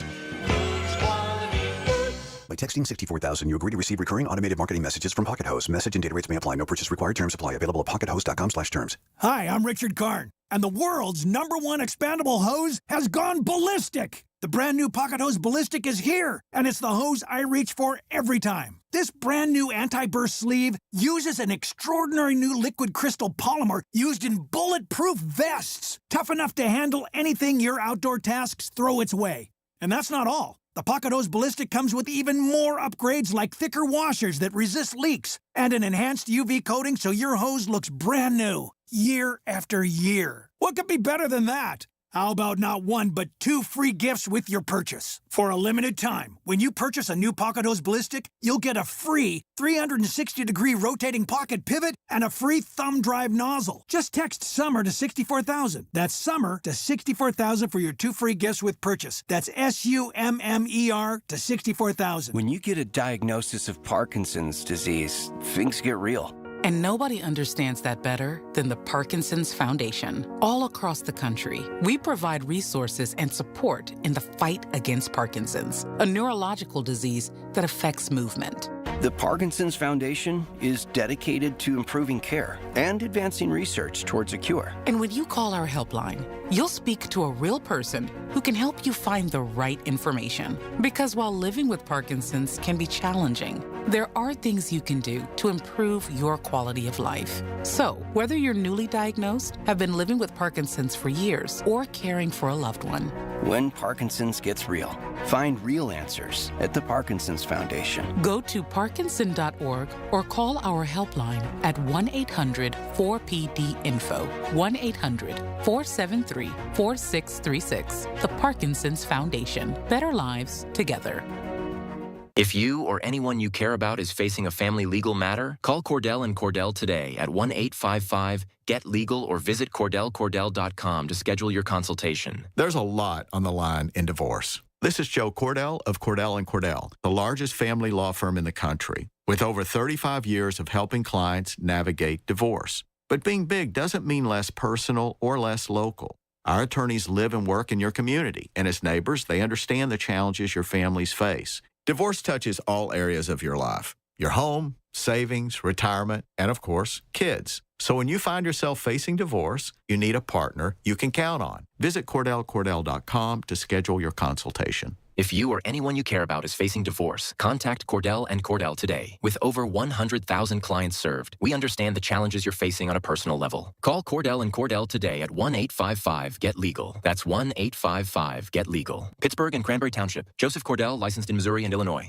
[SPEAKER 27] By texting 64000, you agree to receive recurring automated marketing messages from Pocket Host. Message and data rates may apply. No purchase required. Terms apply. Available at pockethost.com/terms.
[SPEAKER 28] Hi, I'm Richard Karn, and the world's #1 expandable hose has gone ballistic. The brand new Pocket Hose Ballistic is here, and it's the hose I reach for every time. This brand new anti-burst sleeve uses an extraordinary new liquid crystal polymer used in bulletproof vests, tough enough to handle anything your outdoor tasks throw its way. And that's not all. The Pocket Hose Ballistic comes with even more upgrades like thicker washers that resist leaks and an enhanced UV coating so your hose looks brand new, year after year. What could be better than that? How about not 1, but 2 free gifts with your purchase? For a limited time, when you purchase a new Pocket Hose Ballistic, you'll get a free 360-degree rotating pocket pivot and a free thumb drive nozzle. Just text SUMMER to 64,000. That's SUMMER to 64,000 for your 2 free gifts with purchase. That's SUMMER to 64,000.
[SPEAKER 21] When you get a diagnosis of Parkinson's disease, things get real.
[SPEAKER 2] And nobody understands that better than the Parkinson's Foundation. All across the country, we provide resources and support in the fight against Parkinson's, a neurological disease that affects movement.
[SPEAKER 21] The Parkinson's Foundation is dedicated to improving care and advancing research towards a cure.
[SPEAKER 2] And when you call our helpline, you'll speak to a real person who can help you find the right information. Because while living with Parkinson's can be challenging, there are things you can do to improve your quality of life. So, whether you're newly diagnosed, have been living with Parkinson's for years, or caring for a loved one,
[SPEAKER 21] When Parkinson's gets real, find real answers at the Parkinson's Foundation.
[SPEAKER 2] go to parkinson.org or call our helpline at 1-800-4PD-INFO, 1-800-473-4636. The Parkinson's Foundation. Better lives together.
[SPEAKER 4] If you or anyone you care about is facing a family legal matter, call Cordell and Cordell today at 1-855-GET-LEGAL or visit CordellCordell.com to schedule your consultation.
[SPEAKER 5] There's a lot on the line in divorce. This is Joe Cordell of Cordell & Cordell, the largest family law firm in the country, with over 35 years of helping clients navigate divorce. But being big doesn't mean less personal or less local. Our attorneys live and work in your community, and as neighbors, they understand the challenges your families face. Divorce touches all areas of your life: your home, savings, retirement, and of course, kids. So when you find yourself facing divorce, you need a partner you can count on. Visit CordellCordell.com to schedule your consultation.
[SPEAKER 4] If you or anyone you care about is facing divorce, contact Cordell and Cordell today. With over 100,000 clients served, we understand the challenges you're facing on a personal level. Call Cordell and Cordell today at 1-855-GET-LEGAL. That's 1-855-GET-LEGAL. Pittsburgh and Cranberry Township. Joseph Cordell, licensed in Missouri and Illinois.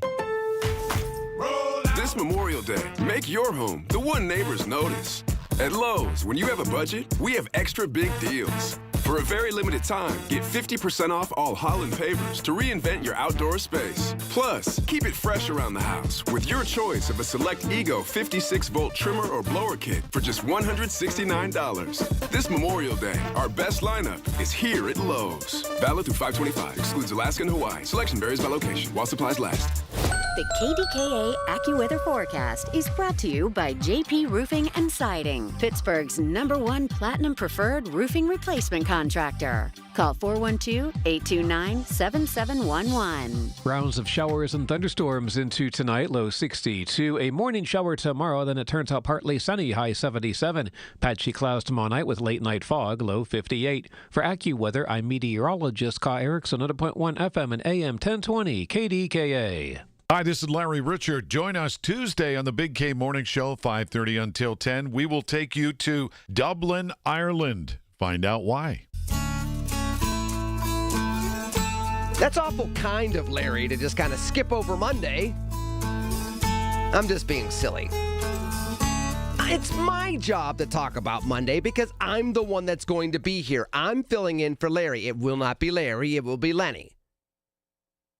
[SPEAKER 6] This Memorial Day, make your home the one neighbors notice. At Lowe's, when you have a budget, we have extra big deals. For a very limited time, get 50% off all Holland pavers to reinvent your outdoor space. Plus, keep it fresh around the house with your choice of a select Ego 56-volt trimmer or blower kit for just $169. This Memorial Day, our best lineup is here at Lowe's. Valid through 5/25. Excludes Alaska and Hawaii. Selection varies by location while supplies last.
[SPEAKER 9] The KDKA AccuWeather forecast is brought to you by JP Roofing and Siding, Pittsburgh's #1 Platinum Preferred Roofing Replacement Contractor. Call 412-829-7711.
[SPEAKER 7] Rounds of showers and thunderstorms into tonight, low 62. A morning shower tomorrow, then it turns out partly sunny, high 77. Patchy clouds tomorrow night with late night fog, low 58. For AccuWeather, I'm meteorologist Kai Erickson, 100.1 FM and AM 1020 KDKA.
[SPEAKER 11] Hi, this is Larry Richard. Join us Tuesday on the Big K Morning Show, 5:30 until 10. We will take you to Dublin, Ireland. Find out why.
[SPEAKER 1] That's awful kind of Larry to just kind of skip over Monday. I'm just being silly. It's my job to talk about Monday because I'm the one that's going to be here. I'm filling in for Larry. It will not be Larry. It will be Lenny.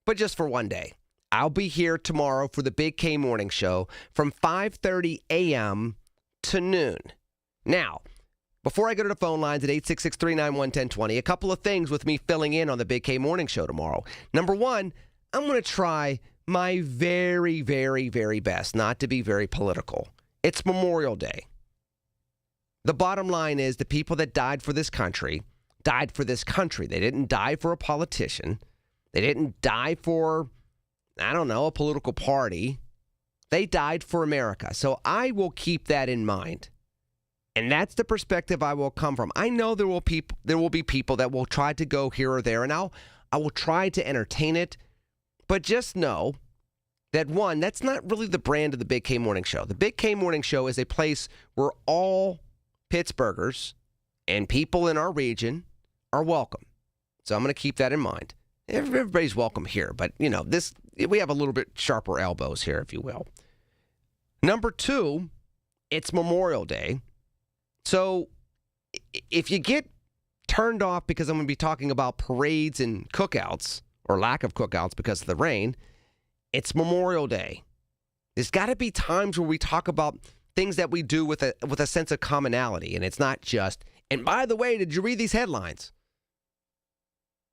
[SPEAKER 1] But just for one day. I'll be here tomorrow for the Big K Morning Show from 5:30 a.m. to noon. Now, before I go to the phone lines at 866-391-1020, a couple of things with me filling in on the Big K Morning Show tomorrow. Number one, I'm going to try my very, very, very best not to be very political. It's Memorial Day. The bottom line is the people that died for this country died for this country. They didn't die for a politician. They didn't die for, I don't know, a political party. They died for America. So I will keep that in mind. And that's the perspective I will come from. I know there will be people that will try to go here or there, and I will try to entertain it. But just know that, one, that's not really the brand of the Big K Morning Show. The Big K Morning Show is a place where all Pittsburghers and people in our region are welcome. So I'm going to keep that in mind. Everybody's welcome here, but, you know, we have a little bit sharper elbows here, if you will. Number two, it's Memorial Day. So if you get turned off because I'm going to be talking about parades and cookouts, or lack of cookouts because of the rain, it's Memorial Day. There's got to be times where we talk about things that we do with a sense of commonality, and it's not just, and by the way, did you read these headlines?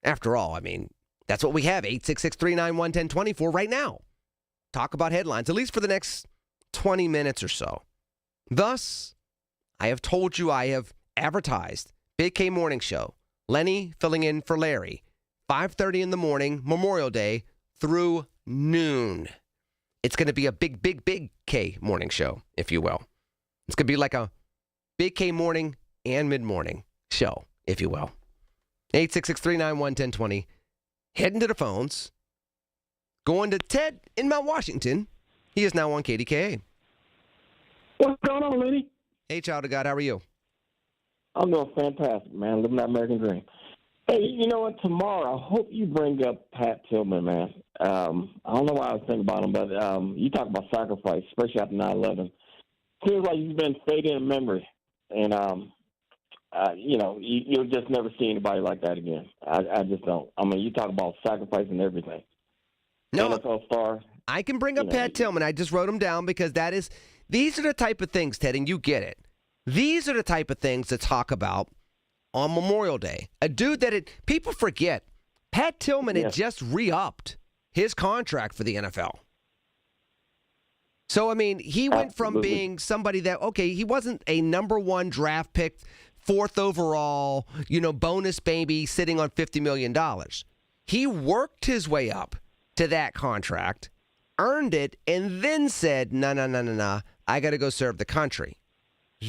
[SPEAKER 1] After all, I mean, that's what we have, 866-391-1020 for right now. Talk about headlines, at least for the next 20 minutes or so. Thus, I have told you I have advertised Big K Morning Show. Lenny filling in for Larry. 5:30 in the morning, Memorial Day, through noon. It's going to be a big K morning show, if you will. It's going to be like a Big K morning and mid-morning show, if you will. 866-391-1020. Heading to the phones. Going to Ted in Mount Washington. He is now on KDKA.
[SPEAKER 3] What's going on, Lenny?
[SPEAKER 1] Hey, child of God, how are you?
[SPEAKER 3] I'm doing fantastic, man. Living that American dream. Hey, you know what? Tomorrow, I hope you bring up Pat Tillman, man. I don't know why I was thinking about him, but you talk about sacrifice, especially after 9/11. Seems like he's been fading in memory. And, you'll just never see anybody like that again. I just don't. I mean, you talk about sacrificing everything.
[SPEAKER 1] No,
[SPEAKER 3] NFL star.
[SPEAKER 1] I can bring up Pat Tillman. I just wrote him down because these are the type of things, Ted, and you get it. These are the type of things to talk about on Memorial Day. A dude that people forget. Pat Tillman had just re-upped his contract for the NFL. So, I mean, he went from being somebody that, he wasn't a number one draft pick, 4th overall, bonus baby sitting on $50 million. He worked his way up to that contract, earned it, and then said, no, I got to go serve the country.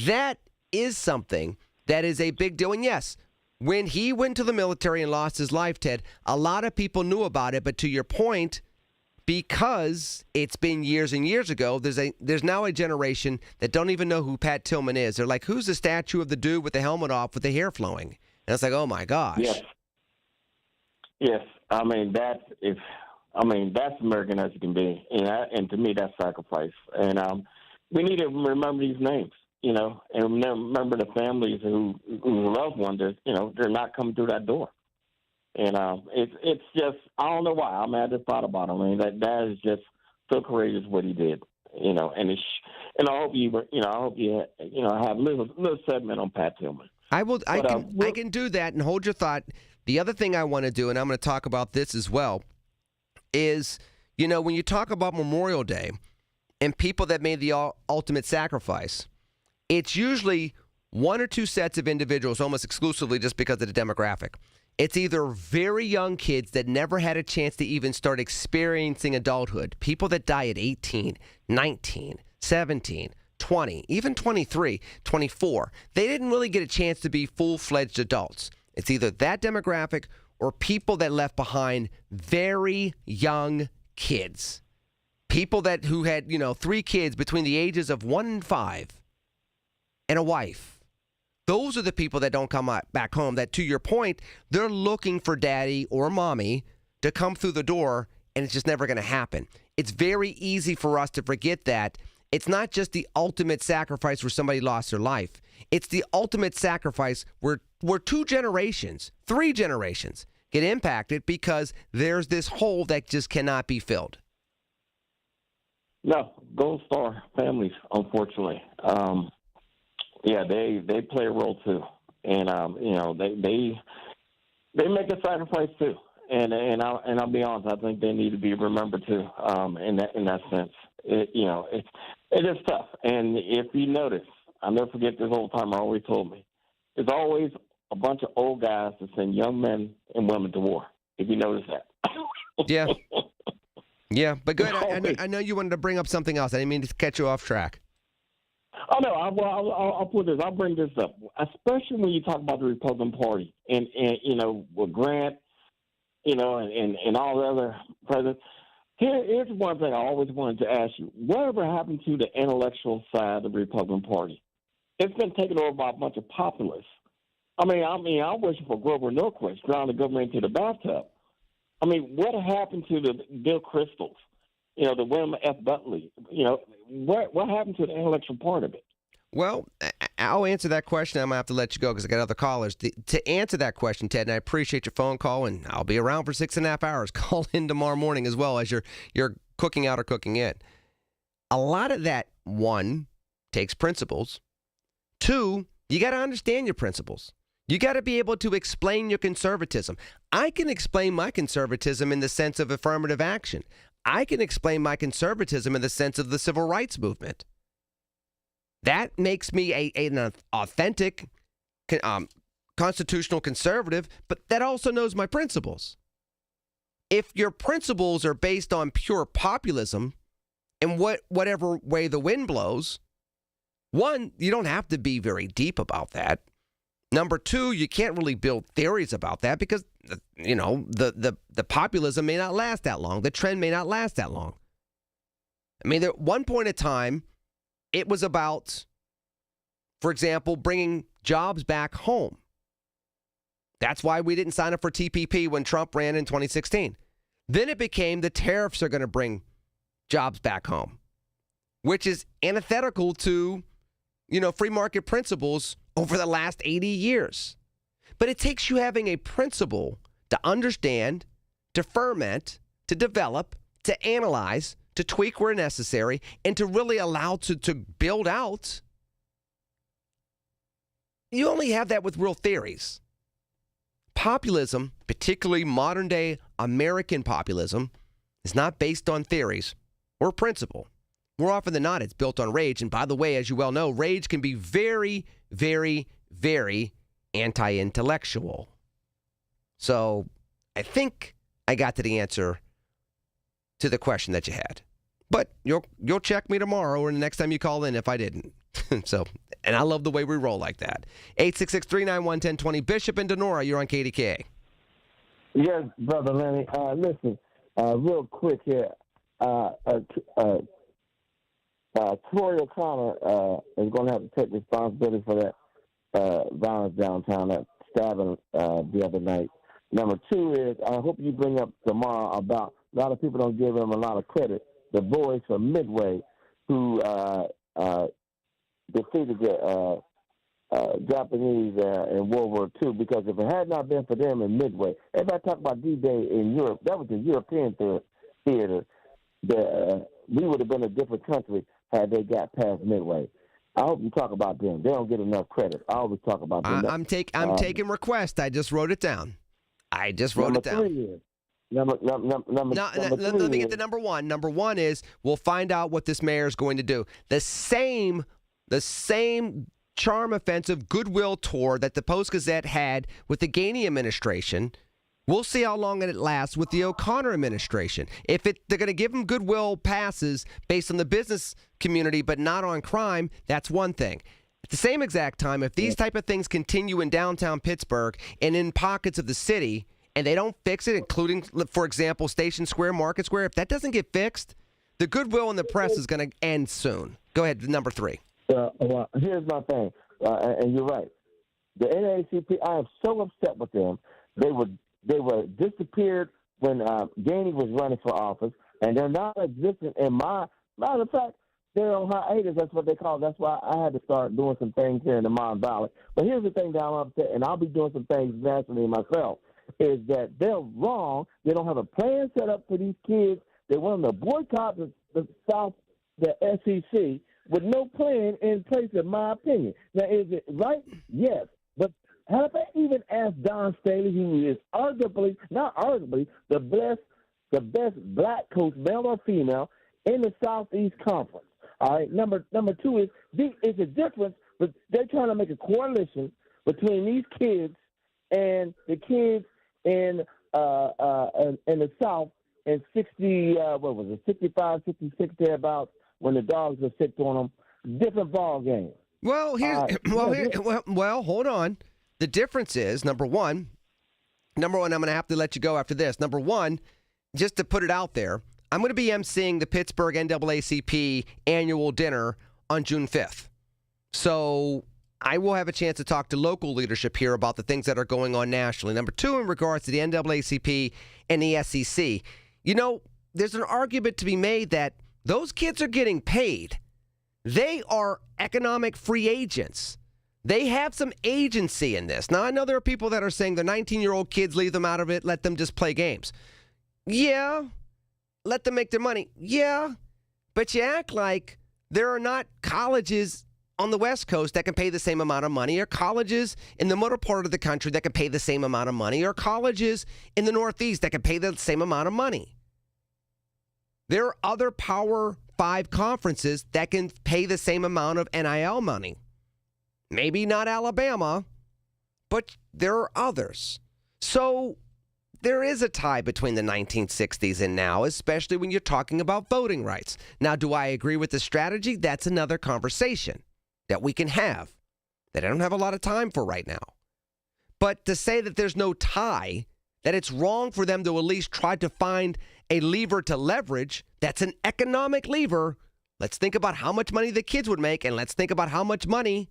[SPEAKER 1] That is something that is a big deal. And yes, when he went to the military and lost his life, Ted, a lot of people knew about it. But to your point, because it's been years and years ago, there's now a generation that don't even know who Pat Tillman is. They're like, who's the statue of the dude with the helmet off with the hair flowing? And it's like, oh my gosh.
[SPEAKER 3] Yes. I mean, that's American as you can be. And to me, that's sacrifice. And we need to remember these names, and remember the families who loved ones, they're not coming through that door. And it's just, I don't know why. I mean, I just thought about him. I mean, that is just so courageous what he did, and I hope you have a little segment on Pat Tillman.
[SPEAKER 1] I can do that and hold your thought. The other thing I want to do, and I'm going to talk about this as well, is, when you talk about Memorial Day and people that made the ultimate sacrifice, it's usually one or two sets of individuals almost exclusively just because of the demographic. It's either very young kids that never had a chance to even start experiencing adulthood, people that die at 18, 19, 17, 20, even 23, 24. They didn't really get a chance to be full-fledged adults. It's either that demographic or people that left behind very young kids. People who had, 3 kids between the ages of 1 and 5 and a wife. Those are the people that don't come back home, that, to your point, they're looking for daddy or mommy to come through the door, and it's just never going to happen. It's very easy for us to forget that. It's not just the ultimate sacrifice where somebody lost their life. It's the ultimate sacrifice where 2 generations, 3 generations get impacted because there's this hole that just cannot be filled.
[SPEAKER 3] No, Gold Star families, unfortunately. They play a role too, and they make a sacrifice too, and I'll be honest, I think they need to be remembered too, in that sense. It is tough, and if you notice, I'll never forget this old timer always told me, there's always a bunch of old guys that send young men and women to war. If you notice that. Yeah, but go ahead.
[SPEAKER 1] I know you wanted to bring up something else. I didn't mean to catch you off track.
[SPEAKER 3] Oh, no, I'll put this. I'll bring this up, especially when you talk about the Republican Party and with Grant, and all the other presidents. Here's one thing I always wanted to ask you. Whatever happened to the intellectual side of the Republican Party? It's been taken over by a bunch of populists. I'm wishing for Grover Norquist drown the government into the bathtub. I mean, what happened to the Bill Kristols? The William F. Buckley, what happened to the intellectual part of it?
[SPEAKER 1] Well, I'll answer that question. I'm going to have to let you go because I got other callers. To answer that question, Ted, and I appreciate your phone call, and I'll be around for 6.5 hours. Call in tomorrow morning as well as you're cooking out or cooking in. A lot of that, 1, takes principles. 2, you got to understand your principles. You got to be able to explain your conservatism. I can explain my conservatism in the sense of affirmative action. I can explain my conservatism in the sense of the civil rights movement. That makes me an authentic constitutional conservative, but that also knows my principles. If your principles are based on pure populism and whatever way the wind blows, one, you don't have to be very deep about that. Number two, you can't really build theories about that because, the populism may not last that long. The trend may not last that long. I mean, at one point in time, it was about, for example, bringing jobs back home. That's why we didn't sign up for TPP when Trump ran in 2016. Then it became the tariffs are going to bring jobs back home, which is antithetical to, free market principles over the last 80 years. But it takes you having a principle to understand, to ferment, to develop, to analyze, to tweak where necessary, and to really allow to build out. You only have that with real theories. Populism, particularly modern-day American populism, is not based on theories or principle. More often than not, it's built on rage. And by the way, as you well know, rage can be very, very, very anti-intellectual. So I think I got to the answer to the question that you had. But you'll check me tomorrow or the next time you call in if I didn't. And I love the way we roll like that. 866-391-1020. Bishop and Denora, you're on KDKA.
[SPEAKER 3] Yes, Brother Lenny. Listen, real quick here. Troy O'Connor is going to have to take responsibility for that violence downtown, that stabbing the other night. Number two is, I hope you bring up tomorrow about, a lot of people don't give him a lot of credit, the boys from Midway who defeated the Japanese in World War II, because if it had not been for them in Midway, everybody talk about D-Day in Europe, that was the European theater. We would have been a different country had they got past Midway. I hope you talk about them. They don't get enough credit. I always talk about them.
[SPEAKER 1] I'm taking request. I just wrote it down.
[SPEAKER 3] Number three is, number
[SPEAKER 1] let me get to number one. Number one is, we'll find out what this mayor is going to do. The same charm offensive goodwill tour that the Post-Gazette had with the Gainey administration. We'll see how long it lasts with the O'Connor administration. If they're going to give them goodwill passes based on the business community but not on crime, that's one thing. At the same exact time, if these type of things continue in downtown Pittsburgh and in pockets of the city and they don't fix it, including, for example, Station Square, Market Square, if that doesn't get fixed, the goodwill in the press is going to end soon. Go ahead, number three.
[SPEAKER 3] Well, here's my thing, and you're right. The NAACP, I am so upset with them. They were disappeared when Gainey was running for office, and they're not existent in my. Matter of fact, they're on hiatus. That's what they call it. That's why I had to start doing some things here in the Mon Valley. But here's the thing that I'm upset, and I'll be doing some things nationally myself, is that they're wrong. They don't have a plan set up for these kids. They want them to boycott the SEC with no plan in place, in my opinion. Now, is it right? Yes. But have I even asked Don Staley, who is not arguably, the best black coach, male or female, in the Southeast Conference? All right. Number two is a difference, but they're trying to make a coalition between these kids and the kids in the South in 65, 66 thereabouts, when the dogs were sick on them. Different ball game.
[SPEAKER 1] Well, hold on. The difference is, number one, I'm going to have to let you go after this. Number one, just to put it out there, I'm going to be emceeing the Pittsburgh NAACP annual dinner on June 5th. So I will have a chance to talk to local leadership here about the things that are going on nationally. Number two, in regards to the NAACP and the SEC, there's an argument to be made that those kids are getting paid. They are economic free agents. They have some agency in this. Now, I know there are people that are saying the 19-year-old kids, leave them out of it, let them just play games. Yeah, let them make their money. Yeah, but you act like there are not colleges on the West Coast that can pay the same amount of money, or colleges in the middle part of the country that can pay the same amount of money, or colleges in the Northeast that can pay the same amount of money. There are other power 5 conferences that can pay the same amount of NIL money. Maybe not Alabama, but there are others. So there is a tie between the 1960s and now, especially when you're talking about voting rights. Now, do I agree with the strategy? That's another conversation that we can have that I don't have a lot of time for right now. But to say that there's no tie, that it's wrong for them to at least try to find a lever to leverage, that's an economic lever. Let's think about how much money the kids would make, and let's think about how much money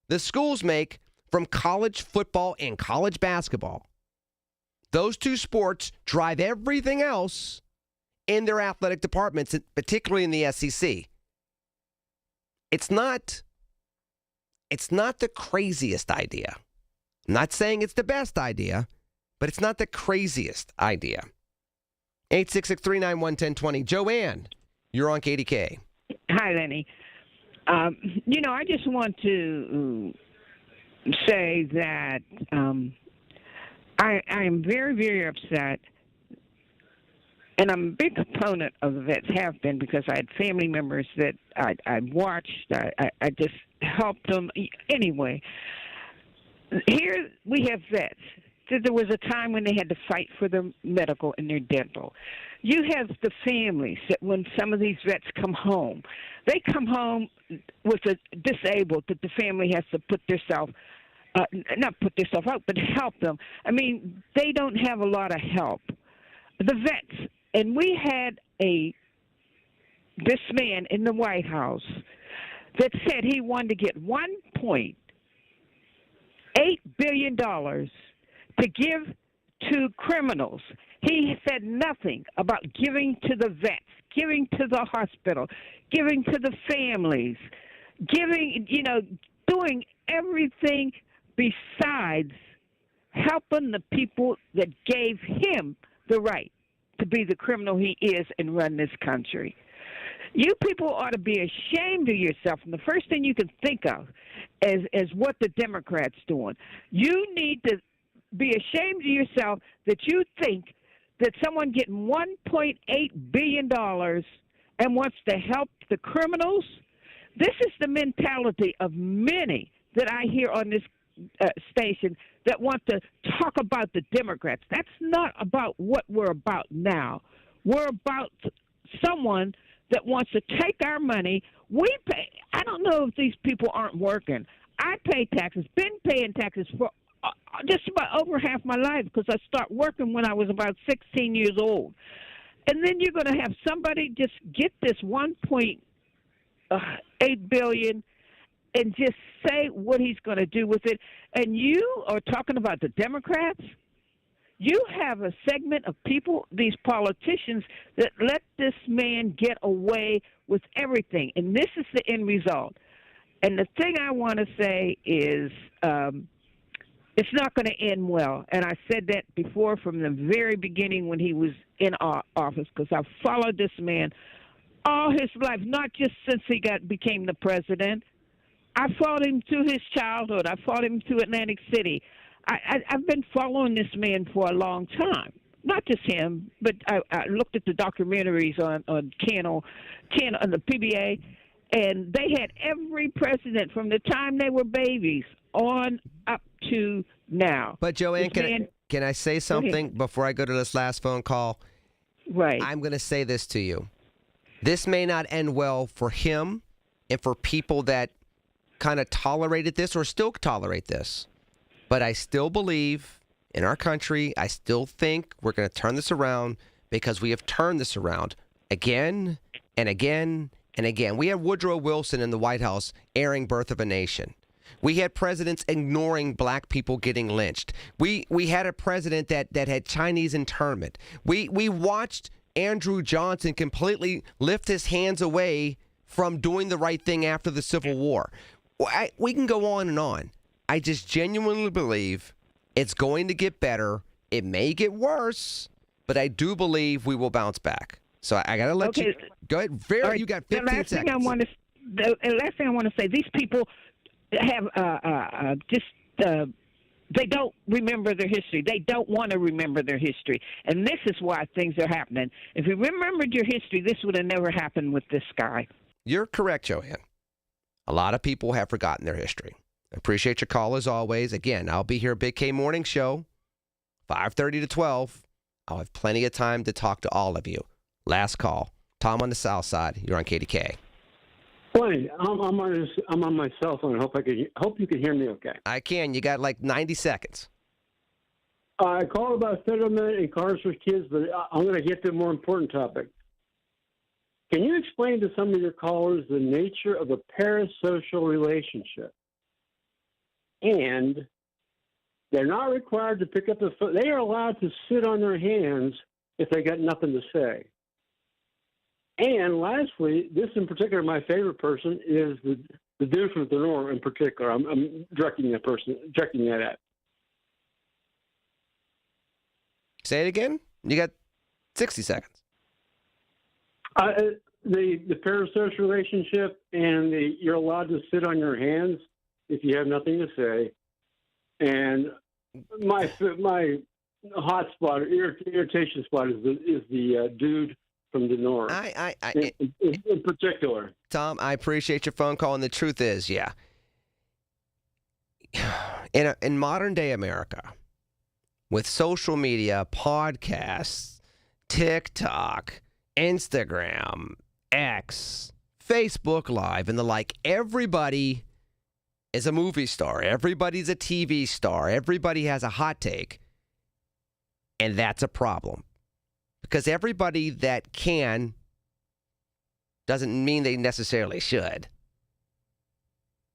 [SPEAKER 1] the schools make from college football and college basketball. Those 2 sports drive everything else in their athletic departments, particularly in the SEC. It's not the craziest idea. I'm not saying it's the best idea, but it's not the craziest idea. 866-391-1020. Joanne, you're on KDKA.
[SPEAKER 8] Hi, Lenny. I just want to say that I am very, very upset, and I'm a big proponent of the vets, have been, because I had family members that I watched. I just helped them. Anyway, here we have vets. There was a time when they had to fight for their medical and their dental. You have the families that when some of these vets come home, they come home with a disabled that the family has to put themselves, not put themselves out, but help them. I mean, they don't have a lot of help. The vets, and we had this man in the White House that said he wanted to get $1.8 billion to give to criminals. He said nothing about giving to the vets, giving to the hospital, giving to the families, giving, doing everything besides helping the people that gave him the right to be the criminal he is and run this country. You people ought to be ashamed of yourself. And the first thing you can think of is what the Democrats doing. You need to be ashamed of yourself that you think that someone getting $1.8 billion and wants to help the criminals. This is the mentality of many that I hear on this station that want to talk about the Democrats. That's not about what we're about now. We're about someone that wants to take our money. We pay. I don't know if these people aren't working. I pay taxes, been paying taxes for just about over half my life because I started working when I was about 16 years old. And then you're going to have somebody just get this $1.8 billion and just say what he's going to do with it. And you are talking about the Democrats? You have a segment of people, these politicians, that let this man get away with everything. And this is the end result. And the thing I want to say is it's not going to end well. And I said that before from the very beginning when he was in office, because I followed this man all his life, not just since he became the president. I followed him through his childhood. I followed him through Atlantic City. I've been following this man for a long time. Not just him, but I looked at the documentaries on Channel on the PBA, and they had every president from the time they were babies on up to now.
[SPEAKER 1] But Joanne, can I say something before I go to this last phone call?
[SPEAKER 8] Right.
[SPEAKER 1] I'm going to say this to you. This may not end well for him and for people that kind of tolerated this or still tolerate this. But I still believe in our country. I still think we're going to turn this around because we have turned this around again and again and again. We had Woodrow Wilson in the White House airing Birth of a Nation. We had presidents ignoring black people getting lynched. We had a president that had Chinese internment. We watched Andrew Johnson completely lift his hands away from doing the right thing after the Civil War. We can go on and on. I just genuinely believe it's going to get better. It may get worse, but I do believe we will bounce back. So I got to let you go ahead. Right. You got 15 seconds.
[SPEAKER 8] The last thing I want to say, these people have they don't remember their history. They don't want to remember their history. And this is why things are happening. If you remembered your history, this would have never happened with this guy.
[SPEAKER 1] You're correct, Joanne. A lot of people have forgotten their history. I appreciate your call as always. Again, I'll be here, Big K Morning Show, 5:30 to 12. I'll have plenty of time to talk to all of you. Last call. Tom on the South Side. You're on KDKA.
[SPEAKER 12] Wait, I'm on my cell phone. Hope you can hear me okay.
[SPEAKER 1] I can. You got like 90 seconds.
[SPEAKER 12] I called about settlement and cars for kids, but I'm going to get to a more important topic. Can you explain to some of your callers the nature of a parasocial relationship? And they're not required to pick up the phone. They are allowed to sit on their hands if they got nothing to say. And lastly, this in particular, my favorite person is the dude from the Norm in particular. I'm directing that at.
[SPEAKER 1] Say it again. You got 60 seconds.
[SPEAKER 12] The parasocial relationship, and you're allowed to sit on your hands if you have nothing to say. And my hot spot, irritation spot, is the dude from the North. In particular.
[SPEAKER 1] Tom, I appreciate your phone call, and the truth is, yeah. In modern day America, with social media, podcasts, TikTok, Instagram, X, Facebook Live, and the like, everybody is a movie star. Everybody's a TV star. Everybody has a hot take. And that's a problem. Because everybody that can doesn't mean they necessarily should.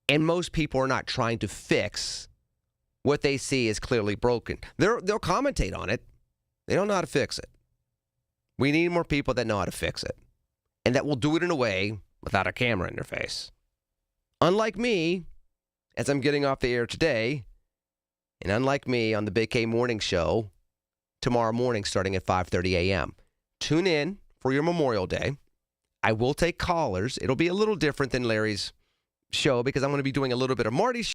[SPEAKER 1] And most people are not trying to fix what they see is clearly broken. They'll commentate on it. They don't know how to fix it. We need more people that know how to fix it. And that will do it in a way without a camera in their face. Unlike me, as I'm getting off the air today, and unlike me on the Big K Morning Show, tomorrow morning starting at 5:30 a.m. Tune in for your Memorial Day. I will take callers. It'll be a little different than Larry's show because I'm going to be doing a little bit of Marty's